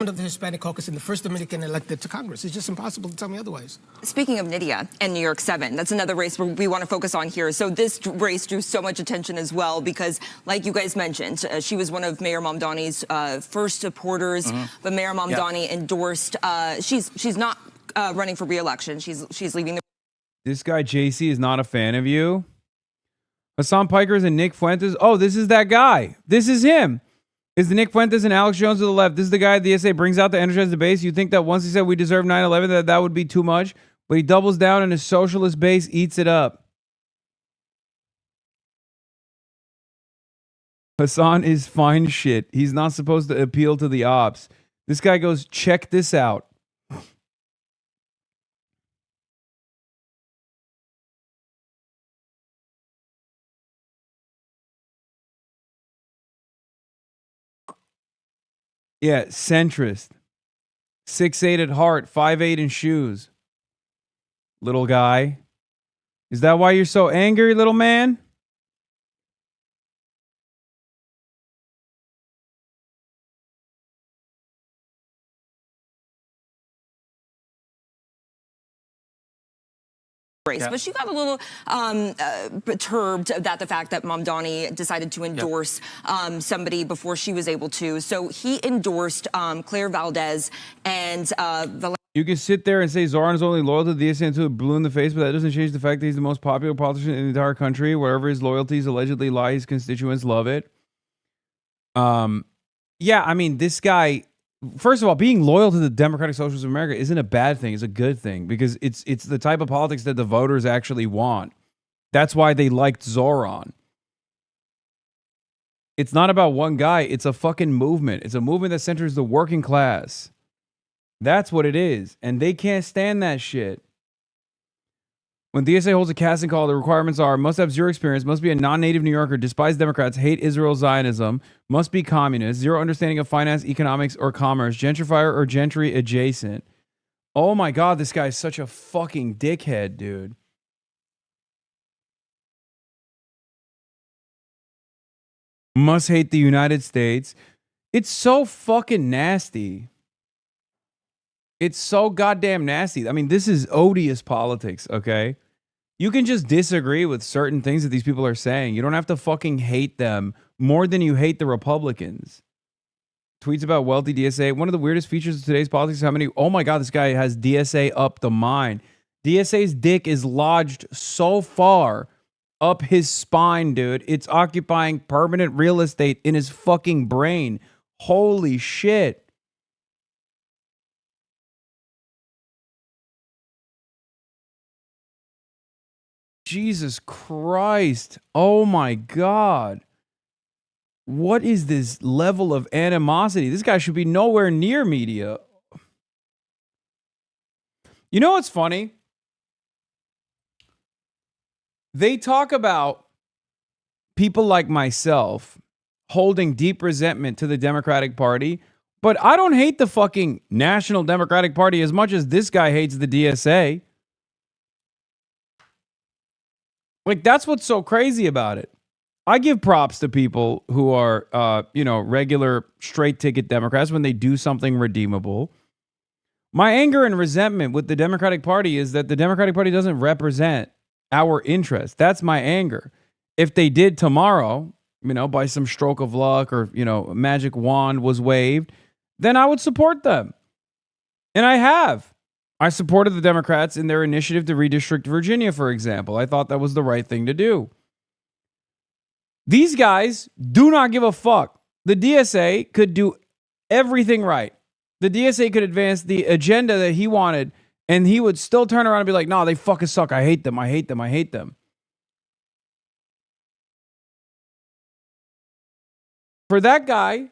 Of the Hispanic caucus and the first Dominican elected to Congress. It's just impossible to tell me otherwise. Speaking of Nydia and New York 7, that's another race we want to focus on here. So this race drew so much attention as well because, like you guys mentioned, she was one of Mayor Mamdani's first supporters, but Mayor Mamdani endorsed. She's not running for re-election. She's leaving the. This guy JC is not a fan of you. Hasan Piker and Nick Fuentes. Oh, this is that guy. This is him. Is the Nick Fuentes and Alex Jones to the left. This is the guy the SA brings out to energize the base. You think that once he said we deserve 9/11, that would be too much? But he doubles down and his socialist base eats it up. Hasan is fine shit. He's not supposed to appeal to the ops. This guy goes, check this out. Yeah, centrist. 6'8" at heart, 5'8" in shoes. Little guy. Is that why you're so angry, little man? Race. But she got a little perturbed about the fact that Mamdani decided to endorse somebody before she was able to. So he endorsed Claire Valdez and You can sit there and say Zohran is only loyal to the DSA until blue in the face, but that doesn't change the fact that he's the most popular politician in the entire country. Wherever his loyalties allegedly lie, his constituents love it. Yeah, I mean, this guy, first of all, being loyal to the Democratic Socialists of America isn't a bad thing. It's a good thing because it's the type of politics that the voters actually want. That's why they liked Zohran. It's not about one guy. It's a fucking movement. It's a movement that centers the working class. That's what it is. And they can't stand that shit. When DSA holds a casting call, the requirements are must have zero experience, must be a non-native New Yorker, despise Democrats, hate Israel Zionism, must be communist, zero understanding of finance, economics, or commerce, gentrifier or gentry adjacent. Oh my God, this guy is such a fucking dickhead, dude. Must hate the United States. It's so fucking nasty. It's so goddamn nasty. I mean, this is odious politics, okay? You can just disagree with certain things that these people are saying. You don't have to fucking hate them more than you hate the Republicans. Tweets about wealthy DSA. One of the weirdest features of today's politics is how many... Oh my God, this guy has DSA up the mine. DSA's dick is lodged so far up his spine, dude. It's occupying permanent real estate in his fucking brain. Holy shit. Jesus Christ. Oh my God. What is this level of animosity? This guy should be nowhere near media. You know what's funny? They talk about people like myself holding deep resentment to the Democratic Party, but I don't hate the fucking National Democratic Party as much as this guy hates the DSA. Like, that's what's so crazy about it. I give props to people who are, regular straight ticket Democrats when they do something redeemable. My anger and resentment with the Democratic Party is that the Democratic Party doesn't represent our interests. That's my anger. If they did tomorrow, by some stroke of luck or, a magic wand was waved, then I would support them. And I have. I supported the Democrats in their initiative to redistrict Virginia, for example. I thought that was the right thing to do. These guys do not give a fuck. The DSA could do everything right. The DSA could advance the agenda that he wanted, and he would still turn around and be like, no, they fucking suck. I hate them. I hate them. I hate them. For that guy,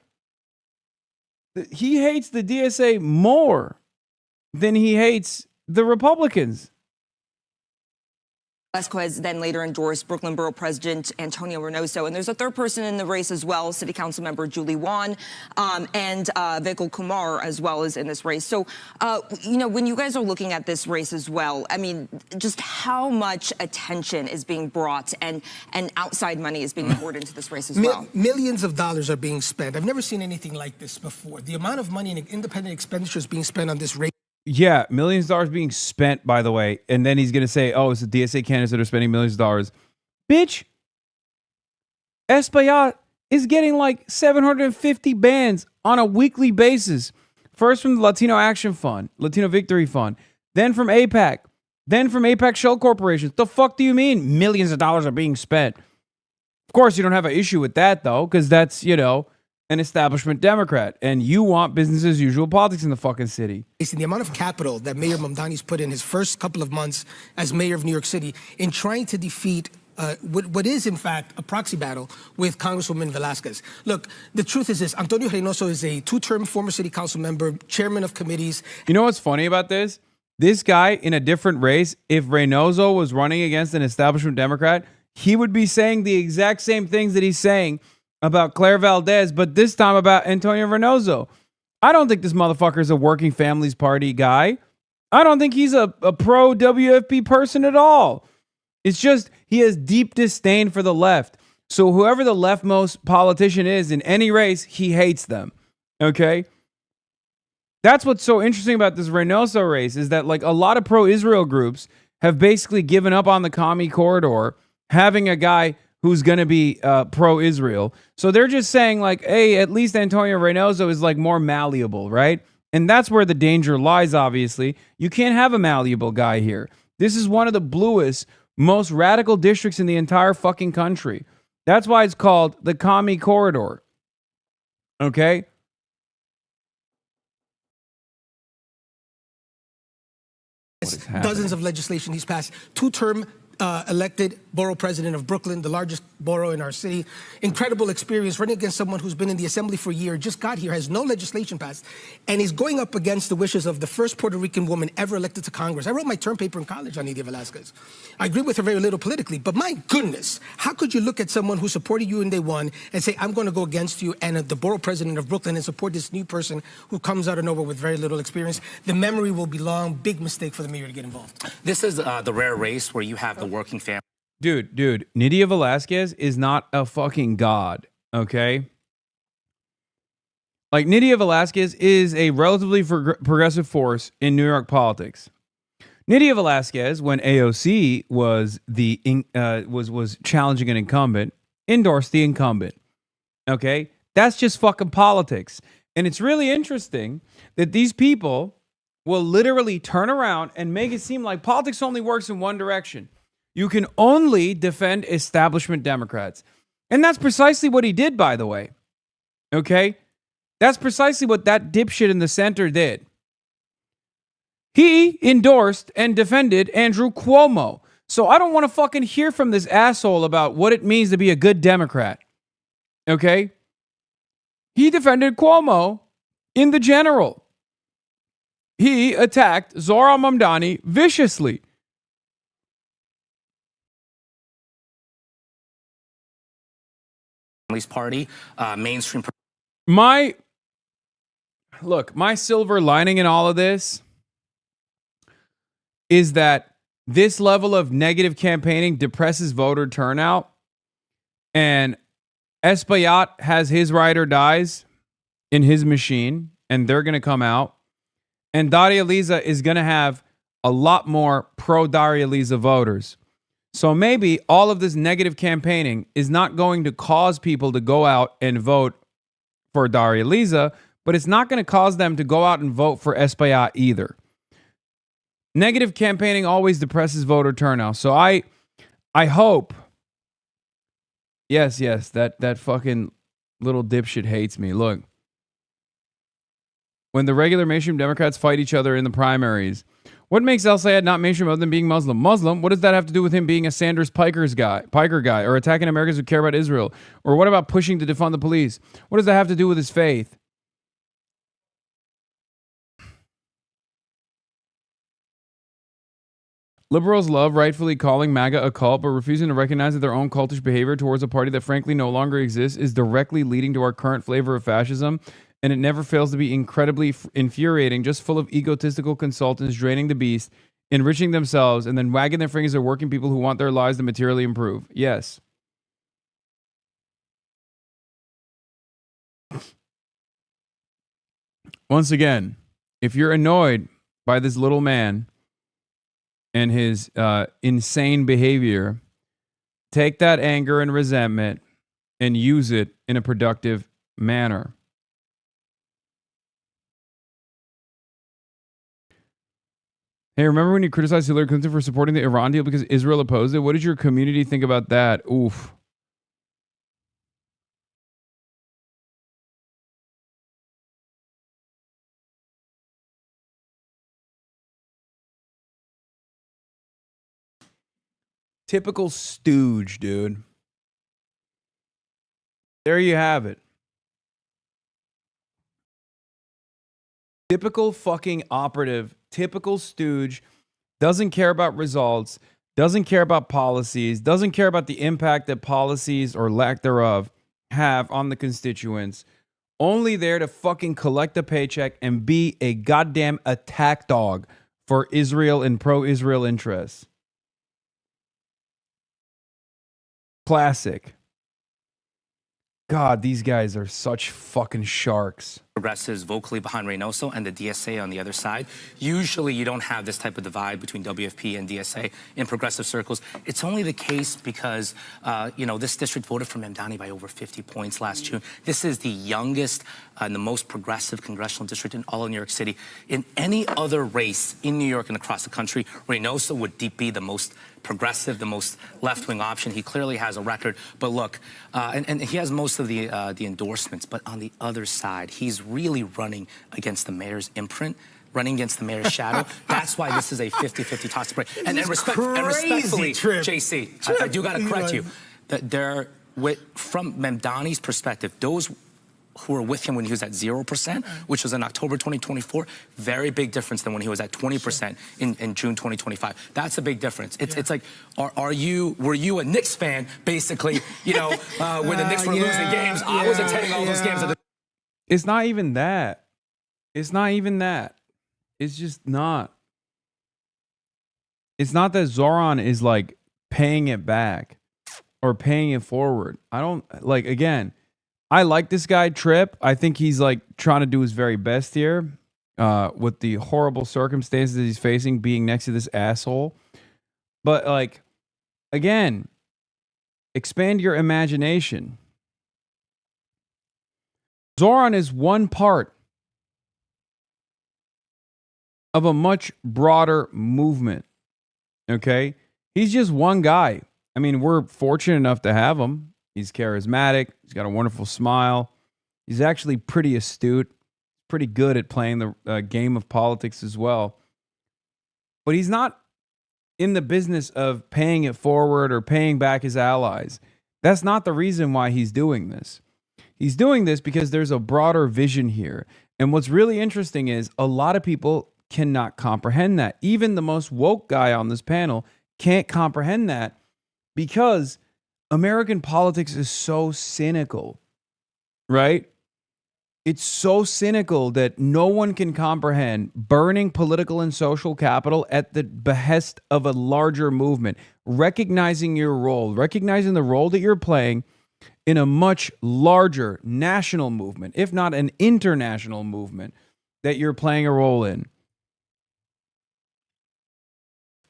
he hates the DSA more than he hates the Republicans. Vasquez then later endorsed Brooklyn Borough President Antonio Reynoso. And there's a third person in the race as well, City Council member Julie Wan, and Vikul Kumar as well as in this race. So, when you guys are looking at this race as well, I mean, just how much attention is being brought and outside money is being poured into this race as well? Millions of dollars are being spent. I've never seen anything like this before. The amount of money and independent expenditures being spent on this race. Yeah, millions of dollars being spent, by the way. And then he's going to say, oh, it's the DSA candidates that are spending millions of dollars. Bitch, Espaillat is getting like 750 bands on a weekly basis. First from the Latino Action Fund, Latino Victory Fund, then from AIPAC, then from AIPAC Shell Corporations. The fuck do you mean millions of dollars are being spent? Of course, you don't have an issue with that, though, because that's, an establishment Democrat, and you want business as usual politics in the fucking city. The amount of capital that Mayor Mamdani's put in his first couple of months as mayor of New York City in trying to defeat what is, in fact, a proxy battle with Congresswoman Velasquez. Look, the truth is this. Antonio Reynoso is a two-term former city council member, chairman of committees. You know what's funny about this? This guy in a different race, if Reynoso was running against an establishment Democrat, he would be saying the exact same things that he's saying about Claire Valdez, but this time about Antonio Reynoso. I don't think this motherfucker is a working families party guy. I don't think he's a pro WFP person at all. It's just he has deep disdain for the left. So whoever the leftmost politician is in any race, he hates them. Okay? That's what's so interesting about this Reynoso race is that like a lot of pro-Israel groups have basically given up on the commie corridor, having a guy who's going to be pro-Israel. So they're just saying like, hey, at least Antonio Reynoso is like more malleable, right? And that's where the danger lies, obviously. You can't have a malleable guy here. This is one of the bluest, most radical districts in the entire fucking country. That's why it's called the Commie Corridor. Okay? Dozens of legislation he's passed. Two-term elected borough president of Brooklyn, the largest borough in our city. Incredible experience running against someone who's been in the assembly for a year, just got here, has no legislation passed, and he's going up against the wishes of the first Puerto Rican woman ever elected to Congress. I wrote my term paper in college on Nydia Velázquez. I agree with her very little politically, but my goodness, how could you look at someone who supported you in day one and say, I'm going to go against you and the borough president of Brooklyn and support this new person who comes out of nowhere with very little experience? The memory will be long. Big mistake for the mayor to get involved. This is the rare race where you have the working family. Dude, Nydia Velázquez is not a fucking god, okay? Like, Nydia Velázquez is a relatively progressive force in New York politics. Nydia Velázquez, when AOC was was challenging an incumbent, endorsed the incumbent. Okay? That's just fucking politics. And it's really interesting that these people will literally turn around and make it seem like politics only works in one direction. You can only defend establishment Democrats. And that's precisely what he did, by the way. Okay? That's precisely what that dipshit in the center did. He endorsed and defended Andrew Cuomo. So I don't want to fucking hear from this asshole about what it means to be a good Democrat. Okay? He defended Cuomo in the general. He attacked Zohran Mamdani viciously. Party, mainstream. My silver lining in all of this is that this level of negative campaigning depresses voter turnout, and Espaillat has his ride or dies in his machine, and they're going to come out, and Daria Liza is going to have a lot more pro Daria Liza voters. So maybe all of this negative campaigning is not going to cause people to go out and vote for Daria Liza, but it's not going to cause them to go out and vote for Espaillat either. Negative campaigning always depresses voter turnout. So I hope, yes, that fucking little dipshit hates me. Look, when the regular mainstream Democrats fight each other in the primaries, what makes El Sayed not mainstream other than being Muslim? Muslim? What does that have to do with him being a Sanders Piker guy, or attacking Americans who care about Israel? Or what about pushing to defund the police? What does that have to do with his faith? Liberals love rightfully calling MAGA a cult, but refusing to recognize that their own cultish behavior towards a party that frankly no longer exists is directly leading to our current flavor of fascism. And it never fails to be incredibly infuriating, just full of egotistical consultants draining the beast, enriching themselves, and then wagging their fingers at working people who want their lives to materially improve. Yes. Once again, if you're annoyed by this little man and his insane behavior, take that anger and resentment and use it in a productive manner. Hey, remember when you criticized Hillary Clinton for supporting the Iran deal because Israel opposed it? What did your community think about that? Oof. Typical stooge, dude. There you have it. Typical fucking operative, typical stooge, doesn't care about results, doesn't care about policies, doesn't care about the impact that policies or lack thereof have on the constituents, only there to fucking collect a paycheck and be a goddamn attack dog for Israel and pro-Israel interests. Classic. God, these guys are such fucking sharks. progressives vocally behind Reynoso and the DSA on the other side. Usually you don't have this type of divide between WFP and DSA in progressive circles. It's only the case because, this district voted for Mamdani by over 50 points last June. This is the youngest and the most progressive congressional district in all of New York City. In any other race in New York and across the country, Reynoso would be the most progressive, the most left-wing option. He clearly has a record. But look, and he has most of the endorsements. But on the other side, he's really running against the mayor's imprint, running against the mayor's shadow. That's why this is a 50-50 toss break. And respectfully, JC, I do got to correct you. That from Mamdani's perspective, those who were with him when he was at 0%, which was in October 2024, very big difference than when he was at 20% in June 2025. That's a big difference. It's like, were you a Knicks fan, basically, when the Knicks were losing games? I was attending all those games. It's not even that. It's not even that. It's just not. It's not that Zohran is like paying it back or paying it forward. I don't again. I like this guy, Tripp. I think he's like trying to do his very best here with the horrible circumstances that he's facing being next to this asshole. But again, expand your imagination. Zohran is one part of a much broader movement. Okay? He's just one guy. I mean, we're fortunate enough to have him. He's charismatic. He's got a wonderful smile. He's actually pretty astute. Pretty good at playing the game of politics as well. But he's not in the business of paying it forward or paying back his allies. That's not the reason why he's doing this. He's doing this because there's a broader vision here. And what's really interesting is a lot of people cannot comprehend that. Even the most woke guy on this panel can't comprehend that because American politics is so cynical, right? It's so cynical that no one can comprehend burning political and social capital at the behest of a larger movement, recognizing your role, recognizing the role that you're playing in a much larger national movement, if not an international movement that you're playing a role in.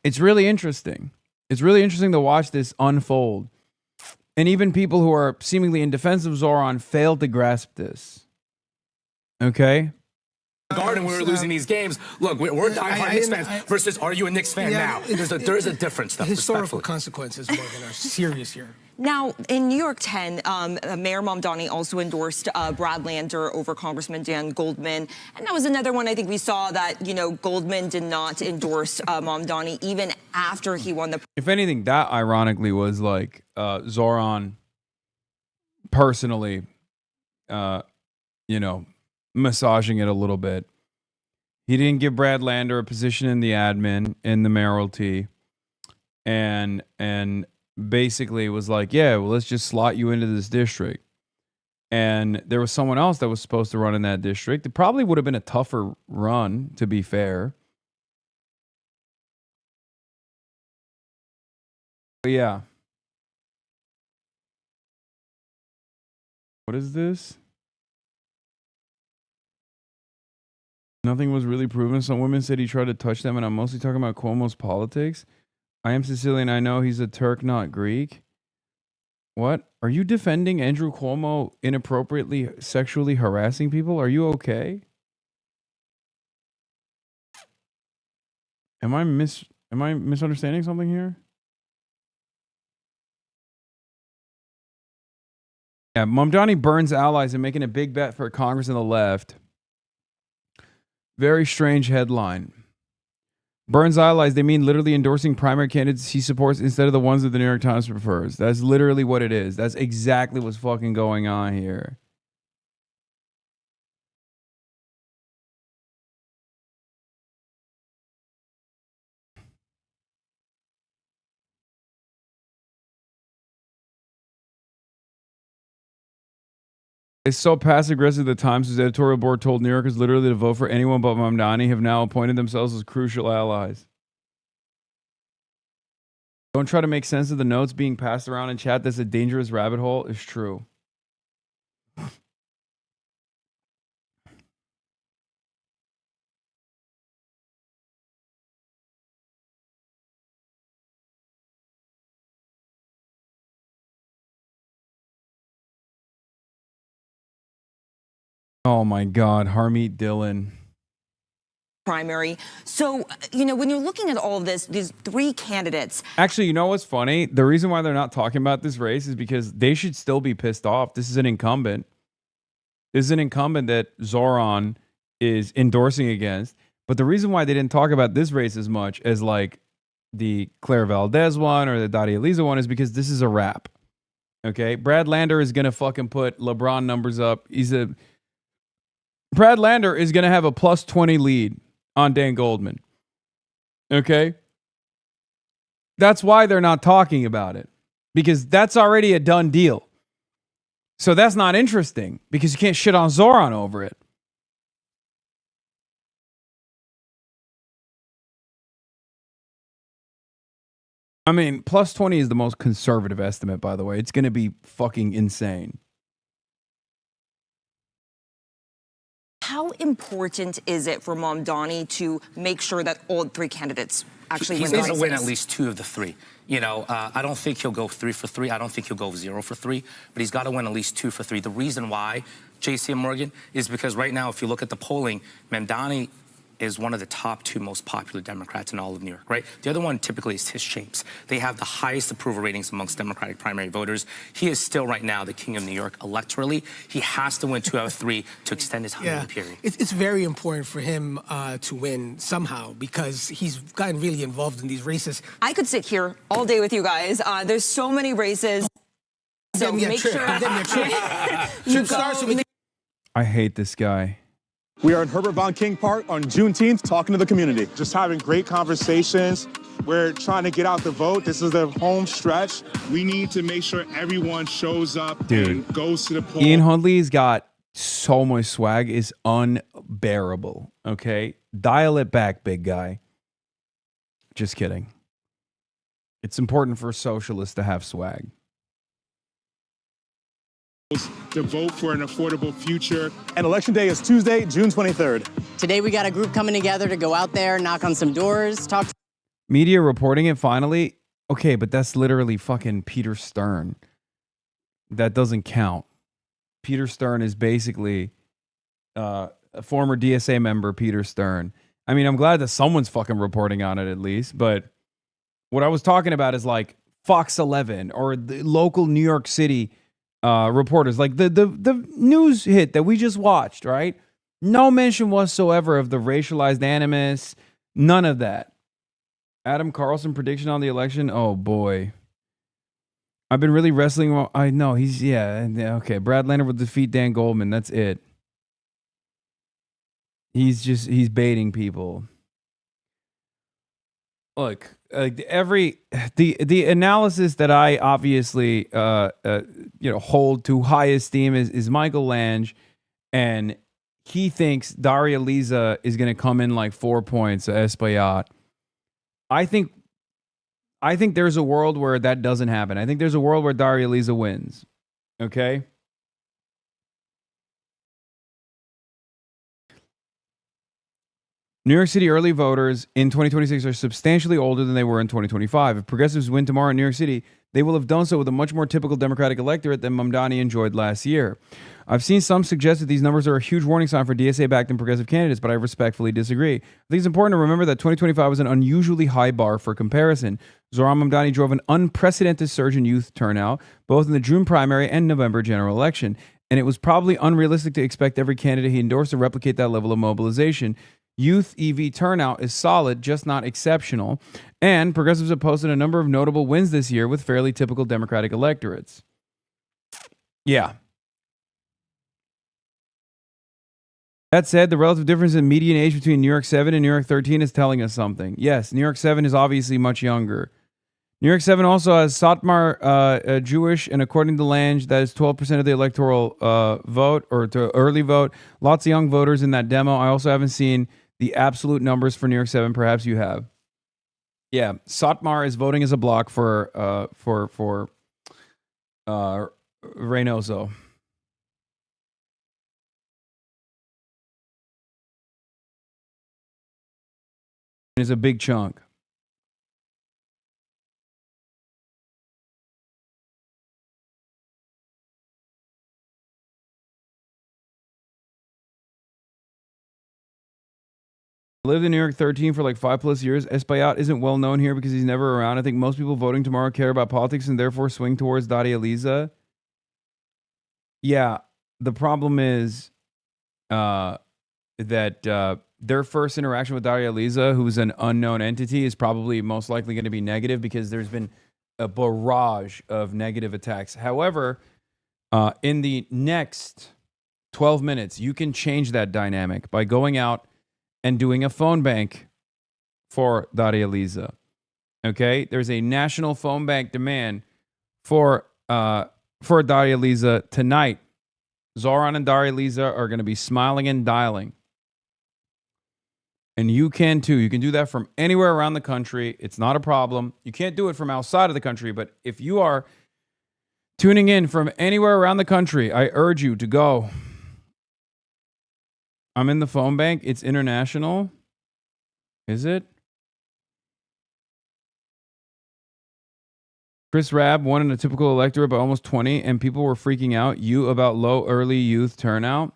It's really interesting. It's really interesting to watch this unfold. And even people who are seemingly in defense of Zohran failed to grasp this. Okay? Garden, we were losing these games. Look, we're diehard Knicks fans versus are you a Knicks fan now? There's a difference, though. Historical consequences more than are serious here. Now, in New York 10, Mayor Mamdani also endorsed Brad Lander over Congressman Dan Goldman. And that was another one I think we saw that, Goldman did not endorse Mamdani even after he won the... If anything, that ironically was like Zohran personally, massaging it a little bit. He didn't give Brad Lander a position in the admin, in the mayoralty. And basically was like, yeah, well, let's just slot you into this district. And there was someone else that was supposed to run in that district. It probably would have been a tougher run, to be fair. But yeah. What is this? Nothing was really proven. Some women said he tried to touch them, and I'm mostly talking about Cuomo's politics. I am Sicilian. I know he's a Turk, not Greek. What? Are you defending Andrew Cuomo inappropriately sexually harassing people? Are you okay? Am I misunderstanding something here? Yeah, Mamdani burns allies and making a big bet for Congress and the left. Very strange headline. Burns allies, they mean literally endorsing primary candidates he supports instead of the ones that the New York Times prefers. That's literally what it is. That's exactly what's fucking going on here. It's so passive-aggressive the Times' whose editorial board told New Yorkers literally to vote for anyone but Mamdani have now appointed themselves as crucial allies. Don't try to make sense of the notes being passed around in chat. That's a dangerous rabbit hole. It's true. Oh my God, Harmeet Dillon. Primary. So, when you're looking at all of this, these three candidates. Actually, you know what's funny? The reason why they're not talking about this race is because they should still be pissed off. This is an incumbent. This is an incumbent that Zohran is endorsing against. But the reason why they didn't talk about this race as much as like the Claire Valdez one or the Daria Lisa one is because this is a wrap. Okay? Brad Lander is going to fucking put LeBron numbers up. Brad Lander is going to have a plus 20 lead on Dan Goldman. Okay? That's why they're not talking about it. Because that's already a done deal. So that's not interesting because you can't shit on Zohran over it. I mean, plus 20 is the most conservative estimate, by the way. It's going to be fucking insane. How important is it for Mamdani to make sure that all three candidates actually He's win? going to win at least two of the three. I don't think he'll go 3 for 3. I don't think he'll go 0 for 3. But he's got to win at least 2 for 3. The reason why, JC and Morgan, is because right now, if you look at the polling, Mamdani is one of the top 2 most popular Democrats in all of New York, right? The other one typically is his shapes. They have the highest approval ratings amongst Democratic primary voters. He is still right now the king of New York electorally. He has to win 2 out of 3 to extend his honeymoon period. It's very important for him to win somehow because he's gotten really involved in these races. I could sit here all day with you guys. There's so many races. So make sure you go. I hate this guy. We are at Herbert Von King Park on Juneteenth talking to the community. Just having great conversations. We're trying to get out the vote. This is the home stretch. We need to make sure everyone shows up and goes to the poll. Ian Huntley's got so much swag is unbearable. Okay? Dial it back, big guy. Just kidding. It's important for socialists to have swag. To vote for an affordable future. And Election Day is Tuesday, June 23rd. Today we got a group coming together to go out there, knock on some doors, talk to Media reporting it finally. Okay, but that's literally fucking Peter Stern. That doesn't count. Peter Stern is basically a former DSA member, Peter Stern. I mean, I'm glad that someone's fucking reporting on it at least, but what I was talking about is like Fox 11 or the local New York City reporters, like the news hit that we just watched, right? No mention whatsoever of the racialized animus. None of that. Adam Carlson prediction on the election. Oh boy. I've been really wrestling. I know he's, okay. Brad Lander will defeat Dan Goldman. That's it. He's baiting people. Look, the analysis that I obviously hold to high esteem is Michael Lange, and he thinks Daria Lisa is going to come in like 4 points at Espaillat. I think there's a world where that doesn't happen. I think there's a world where Daria Lisa wins. Okay. New York City early voters in 2026 are substantially older than they were in 2025. If progressives win tomorrow in New York City, they will have done so with a much more typical Democratic electorate than Mamdani enjoyed last year. I've seen some suggest that these numbers are a huge warning sign for DSA-backed and progressive candidates, but I respectfully disagree. I think it's important to remember that 2025 was an unusually high bar for comparison. Zohran Mamdani drove an unprecedented surge in youth turnout, both in the June primary and November general election, and it was probably unrealistic to expect every candidate he endorsed to replicate that level of mobilization. Youth EV turnout is solid, just not exceptional. And progressives have posted a number of notable wins this year with fairly typical Democratic electorates. Yeah. That said, the relative difference in median age between New York 7 and New York 13 is telling us something. Yes, New York 7 is obviously much younger. New York 7 also has Satmar Jewish, and according to Lange, that is 12% of the electoral vote, or to early vote. Lots of young voters in that demo. I also haven't seen the absolute numbers for New York 7. Perhaps you have. Yeah, Satmar is voting as a block for Reynoso. It's a big chunk. I lived in New York 13 for like 5+ years. Espaillat isn't well known here because he's never around. I think most people voting tomorrow care about politics and therefore swing towards Daria Lisa. Yeah, the problem is that their first interaction with Daria Lisa, who's an unknown entity, is probably most likely going to be negative because there's been a barrage of negative attacks. However, in the next 12 minutes, you can change that dynamic by going out and doing a phone bank for Daria Lisa. Okay? There's a national phone bank demand for Daria Lisa tonight. Zohran and Daria Lisa are going to be smiling and dialing. And you can too. You can do that from anywhere around the country. It's not a problem. You can't do it from outside of the country, but if you are tuning in from anywhere around the country, I urge you to go. I'm in the phone bank. It's international. Is it? Chris Rabb won in a typical electorate by almost 20, and people were freaking out. You about low early youth turnout?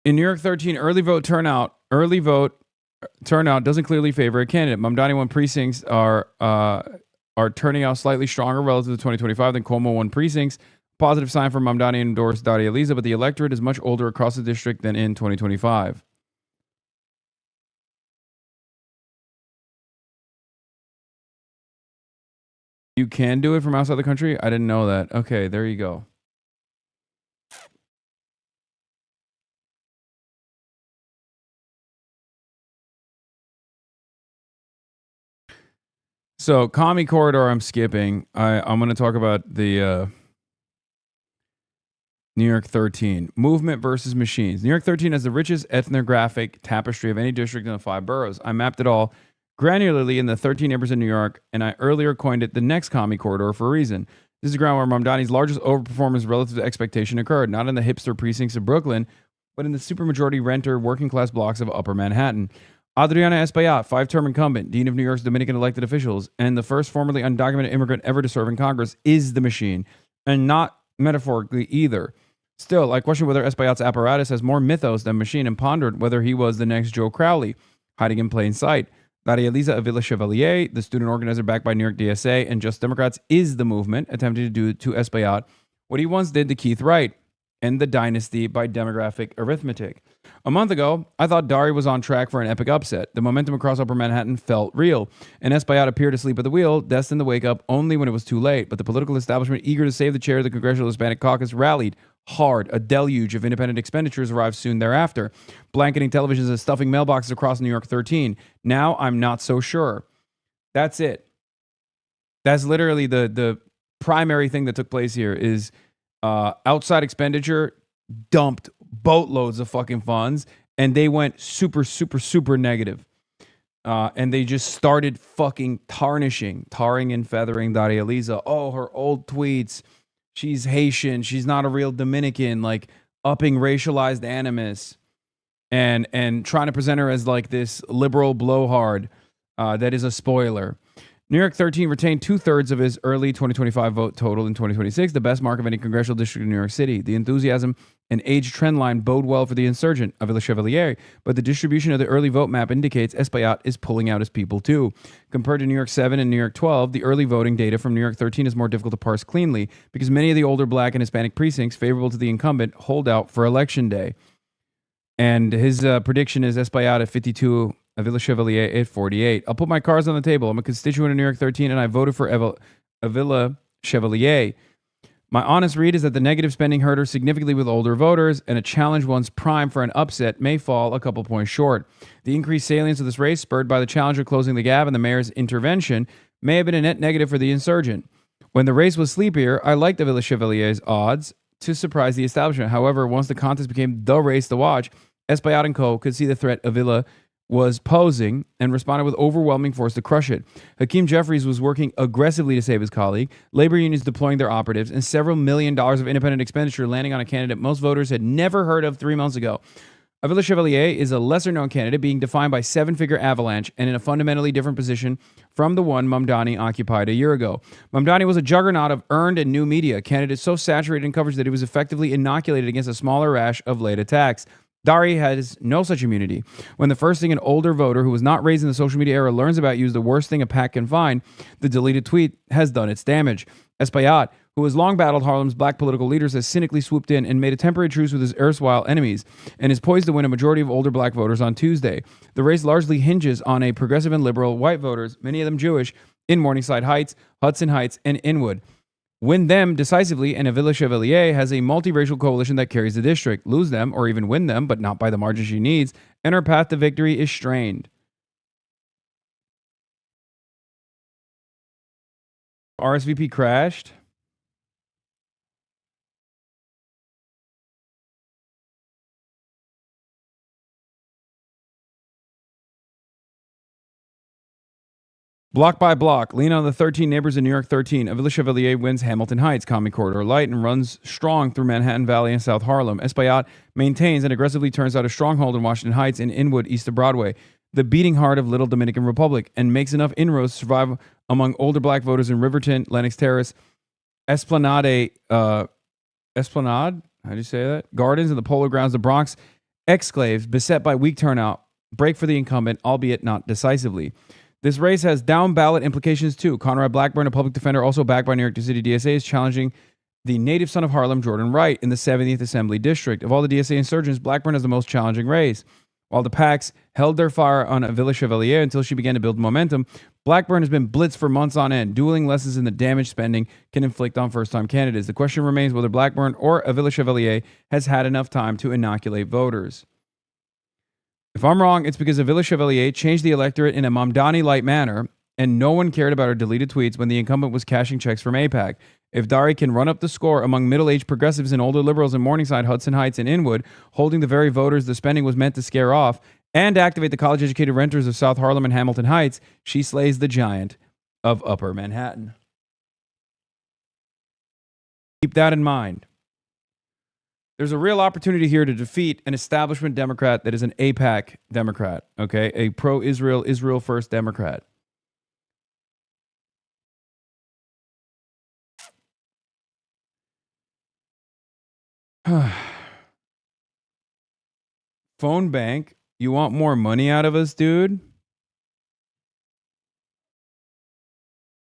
In New York 13, early vote turnout doesn't clearly favor a candidate. Mamdani won precincts are turning out slightly stronger relative to 2025 than Cuomo won precincts. Positive sign for Mamdani endorsed Daria Lisa, but the electorate is much older across the district than in 2025. You can do it from outside the country? I didn't know that. Okay, there you go. So, commie corridor, I'm skipping. I'm going to talk about the New York 13. Movement versus machines. New York 13 has the richest ethnographic tapestry of any district in the 5 boroughs. I mapped it all granularly in the 13 neighborhoods in New York, and I earlier coined it the next commie corridor for a reason. This is the ground where Mamdani's largest overperformance relative to expectation occurred, not in the hipster precincts of Brooklyn, but in the supermajority renter working class blocks of Upper Manhattan. Adriana Espaillat, 5-term incumbent, Dean of New York's Dominican elected officials, and the first formerly undocumented immigrant ever to serve in Congress, is the machine, and not metaphorically either. Still, I question whether Espaillat's apparatus has more mythos than machine and pondered whether he was the next Joe Crowley, hiding in plain sight. Daria Lisa of Villa Chevalier, the student organizer backed by New York DSA and Just Democrats, is the movement attempting to do to Espaillat what he once did to Keith Wright, end the dynasty by demographic arithmetic. A month ago, I thought Daria was on track for an epic upset. The momentum across Upper Manhattan felt real, and Espaillat appeared asleep at the wheel, destined to wake up only when it was too late. But the political establishment, eager to save the chair of the Congressional Hispanic Caucus, rallied hard. A deluge of independent expenditures arrived soon thereafter, blanketing televisions and stuffing mailboxes across New York 13. Now I'm not so sure. That's it. That's literally the primary thing that took place here is outside expenditure dumped boatloads of fucking funds, and they went super, super, super negative. And they just started fucking tarring and feathering Daria Lisa. Oh, her old tweets. She's Haitian. She's not a real Dominican. Like upping racialized animus and trying to present her as like this liberal blowhard that is a spoiler. New York 13 retained 2/3 of his early 2025 vote total in 2026, the best mark of any congressional district in New York City. The enthusiasm and age trend line bode well for the insurgent of Villa Chevalier, but the distribution of the early vote map indicates Espaillat is pulling out his people too. Compared to New York 7 and New York 12, the early voting data from New York 13 is more difficult to parse cleanly because many of the older black and Hispanic precincts favorable to the incumbent hold out for election day. And his prediction is Espaillat at 52, Villa Chevalier at 48. I'll put my cards on the table. I'm a constituent of New York 13, and I voted for Villa Chevalier. My honest read is that the negative spending hurt her significantly with older voters, and a challenge once primed for an upset may fall a couple points short. The increased salience of this race, spurred by the challenger closing the gap and the mayor's intervention, may have been a net negative for the insurgent. When the race was sleepier, I liked the Villa Chevalier's odds to surprise the establishment. However, once the contest became the race to watch, Espaillat and co. could see the threat Villa was posing and responded with overwhelming force to crush it. Hakeem Jeffries was working aggressively to save his colleague, labor unions deploying their operatives, and several $1 million of independent expenditure landing on a candidate most voters had never heard of 3 months ago. Avila Chevalier is a lesser-known candidate being defined by seven-figure avalanche and in a fundamentally different position from the one Mamdani occupied a year ago. Mamdani was a juggernaut of earned and new media, a candidate so saturated in coverage that he was effectively inoculated against a smaller rash of late attacks. Dari has no such immunity. When the first thing an older voter who was not raised in the social media era learns about you is the worst thing a pack can find, the deleted tweet has done its damage. Espaillat, who has long battled Harlem's black political leaders, has cynically swooped in and made a temporary truce with his erstwhile enemies and is poised to win a majority of older black voters on Tuesday. The race largely hinges on a progressive and liberal white voters, many of them Jewish, in Morningside Heights, Hudson Heights, and Inwood. Win them decisively, and Avila Chevalier has a multiracial coalition that carries the district. Lose them, or even win them, but not by the margin she needs, and her path to victory is strained. RSVP crashed. Block by block, lean on the 13 neighbors in New York 13. Avila Chevalier wins Hamilton Heights, Common Corridor Light, and runs strong through Manhattan Valley and South Harlem. Espaillat maintains and aggressively turns out a stronghold in Washington Heights and Inwood, east of Broadway, the beating heart of Little Dominican Republic, and makes enough inroads to survive among older black voters in Riverton, Lenox Terrace, Esplanade, how do you say that? Gardens and the Polo Grounds, the Bronx exclaves, beset by weak turnout, break for the incumbent, albeit not decisively. This race has down-ballot implications, too. Conrad Blackburn, a public defender also backed by New York City DSA, is challenging the native son of Harlem, Jordan Wright, in the 70th Assembly District. Of all the DSA insurgents, Blackburn has the most challenging race. While the PACs held their fire on Avila Chevalier until she began to build momentum, Blackburn has been blitzed for months on end. Dueling lessons in the damage spending can inflict on first-time candidates. The question remains whether Blackburn or Avila Chevalier has had enough time to inoculate voters. If I'm wrong, it's because Avila Chevalier changed the electorate in a Mamdani-like manner, and no one cared about her deleted tweets when the incumbent was cashing checks from AIPAC. If Dari can run up the score among middle-aged progressives and older liberals in Morningside, Hudson Heights, and Inwood, holding the very voters the spending was meant to scare off, and activate the college-educated renters of South Harlem and Hamilton Heights, she slays the giant of Upper Manhattan. Keep that in mind. There's a real opportunity here to defeat an establishment Democrat that is an AIPAC Democrat, okay? A pro-Israel, Israel-first Democrat. Phone bank, you want more money out of us, dude?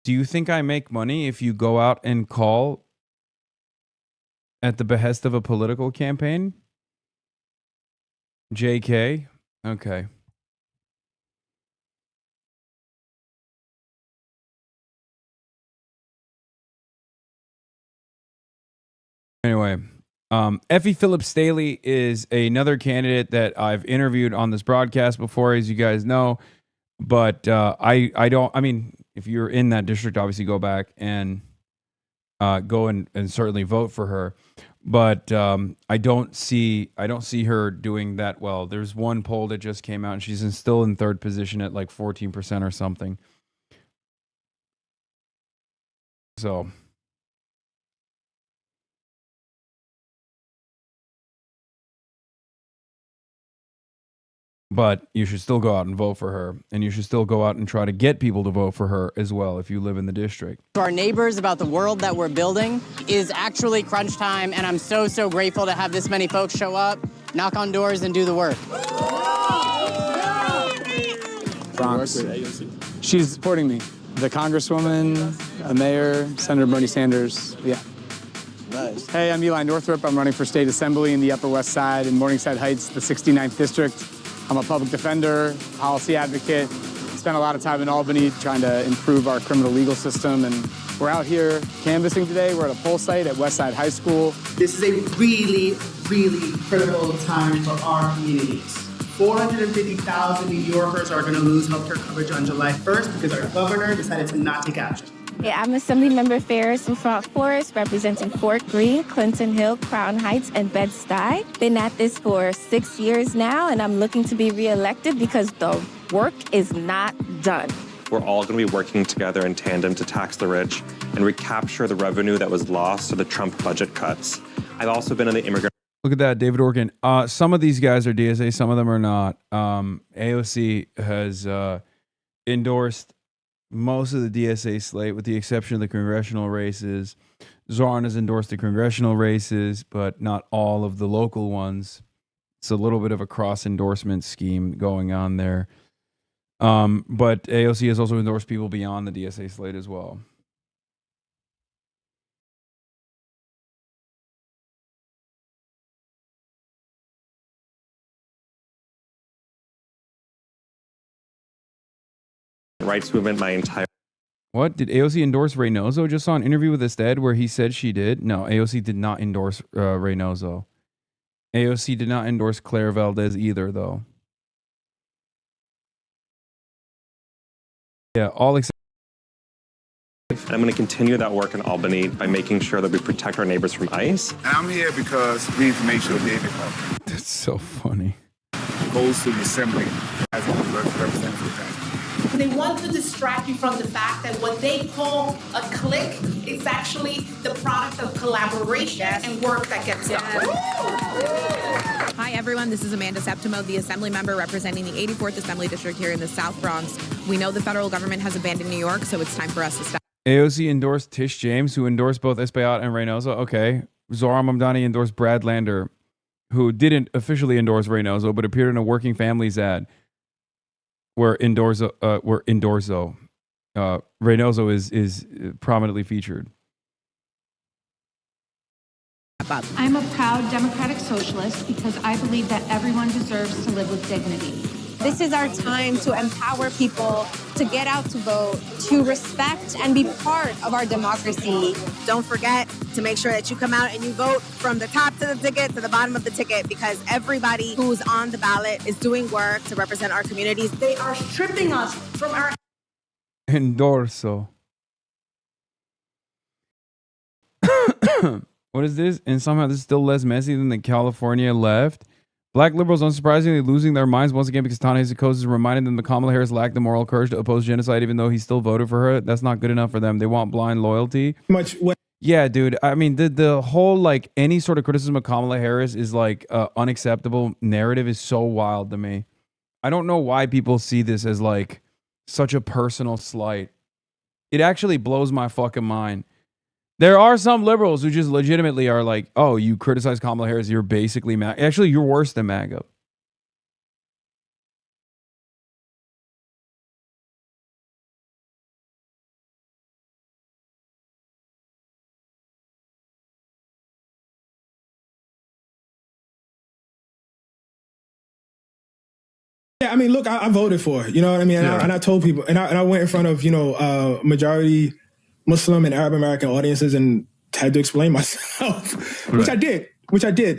Do you think I make money if you go out and call at the behest of a political campaign? JK? Okay. Anyway, Effie Phillips Staley is another candidate that I've interviewed on this broadcast before, as you guys know. But I mean, if you're in that district, obviously go back and go and certainly vote for her. But I don't see her doing that well. There's one poll that just came out, and she's still in third position at like 14% or something. So. But you should still go out and vote for her, and you should still go out and try to get people to vote for her as well if you live in the district. To our neighbors about the world that we're building is actually crunch time, and I'm so grateful to have this many folks show up, knock on doors, and do the work. Bronx. She's supporting me. The Congresswoman, Mayor, Senator Bernie Sanders. Yeah. Nice. Hey, I'm Eli Northrup. I'm running for State Assembly in the Upper West Side in Morningside Heights, the 69th District. I'm a public defender, policy advocate. Spent a lot of time in Albany trying to improve our criminal legal system, and we're out here canvassing today. We're at a poll site at Westside High School. This is a really, really critical time for our communities. 450,000 New Yorkers are going to lose healthcare coverage on July 1st because our governor decided to not take action. Yeah, I'm Assemblymember Ferris from Front Forest, representing Fort Greene, Clinton Hill, Crown Heights, and Bed-Stuy. Been at this for 6 years now, and I'm looking to be reelected because the work is not done. We're all going to be working together in tandem to tax the rich and recapture the revenue that was lost to the Trump budget cuts. I've also been in the immigrant... Look at that, David Orkin. Some of these guys are DSA, some of them are not. AOC has endorsed most of the DSA slate with the exception of the congressional races. Zohran has endorsed the congressional races, but not all of the local ones. It's a little bit of a cross-endorsement scheme going on there. But AOC has also endorsed people beyond the DSA slate as well. Rights movement my entire. What? Did AOC endorse Reynoso? Just saw an interview with Ested where he said she did. No, AOC did not endorse Reynoso. AOC did not endorse Claire Valdez either, though. Yeah, all except. I'm going to continue that work in Albany by making sure that we protect our neighbors from ICE. And I'm here because we need to make sure David That's so funny. goes to the assembly as a representative. They want to distract you from the fact that what they call a clique is actually the product of collaboration and work that gets done. Hi, everyone. This is Amanda Septimo, the Assembly member representing the 84th Assembly District here in the South Bronx. We know the federal government has abandoned New York, so it's time for us to stop. AOC endorsed Tish James, who endorsed both Espaillat and Reynoso. Okay. Zohran Mamdani endorsed Brad Lander, who didn't officially endorse Reynoso, but appeared in a Working Families ad where Reynoso is prominently featured. I'm a proud democratic socialist because I believe that everyone deserves to live with dignity. This is our time to empower people to get out to vote, to respect and be part of our democracy. Don't forget to make sure that you come out and you vote from the top to the ticket to the bottom of the ticket, because everybody who's on the ballot is doing work to represent our communities. They are stripping us from our... Endorso. What is this? And somehow this is still less messy than the California left. Black liberals, unsurprisingly, losing their minds once again because Ta-Nehisi Coates is reminding them that Kamala Harris lacked the moral courage to oppose genocide, even though he still voted for her. That's not good enough for them. They want blind loyalty. Yeah, dude. I mean, the whole, like, any sort of criticism of Kamala Harris is, like, unacceptable narrative is so wild to me. I don't know why people see this as, like, such a personal slight. It actually blows my fucking mind. There are some liberals who just legitimately are like, oh, you criticize Kamala Harris, you're basically MAGA. Actually, you're worse than MAGA. Yeah, I mean, look, I voted for her, you know what I mean? And I told people, and I went in front of, majority Muslim and Arab American audiences and had to explain myself, which I did.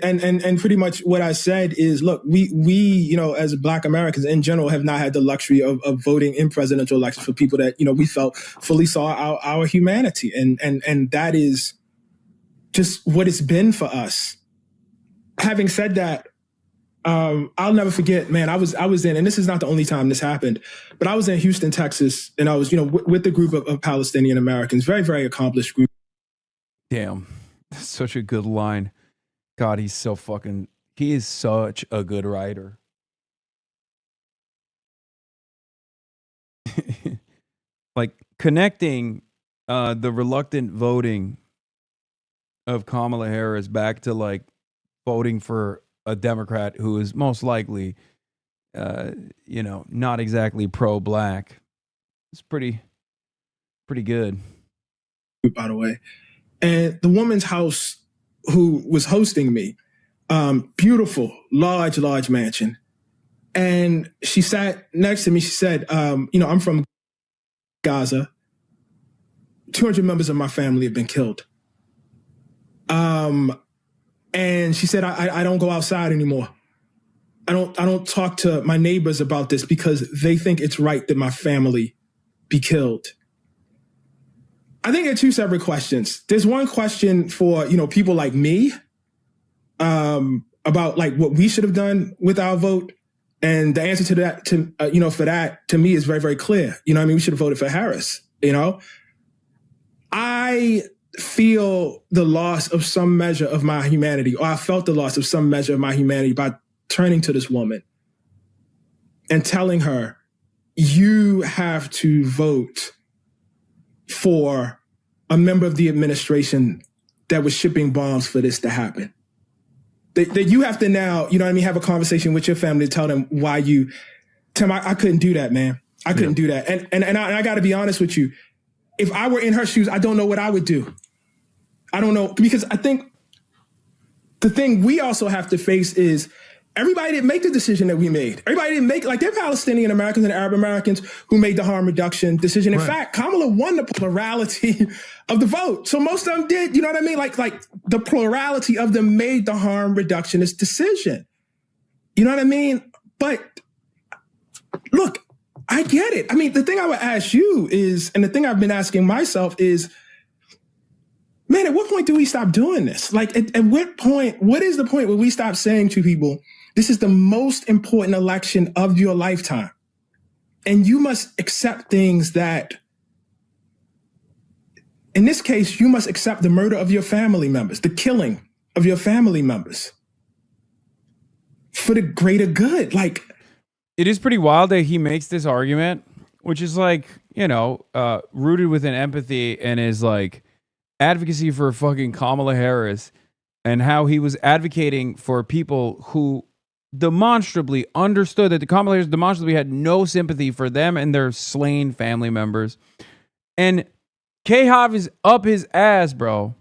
And pretty much what I said is, look, we as Black Americans in general have not had the luxury of voting in presidential elections for people that, we felt fully saw our humanity. And that is just what it's been for us. Having said that, I'll never forget, man, I was in, and this is not the only time this happened, but I was in Houston, Texas, and I was, with the group of Palestinian Americans, very, very accomplished group. Damn. That's such a good line. God, he is such a good writer. Like connecting the reluctant voting of Kamala Harris back to like voting for a Democrat who is most likely, not exactly pro-black. It's pretty good. By the way. And the woman's house who was hosting me, beautiful, large mansion. And she sat next to me. She said, I'm from Gaza. 200 members of my family have been killed. And she said, I don't go outside anymore. I don't talk to my neighbors about this because they think it's right that my family be killed. I think there are two separate questions. There's one question for, people like me, about like what we should have done with our vote. And the answer to that, for that, to me is very, very clear. We should have voted for Harris, I feel the loss of some measure of my humanity, or I felt the loss of some measure of my humanity by turning to this woman and telling her, you have to vote for a member of the administration that was shipping bombs for this to happen. That you have to now, you know what I mean, have a conversation with your family to tell them why you, Tim, I couldn't do that, man. I couldn't do that. And I got to be honest with you. If I were in her shoes, I don't know what I would do. I don't know, because I think the thing we also have to face is everybody didn't make the decision that we made. Everybody didn't make, like, there are Palestinian Americans and Arab Americans who made the harm reduction decision. In fact, Kamala won the plurality of the vote. So most of them did, you know what I mean? Like the plurality of them made the harm reductionist decision. You know what I mean? But look, I get it. I mean, the thing I would ask you is, and the thing I've been asking myself is, man, at what point do we stop doing this? Like, at what point, what is the point where we stop saying to people, this is the most important election of your lifetime, and you must accept things that, in this case, you must accept the murder of your family members, the killing of your family members for the greater good. Like, it is pretty wild that he makes this argument, which is like, you know, rooted within empathy and is like advocacy for fucking Kamala Harris, and how he was advocating for people who demonstrably understood that the Kamala Harris demonstrably had no sympathy for them and their slain family members. And K-Hov is up his ass, bro.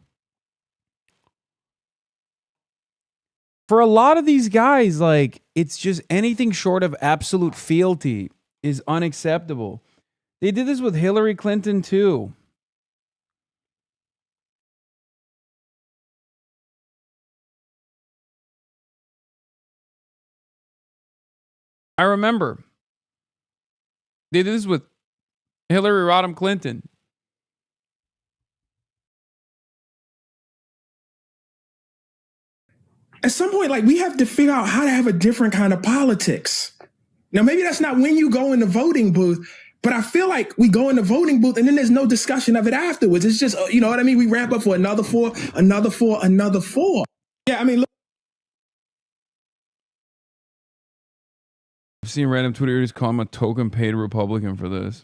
For a lot of these guys, like, it's just anything short of absolute fealty is unacceptable. They did this with Hillary Clinton too. I remember they did this with Hillary Rodham Clinton. at some point, like, we have to figure out how to have a different kind of politics. Now, maybe that's not when you go in the voting booth, but I feel like we go in the voting booth and then there's no discussion of it afterwards. It's just, you know what I mean? We ramp up for another four, another four, another four. Yeah, I mean, look. I've seen random Twitters call him a token paid Republican for this.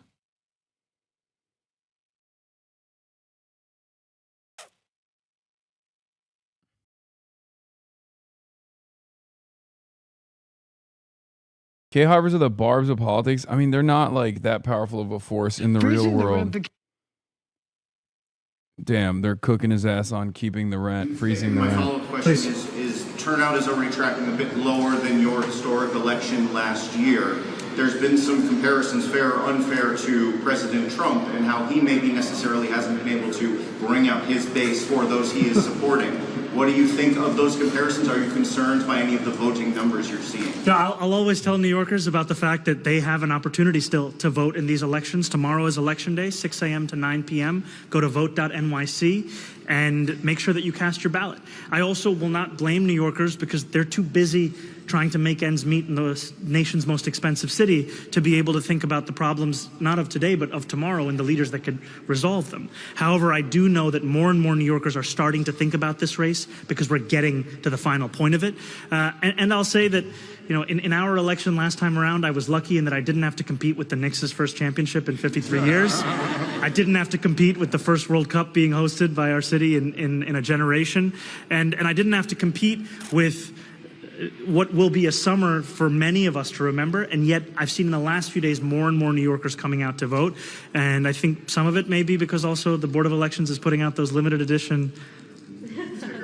K-Harbors are the barbs of politics. I mean, they're not like that powerful of a force in the real world. Damn, they're cooking his ass on keeping the rent, freezing the My rent. follow-up question is turnout is already tracking a bit lower than your historic election last year. There's been some comparisons, fair or unfair, to President Trump and how he maybe necessarily hasn't been able to bring out his base for those he is supporting. What do you think of those comparisons? Are you concerned by any of the voting numbers you're seeing? Yeah, I'll always tell New Yorkers about the fact that they have an opportunity still to vote in these elections. Tomorrow is Election Day, 6 a.m. to 9 p.m. Go to vote.nyc and make sure that you cast your ballot. I also will not blame New Yorkers because they're too busy trying to make ends meet in the nation's most expensive city to be able to think about the problems, not of today, but of tomorrow and the leaders that could resolve them. However, I do know that more and more New Yorkers are starting to think about this race because we're getting to the final point of it. And I'll say that, you know, in our election last time around, I was lucky in that I didn't have to compete with the Knicks' first championship in 53 years. I didn't have to compete with the first World Cup being hosted by our city in a generation. And I didn't have to compete with what will be a summer for many of us to remember, and yet I've seen in the last few days more and more New Yorkers coming out to vote, and I think some of it may be because also the Board of Elections is putting out those limited edition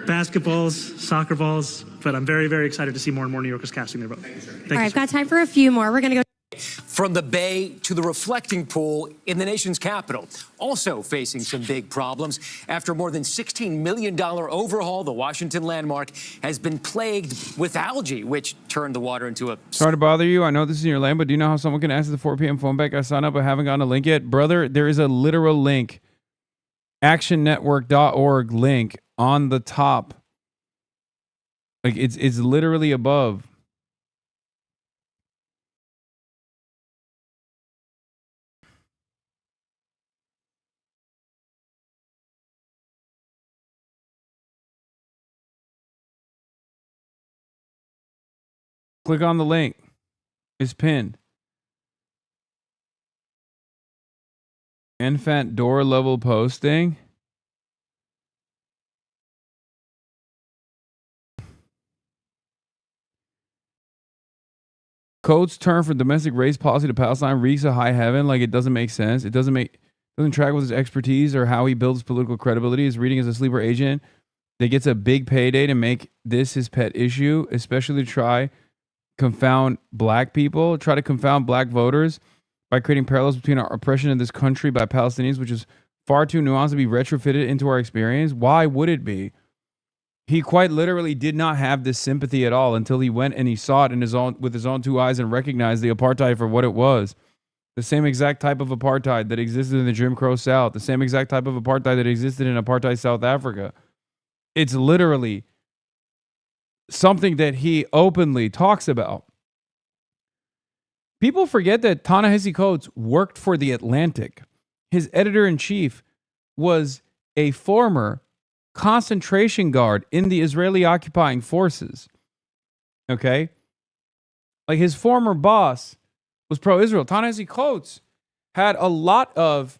basketballs, soccer balls, but I'm very, very excited to see more and more New Yorkers casting their vote. Thank All right, you, I've got time for a few more. We're going to go. From the Bay to the reflecting pool in the nation's capital, also facing some big problems. After more than $16 million overhaul, the Washington landmark has been plagued with algae, which turned the water into a... Sorry to bother you. I know this is in your lane, but do you know how someone can access the 4 p.m. phone bank? I signed up. I haven't gotten a link yet. Brother, there is a literal link. actionnetwork.org link on the top. Like, it's literally above. Click on the link. It's pinned. Infant door level posting. Coates turn from domestic race policy to Palestine reeks of high heaven. Like, it doesn't make sense. It doesn't track with his expertise or how he builds political credibility. His reading as a sleeper agent that gets a big payday to make this his pet issue, especially to try confound black people, try to confound black voters by creating parallels between our oppression in this country by Palestinians, which is far too nuanced to be retrofitted into our experience. Why would it be? He quite literally did not have this sympathy at all until he went and he saw it with his own two eyes and recognized the apartheid for what it was. The same exact type of apartheid that existed in the Jim Crow South, the same exact type of apartheid that existed in apartheid South Africa. It's literally something that he openly talks about. People forget that Ta-Nehisi Coates worked for The Atlantic. His editor-in-chief was a former concentration guard in the Israeli occupying forces. Okay? Like, his former boss was pro-Israel. Ta-Nehisi Coates had a lot of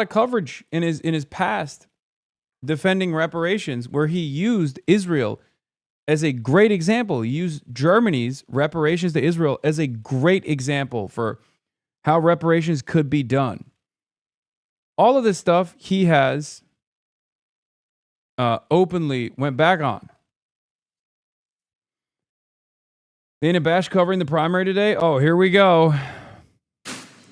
coverage in his past defending reparations, where he used Israel as a great example. He used Germany's reparations to Israel as a great example for how reparations could be done. All of this stuff he has openly went back on. Dana Bash covering the primary today. Oh, here we go.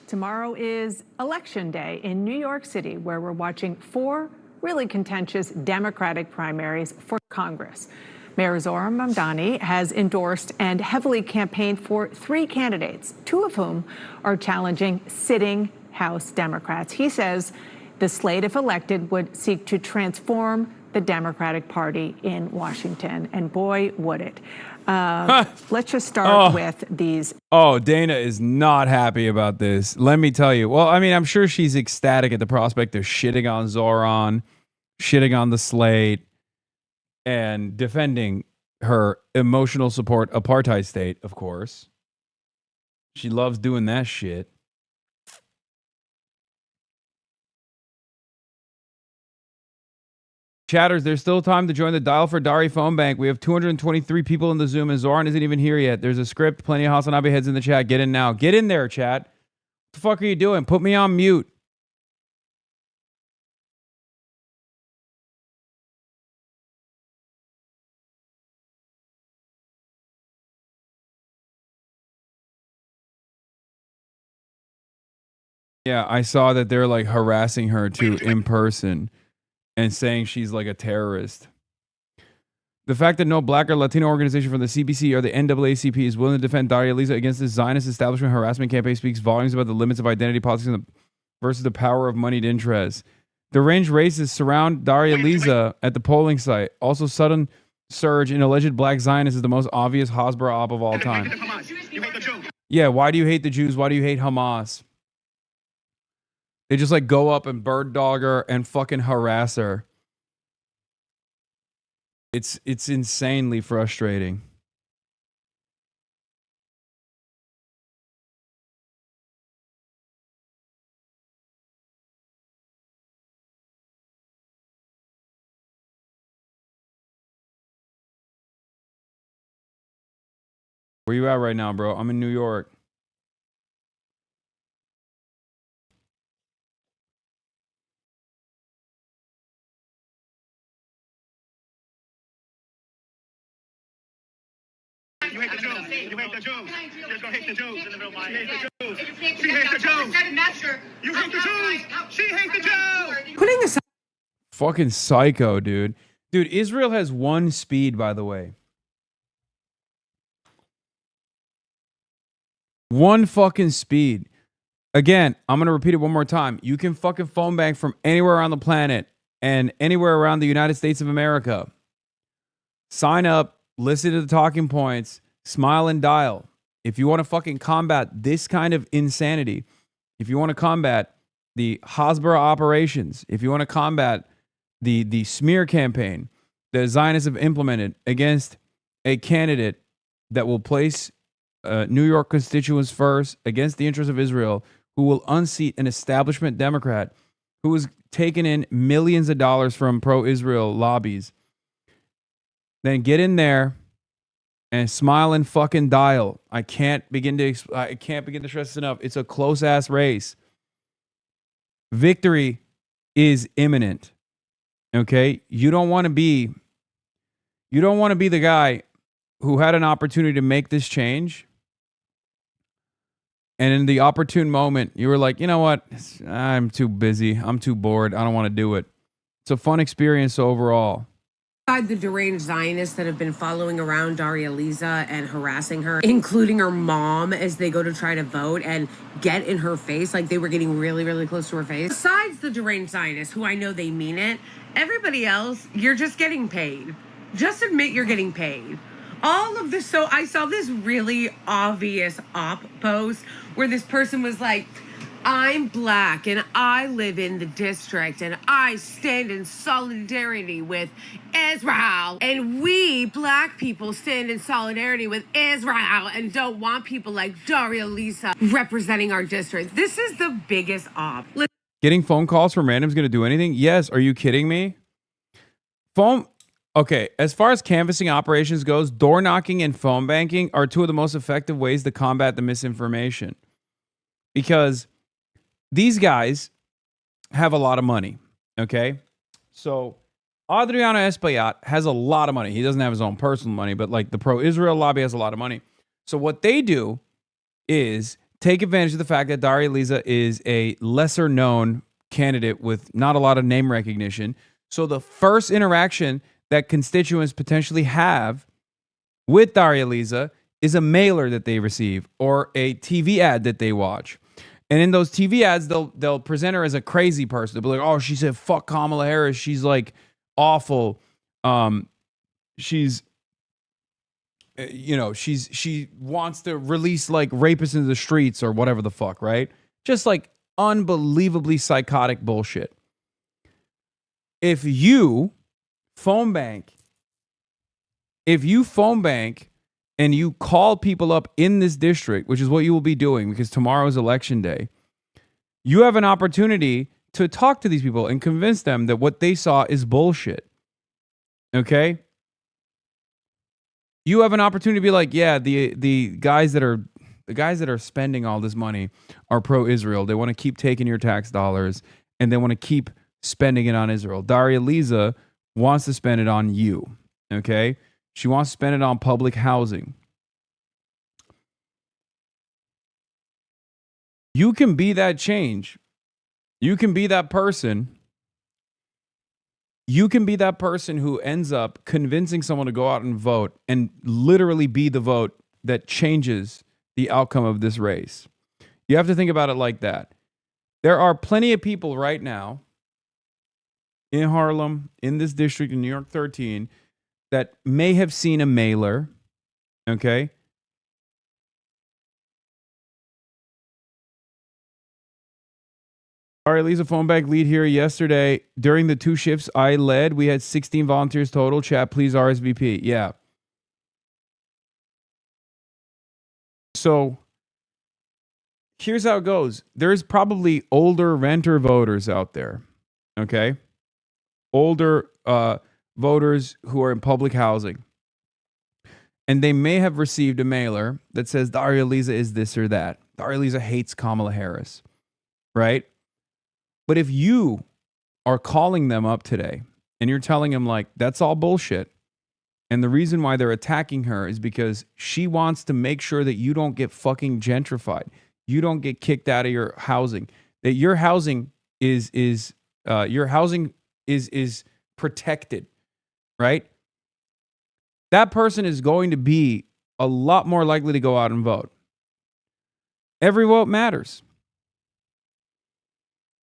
Tomorrow is Election Day in New York City, where we're watching 4 really contentious Democratic primaries for Congress. Mayor Zohran Mamdani has endorsed and heavily campaigned for 3 candidates, 2 of whom are challenging sitting House Democrats. He says the slate, if elected, would seek to transform the Democratic Party in Washington. And boy, would it. Let's just start with these. Oh, Dana is not happy about this. Let me tell you. Well, I mean, I'm sure she's ecstatic at the prospect of shitting on Zohran, shitting on the slate, and defending her emotional support apartheid state, of course. She loves doing that shit. Chatters, there's still time to join the Dial for Dari phone bank. We have 223 people in the Zoom, and Zohran isn't even here yet. There's a script, plenty of Hasanabi heads in the chat. Get in now. Get in there, chat. What the fuck are you doing? Put me on mute. Yeah, I saw that they're like harassing her too in person and saying she's like a terrorist. The fact that no black or Latino organization from the CBC or the NAACP is willing to defend Daria Lisa against this Zionist establishment harassment campaign speaks volumes about the limits of identity politics versus the power of moneyed interests. Deranged racists surround Daria Lisa at the polling site. Also, sudden surge in alleged black Zionists is the most obvious Hasbara op of all time. Yeah, why do you hate the Jews? Why do you hate Hamas? They just like go up and bird dog her and fucking harass her. It's insanely frustrating. Where you at right now, bro? I'm in New York. You hate the Jews. You hate the Jews. You're gonna hate the Jews. She hates the Jews. She hates the Jews. You hate the Jews. She hates the Jews. Putting aside. Fucking psycho, dude. Dude, Israel has one speed, by the way. One fucking speed. Again, I'm going to repeat it one more time. You can fucking phone bank from anywhere on the planet and anywhere around the United States of America. Sign up, listen to the talking points, smile and dial. If you want to fucking combat this kind of insanity, if you want to combat the Hasbara operations, if you want to combat the smear campaign that Zionists have implemented against a candidate that will place New York constituents first against the interests of Israel, who will unseat an establishment Democrat who has taken in millions of dollars from pro-Israel lobbies, then get in there and smile and fucking dial. I can't begin to stress this enough. It's a close ass race. Victory is imminent. Okay? You don't want to be the guy who had an opportunity to make this change, and in the opportune moment, you were like, you know what? I'm too busy. I'm too bored. I don't want to do it. It's a fun experience overall. The deranged Zionists that have been following around Daria Lisa and harassing her, including her mom, as they go to try to vote and get in her face, like they were getting really, really close to her face. Besides the deranged Zionists, who I know they mean it, everybody else, you're just getting paid. Just admit you're getting paid. All of this, so I saw this really obvious op post where this person was like, I'm black and I live in the district and I stand in solidarity with Israel. And we black people stand in solidarity with Israel and don't want people like Daria Lisa representing our district. This is the biggest op. Getting phone calls from randoms going to do anything? Yes. Are you kidding me? Okay, as far as canvassing operations goes, door knocking and phone banking are two of the most effective ways to combat the misinformation. Because these guys have a lot of money, okay? So Adriano Espaillat has a lot of money. He doesn't have his own personal money, but like the pro-Israel lobby has a lot of money. So what they do is take advantage of the fact that Daria Lisa is a lesser known candidate with not a lot of name recognition. So the first interaction that constituents potentially have with Daria Lisa is a mailer that they receive or a TV ad that they watch. And in those TV ads, they'll present her as a crazy person. They'll be like, oh, she said, fuck Kamala Harris. She's like awful. She's, she wants to release like rapists into the streets or whatever the fuck, right? Just like unbelievably psychotic bullshit. If you phone bank and you call people up in this district, which is what you will be doing because tomorrow is election day, you have an opportunity to talk to these people and convince them that what they saw is bullshit. Okay? You have an opportunity to be like, yeah, the guys that are spending all this money are pro-Israel. They want to keep taking your tax dollars and they want to keep spending it on Israel. Daria Lisa wants to spend it on you. Okay? She wants to spend it on public housing. You can be that change. You can be that person. You can be that person who ends up convincing someone to go out and vote and literally be the vote that changes the outcome of this race. You have to think about it like that. There are plenty of people right now in Harlem, in this district, in New York 13, that may have seen a mailer, okay? All right, Lisa, phone bank lead here yesterday. During the 2 shifts I led, we had 16 volunteers total. Chat, please RSVP. Yeah. So here's how it goes. There's probably older renter voters out there, okay? Older voters who are in public housing. And they may have received a mailer that says Daria Lisa is this or that. Daria Lisa hates Kamala Harris, right? But if you are calling them up today and you're telling them like, that's all bullshit. And the reason why they're attacking her is because she wants to make sure that you don't get fucking gentrified. You don't get kicked out of your housing. That your housing is protected, right? That person is going to be a lot more likely to go out and vote. Every vote matters.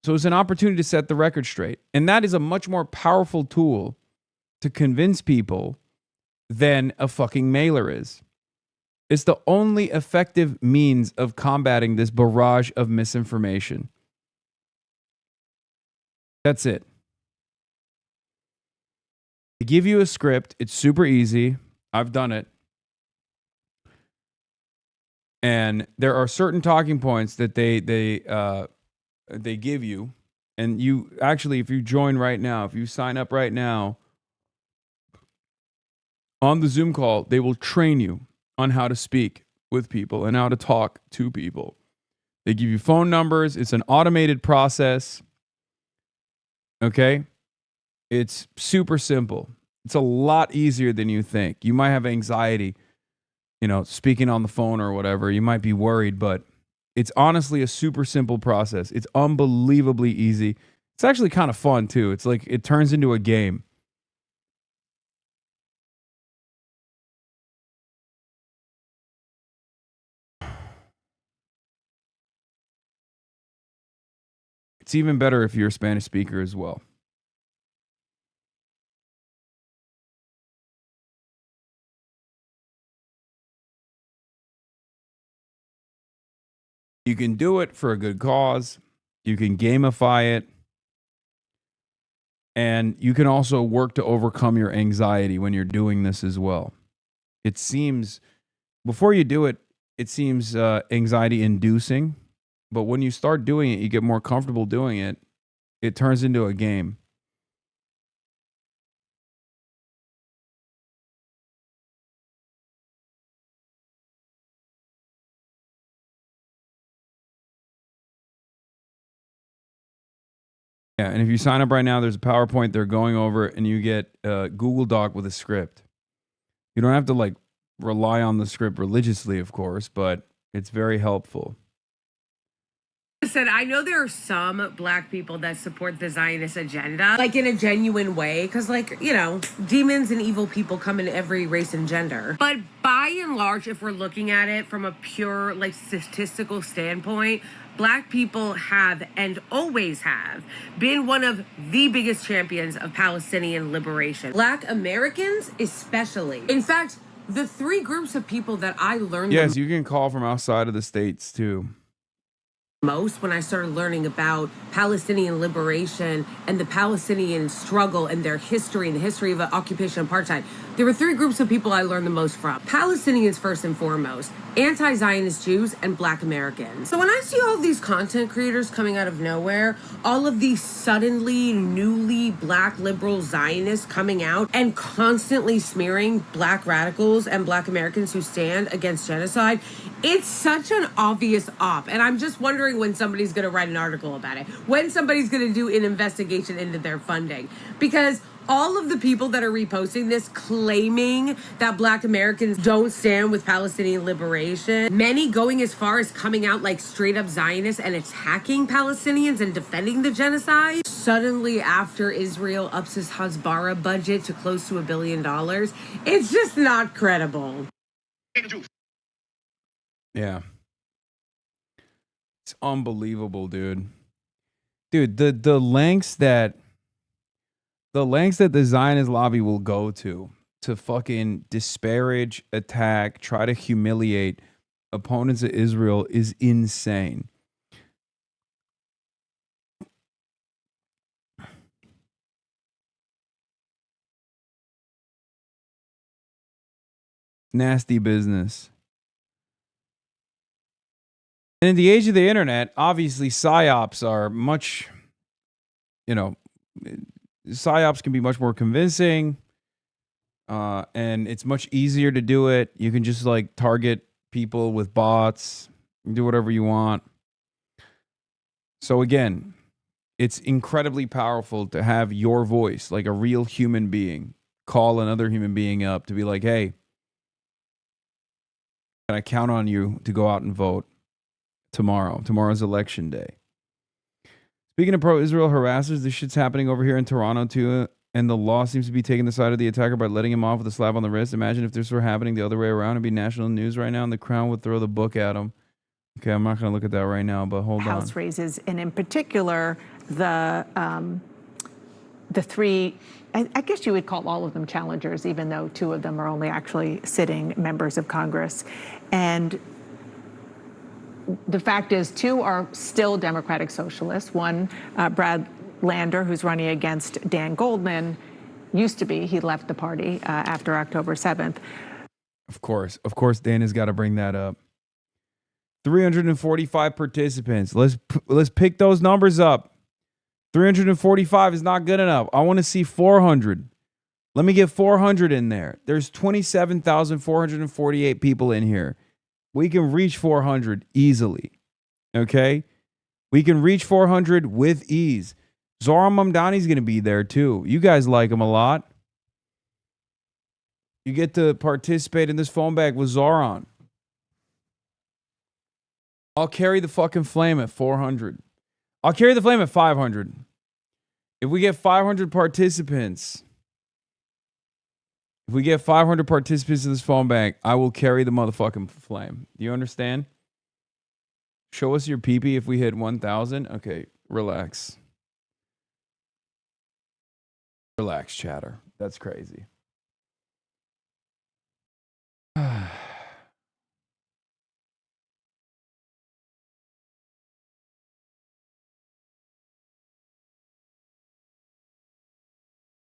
So it's an opportunity to set the record straight. And that is a much more powerful tool to convince people than a fucking mailer is. It's the only effective means of combating this barrage of misinformation. That's it. They give you a script. It's super easy. I've done it. And there are certain talking points that they give you. And you actually, if you join right now, if you sign up right now on the Zoom call, they will train you on how to speak with people and how to talk to people. They give you phone numbers. It's an automated process. Okay? It's super simple. It's a lot easier than you think. You might have anxiety, speaking on the phone or whatever. You might be worried, but it's honestly a super simple process. It's unbelievably easy. It's actually kind of fun too. It's like it turns into a game. It's even better if you're a Spanish speaker as well. You can do it for a good cause. You can gamify it. And you can also work to overcome your anxiety when you're doing this as well. It seems, before you do it, it seems anxiety inducing. But when you start doing it, you get more comfortable doing it. It turns into a game. Yeah, and if you sign up right now, there's a PowerPoint they're going over, and you get a Google Doc with a script. You don't have to rely on the script religiously, of course, but it's very helpful. Listen, I know there are some black people that support the Zionist agenda, in a genuine way, because, demons and evil people come in every race and gender. But by and large, if we're looking at it from a pure, statistical standpoint, black people have and always have been one of the biggest champions of Palestinian liberation. Black Americans, especially. In fact, the three groups of people that I learned Yes, you can call from outside of the states too. Most when I started learning about Palestinian liberation and the Palestinian struggle and their history and the history of occupation and apartheid. There were three groups of people I learned the most from. Palestinians first and foremost, anti-Zionist Jews, and black Americans. So when I see all these content creators coming out of nowhere, all of these suddenly newly black liberal Zionists coming out and constantly smearing black radicals and black Americans who stand against genocide, it's such an obvious op. And I'm just wondering when somebody's going to write an article about it, when somebody's going to do an investigation into their funding. Because all of the people that are reposting this claiming that black Americans don't stand with Palestinian liberation, many going as far as coming out like straight up Zionists and attacking Palestinians and defending the genocide. Suddenly, after Israel ups its Hasbara budget to close to $1 billion, it's just not credible. Yeah. It's unbelievable, dude. Dude, the lengths that the Zionist lobby will go to fucking disparage, attack, try to humiliate opponents of Israel is insane. Nasty business. And in the age of the internet, obviously psyops are much, psyops can be much more convincing, and it's much easier to do it. You can just target people with bots, do whatever you want. So again, it's incredibly powerful to have your voice, like a real human being, call another human being up to be like, hey, can I count on you to go out and vote tomorrow? Tomorrow's election day. Speaking of pro-Israel harassers, this shit's happening over here in Toronto too, and the law seems to be taking the side of the attacker by letting him off with a slap on the wrist. Imagine if this were happening the other way around. It'd be national news right now, and the Crown would throw the book at him. Okay, I'm not going to look at that right now, but hold on. House races, and in particular, the three, I guess you would call all of them challengers, even though two of them are only actually sitting members of Congress. And the fact is, two are still Democratic Socialists. One, Brad Lander, who's running against Dan Goldman, used to be. He left the party after October 7th. Of course, Dana's got to bring that up. 345 participants. Let's pick those numbers up. 345 is not good enough. I want to see 400. Let me get 400 in there. There's 27,448 people in here. We can reach 400 easily. Okay? We can reach 400 with ease. Zohran Mamdani's going to be there too. You guys like him a lot. You get to participate in this phone bag with Zohran. I'll carry the fucking flame at 400. I'll carry the flame at 500. If we get 500 participants, in this phone bag, I will carry the motherfucking flame. Do you understand? Show us your pee-pee if we hit 1,000. Okay, relax. Relax, chatter. That's crazy.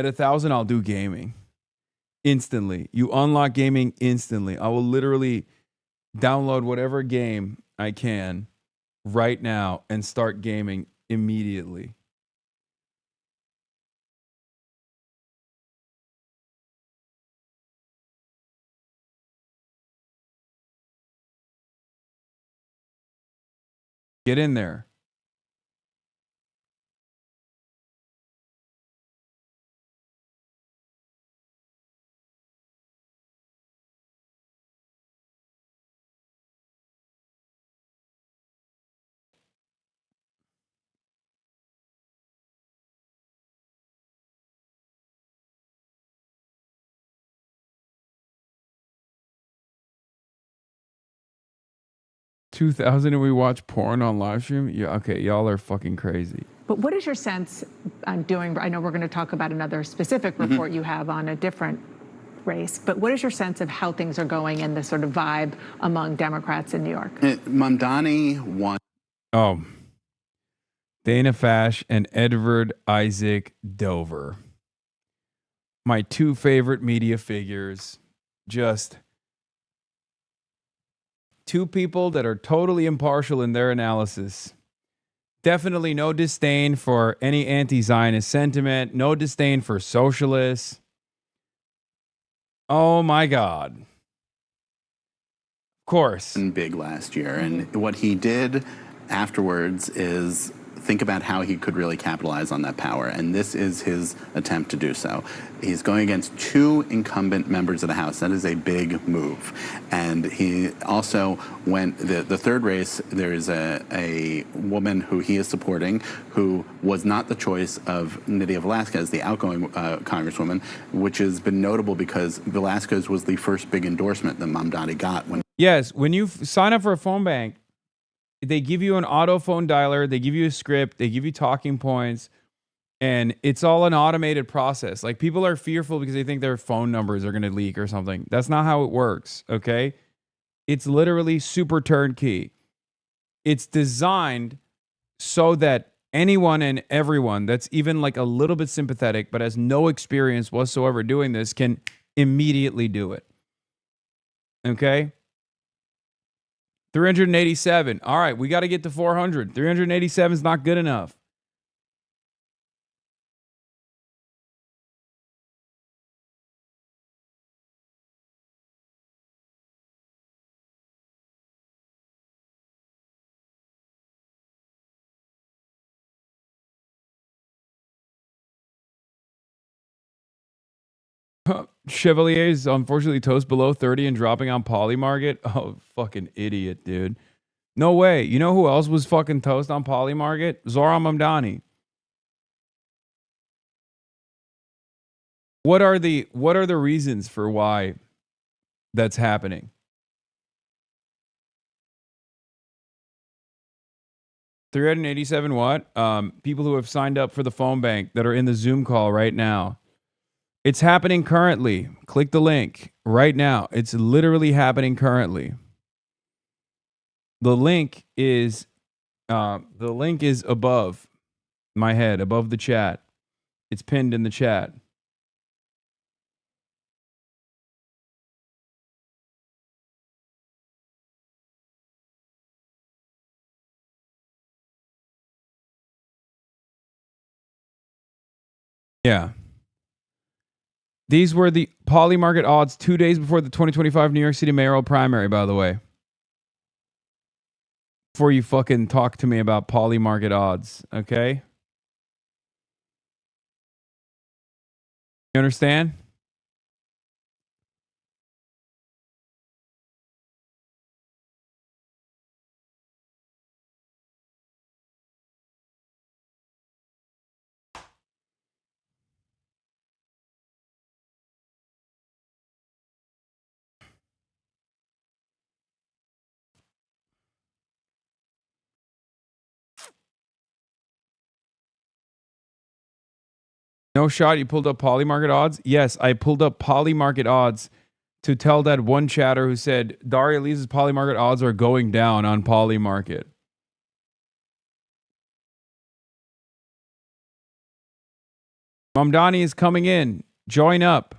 At 1,000, I'll do gaming. Instantly. You unlock gaming instantly. I will literally download whatever game I can right now and start gaming immediately. Get in there. $2,000 and we watch porn on live stream? Yeah, okay, y'all are fucking crazy. But what is your sense on doing, I know we're going to talk about another specific report you have on a different race, but what is your sense of how things are going and the sort of vibe among Democrats in New York? Mamdani won. Oh. Dana Fash and Edward Isaac Dover. My two favorite media figures. Just two people that are totally impartial in their analysis. Definitely no disdain for any anti-Zionist sentiment. No disdain for socialists. Oh my God. Of course. Big last year. And what he did afterwards is think about how he could really capitalize on that power. And this is his attempt to do so. He's going against two incumbent members of the House. That is a big move. And he also went, the third race, there is a woman who he is supporting who was not the choice of Nydia Velázquez, the outgoing congresswoman, which has been notable because Velázquez was the first big endorsement that Mamdani got. Yes, when you sign up for a phone bank, they give you an auto phone dialer, they give you a script, they give you talking points, and it's all an automated process. Like, people are fearful because they think their phone numbers are going to leak or something. That's not how it works, okay? It's literally super turnkey. It's designed so that anyone and everyone that's even like a little bit sympathetic but has no experience whatsoever doing this can immediately do it. Okay? 387. All right, we got to get to 400. 387 is not good enough. Chevalier is unfortunately toast below 30 and dropping on Polymarket. Oh, fucking idiot, dude. No way. You know who else was fucking toast on Polymarket? Zohran Mamdani. What are the reasons for why that's happening? $387 what? People who have signed up for the phone bank that are in the Zoom call right now. It's happening currently. Click the link right now. It's literally happening currently. The link is above my head, above the chat. It's pinned in the chat. Yeah. These were the poly market odds 2 days before the 2025 New York City mayoral primary, by the way. Before you fucking talk to me about poly market odds, okay? You understand? No shot. You pulled up poly market odds? Yes, I pulled up poly market odds to tell that one chatter who said Daria Lee's poly market odds are going down on poly market. Mamdani is coming in. Join up.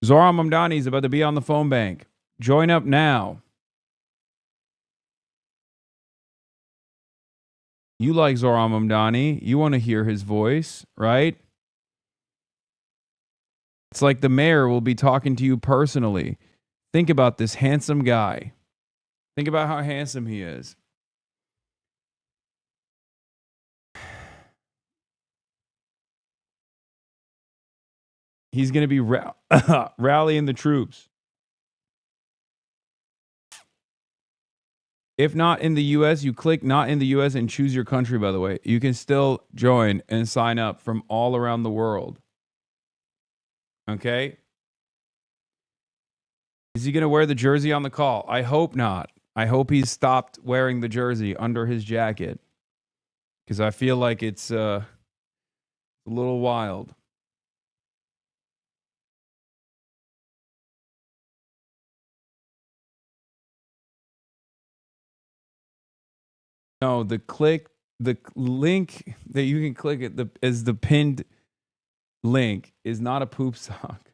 Zohran Mamdani is about to be on the phone bank. Join up now. You like Zohran Mamdani. You want to hear his voice, right? It's like the mayor will be talking to you personally. Think about this handsome guy. Think about how handsome he is. He's going to be rallying the troops. If not in the US, you click not in the US and choose your country, by the way. You can still join and sign up from all around the world. Okay? Is he going to wear the jersey on the call? I hope not. I hope he's stopped wearing the jersey under his jacket. Because I feel like it's a little wild. No, the link that you can click at as the pinned link is not a poop sock.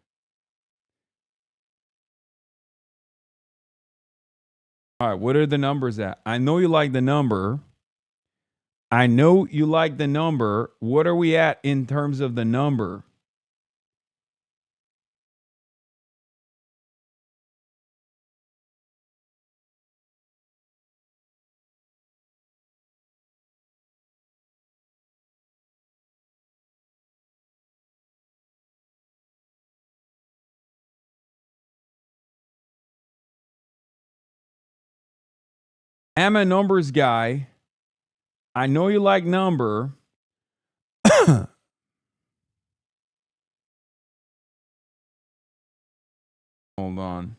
All right, what are the numbers at? I know you like the number. I know you like the number. What are we at in terms of the number? I'm a numbers guy. I know you like number. Hold on.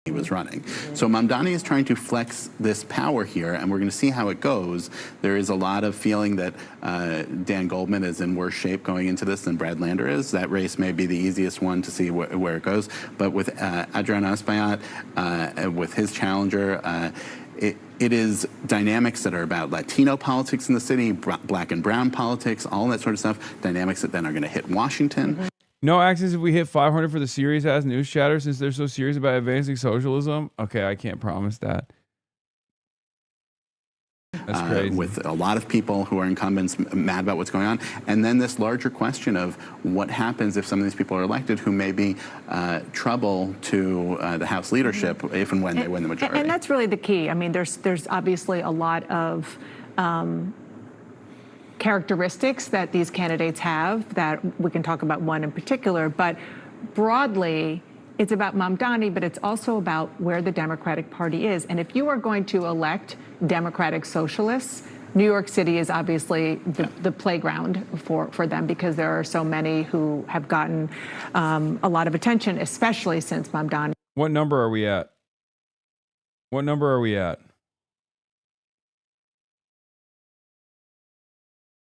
He was running. So Mamdani is trying to flex this power here, and we're going to see how it goes. There is a lot of feeling that Dan Goldman is in worse shape going into this than Brad Lander is. That race may be the easiest one to see where it goes. But with Adrian Espaillat, with his challenger, it is dynamics that are about Latino politics in the city, black and brown politics, all that sort of stuff, dynamics that then are going to hit Washington. Mm-hmm. No access if we hit 500 for the serious ass news chatter since they're so serious about advancing socialism. Okay, I can't promise that. That's crazy. With a lot of people who are incumbents mad about what's going on. And then this larger question of what happens if some of these people are elected who may be trouble to the House leadership if and when they win the majority. And that's really the key. I mean, there's obviously a lot of characteristics that these candidates have that we can talk about one in particular, but broadly, it's about Mamdani, but it's also about where the Democratic Party is. And if you are going to elect Democratic socialists, New York City is obviously the playground for them because there are so many who have gotten a lot of attention, especially since Mamdani. What number are we at? What number are we at?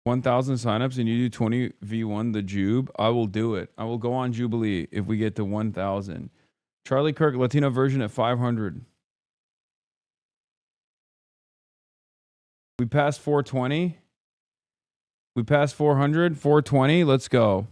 1,000 signups and you do 20v1 the Jube, I will do it. I will go on Jubilee if we get to 1,000. Charlie Kirk, Latino version at 500. We passed 420. We passed 400, 420. Let's go.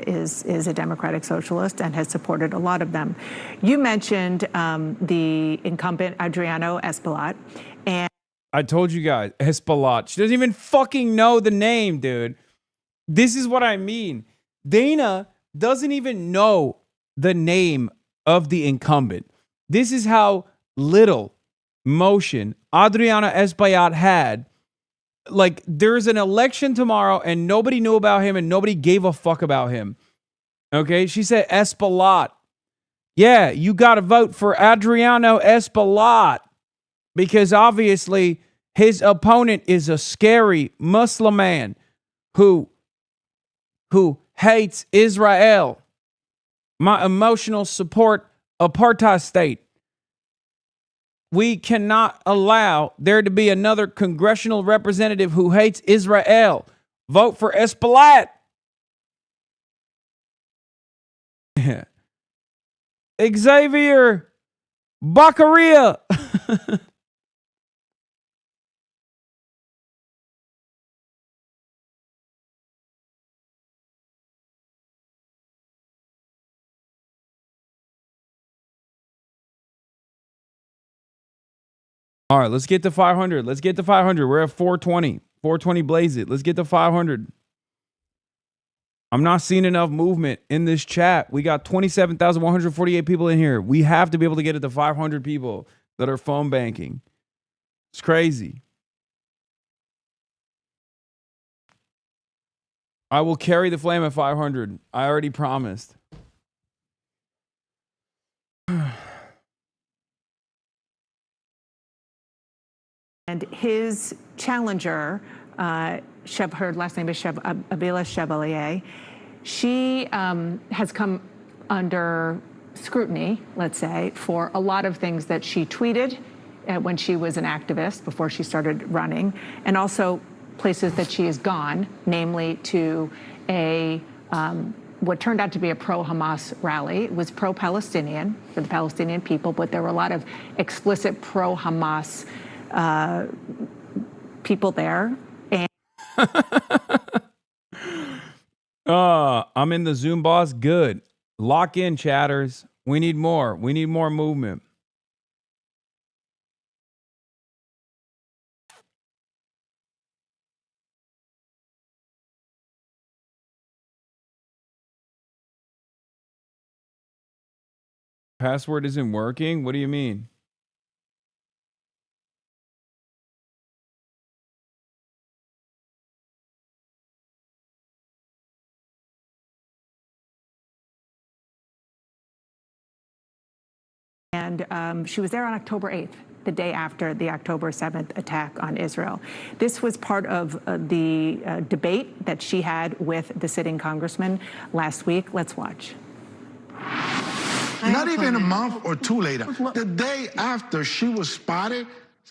Is a democratic socialist and has supported a lot of them. You mentioned the incumbent Adriano Espaillat, and I told you guys, Espaillat. She doesn't even fucking know the name, dude. This is what I mean. Dana doesn't even know the name of the incumbent. This is how little motion Adriano Espaillat had. Like, there's an election tomorrow and nobody knew about him and nobody gave a fuck about him. Okay? She said Espaillat. Yeah, you got to vote for Adriano Espaillat because obviously his opponent is a scary Muslim man who hates Israel. My emotional support apartheid state. We cannot allow there to be another congressional representative who hates Israel. Vote for Espaillat. Xavier Baccaria. All right, let's get to 500. Let's get to 500. We're at 420. 420 blaze it. Let's get to 500. I'm not seeing enough movement in this chat. We got 27,148 people in here. We have to be able to get it to 500 people that are phone banking. It's crazy. I will carry the flame at 500. I already promised. And his challenger, her last name is Abila Chevalier, she has come under scrutiny, let's say, for a lot of things that she tweeted when she was an activist before she started running, and also places that she has gone, namely to a what turned out to be a pro-Hamas rally. It was pro-Palestinian for the Palestinian people, but there were a lot of explicit pro-Hamas people there. And I'm in the Zoom, boss. Good. Lock in, chatters. We need more. We need more movement. Password isn't working? What do you mean? And she was there on October 8th, the day after the October 7th attack on Israel. This was part of the debate that she had with the sitting congressman last week. Let's watch. Not even a month or two later, the day after she was spotted,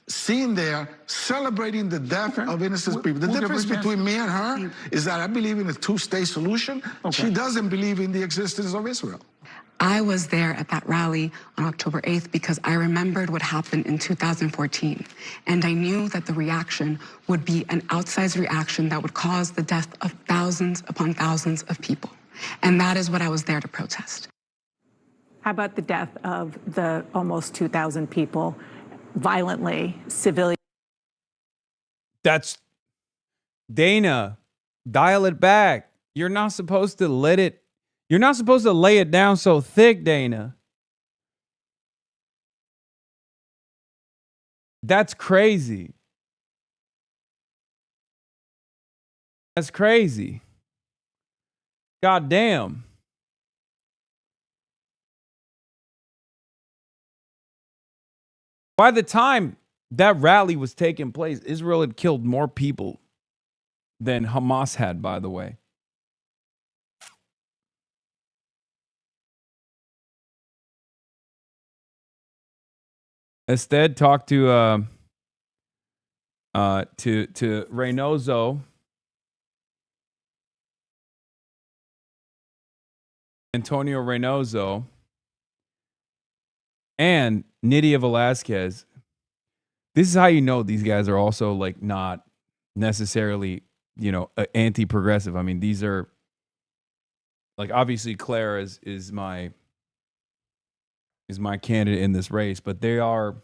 seen there, celebrating the death of innocent people. The difference between me and her is that I believe in a two-state solution. She doesn't believe in the existence of Israel. I was there at that rally on October 8th because I remembered what happened in 2014. And I knew that the reaction would be an outsized reaction that would cause the death of thousands upon thousands of people. And that is what I was there to protest. How about the death of the almost 2,000 people, violently, civilian? That's Dana. Dial it back. You're not supposed to You're not supposed to lay it down so thick, Dana. That's crazy. That's crazy. God damn. By the time that rally was taking place, Israel had killed more people than Hamas had, by the way. Instead, talk to Reynoso. Antonio Reynoso, and Nydia Velázquez. This is how you know these guys are also like not necessarily, anti-progressive. I mean, these are like, obviously Claire is my candidate in this race, but they are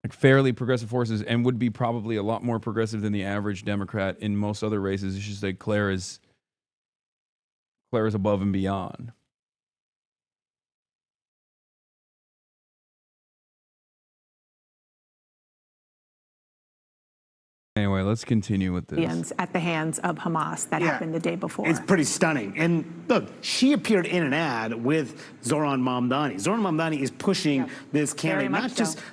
like fairly progressive forces and would be probably a lot more progressive than the average Democrat in most other races. It's just like Claire is above and beyond. Anyway, let's continue with this. At the hands of Hamas that happened the day before. It's pretty stunning. And look, she appeared in an ad with Zohran Mamdani. Zohran Mamdani is pushing this candidate,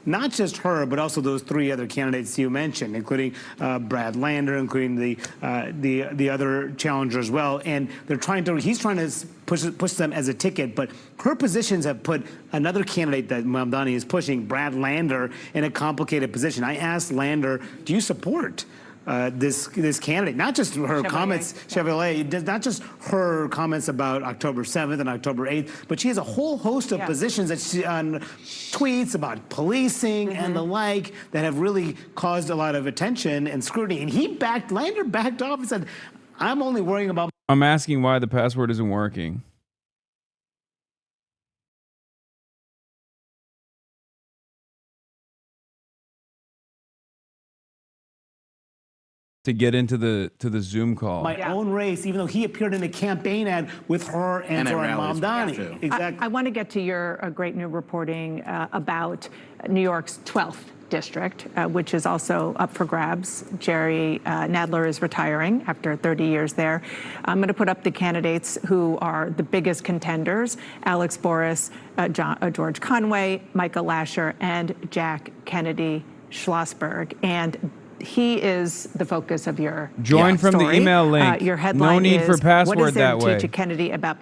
not just her, but also those three other candidates you mentioned, including Brad Lander, including the other challenger as well. And he's trying to push them as a ticket, but her positions have put another candidate that Mamdani is pushing, Brad Lander, in a complicated position. I asked Lander, do you support this candidate? Not just her comments, Chevrolet, not just her comments about October 7th and October 8th, but she has a whole host of positions that she on tweets about policing and the like that have really caused a lot of attention and scrutiny. And Lander backed off and said, I'm only worrying about. I'm asking why the password isn't working. To get into the Zoom call. My own race, even though he appeared in a campaign ad with her and Zohran Mamdani. Exactly. I want to get to your great new reporting about New York's 12th district, which is also up for grabs. Jerry Nadler is retiring after 30 years there. I'm going to put up the candidates who are the biggest contenders: Alex Boris, George Conway, Michael Lasher, and Jack Kennedy Schlossberg. And he is the focus of your join from story. The email link. Your headline no need is, for password what is there that way. To teach Kennedy about?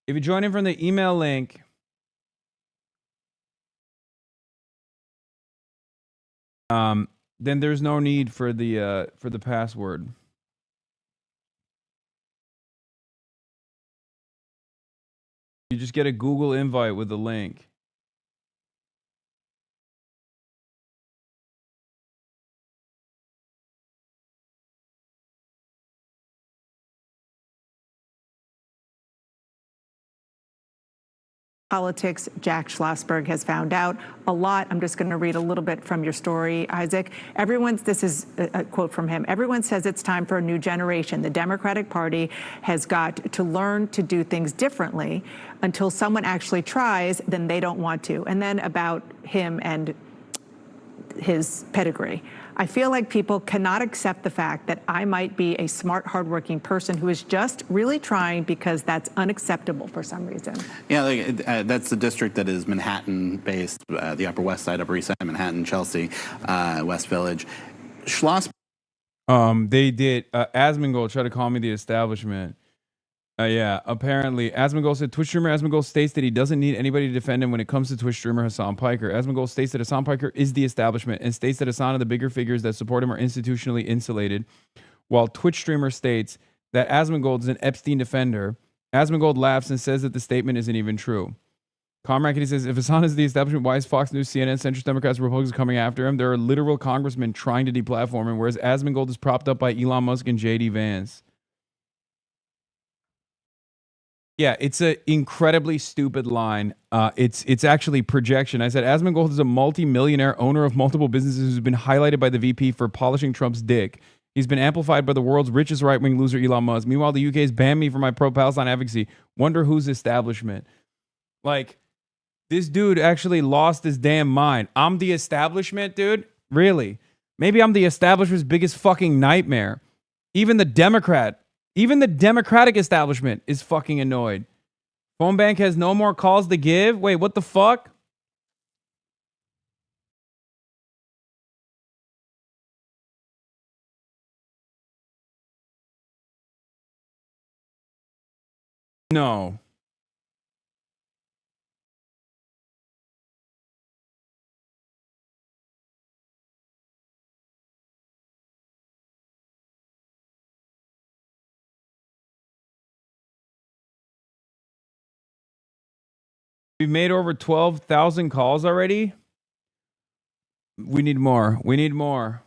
If you join in from the email link, then there's no need for the password. You just get a Google invite with the link. Politics, Jack Schlossberg has found out a lot. I'm just going to read a little bit from your story, Isaac. This is a quote from him. Everyone says it's time for a new generation. The Democratic Party has got to learn to do things differently. Until someone actually tries, then they don't want to. And then about him and his pedigree. I feel like people cannot accept the fact that I might be a smart, hardworking person who is just really trying, because that's unacceptable for some reason. Yeah, that's the district that is Manhattan-based, the Upper West Side, Upper East Side, Manhattan, Chelsea, West Village. Schloss. They did. Asmongold tried to call me the establishment. Yeah, apparently Asmongold said Twitch streamer Asmongold states that he doesn't need anybody to defend him when it comes to Twitch streamer Hasan Piker. Asmongold states that Hasan Piker is the establishment and states that Hasan and the bigger figures that support him are institutionally insulated, while Twitch streamer states that Asmongold is an Epstein defender. Asmongold laughs and says that the statement isn't even true. Comrade Kitty says, if Hasan is the establishment, why is Fox News, CNN, centrist Democrats, Republicans coming after him? There are literal congressmen trying to deplatform him, whereas Asmongold is propped up by Elon Musk and JD Vance. Yeah, it's an incredibly stupid line. It's actually projection. I said, Asmongold is a multi-millionaire owner of multiple businesses who's been highlighted by the VP for polishing Trump's dick. He's been amplified by the world's richest right-wing loser, Elon Musk. Meanwhile, the UK's banned me for my pro-Palestine advocacy. Wonder whose establishment. Like, this dude actually lost his damn mind. I'm the establishment, dude? Really? Maybe I'm the establishment's biggest fucking nightmare. Even the Democratic establishment is fucking annoyed. Phone bank has no more calls to give? Wait, what the fuck? No. We've made over 12,000 calls already. We need more. We need more.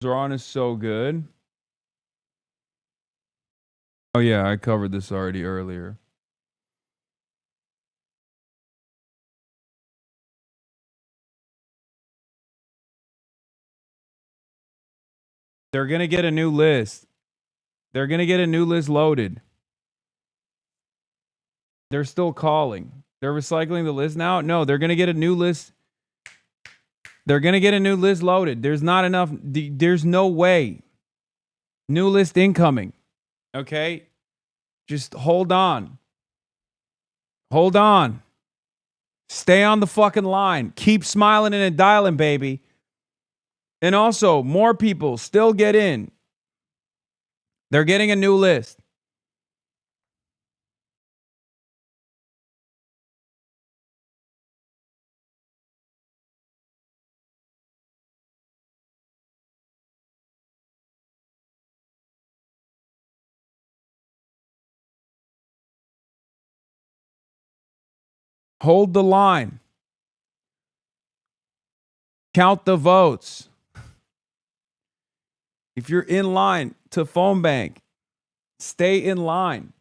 Zohran is so good. Oh yeah, I covered this already earlier. They're going to get a new list. They're going to get a new list loaded. They're still calling. They're recycling the list now? No, they're going to get a new list. They're going to get a new list loaded. There's not enough. There's no way. New list incoming. Okay? Just hold on. Hold on. Stay on the fucking line. Keep smiling and dialing, baby. And also, more people still get in. They're getting a new list. Hold the line. Count the votes. If you're in line to phone bank, stay in line.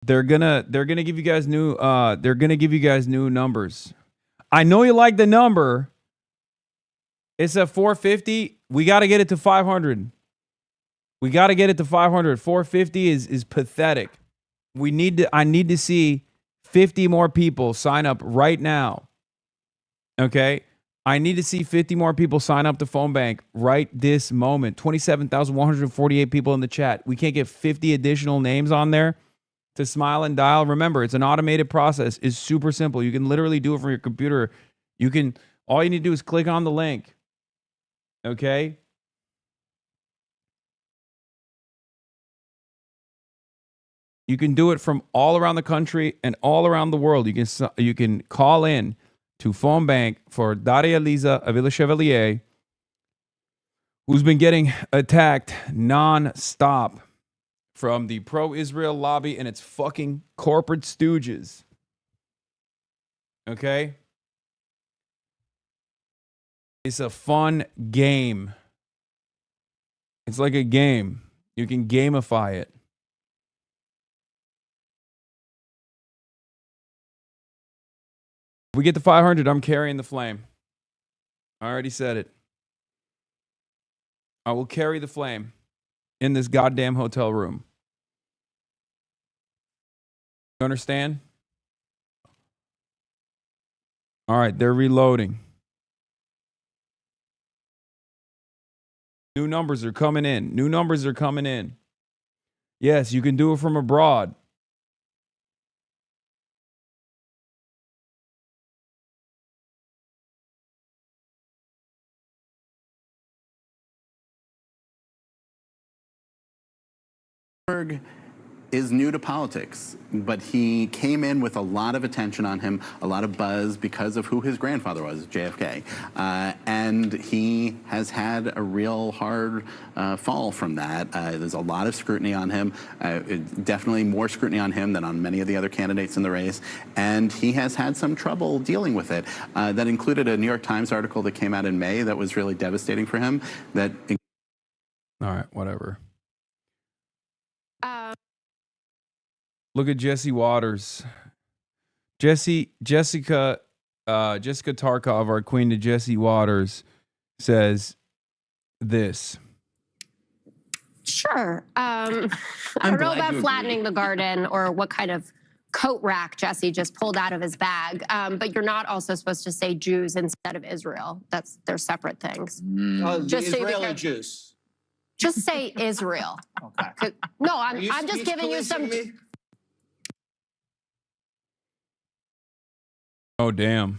They're gonna give you guys new numbers. I know you like the number. It's at 450. We got to get it to 500. We got to get it to 500. 450 is pathetic. I need to see 50 more people sign up right now. Okay? I need to see 50 more people sign up to phone bank right this moment. 27,148 people in the chat. We can't get 50 additional names on there to smile and dial. Remember, it's an automated process. It's super simple. You can literally do it from your computer. All you need to do is click on the link. Okay? You can do it from all around the country and all around the world. You can call in to phone bank for Daria Liza Avila Chevalier, who's been getting attacked non-stop from the pro-Israel lobby and its fucking corporate stooges. Okay? It's a fun game. It's like a game. You can gamify it. If we get to 500, I'm carrying the flame. I already said it. I will carry the flame in this goddamn hotel room. You understand? All right, they're reloading. New numbers are coming in. New numbers are coming in. Yes, you can do it from abroad. Is new to politics, but he came in with a lot of attention on him, a lot of buzz because of who his grandfather was, JFK. And he has had a real hard fall from that. There's a lot of scrutiny on him, definitely more scrutiny on him than on many of the other candidates in the race. And he has had some trouble dealing with it. That included a New York Times article that came out in May that was really devastating for him. All right, whatever. Look at Jesse Waters. Jessica Jessica Tarkov, our queen to Jesse Waters, says this. Sure. I don't know about flattening the garden or what kind of coat rack Jesse just pulled out of his bag, but you're not also supposed to say Jews instead of Israel. They're separate things. The Just so you Israeli can- Jews. Just say Israel. Okay. No, Are you I'm just speech giving you policing some. me? Oh, damn.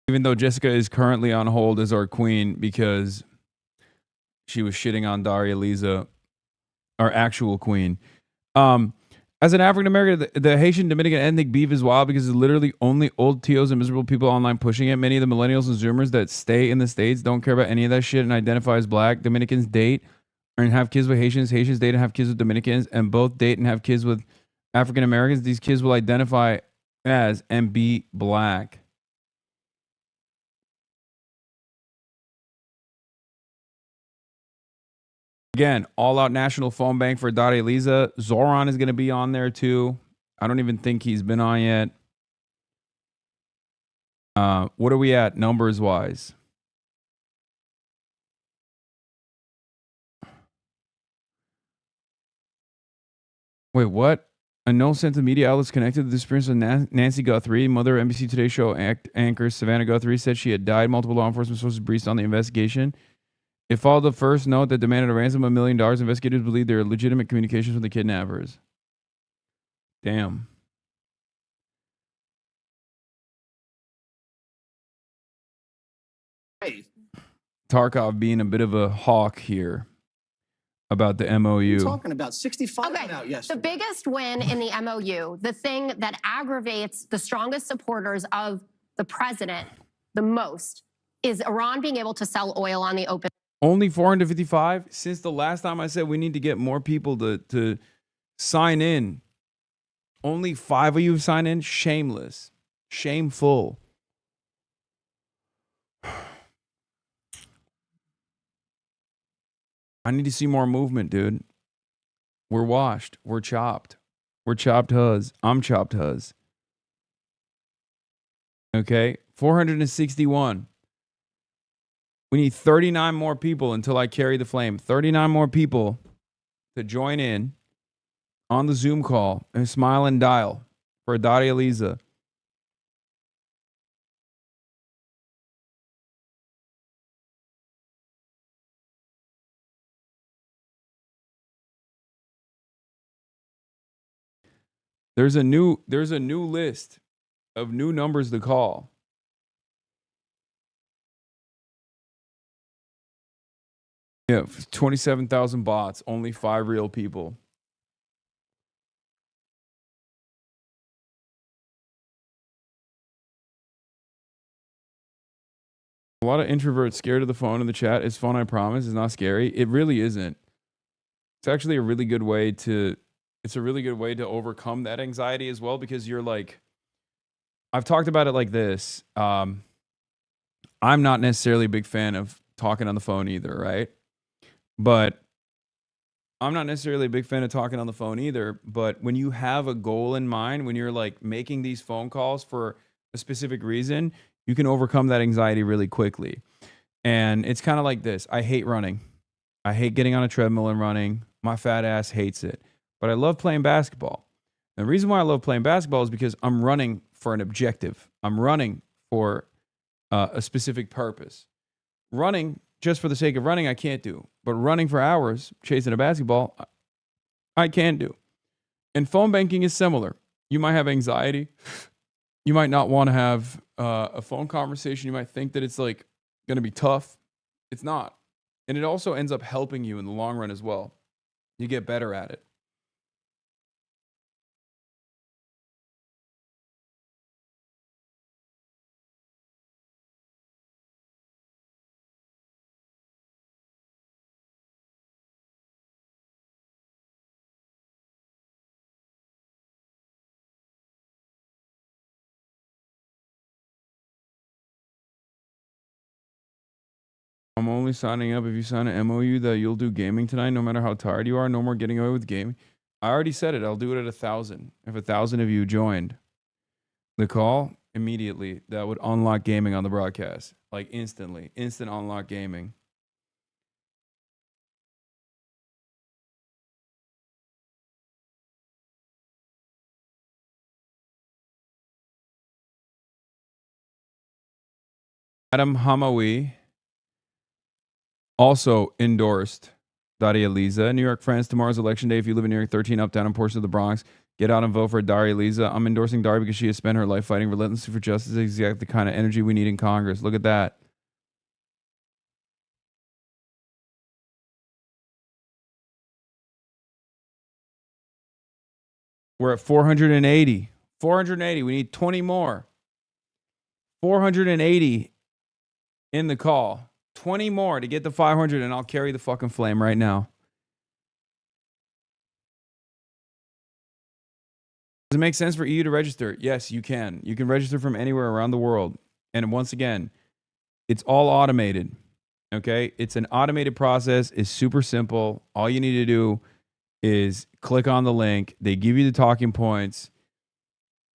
Even though Jessica is currently on hold as our queen because she was shitting on Daria Lisa, our actual queen. As an African American, the Haitian Dominican ethnic beef is wild because it's literally only old TOs and miserable people online pushing it. Many of the millennials and Zoomers that stay in the States don't care about any of that shit and identify as black. Dominicans date and have kids with Haitians. Haitians date and have kids with Dominicans, and both date and have kids with African Americans. These kids will identify as and be black. Again, all-out national phone bank for Daria Lisa. Zohran is going to be on there too. I don't even think he's been on yet. What are we at numbers-wise? Wait, what? A no sense of media outlets connected to the disappearance of Nancy Guthrie, mother of NBC Today Show anchor Savannah Guthrie, said she had died. Multiple law enforcement sources briefed on the investigation. It followed the first note that demanded a ransom of $1 million. Investigators believe there are legitimate communications with the kidnappers. Damn. Hey. Tarkov being a bit of a hawk here about the MOU. You're talking about 65 Okay, now, yes. the biggest win in the MOU, the thing that aggravates the strongest supporters of the president the most, is Iran being able to sell oil on the open. Only 455? Since the last time I said we need to get more people to sign in. Only 5 of you have signed in? Shameless. Shameful. I need to see more movement, dude. We're washed. We're chopped. We're chopped huzz. I'm chopped huzz. Okay? 461. We need 39 more people until I carry the flame. 39 more people to join in on the Zoom call and smile and dial for Daria Lisa. There's a new list of new numbers to call. Yeah, 27,000 bots, only 5 real people. A lot of introverts scared of the phone in the chat. It's fun, I promise. It's not scary. It really isn't. It's actually a really good way to overcome that anxiety as well, because you're like, I've talked about it like this. I'm not necessarily a big fan of talking on the phone either, right? But I'm not necessarily a big fan of talking on the phone either. But when you have a goal in mind, when you're like making these phone calls for a specific reason, you can overcome that anxiety really quickly. And it's kind of like this. I hate running. I hate getting on a treadmill and running. My fat ass hates it. But I love playing basketball. And the reason why I love playing basketball is because I'm running for an objective. I'm running for a specific purpose. Running just for the sake of running, I can't do. But running for hours, chasing a basketball, I can do. And phone banking is similar. You might have anxiety. You might not want to have a phone conversation. You might think that it's like going to be tough. It's not. And it also ends up helping you in the long run as well. You get better at it. I'm only signing up if you sign an MOU that you'll do gaming tonight, no matter how tired you are. No more getting away with gaming. I already said it. I'll do it at 1,000. If 1,000 of you joined the call, immediately that would unlock gaming on the broadcast. Like instantly. Instant unlock gaming. Adam Hamawi also endorsed Daria Liza. New York friends, tomorrow's election day. If you live in New York, 13 up, down, and portion of the Bronx, get out and vote for Daria Liza. I'm endorsing Daria because she has spent her life fighting relentlessly for justice. Exactly the kind of energy we need in Congress. Look at that. We're at 480. 480. We need 20 more. 480 in the call. 20 more to get the 500, and I'll carry the fucking flame right now. Does it make sense for EU to register? Yes, you can. You can register from anywhere around the world. And once again, it's all automated. Okay? It's an automated process. It's super simple. All you need to do is click on the link. They give you the talking points.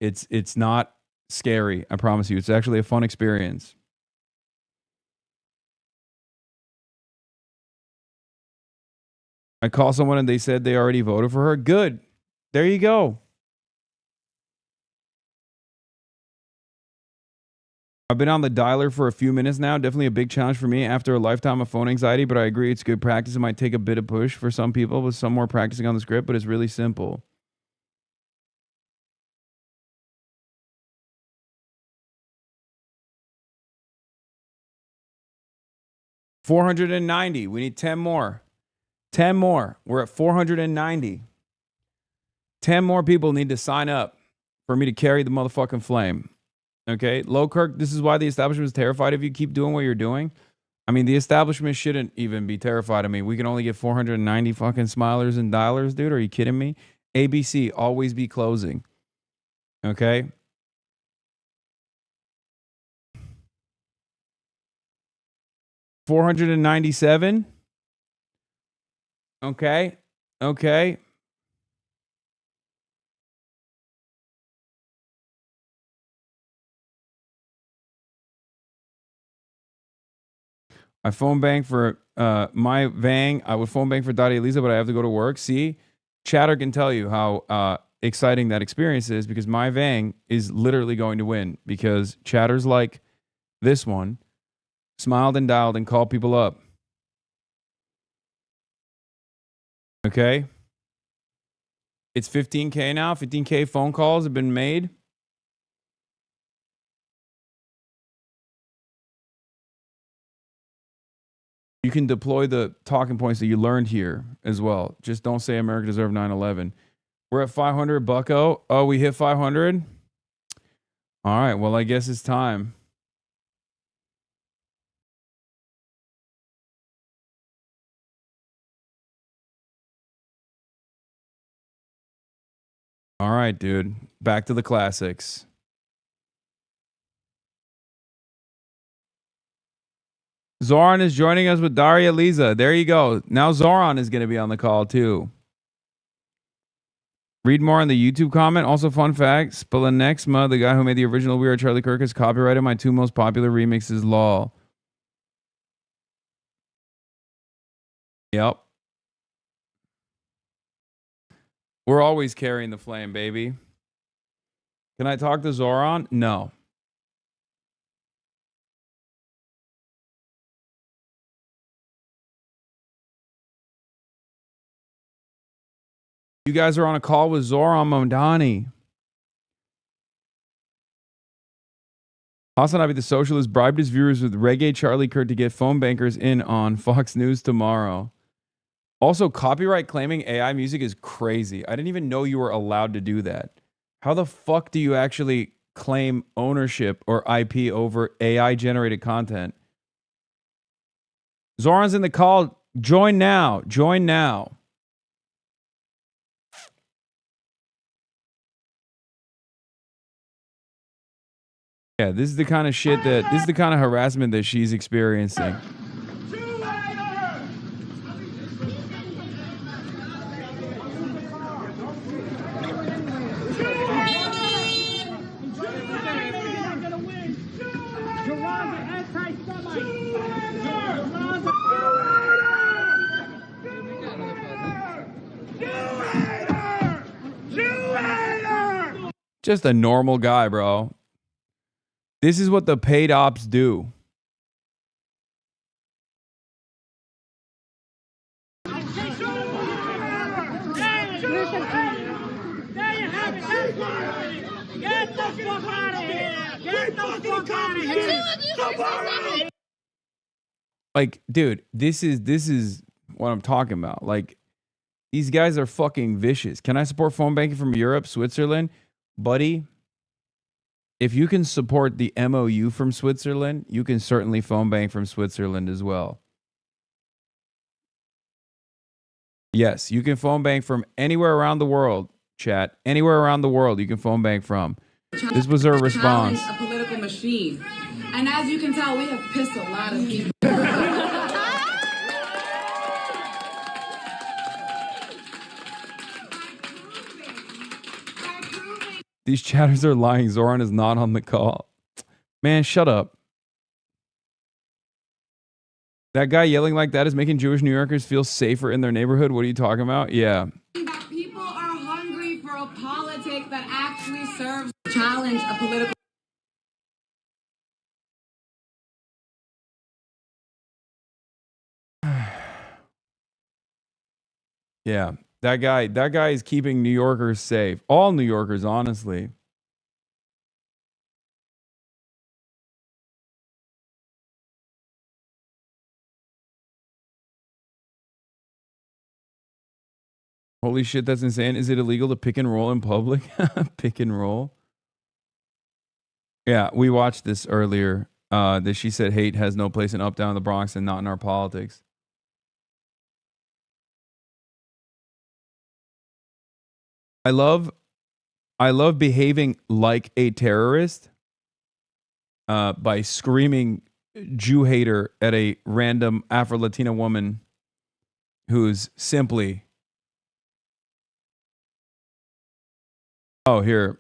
It's not scary, I promise you. It's actually a fun experience. I call someone and they said they already voted for her. Good. There you go. I've been on the dialer for a few minutes now. Definitely a big challenge for me after a lifetime of phone anxiety, but I agree it's good practice. It might take a bit of push for some people with some more practicing on the script, but it's really simple. $490. We need 10 more. 10 more. We're at 490. 10 more people need to sign up for me to carry the motherfucking flame. Okay, Lowkirk, this is why the establishment is terrified of you. Keep doing what you're doing. I mean, the establishment shouldn't even be terrified of me. We can only get 490 fucking smilers and dialers, dude. Are you kidding me? ABC, always be closing. Okay? $497. Okay. Okay. I phone bank for my Vang. I would phone bank for Daria Liza, but I have to go to work. See, Chatter can tell you how exciting that experience is because my Vang is literally going to win because Chatter's like this one, smiled and dialed and called people up. Okay. It's 15K now. 15K phone calls have been made. You can deploy the talking points that you learned here as well. Just don't say America deserved 9/11. We're at 500, bucko. Oh, we hit 500? All right, well, I guess it's time. All right, dude. Back to the classics. Zohran is joining us with Daria Liza. There you go. Now Zohran is going to be on the call too. Read more on the YouTube comment. Also, fun fact, Spilanexma, the guy who made the original We Are Charlie Kirk, has copyrighted my two most popular remixes, lol. Yep. We're always carrying the flame, baby. Can I talk to Zohran? No. You guys are on a call with Zohran Mamdani. Hasanabi, the socialist, bribed his viewers with reggae Charlie Kirk to get phone bankers in on Fox News tomorrow. Also, copyright claiming AI music is crazy. I didn't even know you were allowed to do that. How the fuck do you actually claim ownership or IP over AI-generated content? Zoran's in the call. Join now. Join now. Yeah, this is the kind of shit that, this is the kind of harassment that she's experiencing. Just a normal guy, bro. This is what the paid ops do. Get the fuck out of here! Get the fuck out of here! Like, dude, this is what I'm talking about. Like, these guys are fucking vicious. Can I support phone banking from Europe, Switzerland? Buddy, if you can support the MOU from Switzerland, you can certainly phone bank from Switzerland as well. Yes, you can phone bank from anywhere around the world, chat. Anywhere around the world you can phone bank from. This was her response. A political machine. And as you can tell, we have pissed a lot of people. These chatters are lying. Zohran is not on the call. Man, shut up. That guy yelling like that is making Jewish New Yorkers feel safer in their neighborhood. What are you talking about? Yeah. That people are hungry for a politic that actually serves to challenge a political. Yeah. That guy is keeping New Yorkers safe. All New Yorkers, honestly. Holy shit, that's insane. Is it illegal to pick and roll in public? Pick and roll? Yeah, we watched this earlier. That she said hate has no place in Uptown in the Bronx and not in our politics. I love behaving like a terrorist by screaming Jew hater at a random Afro-Latina woman who's simply... Oh, here.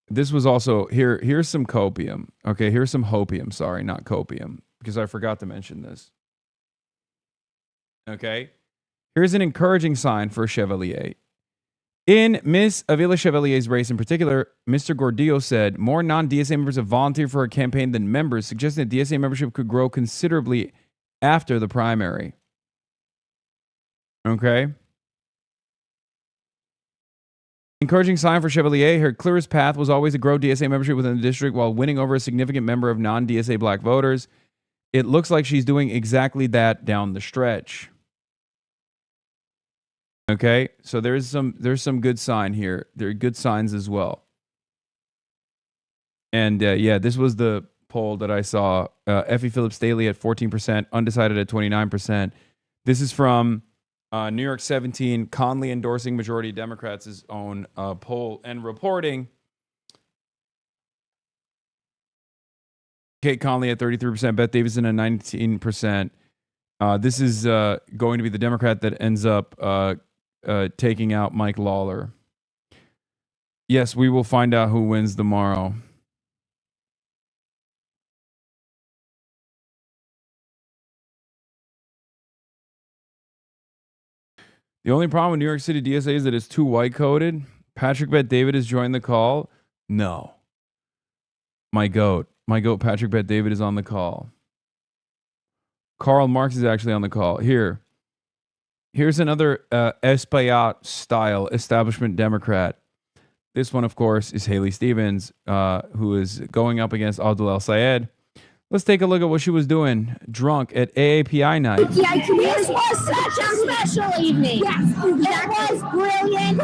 This was also... Here's some copium. Okay, here's some hopium. Sorry, not copium. Because I forgot to mention this. Okay. Here's an encouraging sign for Chevalier. In Miss Avila Chevalier's race in particular, Mr. Gordillo said more non-DSA members have volunteered for her campaign than members, suggesting that DSA membership could grow considerably after the primary. Okay. Encouraging sign for Chevalier. Her clearest path was always to grow DSA membership within the district while winning over a significant number of non-DSA black voters. It looks like she's doing exactly that down the stretch. Okay, so there's some good sign here. There are good signs as well. And yeah, this was the poll that I saw. Effie Phillips Daly at 14%, undecided at 29%. This is from New York 17, Conley endorsing majority Democrats' own poll and reporting. Kate Conley at 33%, Beth Davidson at 19%. This is going to be the Democrat that ends up taking out Mike Lawler. Yes, we will find out who wins tomorrow. The only problem with New York City DSA is that it's too white-coded. Patrick Bet David has joined the call. No. My goat Patrick Bet David is on the call. Karl Marx is actually on the call. Here's another Espaillat style establishment Democrat. This one, of course, is Haley Stevens, who is going up against Abdul El Sayed. Let's take a look at what she was doing drunk at AAPI night. Yeah, this was such a special evening. Yes, it was brilliant.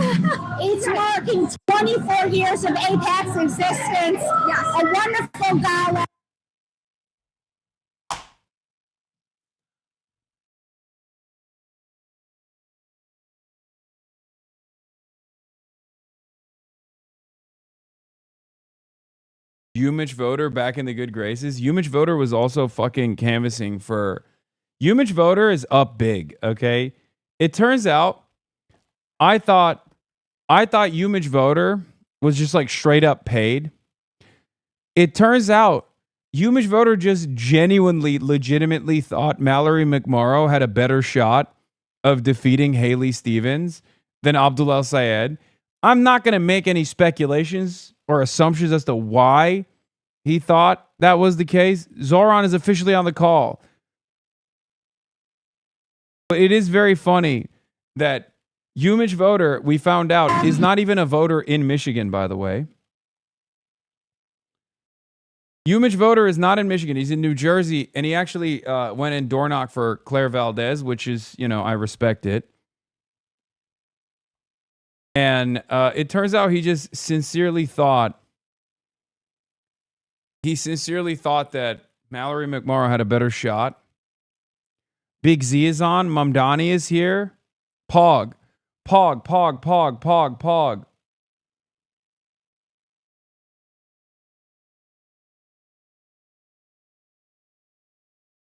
It's marking 24 years of APAC's existence. Yes, a wonderful gala. Umich Voter back in the good graces. Umich Voter was also fucking canvassing for... Umich Voter is up big, okay? It turns out, I thought Umich Voter was just like straight up paid. It turns out Umich Voter just genuinely, legitimately thought Mallory McMorrow had a better shot of defeating Haley Stevens than Abdul El Sayed. I'm not going to make any speculations or assumptions as to why he thought that was the case. Zohran is officially on the call. But it is very funny that Umich voter, we found out, is not even a voter in Michigan, by the way. Umich voter is not in Michigan. He's in New Jersey, and he actually went in door knock for Claire Valdez, which is, I respect it. And it turns out he just sincerely thought that Mallory McMorrow had a better shot. Big Z is on. Mamdani is here. Pog.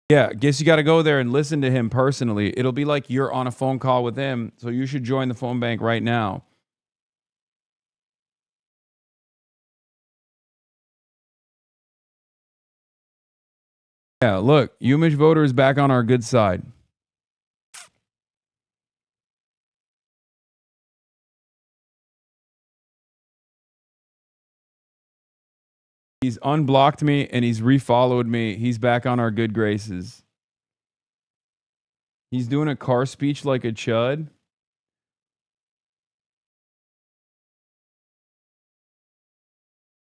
Yeah, guess you got to go there and listen to him personally. It'll be like you're on a phone call with him, so you should join the phone bank right now. Yeah, look, Umich voter is back on our good side. He's unblocked me and he's refollowed me. He's back on our good graces. He's doing a car speech like a chud.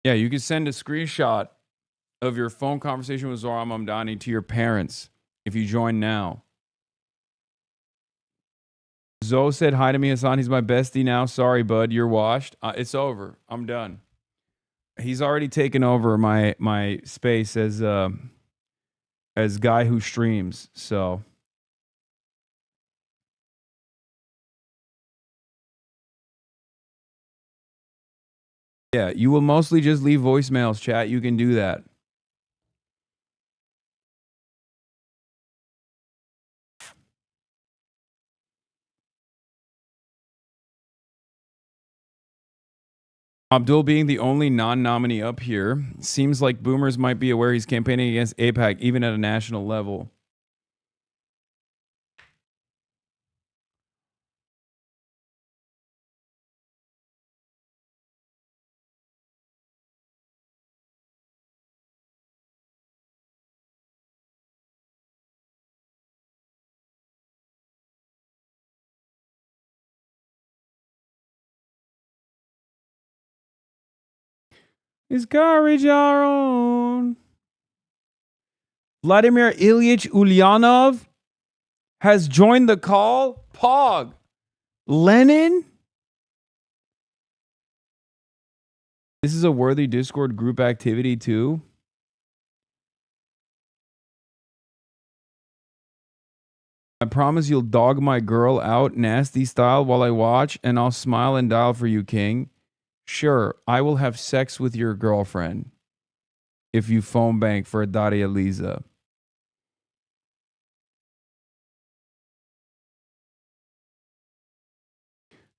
Yeah, you can send a screenshot of your phone conversation with Zohran Mamdani to your parents if you join now. Zoe said hi to me, Hasan. He's my bestie now. Sorry, bud. You're washed. It's over. I'm done. He's already taken over my space as guy who streams. So yeah, you will mostly just leave voicemails, chat. You can do that. Abdul being the only non-nominee up here, seems like boomers might be aware he's campaigning against AIPAC even at a national level. Is courage our own? Vladimir Ilyich Ulyanov has joined the call. Pog. Lenin? This is a worthy Discord group activity too. I promise you'll dog my girl out nasty style while I watch, and I'll smile and dial for you, King. Sure, I will have sex with your girlfriend if you phone bank for Daria Lisa.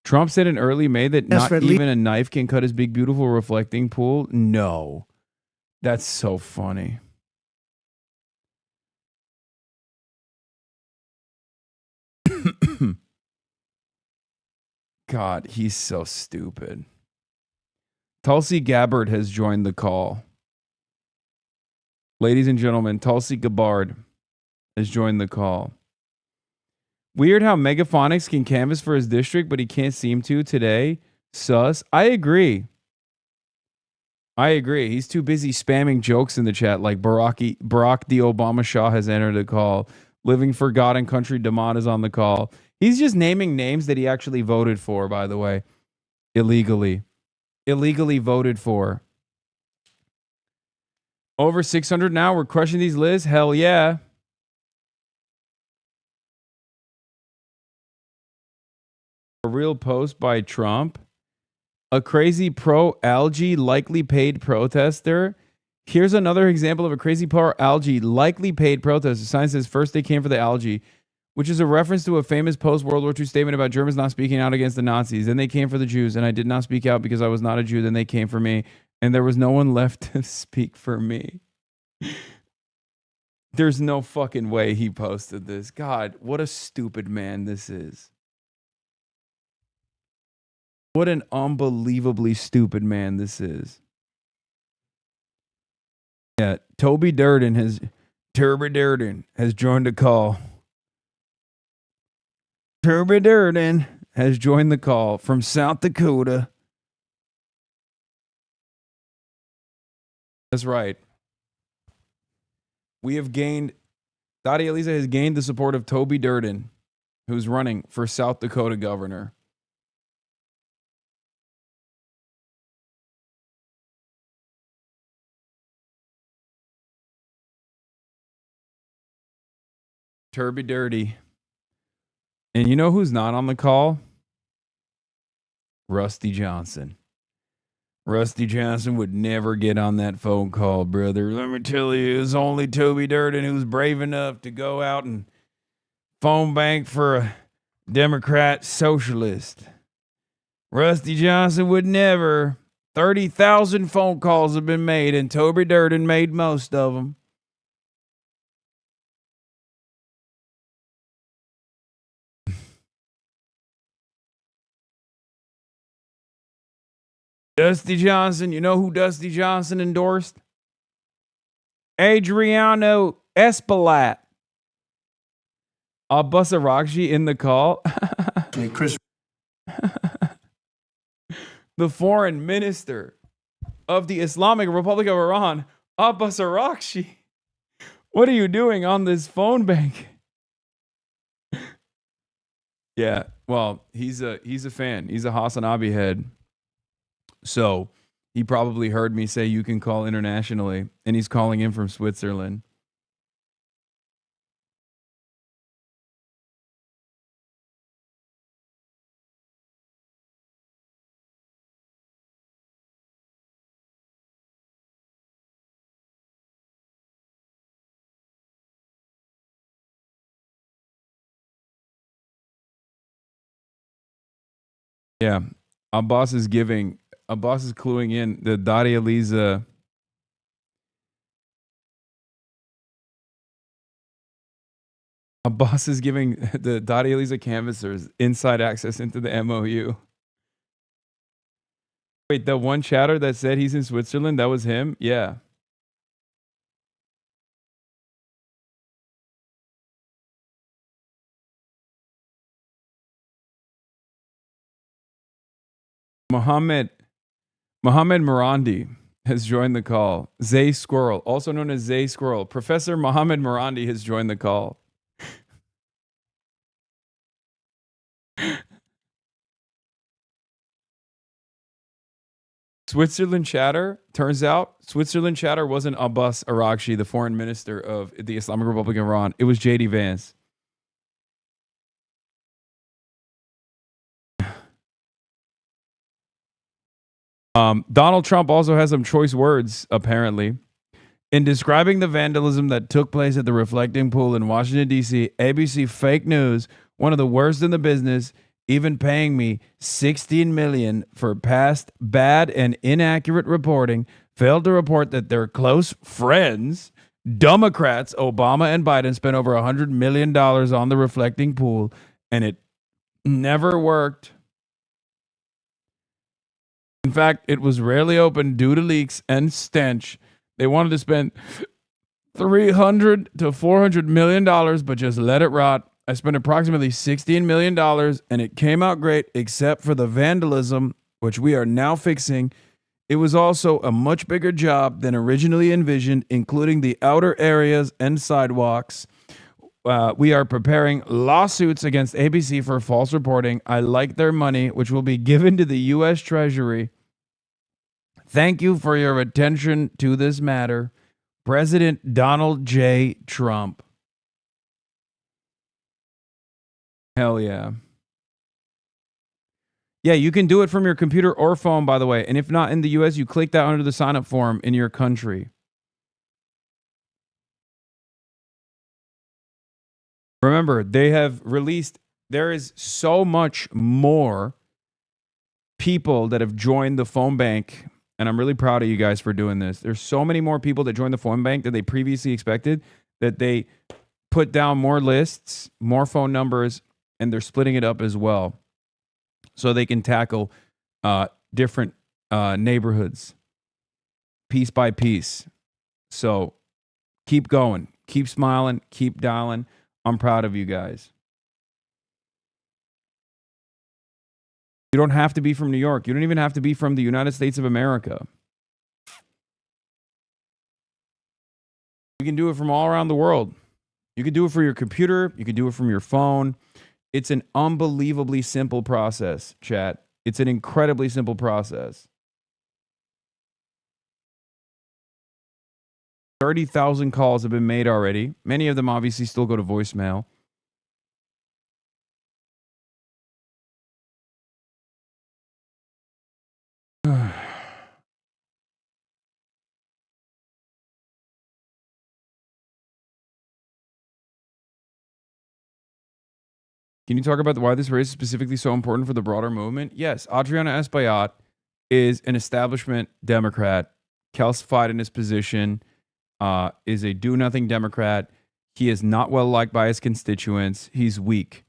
Trump said in early May that not even a knife can cut his big, beautiful reflecting pool. No. That's so funny. God, he's so stupid. Tulsi Gabbard has joined the call. Ladies and gentlemen, Tulsi Gabbard has joined the call. Weird how Megaphonics can canvass for his district, but he can't seem to today. Sus. I agree. He's too busy spamming jokes in the chat like Barack the Obama Shah has entered the call. Living for God and Country Damon is on the call. He's just naming names that he actually voted for, by the way. Illegally voted for. Over 600 now. We're crushing these lists. Hell yeah. A real post by Trump. A crazy pro-algae likely paid protester. Here's another example of a crazy pro-algae likely paid protester. The sign says first they came for the algae, which is a reference to a famous post-World War II statement about Germans not speaking out against the Nazis. Then they came for the Jews, and I did not speak out because I was not a Jew. Then they came for me, and there was no one left to speak for me. There's no fucking way he posted this. God, what a stupid man this is. What an unbelievably stupid man this is. Yeah, Toby Durden has joined the call. Toby Durden has joined the call from South Dakota. That's right. We have gained, Dottie Eliza has gained the support of Toby Durden, who's running for South Dakota governor. Turby Dirty. And you know who's not on the call? Rusty Johnson. Rusty Johnson would never get on that phone call, brother. Let me tell you, it's only Toby Durden who's brave enough to go out and phone bank for a Democrat socialist. Rusty Johnson would never. 30,000 phone calls have been made, and Toby Durden made most of them. Dusty Johnson, you know who Dusty Johnson endorsed? Adriano Espaillat. Abbas Araghchi in the call. Chris. The foreign minister of the Islamic Republic of Iran, Abbas Araghchi. What are you doing on this phone bank? Yeah, well, he's a fan. He's a Hasanabi head. So he probably heard me say you can call internationally, and he's calling in from Switzerland. Yeah, Abbas is cluing in the Dottie Eliza. Abbas is giving the Dottie Eliza canvassers inside access into the MOU. Wait, the one chatter that said he's in Switzerland, that was him? Yeah. Mohammed Morandi has joined the call. Zay Squirrel, also known as Zay Squirrel. Professor Mohammed Morandi has joined the call. Switzerland chatter. Turns out Switzerland chatter wasn't Abbas Araghchi, the foreign minister of the Islamic Republic of Iran. It was JD Vance. Donald Trump also has some choice words, apparently. In describing the vandalism that took place at the reflecting pool in Washington, D.C., ABC Fake News, one of the worst in the business, even paying me $16 million for past bad and inaccurate reporting, failed to report that their close friends, Democrats, Obama and Biden, spent over $100 million on the reflecting pool, and it never worked. In fact, it was rarely opened due to leaks and stench. They wanted to spend $300 to $400 million, but just let it rot. I spent approximately $16 million, and it came out great, except for the vandalism, which we are now fixing. It was also a much bigger job than originally envisioned, including the outer areas and sidewalks. We are preparing lawsuits against ABC for false reporting. I like their money, which will be given to the U.S. Treasury. Thank you for your attention to this matter. President Donald J. Trump. Hell yeah. Yeah, you can do it from your computer or phone, by the way. And if not in the U.S., you click that under the sign-up form in your country. Remember, they have released, there is so much more people that have joined the phone bank, and I'm really proud of you guys for doing this. There's so many more people that joined the phone bank than they previously expected. that they put down more lists, more phone numbers, and they're splitting it up as well so they can tackle different neighborhoods piece by piece. So keep going, keep smiling, keep dialing. I'm proud of you guys. You don't have to be from New York. You don't even have to be from the United States of America. You can do it from all around the world. You can do it for your computer. You can do it from your phone. It's an unbelievably simple process, chat. It's an incredibly simple process. 30,000 calls have been made already. Many of them obviously still go to voicemail. Can you talk about why this race is specifically so important for the broader movement? Yes, Adriana Espaillat is an establishment Democrat, calcified in his position, is a do-nothing Democrat. He is not well liked by his constituents. He's weak.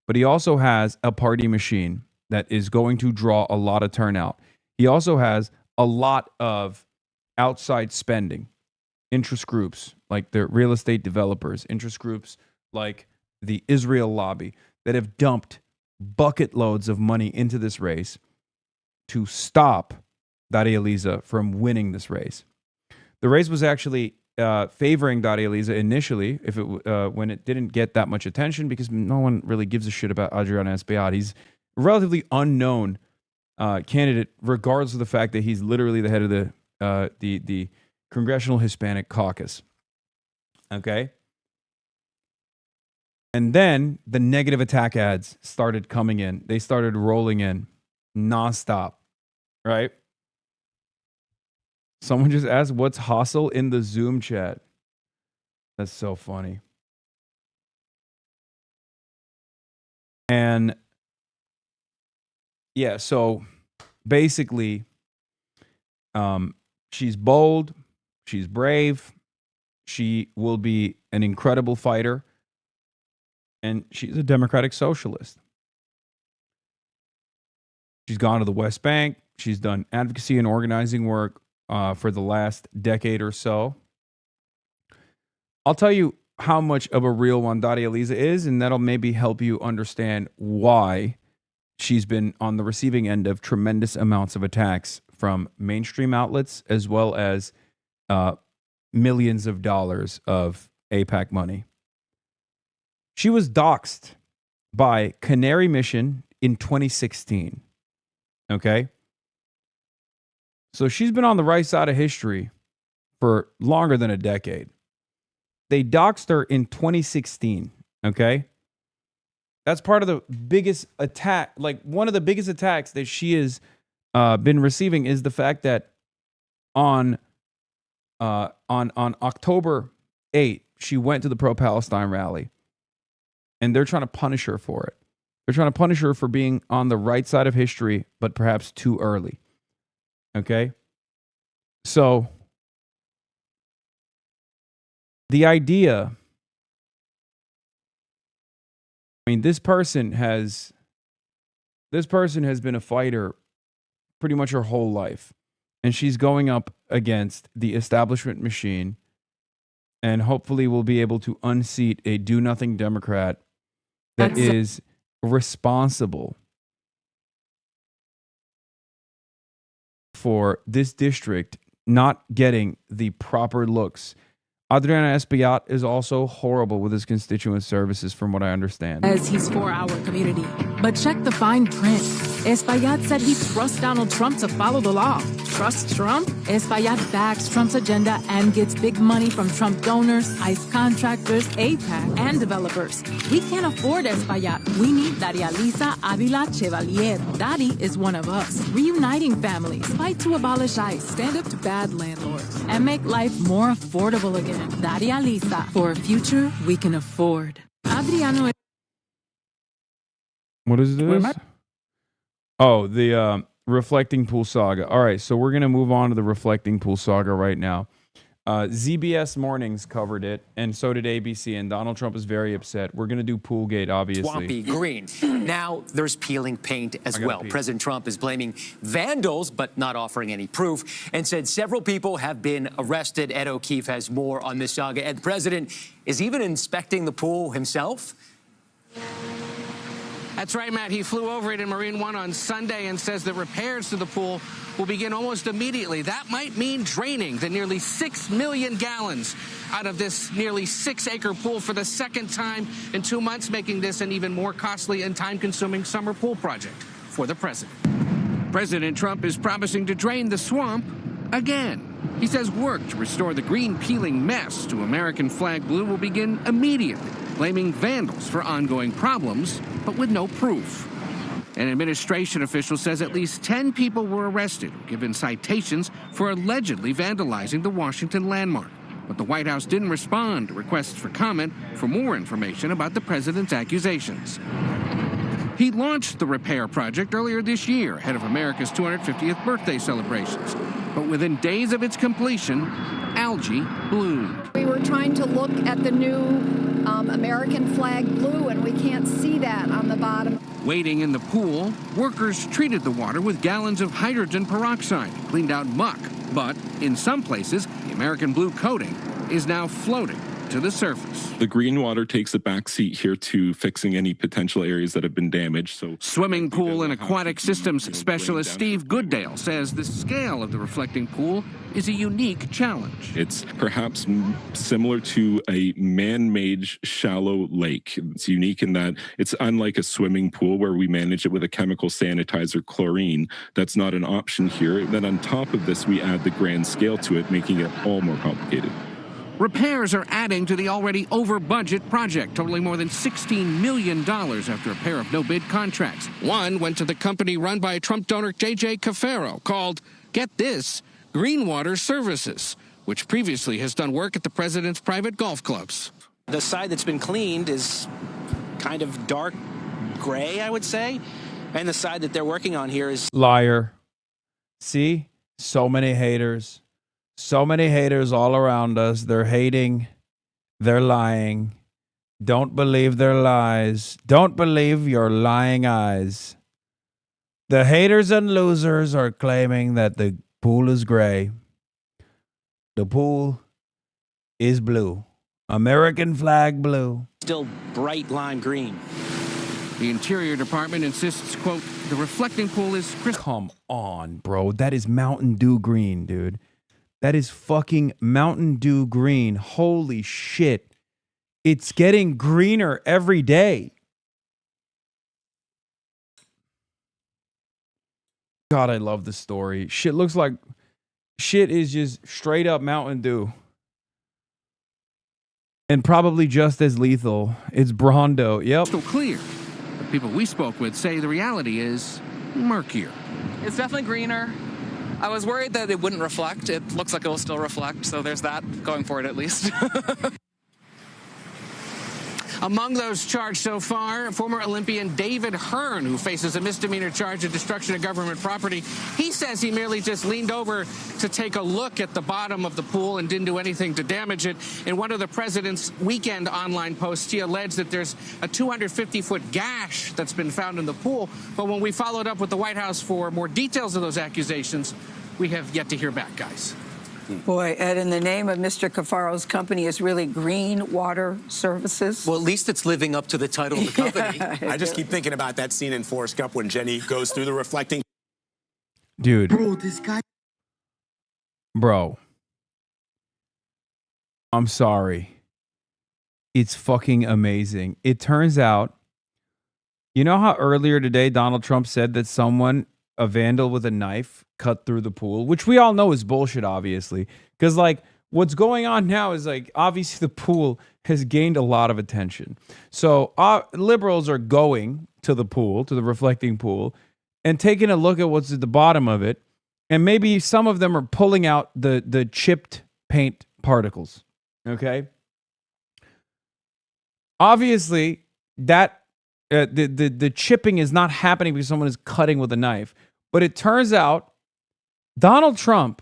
But he also has a party machine that is going to draw a lot of turnout. He also has a lot of outside spending, interest groups like the real estate developers, interest groups like the Israel lobby, that have dumped bucket loads of money into this race to stop Daria Liza from winning this race. The race was actually favoring Daria Liza initially, when it didn't get that much attention, because no one really gives a shit about Adriana Espaillat. He's a relatively unknown candidate, regardless of the fact that he's literally the head of the Congressional Hispanic Caucus. Okay? And then the negative attack ads started coming in. They started rolling in nonstop, right? Someone just asked, what's hustle in the Zoom chat? That's so funny. And yeah, so basically, she's bold, she's brave, she will be an incredible fighter. And she's a democratic socialist. She's gone to the West Bank. She's done advocacy and organizing work for the last decade or so. I'll tell you how much of a real one Daria Liza is, and that'll maybe help you understand why she's been on the receiving end of tremendous amounts of attacks from mainstream outlets, as well as millions of dollars of AIPAC money. She was doxxed by Canary Mission in 2016. Okay? So she's been on the right side of history for longer than a decade. They doxxed her in 2016. Okay? That's part of the biggest attack. Like, one of the biggest attacks that she has been receiving is the fact that on October 8th, she went to the pro-Palestine rally. And they're trying to punish her for it. They're trying to punish her for being on the right side of history, but perhaps too early. Okay? So, the idea, I mean, this person has been a fighter pretty much her whole life. And she's going up against the establishment machine, and hopefully will be able to unseat a do-nothing Democrat that is responsible for this district not getting the proper looks. Adriana Espaillat is also horrible with his constituent services, from what I understand. As he's for our community. But check the fine print. Espaillat said he trusts Donald Trump to follow the law. Trust Trump? Espaillat backs Trump's agenda and gets big money from Trump donors, ICE contractors, AIPAC, and developers. We can't afford Espaillat. We need Daria Liza Avila Chevalier. Daddy is one of us. Reuniting families. Fight to abolish ICE. Stand up to bad landlords. And make life more affordable again. Daria Liza. For a future we can afford. Adriano. What is this? Oh, the Reflecting Pool saga. All right, so we're going to move on to the Reflecting Pool saga right now. ZBS Mornings covered it, and so did ABC, and Donald Trump is very upset. We're going to do Poolgate, obviously. Swampy green. Now there's peeling paint as well. President Trump is blaming vandals, but not offering any proof, and said several people have been arrested. Ed O'Keefe has more on this saga. And the president is even inspecting the pool himself. That's right, Matt. He flew over it in Marine One on Sunday and says that repairs to the pool will begin almost immediately. That might mean draining the nearly 6 million gallons out of this nearly 6-acre pool for the second time in 2 months, making this an even more costly and time-consuming summer pool project for the president. President Trump is promising to drain the swamp again. He says work to restore the green peeling mess to American flag blue will begin immediately, blaming vandals for ongoing problems, but with no proof. An administration official says at least 10 people were arrested or given citations for allegedly vandalizing the Washington landmark. But the White House didn't respond to requests for comment for more information about the president's accusations. He launched the repair project earlier this year, ahead of America's 250th birthday celebrations. But within days of its completion, algae bloomed. We were trying to look at the new American flag blue, and we can't see that on the bottom. Waiting in the pool, workers treated the water with gallons of hydrogen peroxide, cleaned out muck. But in some places, the American blue coating is now floating to the surface. The green water takes a back seat here to fixing any potential areas that have been damaged. So, swimming pool and aquatic systems specialist Steve Gooddale says the scale of the reflecting pool is a unique challenge. It's perhaps similar to a man-made shallow lake. It's unique in that it's unlike a swimming pool where we manage it with a chemical sanitizer, chlorine. That's not an option here. Then on top of this, we add the grand scale to it, making it all more complicated. Repairs are adding to the already over-budget project, totaling more than $16 million after a pair of no-bid contracts. One went to the company run by Trump donor J.J. Cafaro, called, get this, Greenwater Services, which previously has done work at the president's private golf clubs. The side that's been cleaned is kind of dark gray, I would say, and the side that they're working on here is... Liar. See? So many haters. So many haters all around us. They're hating. They're lying. Don't believe their lies. Don't believe your lying eyes. The haters and losers are claiming that the pool is gray. The pool is blue. American flag blue. Still bright lime green. The Interior Department insists, quote, the reflecting pool is crystal. Come on, bro. That is Mountain Dew green, dude. That is fucking Mountain Dew green. Holy shit. It's getting greener every day. God, I love this story. Shit looks like shit is just straight up Mountain Dew. And probably just as lethal. It's Brondo. Yep. Crystal clear. The people we spoke with say the reality is murkier. It's definitely greener. I was worried that it wouldn't reflect. It looks like it will still reflect, so there's that going for it at least. Among those charged so far, former Olympian David Hearn, who faces a misdemeanor charge of destruction of government property. He says he merely just leaned over to take a look at the bottom of the pool and didn't do anything to damage it. In one of the president's weekend online posts, he alleged that there's a 250-foot gash that's been found in the pool. But when we followed up with the White House for more details of those accusations, we have yet to hear back, guys. Boy, Ed, and the name of Mr. Cafaro's company is really Greenwater Services. Well, at least it's living up to the title of the company. I just keep thinking about that scene in Forrest Gump when Jenny goes through the reflecting. Dude. Bro, this guy. Bro. I'm sorry. It's fucking amazing. It turns out, you know how earlier today Donald Trump said that someone, a vandal with a knife, cut through the pool, which we all know is bullshit, obviously. Because, like, what's going on now is, like, obviously the pool has gained a lot of attention. So liberals are going to the pool, to the reflecting pool, and taking a look at what's at the bottom of it. And maybe some of them are pulling out the chipped paint particles. Okay? Obviously, that the chipping is not happening because someone is cutting with a knife. But it turns out Donald Trump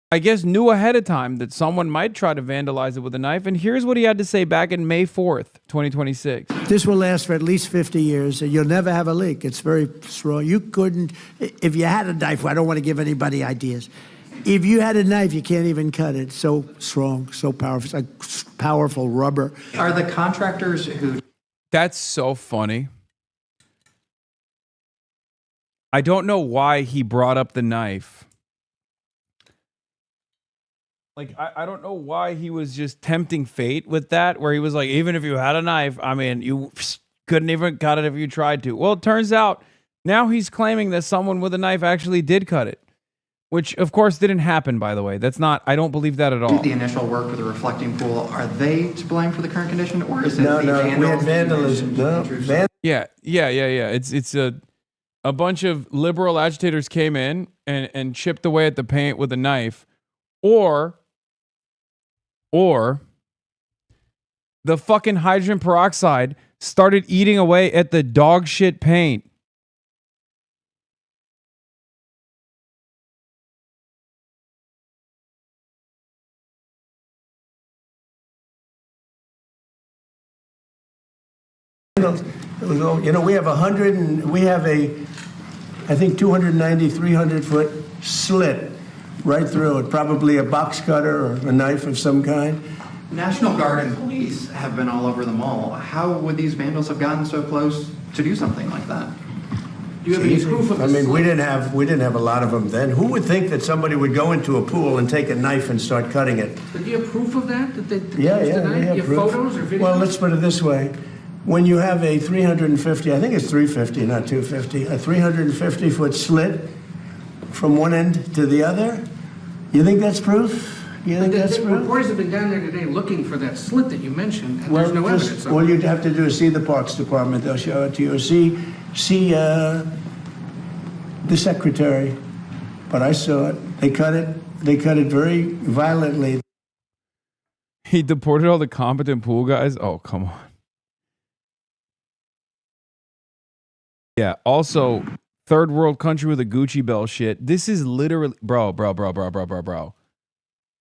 I guess knew ahead of time that someone might try to vandalize it with a knife. And here's what he had to say back in May 4th, 2026. This will last for at least 50 years. You'll never have a leak. It's very strong. You couldn't, if you had a knife, I don't want to give anybody ideas. If you had a knife, you can't even cut it. So strong, so powerful. It's like powerful rubber. Are the contractors who... That's so funny. I don't know why he brought up the knife. Like, I don't know why he was just tempting fate with that, where he was like, even if you had a knife, I mean, you couldn't even cut it if you tried to. Well, it turns out now he's claiming that someone with a knife actually did cut it, which, of course, didn't happen, by the way. That's not, I don't believe that at all. The initial work with the reflecting pool, are they to blame for the current condition, or is it No, the we had vandalism. Yeah. It's a bunch of liberal agitators came in and chipped away at the paint with a knife, or the fucking hydrogen peroxide started eating away at the dog shit paint. You know, we have I think 290, 300 foot slit right through it, probably a box cutter or a knife of some kind. National Guard and police have been all over the mall. How would these vandals have gotten so close to do something like that? Do you have any proof of this? I mean, we didn't have a lot of them then. Who would think that somebody would go into a pool and take a knife and start cutting it? But do you have proof of that? That they Yeah, used the knife? we have You proof. photos or videos? Well, let's put it this way. When you have a 350, I think it's 350, not 250, a 350 foot slit from one end to the other, you think that's proof? You think that's proof? Reporters have been down there today looking for that slit that you mentioned, and there's no evidence of it. All you'd have to do is see the Parks Department. They'll show it to you. Or see the secretary. But I saw it. They cut it very violently. He deported all the competent pool guys? Oh, come on. Yeah, also, third world country with a Gucci belt shit. This is literally, bro.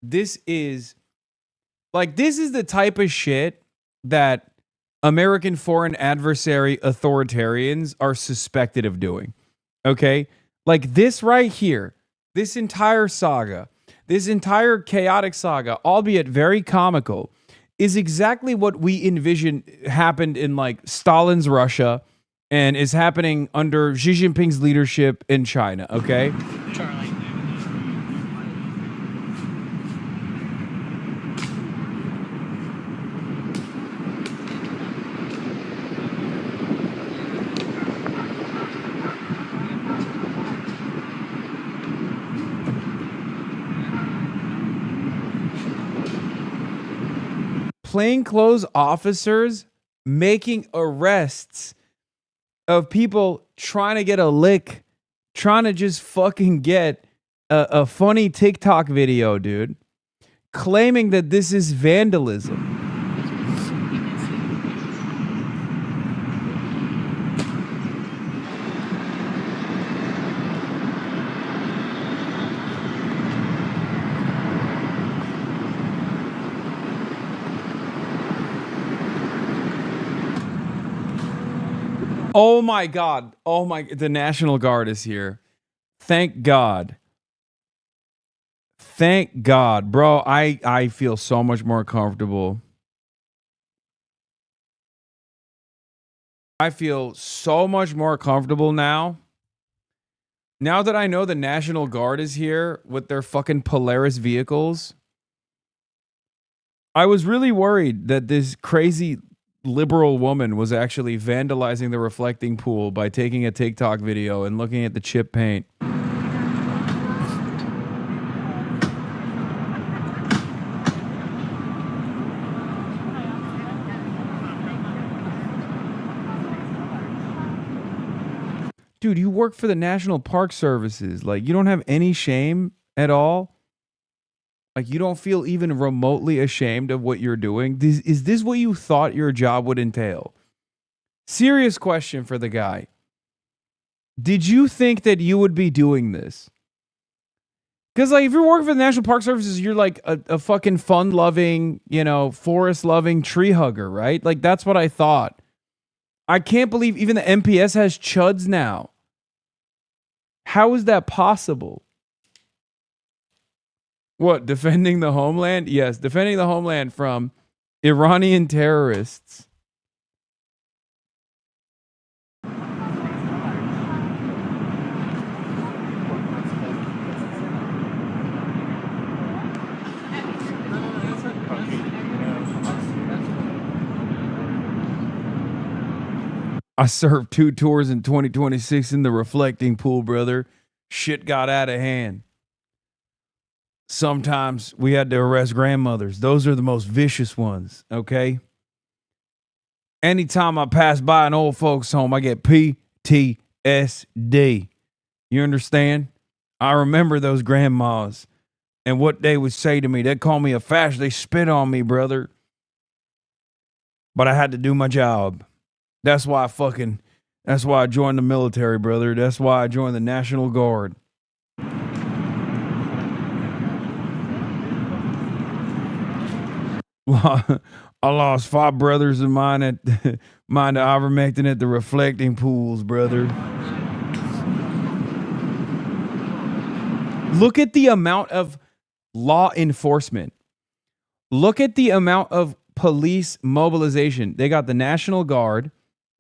This is the type of shit that American foreign adversary authoritarians are suspected of doing. Okay? Like this right here, this entire saga, this entire chaotic saga, albeit very comical, is exactly what we envision happened in like Stalin's Russia and is happening under Xi Jinping's leadership in China, okay? Charlie. Plainclothes officers making arrests of people trying to get a lick, trying to just fucking get a funny TikTok video, dude, claiming that this is vandalism. Oh my God. The National Guard is here. Thank God. Thank God. Bro, I feel so much more comfortable. I feel so much more comfortable now. Now that I know the National Guard is here with their fucking Polaris vehicles. I was really worried that this crazy liberal woman was actually vandalizing the reflecting pool by taking a TikTok video and looking at the chip paint. Dude, you work for the National Park Services. Like, you don't have any shame at all? Like, you don't feel even remotely ashamed of what you're doing? Is this what you thought your job would entail? Serious question for the guy. Did you think that you would be doing this? Because, like, if you're working for the National Park Services, you're like a fucking fun-loving, you know, forest-loving tree hugger, right? Like, that's what I thought. I can't believe even the NPS has chuds now. How is that possible? What, defending the homeland? Yes, defending the homeland from Iranian terrorists. I served 2 tours in 2026 in the reflecting pool, brother. Shit got out of hand. Sometimes we had to arrest grandmothers. Those are the most vicious ones, okay? Anytime I pass by an old folks' home, I get PTSD. You understand? I remember those grandmas and what they would say to me. They'd call me a fascist. They spit on me, brother. But I had to do my job. That's why I joined the military, brother. That's why I joined the National Guard. I lost 5 brothers of mine to ivermectin at the reflecting pools, brother. Look at the amount of law enforcement. Look at the amount of police mobilization. They got the National Guard.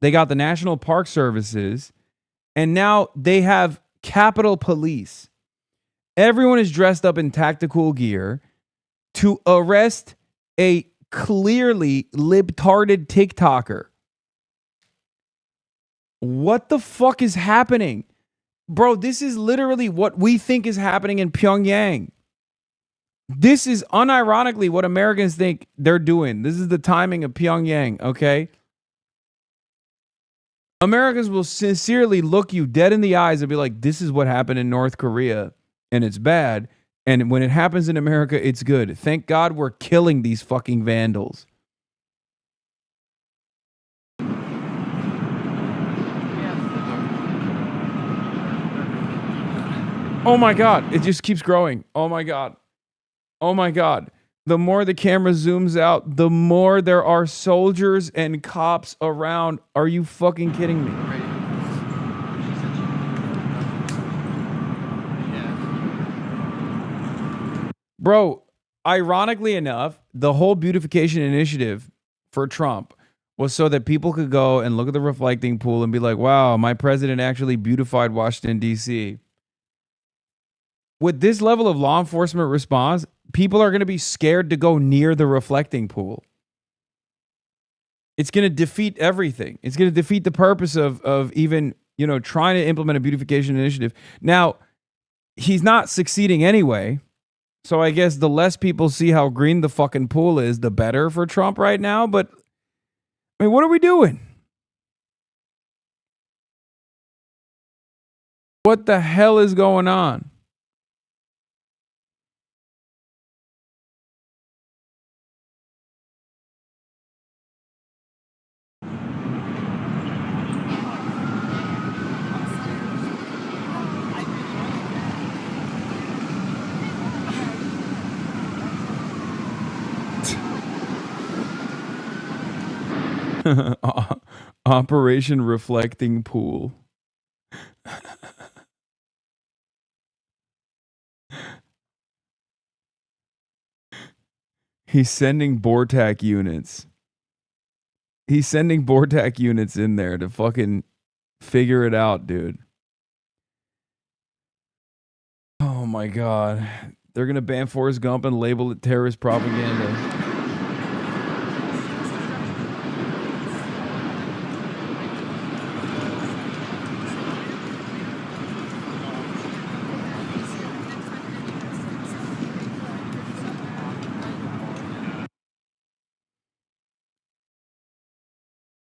They got the National Park Services. And now they have Capitol Police. Everyone is dressed up in tactical gear to arrest a clearly libtarded TikToker. What the fuck is happening? Bro, this is literally what we think is happening in Pyongyang. This is unironically what Americans think they're doing. This is the timing of Pyongyang, okay? Americans will sincerely look you dead in the eyes and be like, this is what happened in North Korea, and it's bad. And when it happens in America, it's good. Thank God we're killing these fucking vandals. Oh my God. It just keeps growing. Oh my God. Oh my God. The more the camera zooms out, the more there are soldiers and cops around. Are you fucking kidding me? Bro, ironically enough, the whole beautification initiative for Trump was so that people could go and look at the reflecting pool and be like, wow, my president actually beautified Washington, D.C. With this level of law enforcement response, people are going to be scared to go near the reflecting pool. It's going to defeat everything. It's going to defeat the purpose of even, you know, trying to implement a beautification initiative. Now, he's not succeeding anyway. So I guess the less people see how green the fucking pool is, the better for Trump right now. But, I mean, what are we doing? What the hell is going on? Operation Reflecting Pool. He's sending BORTAC units. He's sending BORTAC units in there to fucking figure it out, dude. Oh my God. They're going to ban Forrest Gump and label it terrorist propaganda.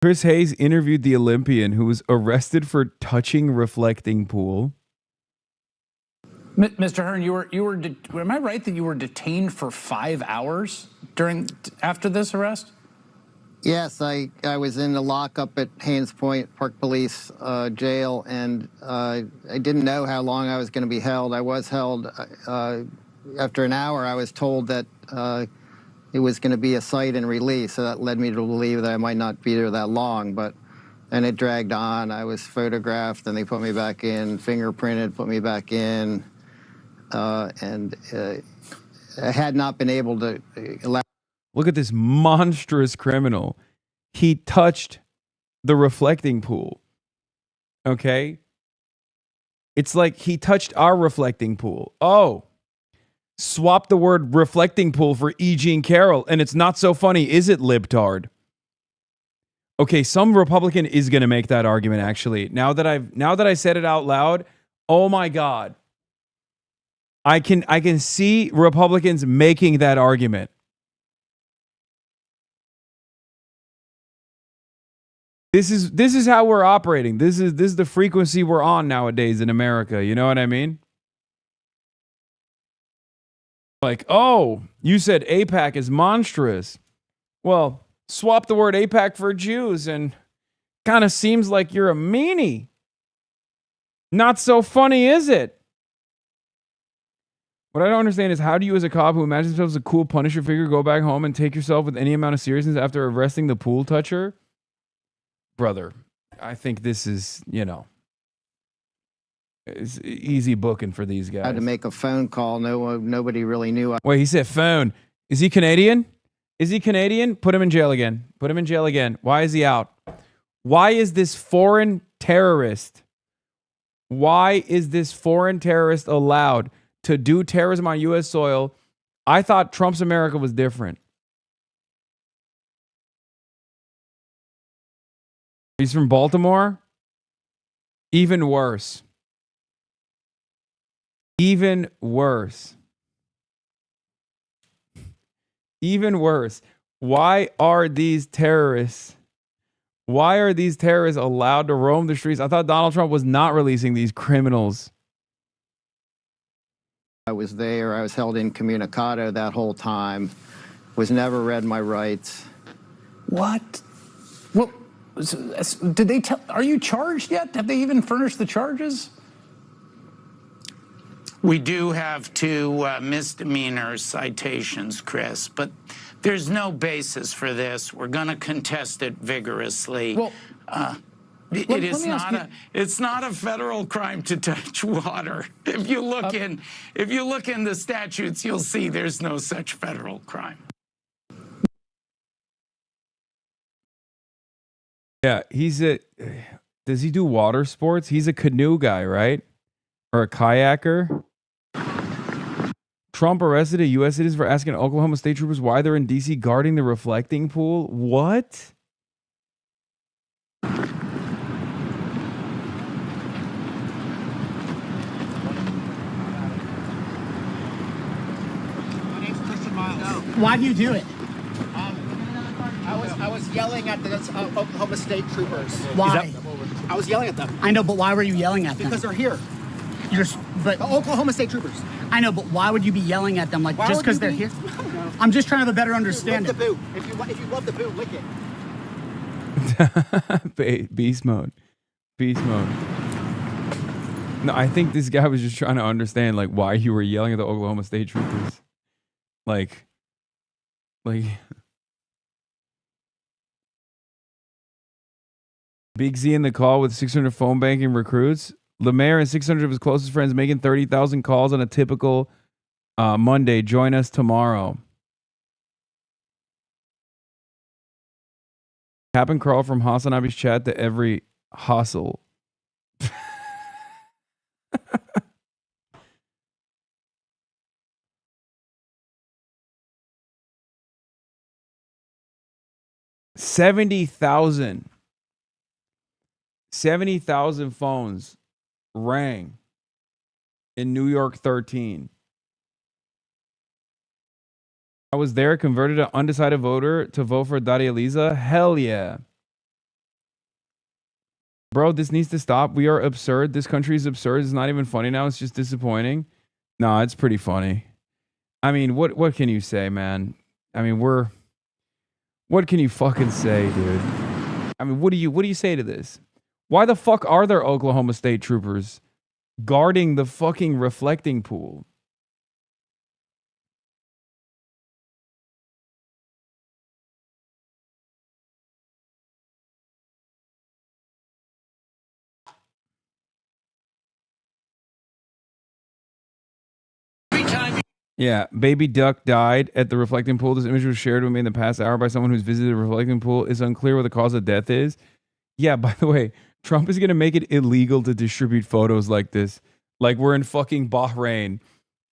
Chris Hayes interviewed the Olympian who was arrested for touching reflecting pool. Mr. Hearn, am I right that you were detained for 5 hours after this arrest? Yes, I was in the lockup at Haynes Point Park Police jail, and I didn't know how long I was going to be held. I was held. After an hour, I was told that it was going to be a cite and release, so that led me to believe that I might not be there that long, but and it dragged on. I was photographed, and they put me back in, fingerprinted, put me back in, and I had not been able to allow. Look at this monstrous criminal. He touched the reflecting pool. Okay? It's like he touched our reflecting pool. Oh, swap the word reflecting pool for E. Jean Carroll, and it's not so funny, is it, libtard? Okay, some Republican is going to make that argument, actually. Now that I said it out loud, oh my God. I can see Republicans making that argument. This is how we're operating. This is the frequency we're on nowadays in America. You know what I mean? Like, oh, you said AIPAC is monstrous. Well, swap the word AIPAC for Jews and kind of seems like you're a meanie. Not so funny, is it? What I don't understand is how do you as a cop who imagines themselves as a cool Punisher figure go back home and take yourself with any amount of seriousness after arresting the pool toucher? Brother, I think this is, it's easy booking for these guys. I had to make a phone call. Nobody really knew. Wait, he said phone. Is he Canadian? Is he Canadian? Put him in jail again. Put him in jail again. Why is he out? Why is this foreign terrorist? Why is this foreign terrorist allowed to do terrorism on U.S. soil? I thought Trump's America was different. He's from Baltimore? Even worse. Even worse. Even worse. Why are these terrorists allowed to roam the streets? I thought Donald Trump was not releasing these criminals. I was there. I was held incommunicado that whole time. Was never read my rights. What? Well, did they tell? Are you charged yet? Have they even furnished the charges? We do have 2 misdemeanor citations, Chris, but there's no basis for this. We're going to contest it vigorously. Well, it's not a federal crime to touch water. If you look in the statutes, you'll see there's no such federal crime. Yeah, does he do water sports? He's a canoe guy, right? Or a kayaker? Trump arrested a U.S. citizen for asking Oklahoma state troopers why they're in D.C. guarding the reflecting pool. What? Why do you do it? I was yelling at the Oklahoma State troopers. Why? I was yelling at them. I know, but why were you yelling at them? Because they're here. But the Oklahoma State troopers. I know, but why would you be yelling at them? Like why just because they're here? I'm just trying to have a better understanding. Lick the boot. If you love the boot, lick it. Beast mode. Beast mode. No, I think this guy was just trying to understand like why you were yelling at the Oklahoma State troopers. Like Big Z in the call with 600 phone banking recruits. Lemaire and 600 of his closest friends making 30,000 calls on a typical Monday. Join us tomorrow. Cap and crawl from Hasanabi's chat to every hustle. $70,000 phones rang in New York 13. I was there, converted an undecided voter to vote for Daria Liza. Hell yeah. Bro, this needs to stop. We are absurd. This country is absurd. It's not even funny now. It's just disappointing. No, it's pretty funny. I mean, what can you say, man? I mean, we're What can you fucking say, dude? I mean, what do you say to this? Why the fuck are there Oklahoma State troopers guarding the fucking reflecting pool? Yeah, baby duck died at the reflecting pool. This image was shared with me in the past hour by someone who's visited the reflecting pool. It's unclear what the cause of death is. Yeah, by the way, Trump is going to make it illegal to distribute photos like this. Like we're in fucking Bahrain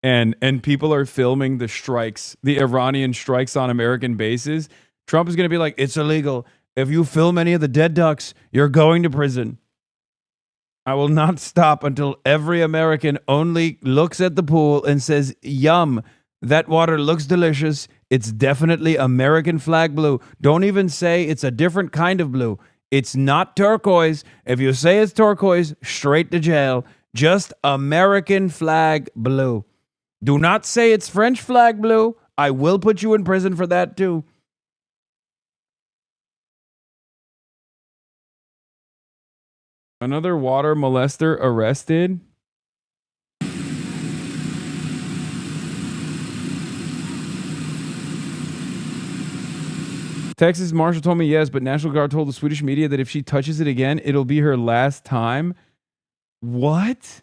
and people are filming the strikes, the Iranian strikes on American bases. Trump is going to be like, it's illegal. If you film any of the dead ducks, you're going to prison. I will not stop until every American only looks at the pool and says, yum, that water looks delicious. It's definitely American flag blue. Don't even say it's a different kind of blue. It's not turquoise. If you say it's turquoise, straight to jail. Just American flag blue. Do not say it's French flag blue. I will put you in prison for that too. Another water molester arrested. Texas Marshal told me yes, but National Guard told the Swedish media that if she touches it again, it'll be her last time. What?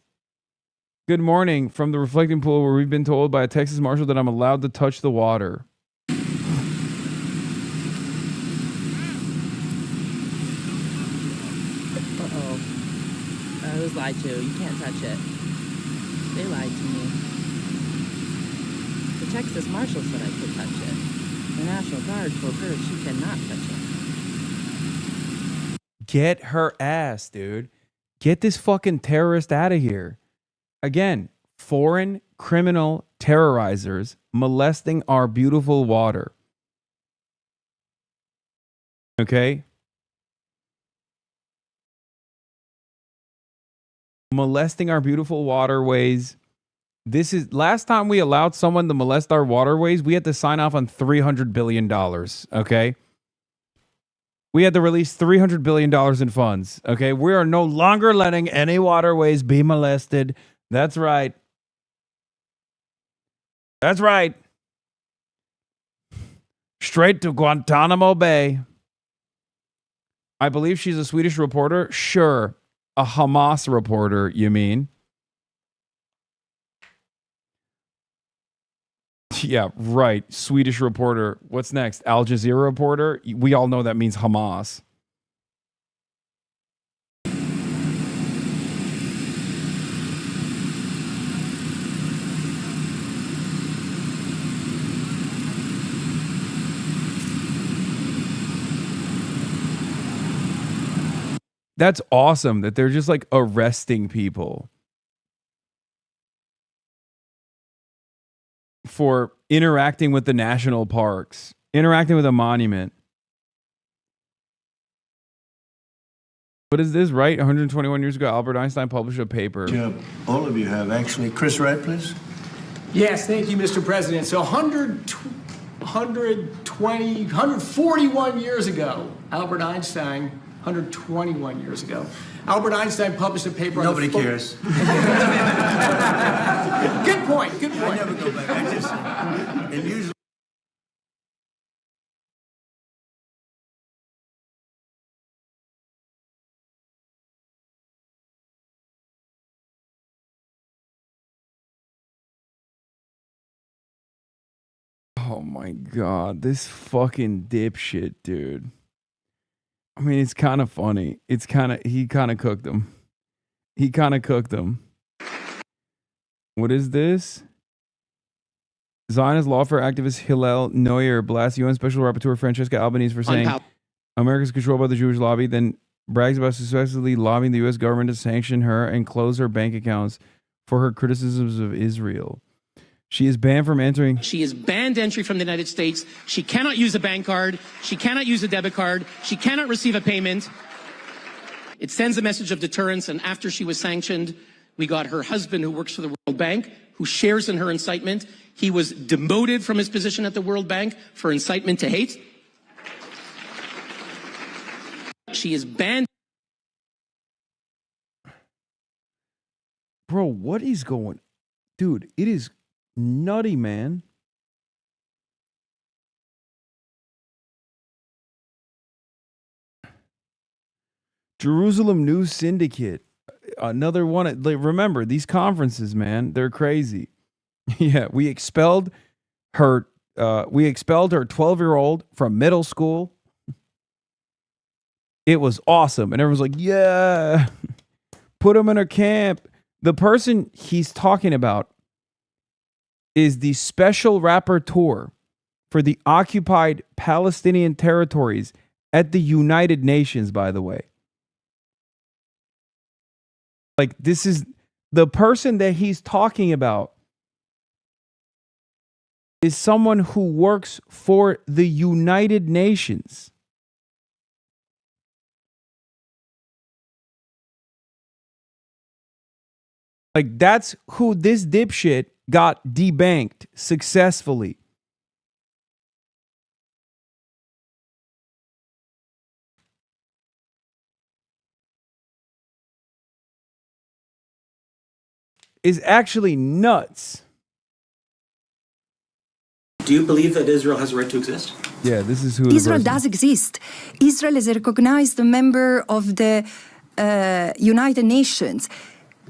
Good morning from the reflecting pool where we've been told by a Texas Marshal that I'm allowed to touch the water. I was lied to. You can't touch it. They lied to me. The Texas Marshal said I could touch it. The National Guard told her she cannot touch it. Get her ass, dude. Get this fucking terrorist out of here. Again, foreign criminal terrorizers molesting our beautiful water. Okay? Molesting our beautiful waterways. This is last time we allowed someone to molest our waterways, we had to sign off on $300 billion. Okay. We had to release $300 billion in funds. Okay. We are no longer letting any waterways be molested. That's right. That's right. Straight to Guantanamo Bay. I believe she's a Swedish reporter. Sure. A Hamas reporter, you mean? Yeah, right. Swedish reporter. What's next? Al Jazeera reporter? We all know that means Hamas. That's awesome that they're just like arresting people for interacting with the national parks, interacting with a monument. What is this, right? 121 years ago, Albert Einstein published a paper. All of you have, actually. Chris Wright, please. Yes, thank you, Mr. President. So 141 years ago, Albert Einstein, 121 years ago, Albert Einstein published a paper. Nobody cares. Good point. Good point. I never go back. I just and usually. Oh my God, this fucking dipshit, dude. I mean, it's kind of funny. He kind of cooked them. He kind of cooked them. What is this? Zionist lawfare activist Hillel Neuer blasts UN Special Rapporteur Francesca Albanese for saying America is controlled by the Jewish lobby, then brags about successfully lobbying the U.S. government to sanction her and close her bank accounts for her criticisms of Israel. She is banned from entering. She is banned entry from the United States. She cannot use a bank card. She cannot use a debit card. She cannot receive a payment. It sends a message of deterrence. And after she was sanctioned, we got her husband, who works for the World Bank, who shares in her incitement. He was demoted from his position at the World Bank for incitement to hate. She is banned. Bro, what is going? Dude, it is nutty, man. Jerusalem News Syndicate. Another one. Remember, these conferences, man, they're crazy. Yeah, we expelled her 12-year-old from middle school. It was awesome. And everyone's like, yeah, put him in a camp. The person he's talking about is the special rapporteur for the occupied Palestinian territories at the United Nations, by the way. Like, this is the person that he's talking about is someone who works for the United Nations. Like, that's who this dipshit got debanked successfully. Is actually nuts. Do you believe that Israel has a right to exist? Yeah, this is who Israel does exist. Israel is a recognized member of the United Nations.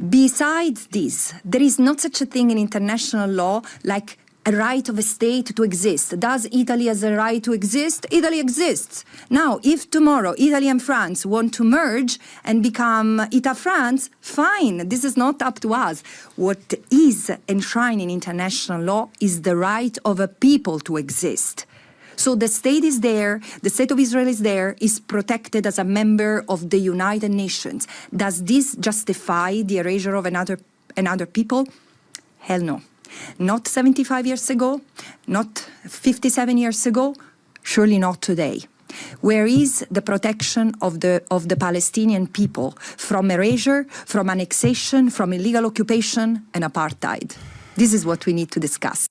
Besides this, there is not such a thing in international law like a right of a state to exist. Does Italy has a right to exist? Italy exists. Now, if tomorrow Italy and France want to merge and become Ita France, fine. This is not up to us. What is enshrined in international law is the right of a people to exist. So the state is there, the state of Israel is there, is protected as a member of the United Nations. Does this justify the erasure of another people? Hell no. Not 75 years ago, not 57 years ago, surely not today. Where is the protection of the Palestinian people from erasure, from annexation, from illegal occupation and apartheid? This is what we need to discuss.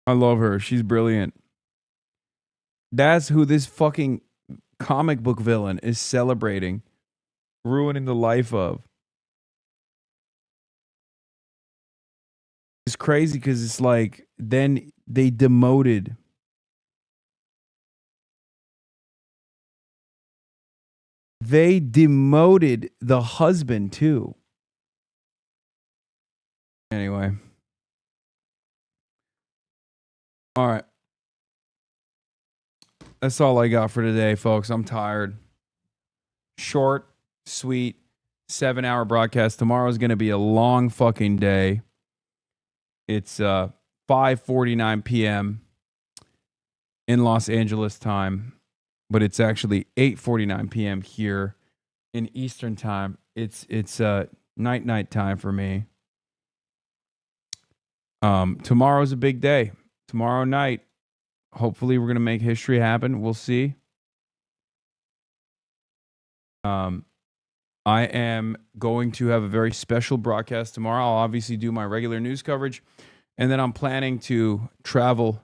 I love her. She's brilliant. That's who this fucking comic book villain is celebrating, ruining the life of. It's crazy because it's like, then they demoted. They demoted the husband too. Anyway. All right. That's all I got for today, folks. I'm tired. Short, sweet, 7-hour broadcast. Tomorrow's going to be a long fucking day. It's 5:49 p.m. in Los Angeles time, but it's actually 8:49 p.m. here in Eastern time. It's night time for me. Tomorrow's a big day. Tomorrow night, hopefully we're going to make history happen. We'll see. I am going to have a very special broadcast tomorrow. I'll obviously do my regular news coverage, and then I'm planning to travel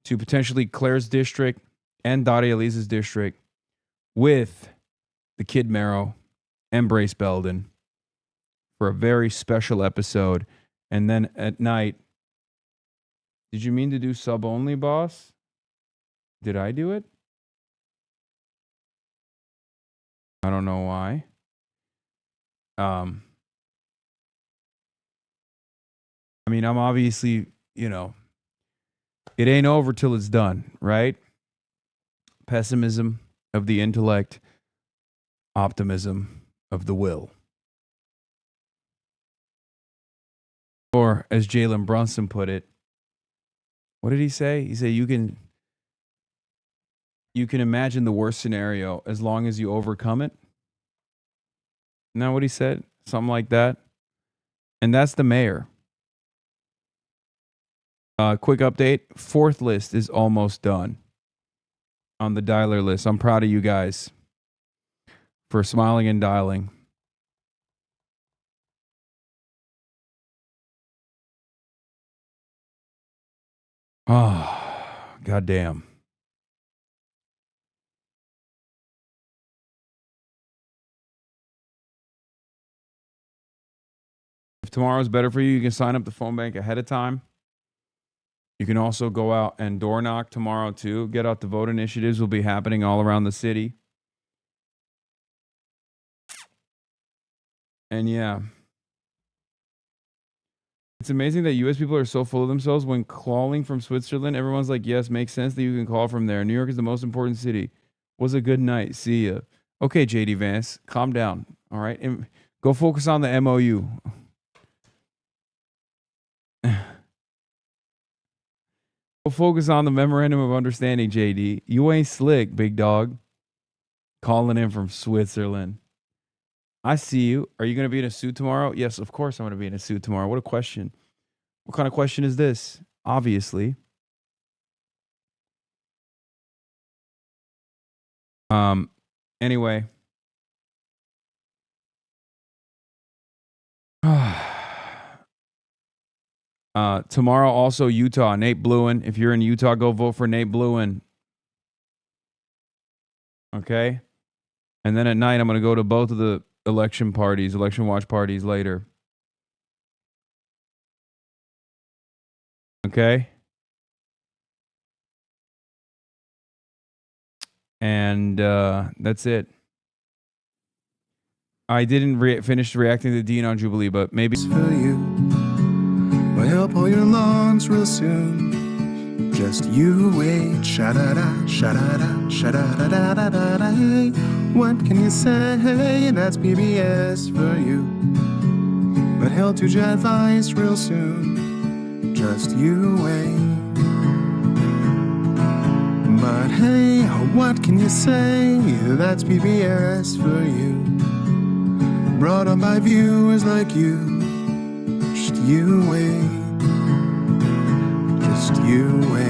to potentially Claire's district and Daria Eliza's district with the Kid Marrow and Brace Belden for a very special episode. And then at night, did you mean to do sub only, boss? Did I do it? I don't know why. I mean, I'm obviously, it ain't over till it's done, right? Pessimism of the intellect, optimism of the will. Or as Jalen Brunson put it, what did he say? He said, you can imagine the worst scenario as long as you overcome it. Isn't that what he said? Something like that. And that's the mayor. Quick update. 4th list is almost done on the dialer list. I'm proud of you guys for smiling and dialing. Oh, goddamn. tomorrow's better for you, you can sign up the phone bank ahead of time. You can also go out and door knock tomorrow too. Get out the vote initiatives will be happening all around the city. And yeah. It's amazing that US people are so full of themselves. When calling from Switzerland, everyone's like, yes, makes sense that you can call from there. New York is the most important city. Was a good night. See ya. Okay, JD Vance, calm down. All right. And go focus on the MOU. Go focus on the memorandum of understanding, JD. You ain't slick, big dog. Calling in from Switzerland. I see you. Are you going to be in a suit tomorrow? Yes, of course I'm going to be in a suit tomorrow. What a question. What kind of question is this? Obviously. Anyway. Tomorrow also Utah, Nate Bluin. If you're in Utah, go vote for Nate Bluin. Okay? And then at night, I'm going to go to both of the election watch parties later. Okay? And that's it. I didn't finish reacting to Dean on Jubilee, but maybe... For you, we'll help all your lawns real soon. Just you wait. Sha-da-da, sha-da-da, sha-da-da-da-da-da-da. Hey, what can you say? Hey, that's PBS for you. But held to jet advice real soon. Just you wait. But hey, what can you say? That's PBS for you. Brought on by viewers like you. Just you wait. Just you wait.